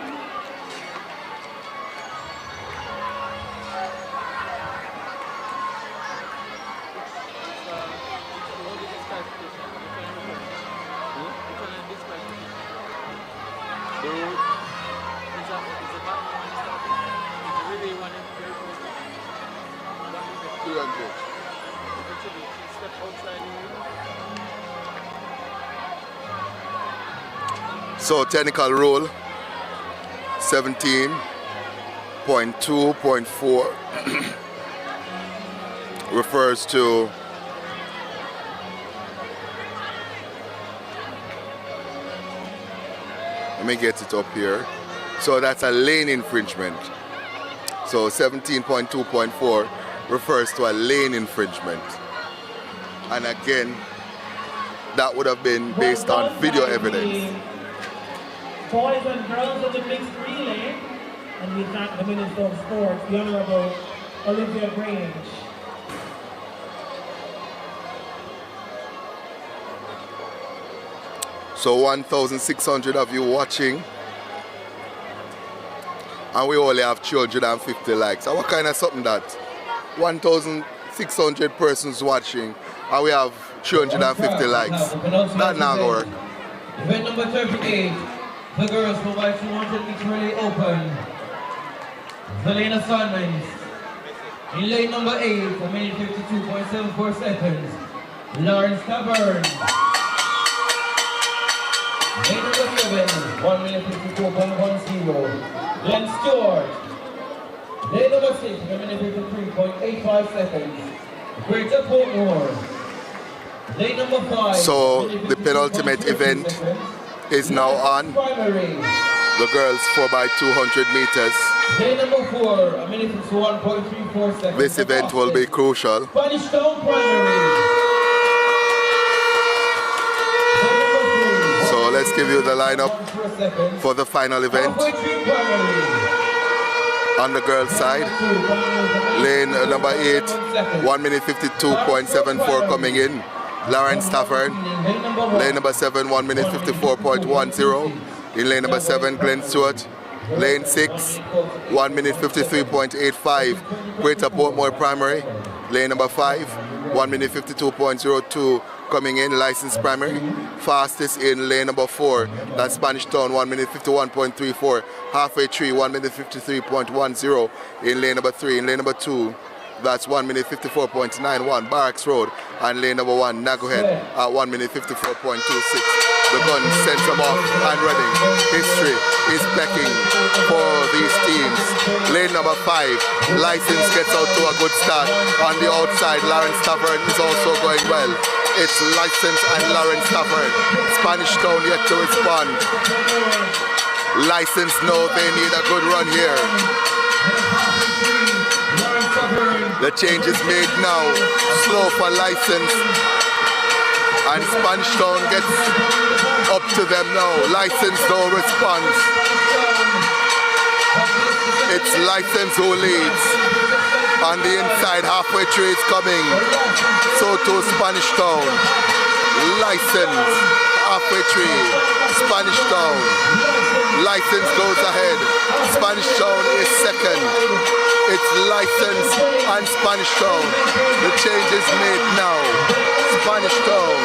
S3: So technical rule 17.2.4 refers to let me get it up here. So that's a lane infringement. So 17.2.4 refers to a lane infringement. And again, that would have been based on video evidence.
S4: Boys and girls of the mixed relay, and we thank the Minister of Sports, the Honorable Olivia Grange.
S3: So 1,600 of you watching, and we only have 250 likes. So what kind of something that? 1,600 persons watching, and we have 250 likes. That not gonna work.
S4: Event number 38. The girls for by 200 meter relay open. The lane assignments. In lane number 8 for minute 52.74 seconds, Lawrence Tavern. Lane number 7, 1 minute 54.10, Glenn Stewart. Lane number 6, 1 minute 53.85 seconds, Greater Portmore. Lane number 5.
S3: So the penultimate event is now on.
S4: Primary.
S3: The girls 4x200 meters.
S4: Lane number 4, 1 minute 51.34 seconds.
S3: This event will be crucial.
S4: Spanish Town Primary.
S3: So let's give you the lineup for the final event. On the girls' side, lane number 8, 1 minute 52.74 coming in, Lawrence Tavern. Lane number 7, 1 minute 54.10. In lane number 7, Glenn Stewart. Lane 6, 1 minute 53.85, Greater Portmore Primary. Lane number 5, 1 minute 52.02 coming in, Licensed Primary. Fastest in lane number 4, that's Spanish Town, 1 minute 51.34. Halfway tree, 1 minute 53.10 in lane number 3. In lane number 2, that's 1 minute 54.91, Barracks Road. And lane number 1, Nagohead at 1 minute 54.26. The gun sends them off and running. History is becking for these teams. Lane number 5, License gets out to a good start. On the outside, Lawrence Tavern is also going well. It's License and Lawrence Tavern. Spanish Town yet to respond. License know they need a good run here. The change is made now. Slow for License. And Spanish Town gets up to them now. License no response. It's License who leads. On the inside, halfway tree is coming. So to Spanish Town. License, halfway tree, Spanish Town. License goes ahead. Spanish Town is second. It's License and Spanish Town. The change is made now. Spanish Town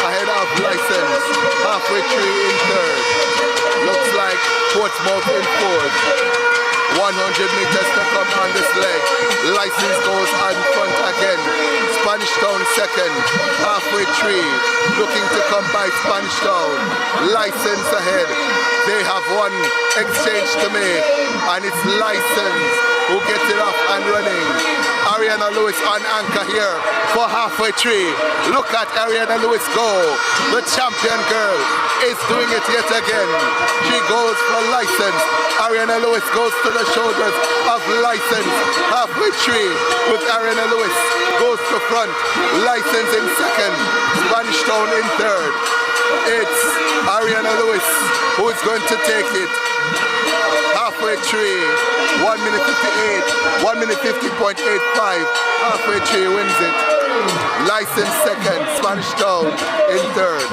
S3: ahead of License. Halfway tree in third. Looks like Portsmouth in fourth. 100 meters to come on this leg. License goes on front again. Spanish Town second. Halfway tree. Looking to come by Spanish Town. License ahead. They have one exchange to make. And it's License who gets it up and running. Ariana Lewis on anchor here for halfway tree. Look at Ariana Lewis go. The champion girl is doing it yet again. She goes for License. Ariana Lewis goes to the shoulders of License. Halfway tree with Ariana Lewis goes to front. License in second. Spanish Town in third. It's Ariana Lewis who is going to take it. Halfway tree, 1 minute 58, 1 minute 50.85. Halfway tree wins it. License second, Spanish Town in third.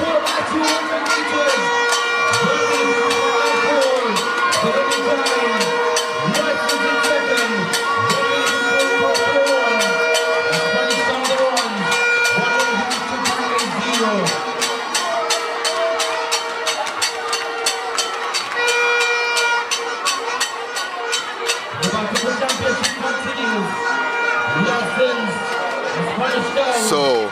S3: So,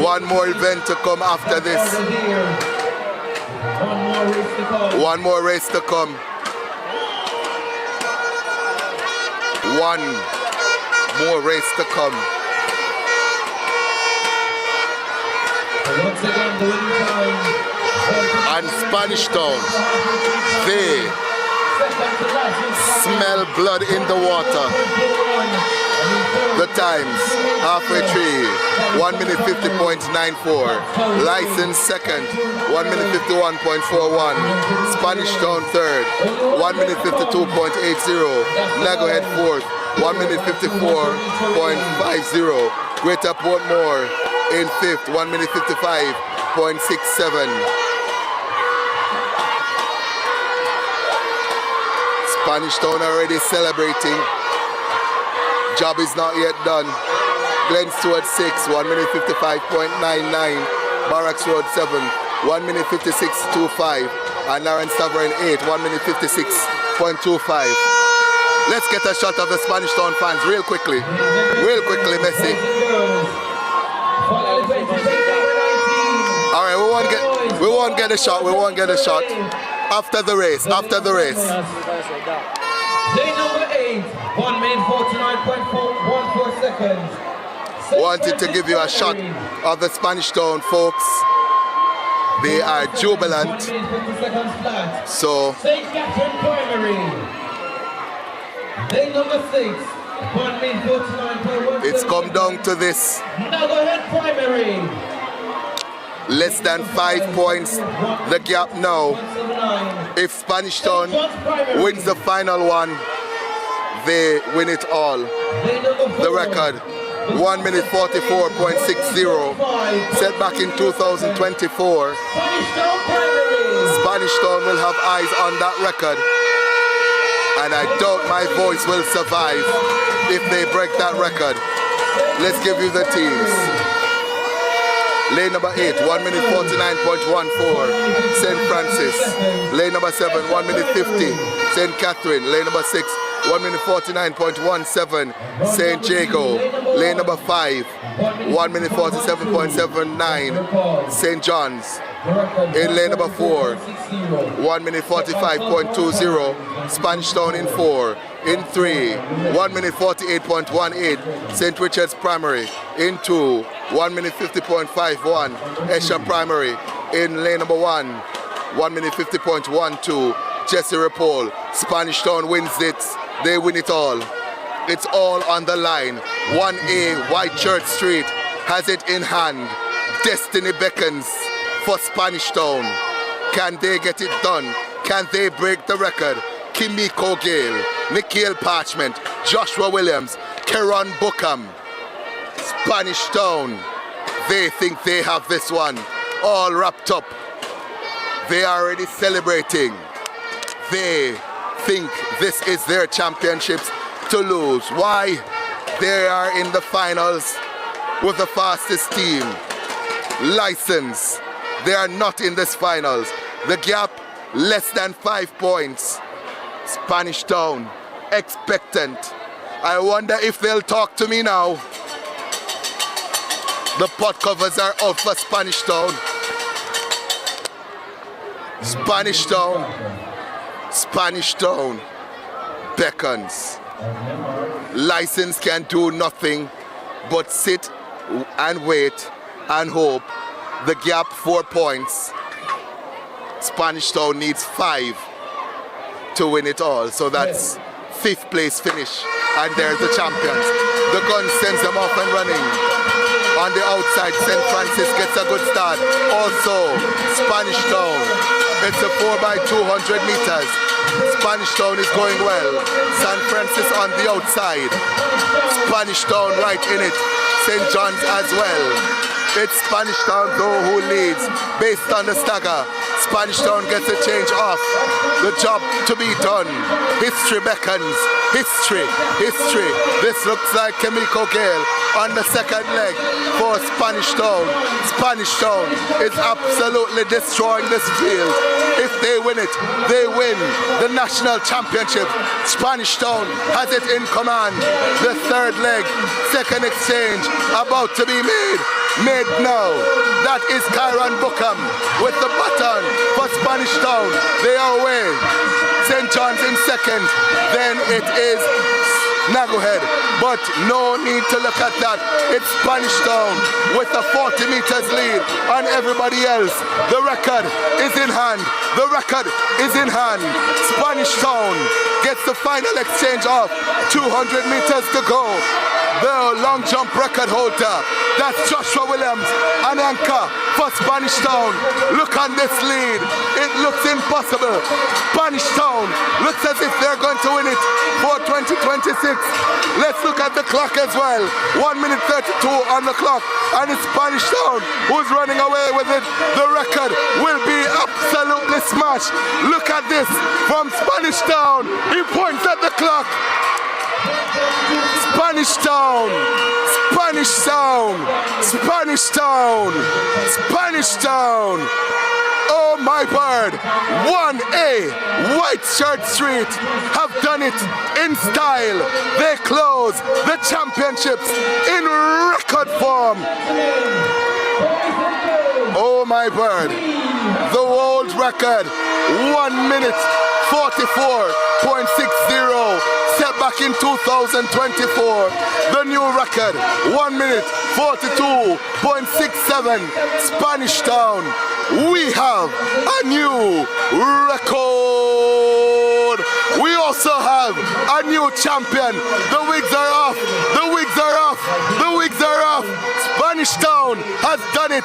S3: one more event to come after this. One more race to come. One more race to come. And Spanish Town, they smell blood in the water. The times, halfway tree, 1 minute 50.94. License second, 1 minute 51.41. Spanish Town third, 1 minute 52.80. Nagohead fourth, 1 minute 54.50. Greater Portmore in fifth, 1 minute 55.67. Spanish Town already celebrating. Job is not yet done. Glen Stewart 6, 1 minute 55.99. Barracks Road 7, 1 minute 56.25. And Lawrence Tavern 8, 1 minute 56.25. Let's get a shot of the Spanish Town fans real quickly. Real quickly, Messi. All right, we won't get a shot. We won't get a shot. After the race, after the race.
S4: Day number 8, 1 minute 49.14 seconds.
S3: Wanted to give you a shot of the Spanish Town folks. They are jubilant.
S4: 1 minute 50 seconds flat.
S3: So
S4: St. Catherine Primary. Day number 6, 1 minute 49.1.
S3: it's come down to this.
S4: Nugget Primary.
S3: Less than 5 points. The gap now.
S4: 179.
S3: If Spanish Town wins the final one, they win it all.
S4: Day number 4.
S3: The record, 1 minute 44.60, set back in 2024.
S4: Spanish Town Primary.
S3: Spanish Town will have eyes on that record, and I doubt my voice will survive if they break that record. Let's give you the teams. Lane number 8, 1 minute 49.14, St. Francis. Lane number 7, 1 minute 50, St. Catherine. Lane number 6, 1 minute 49.17, St. Jago. Lane number 5, 1 minute 47.79, St. John's. In lane number 4, 1 minute 45.20, Spanish Town in 4. In 3, 1 minute 48.18, St. Richard's Primary. In 2, 1 minute 50.51, Esher Primary. In lane number 1, 1 minute 50.12, Jesse Repole. Spanish Town wins it. They win it all. It's all on the line. 1A, White Church Street has it in hand. Destiny beckons for Spanish Town. Can they get it done? Can they break the record? Kimiko Gale, Nikhil Parchment, Joshua Williams, Keron Bookham. Spanish Town, they think they have this one all wrapped up. They are already celebrating. They think this is their championships to lose. Why? They are in the finals with the fastest team. License. They are not in this finals. The gap less than 5 points. Spanish Town, expectant. I wonder if they'll talk to me now. The pot covers are out for Spanish Town. Spanish Town. Spanish Town beckons. License can do nothing but sit and wait and hope. The gap 4 points. Spanish Town needs 5 to win it all. So that's 5th place finish. And they're the champions. The gun sends them off and running. On the outside, St. Francis gets a good start. Also, Spanish Town. It's a 4x200 meters. Spanish Town is going well. St. Francis on the outside. Spanish Town right in it. St. John's as well. It's Spanish Town though who leads based on the stagger. Spanish Town gets a change off. The job to be done. History beckons. History. History. This looks like Kimiko Gale on the second leg for Spanish Town. Spanish Town is absolutely destroying this field. If they win it, they win the national championship. Spanish Town has it in command. The third leg, second exchange about to be made. Made now. That is Kyron Bookham with the baton for Spanish Town. They are away. St. John's in second. Then it is Nagohead. But no need to look at that. It's Spanish Town with a 40 meters lead on everybody else. The record is in hand. The record is in hand. Spanish Town gets the final exchange off. 200 meters to go. The long jump record holder, that's Joshua Williams, an anchor for Spanish Town. Look on this lead, it looks impossible. Spanish Town looks as if they're going to win it for 2026. Let's look at the clock as well. 1 minute 32 on the clock, and it's Spanish Town who's running away with it. The record will be absolutely smashed. Look at this from Spanish Town. He points at the clock. Spanish Town, Spanish Town, Spanish Town, Spanish Town. Oh my word! 1A, White Shirt Street have done it in style. They close the championships in record form. Oh my word! The world record, 1 minute 44.60, set back in 2024. The new record, 1 minute 42.67, Spanish Town. We have a new record. We also have a new champion. The wigs are off. The wigs are off. The wigs are off. Spanish Town has done it.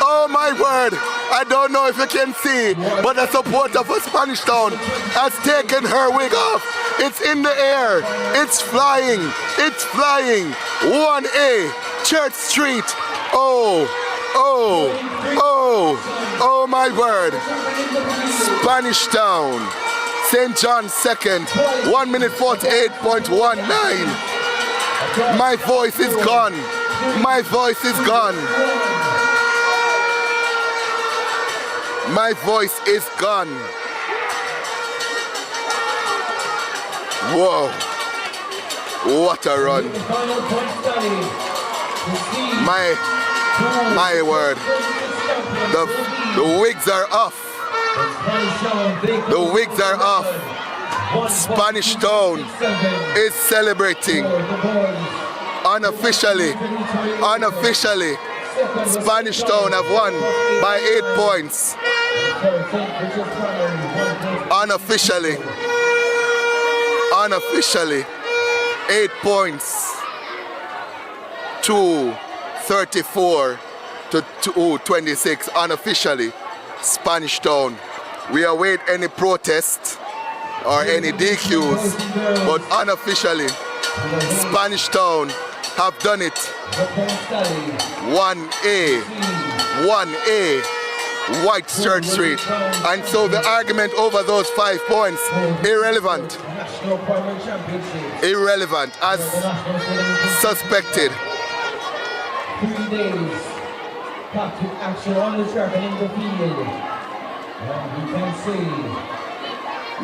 S3: Oh my word. I don't know if you can see, but the supporter for Spanish Town has taken her wig off. It's in the air. It's flying. It's flying. 1A, Church Street. Oh, oh, oh, oh my word. Spanish Town. St. John's second. 1 minute 48.19. My voice is gone. My voice is gone. My voice is gone. Whoa. What a run. My word. The wigs are off. The wigs are off. Spanish Town is celebrating. Unofficially. Unofficially. Spanish Town have won by 8 points. Unofficially. Unofficially. 8 points. 234 to 226. Unofficially. Spanish Town. We await any protest or any DQs, but unofficially, Spanish Town have done it. 1A, 1A, White Shirt Street. And so the argument over those 5 points, irrelevant. Irrelevant, as suspected.
S4: 3 days, back to action on the track and in the field. And you can see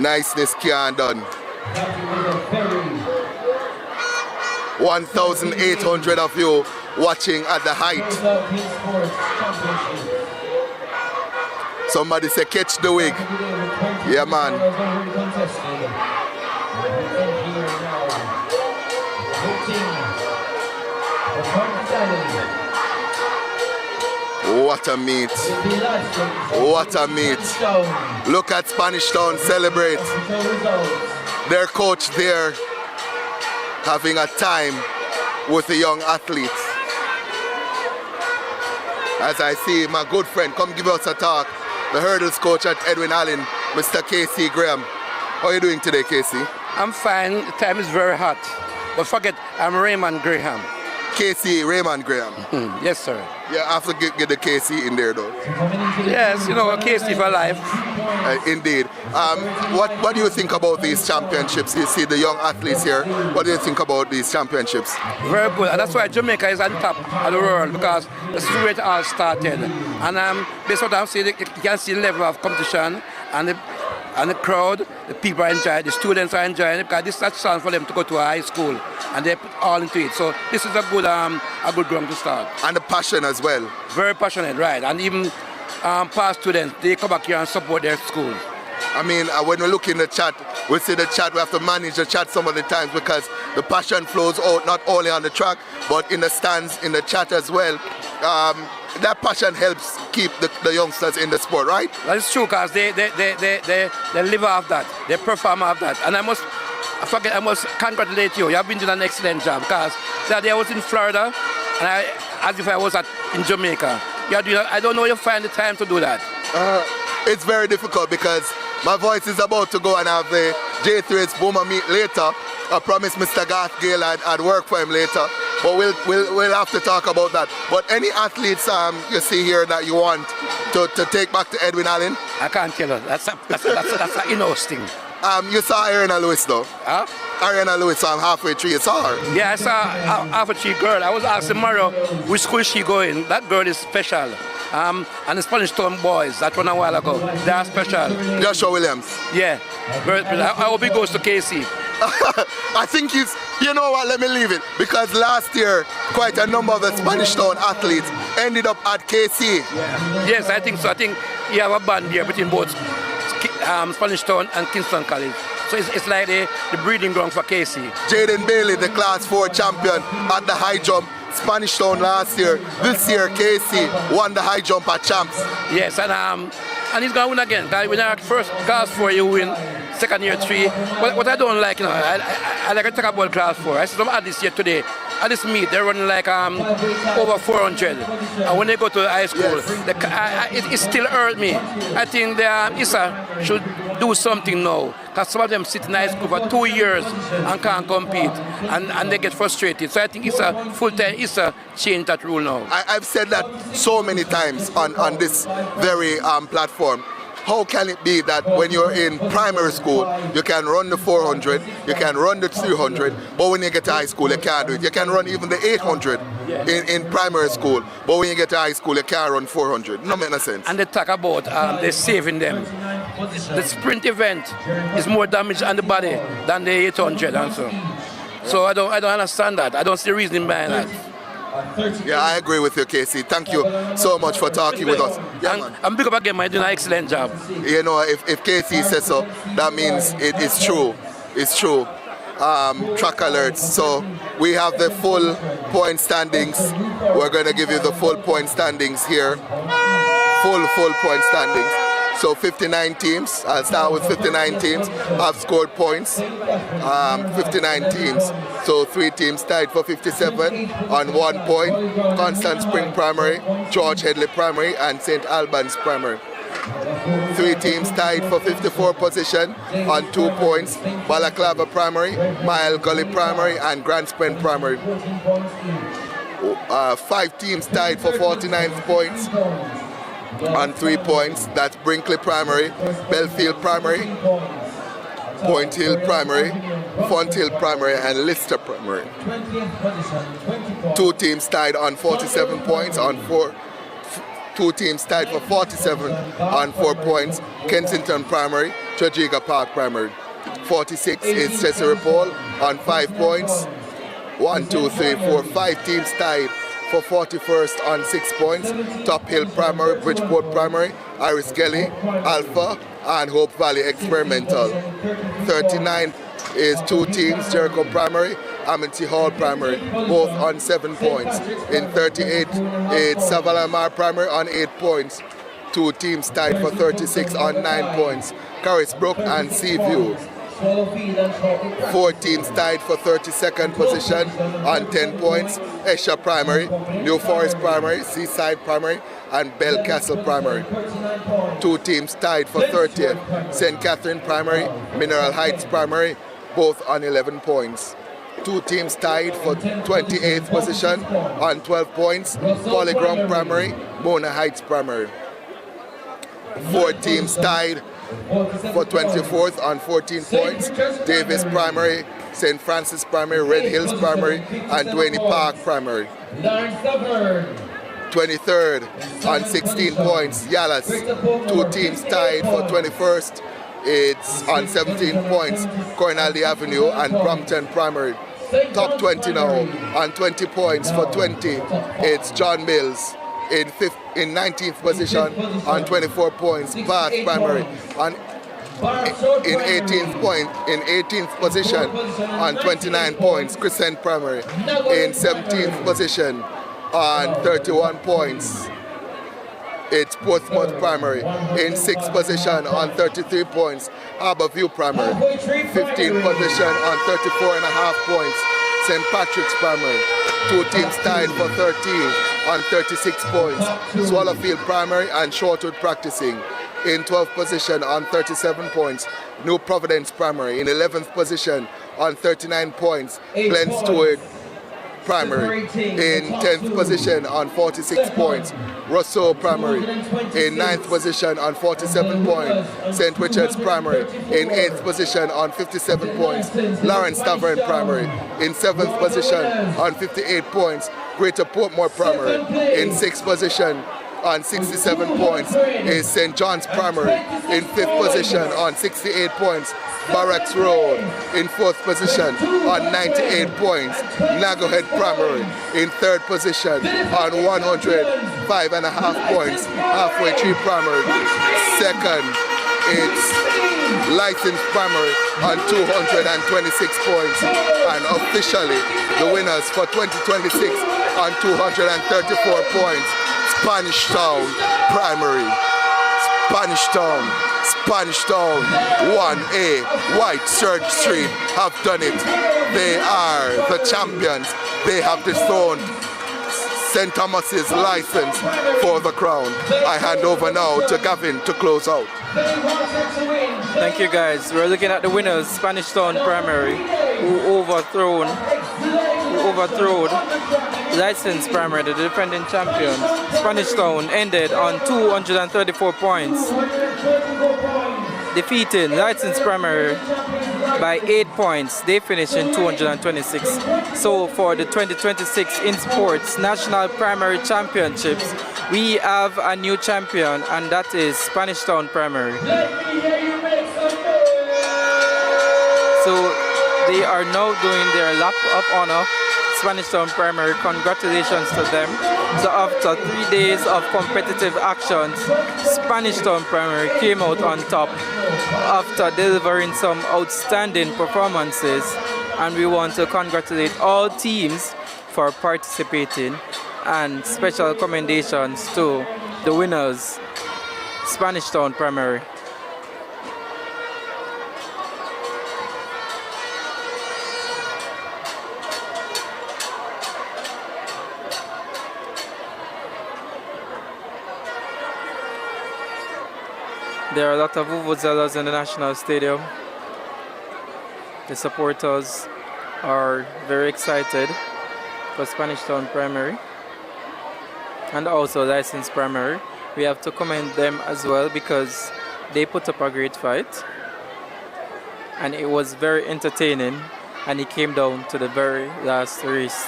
S3: niceness can't done. 1,800 of you watching at the height. Somebody say catch the wig. Yeah man. What a meet. What a meet. Look at Spanish Town celebrate. Their coach there having a time with the young athletes. As I see my good friend, come give us a talk, the hurdles coach at Edwin Allen, Mr. Casey Graham. How are you doing today, Casey?
S8: I'm fine. The time is very hot. But forget, I'm Raymond Graham.
S3: Casey Raymond Graham.
S8: Yes, sir.
S3: Yeah, I have to get the Casey in there, though.
S8: Yes, you know, Casey for life.
S3: Indeed. What do you think about these championships? You see the young athletes here. What do you think about these championships?
S8: Very good. And that's why Jamaica is on top of the world, because this is where it all started. And based on what I'm saying, you can see the level of competition and the crowd, the people are enjoying it, the students are enjoying it, because this is a chance for them to go to a high school, and they put all into it. So this is a good ground to start.
S3: And the passion as well.
S8: Very passionate, right? And even past students, they come back here and support their school.
S3: I mean, when we look in the chat, we see the chat, we have to manage the chat some of the times because the passion flows out not only on the track, but in the stands, in the chat as well. That passion helps keep the youngsters in the sport, right?
S8: That is true, because they live off that, they perform off that. And I must congratulate you. You have been doing an excellent job, because that day I was in Florida, and as if I was in Jamaica. I don't know you find the time to do that.
S3: It's very difficult because my voice is about to go and have the J3's Boomer meet later. I promised Mr. Garth Gale I'd work for him later, but we'll have to talk about that. But any athletes you see here that you want to take back to Edwin Allen?
S8: I can't tell you. That's an in-house thing.
S3: You saw Ariana Lewis though?
S8: Huh?
S3: Ariana Lewis, I'm halfway through. You saw her?
S8: Yeah, I saw halfway through girl. I was asking Mario which school is she going. That girl is special. And the Spanish Town boys that won a while ago, they are special.
S3: Joshua Williams.
S8: Yeah, I hope he goes to KC.
S3: I think he's, you know what, let me leave it. Because last year, quite a number of the Spanish Town athletes ended up at KC.
S8: Yeah. Yes, I think so. I think you have a band here between both Spanish Town and Kingston College. So it's like the breeding ground for KC. Jaden
S3: Bailey, the Class 4 champion at the high jump. Spanish Town last year. This year, KC won the high jump at Champs.
S8: Yes, and he's going to win again. When you're first Class 4, you win. Second year 3. What I don't like, I like to talk about Class 4. I see some athletes here today. At this meet, they're running like over 400. And when they go to high school, it still hurt me. I think the ISA should do something now. Because some of them sit in high school for 2 years and can't compete. And they get frustrated. So I think ISA, full-time ISA, change that rule now.
S3: I've said that so many times on this very platform. How can it be that when you're in primary school, you can run the 400, you can run the 300, but when you get to high school, you can't do it. You can run even the 800 in primary school, but when you get to high school, you can't run 400. No makes sense.
S8: And they talk about they're saving them. The sprint event is more damage on the body than the 800 and so. So I don't understand that. I don't see the reason behind that.
S3: Yeah, I agree with you, Casey. Thank you so much for talking with us. Yeah,
S8: I'm big up again, man. You're doing an excellent job.
S3: You know, if Casey says so, that means it is true. It's true. Trackalerts. So we have the full point standings. We're going to give you the full point standings here. Full point standings. So 59 teams, I'll start with 59 teams, have scored points, 59 teams. So 3 teams tied for 57 on 1 point, Constant Spring Primary, George Headley Primary and St. Albans Primary. 3 teams tied for 54 position on 2 points, Balaclava Primary, Mile Gully Primary and Grand Spend Primary. 5 teams tied for 49 points. On 3 points, that's Brinkley Primary, Belfield Primary, Point Hill Primary, Font Hill Primary and Lister Primary. 2 teams tied on 47 points on 4. 2 teams tied for 47 on 4 points, Kensington Primary, Tregeaga Park Primary. 46 is Cesare Paul on 5 points. 1, 2, 3, 4, 5 teams tied for 41st on 6 points, Top Hill Primary, Bridgeport Primary, Iris Gelly, Alpha, and Hope Valley Experimental. 39 is 2 teams, Jericho Primary, Amity Hall Primary, both on 7 points. In 38, it's Savalamar Primary on 8 points. 2 teams tied for 36 on 9 points, Carisbrook and Seaview. 4 teams tied for 32nd position on 10 points, Esher Primary, New Forest Primary, Seaside Primary and Belcastle Primary. 2 teams tied for 30th, St. Catherine Primary, Mineral Heights Primary, both on 11 points. 2 teams tied for 28th position on 12 points, Polygram Primary, Mona Heights Primary. 4 teams tied for 24th on 14 points, Davis Primary, St. Francis Primary, Red Hills Primary and Duane Park Primary. 23rd on 16 points, Yalas. 2 teams tied for 21st, it's on 17 points, Cornelly Avenue and Brompton Primary. Top 20 now on 20 points for 20, it's John Mills. In 19th position on 24 points, Bath Primary. In 18th position on 29 points, Crescent Primary. In 17th position on 31 points, it's Portsmouth Primary. In 6th position on 33 points, Harbourview Primary. 15th position on 34.5 points, St. Patrick's Primary. 2 teams tied for 13 on 36 points, Swallowfield Primary and Shortwood Practicing. In 12th position on 37 points, New Providence Primary. In 11th position on 39 points, Glen Stewart Primary. In 10th position on 46 points, Rousseau Primary. In 9th position on 47 points, St. Richard's Primary. In 8th position on 57 points, Lawrence Tavern Primary. In 7th position on 58 points, Greater Portmore Primary. In 6th position on 67 points is St. John's Primary. In 5th position on 68 points, Barracks Road. In 4th position on 98 points, Nagohead Primary. In 3rd position on 105.5 points, Halfway Tree Primary. 2nd, it's Licensed Primary on 226 points. And officially, the winners for 2026 on 234 points, Spanish Town Primary. Spanish Town 1A, White Surge Street have done it. They are the champions. They have disowned St. Thomas's license for the crown. I hand over now to Gavin to close out.
S6: Thank you, guys. We're looking at the winners, Spanish Town Primary, who overthrown Licensed Primary, the defending champions. Spanish Town ended on 234 points, defeating Licensed Primary by 8 points. They finished in 226. So for the 2026 INSPORTS National Primary Championships, we have a new champion, and that is Spanish Town Primary. So they are now doing their lap of honor. Spanish Town Primary, congratulations to them. So after 3 days of competitive actions, Spanish Town Primary came out on top after delivering some outstanding performances, and we want to congratulate all teams for participating, and special commendations to the winners, Spanish Town Primary. There are a lot of vuvuzelas in the National Stadium. The supporters are very excited for Spanish Town Primary and also Licensed Primary. We have to commend them as well because they put up a great fight and it was very entertaining, and it came down to the very last race.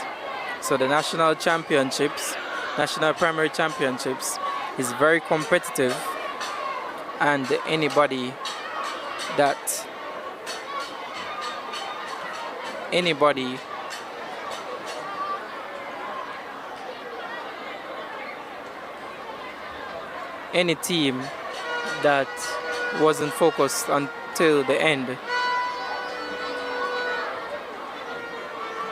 S6: So the National Championships, National Primary Championships, is very competitive, and anybody any team that wasn't focused until the end.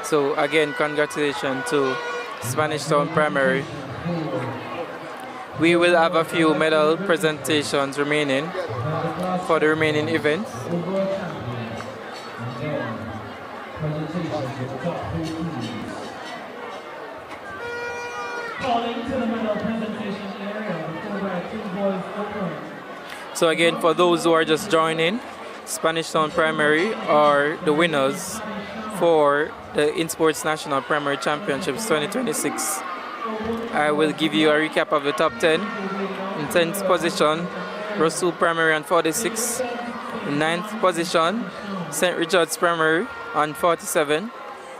S6: So again, congratulations to Spanish Town Primary. We will have a few medal presentations remaining for the remaining events. So again, for those who are just joining, Spanish Town Primary are the winners for the INSPORTS National Primary Championships 2026. I will give you a recap of the top 10. In 10th position, Russell Primary on 46. In 9th position, St. Richard's Primary on 47.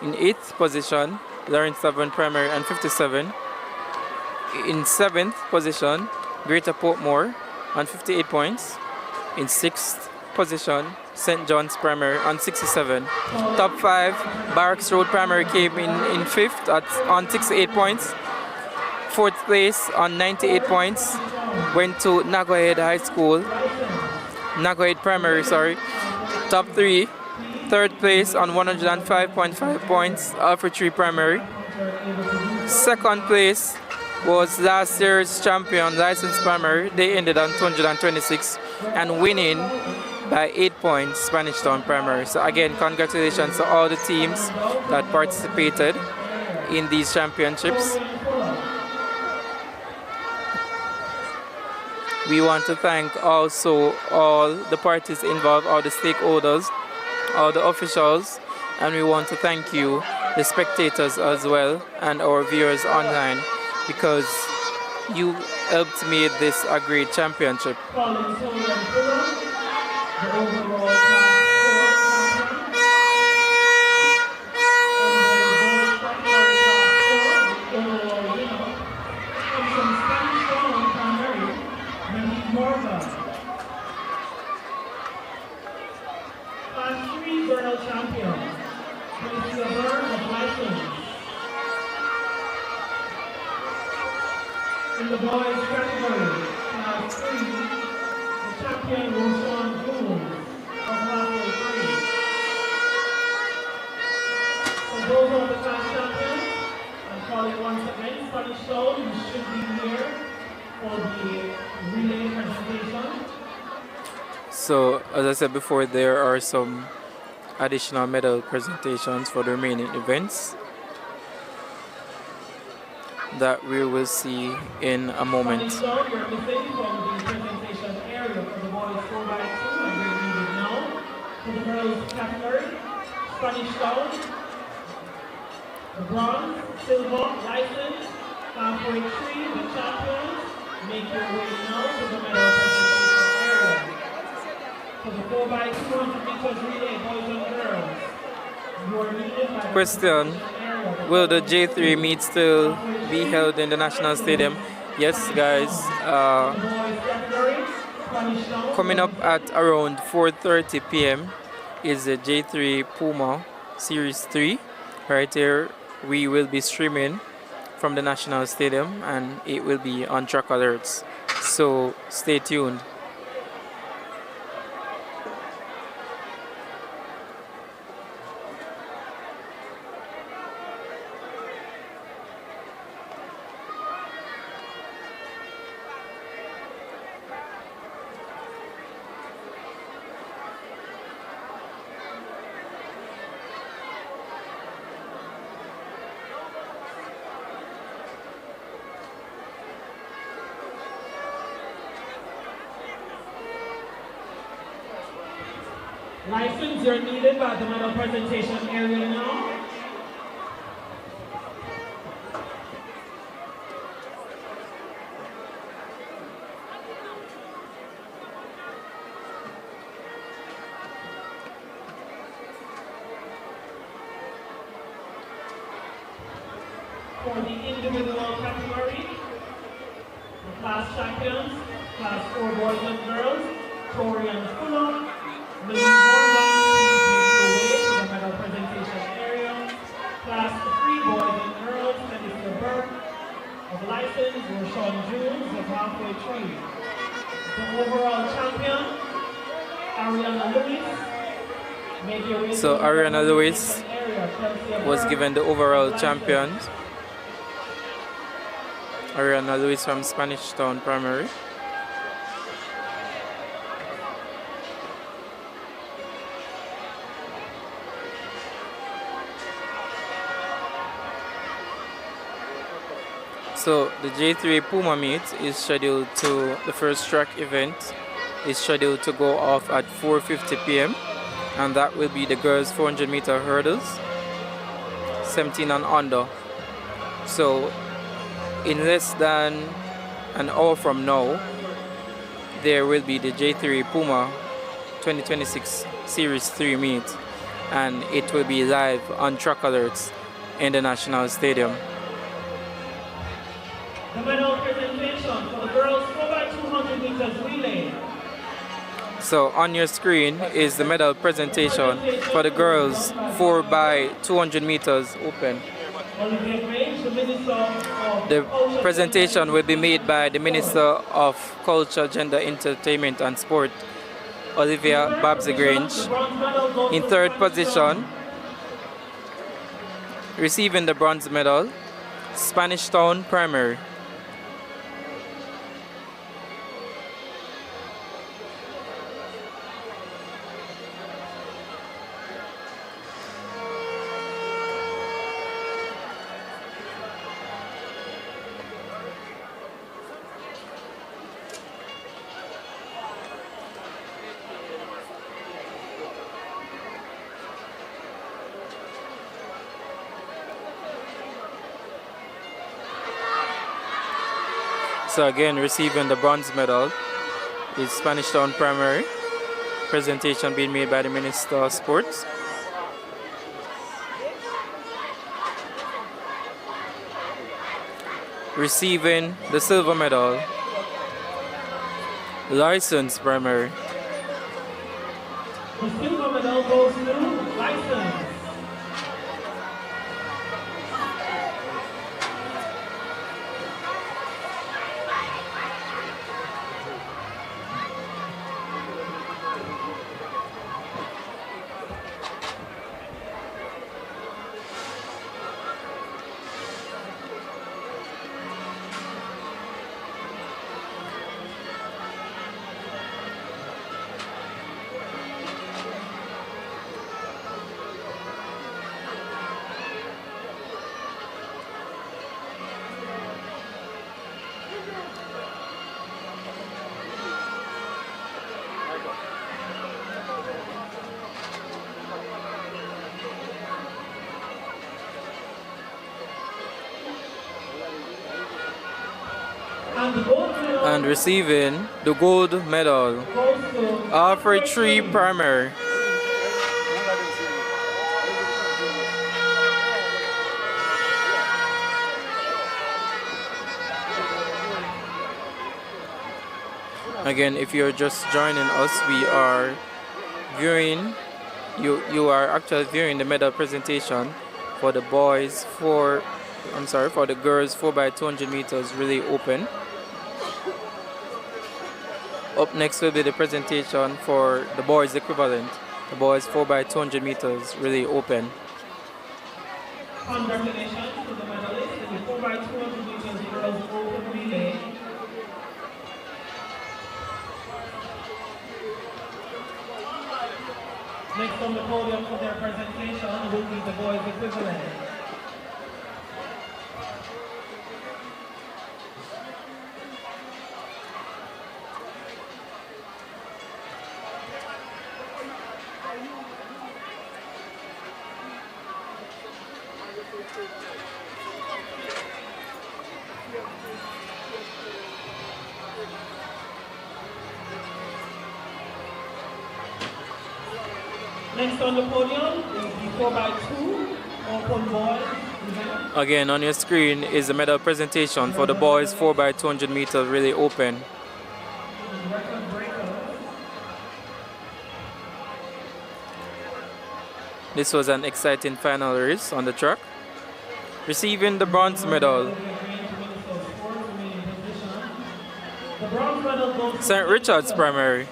S6: In 8th position, Lawrence Tavern Primary on 57. In 7th position, Greater Portmore on 58 points. In 6th position, St. John's Primary on 67. Top 5, Barracks Road Primary came in 5th on 68 points. 4th place on 98 points went to Nagohead Primary, sorry. Top 3, 3rd place on 105.5 points, Alfred Tree Primary. 2nd place was last year's champion, Licensed Primary. They ended on 226 and winning by 8 points, Spanish Town Primary. So again, congratulations to all the teams that participated in these championships. We want to thank also all the parties involved, all the stakeholders, all the officials, and we want to thank you, the spectators as well, and our viewers online, because you helped make this a great championship.
S4: Class 3 girl champion, Felicia Byrne of License. In the boys category, Class 3, the champion Roshan Jones of Halfway 3. So those are the class champions. I'm calling once again, Spanish Stone, you should be here for the relay presentation.
S6: So, as I said before, there are some additional medal presentations for the remaining events that we will see in a moment.
S4: So we're missing from the presentation area for the boys 4x2, and we're needed now. For the girls category, Spanish Town, the bronze, silver, license, halfway tree, the champions. Make your way now to the medal presentation area. For the 4x200 meters relay, boys and girls, you are needed by the
S6: Question: will the J3 meet still be held in the National Stadium? Yes, guys. Coming up at around 4:30 p.m. is the J3 Puma Series 3. Right here, we will be streaming from the National Stadium, and it will be on Trackalerts. So stay tuned.
S4: License, you're needed by the medal presentation area now. For the individual category, the class champions, class 4 boys and girls, Torian Fulham, Louis Morgan, please make your way to the medal presentation area. Class 3 boys and girls, Felicia Burke of License, Roshan Jones of Halfway Tree. The overall champion, Ariana Lewis. Make your way
S6: So
S4: to the
S6: Ariana
S4: medal
S6: Lewis
S4: presentation area. Felicia
S6: was
S4: Burke
S6: given the overall
S4: of
S6: champion.
S4: License.
S6: Ariana Lewis from Spanish Town Primary. So the J3 Puma meet is scheduled to, the first track event is scheduled to go off at 4:50 p.m. and that will be the girls 400 meter hurdles, 17 and under. So in less than an hour from now, there will be the J3 Puma 2026 Series 3 meet, and it will be live on Trackalerts in the National Stadium.
S4: The medal presentation for the girls 4x200 meters relay.
S6: So on your screen is the medal presentation for the girls 4x200 meters open. The presentation will be made by the Minister of Culture, Gender, Entertainment and Sport, Olivia Babs-Grange. In third position, receiving the bronze medal, Spanish Town Primary. So again, receiving the bronze medal is Spanish Town Primary. Presentation being made by the Minister of Sports. Receiving the silver medal, License Primary.
S4: The silver medal goes to
S6: And receiving the gold medal, Alfred 3 Primary. Again, if you're just joining us, we are viewing, you are actually viewing the medal presentation for the boys for the girls 4x200 meters relay open. Up next will be the presentation for the boys equivalent, the boys 4x200 meters relay open.
S4: Congratulations to the medalists in the 4x200 meters girls open relay. Next on the podium for their presentation will be the boys equivalent. Next on the podium is the 4x2 open boys.
S6: Again, on your screen is the medal presentation for the boys 4x200 meter relay open. This was an exciting final race on the track. Receiving the bronze medal, St. Richard's Primary.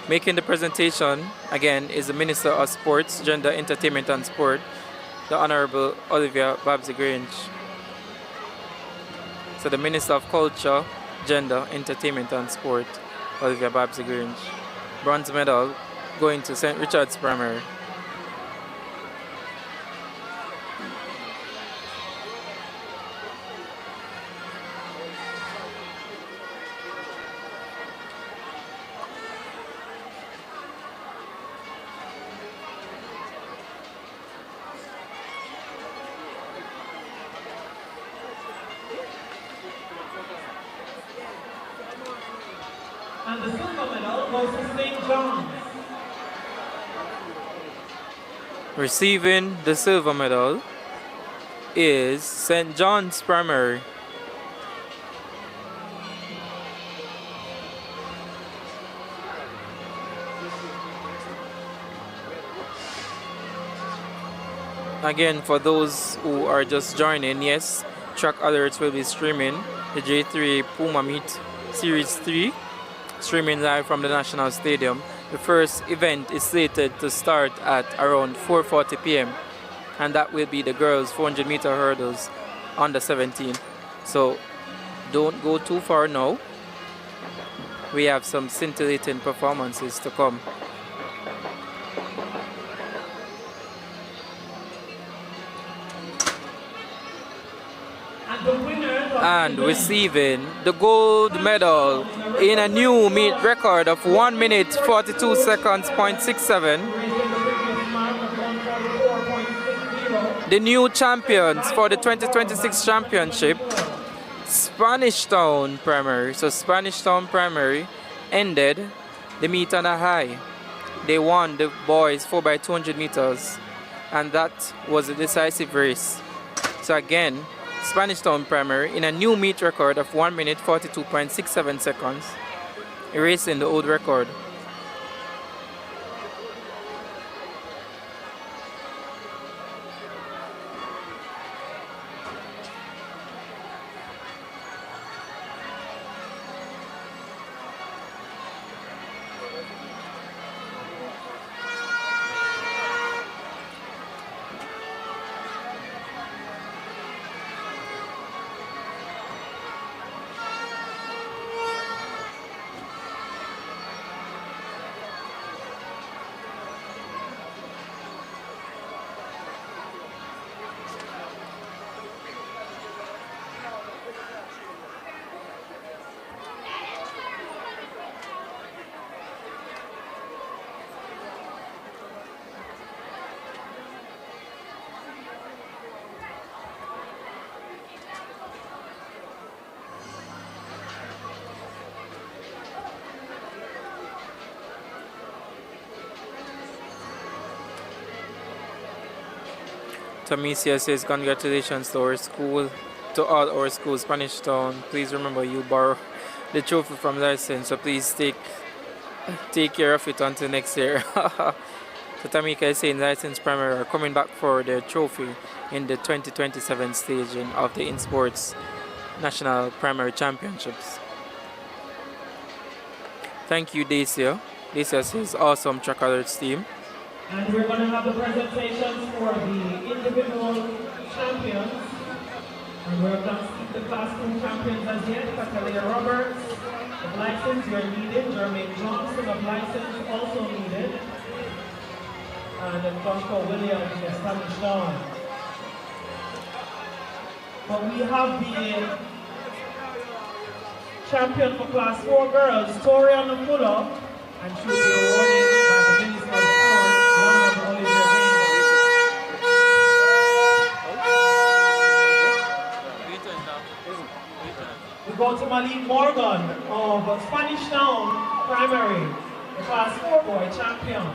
S6: Making the presentation, again, is the Minister of Sports, Gender, Entertainment and Sport, the Honorable Olivia Babsy-Grange. So the Minister of Culture, Gender, Entertainment and Sport, Olivia Babsy-Grange. Bronze medal going to St. Richard's Primary.
S4: And the silver medal goes to St. John's.
S6: Receiving the silver medal is St. John's Primary. Again, for those who are just joining, yes, Trackalerts will be streaming the J3 Puma Meet Series 3, streaming live from the National Stadium. The first event is slated to start at around 4:40 p.m. and that will be the girls 400 meter hurdles under 17. So don't go too far now. We have some scintillating performances to come. And receiving the gold medal in a new meet record of 1 minute 42 seconds, 0.67. The new champions for the 2026 championship, Spanish Town Primary. So Spanish Town Primary ended the meet on a high. They won the boys 4x200 meters and that was a decisive race. So again, Spanish Town Primary in a new meet record of 1 minute 42.67 seconds, erasing the old record. Tamicia says congratulations to our school, to all our schools, Spanish Town. Please remember you borrow the trophy from license, so please take care of it until next year. So Tamika is saying License Primary are coming back for their trophy in the 2027 staging of the INSPORTS National Primary Championships. Thank you, Dacia. Dacia says awesome Trackalerts team.
S4: And we're going to have the presentations for the individual champions. And we're going to see the class 2 champions as yet. Catalina Roberts of license, you're needed. Jermaine Johnson of license, also needed. And then Dr. Williams, the Spanish Town. But we have the champion for class 4 girls, Toriana Fuller, and she will be awarded by the Minister of Sport, Honorable Olivia Green. We go to Malik Morgan of Spanish Town Primary, the class 4 boy champion.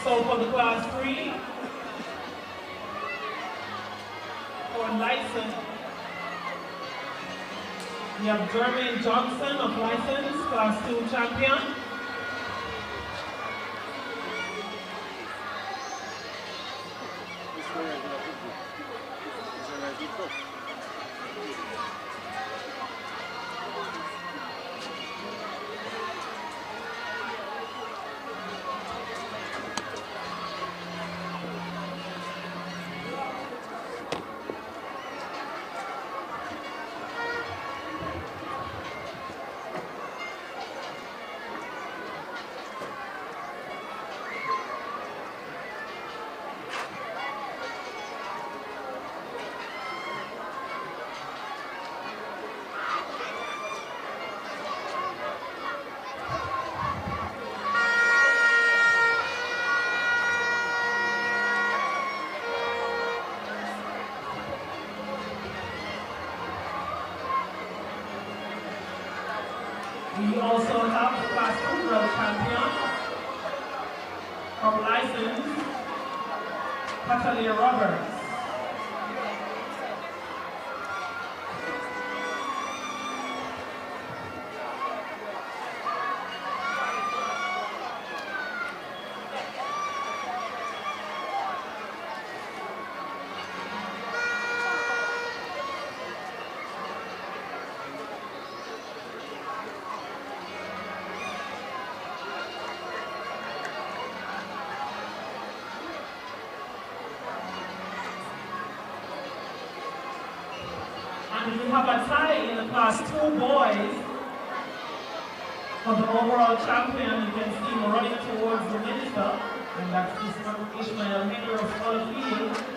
S4: So for the class 3, for license, we have Jermaine Johnson of license, class 2 champion. We also have the class 2 world champion from license, Catalina Roberts. And we have a tie in the class 2 boys for the overall champion. You can see him running towards the minister, and that's Ishmael Henry of Scholarfield.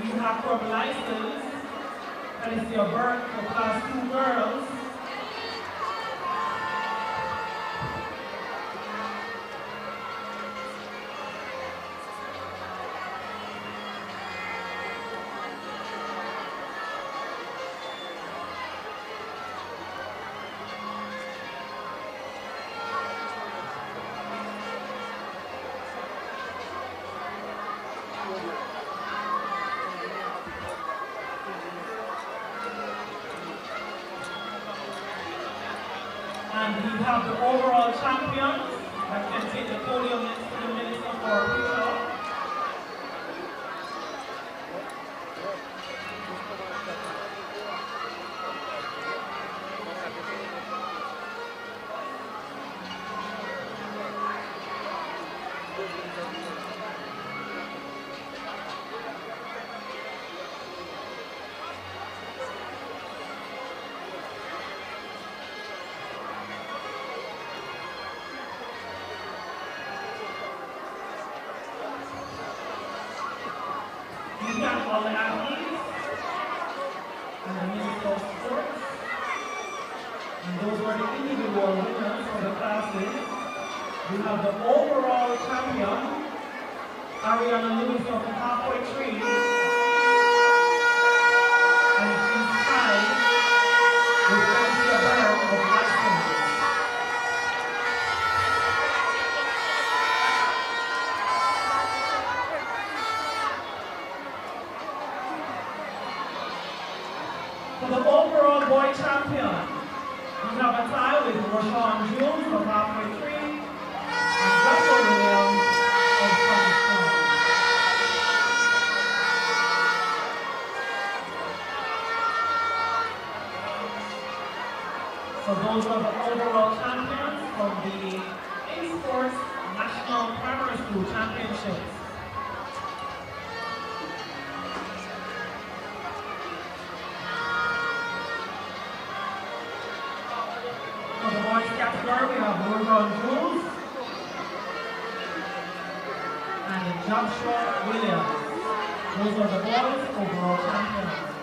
S4: We have from license, Alicia Burke for class 2 girls. And we have the overall champions that can take the podium next to the minister for a picture. We have all the athletes and the Minister of Sports, and those were the individual winners for the classes. We have the overall champion, Ariana Lewis of the halfway tree, and she's tied with Alicia Byrne of Kingston. For the overall boy champion, we have a tie with Rashawn Jones of halfway tree and Joshua Williams of Kingston. So those are the overall champions from the INSPORTS National Primary School Championships. For the boys category, we have Rogan Jules and Joshua Williams. Those are the boys overall champions.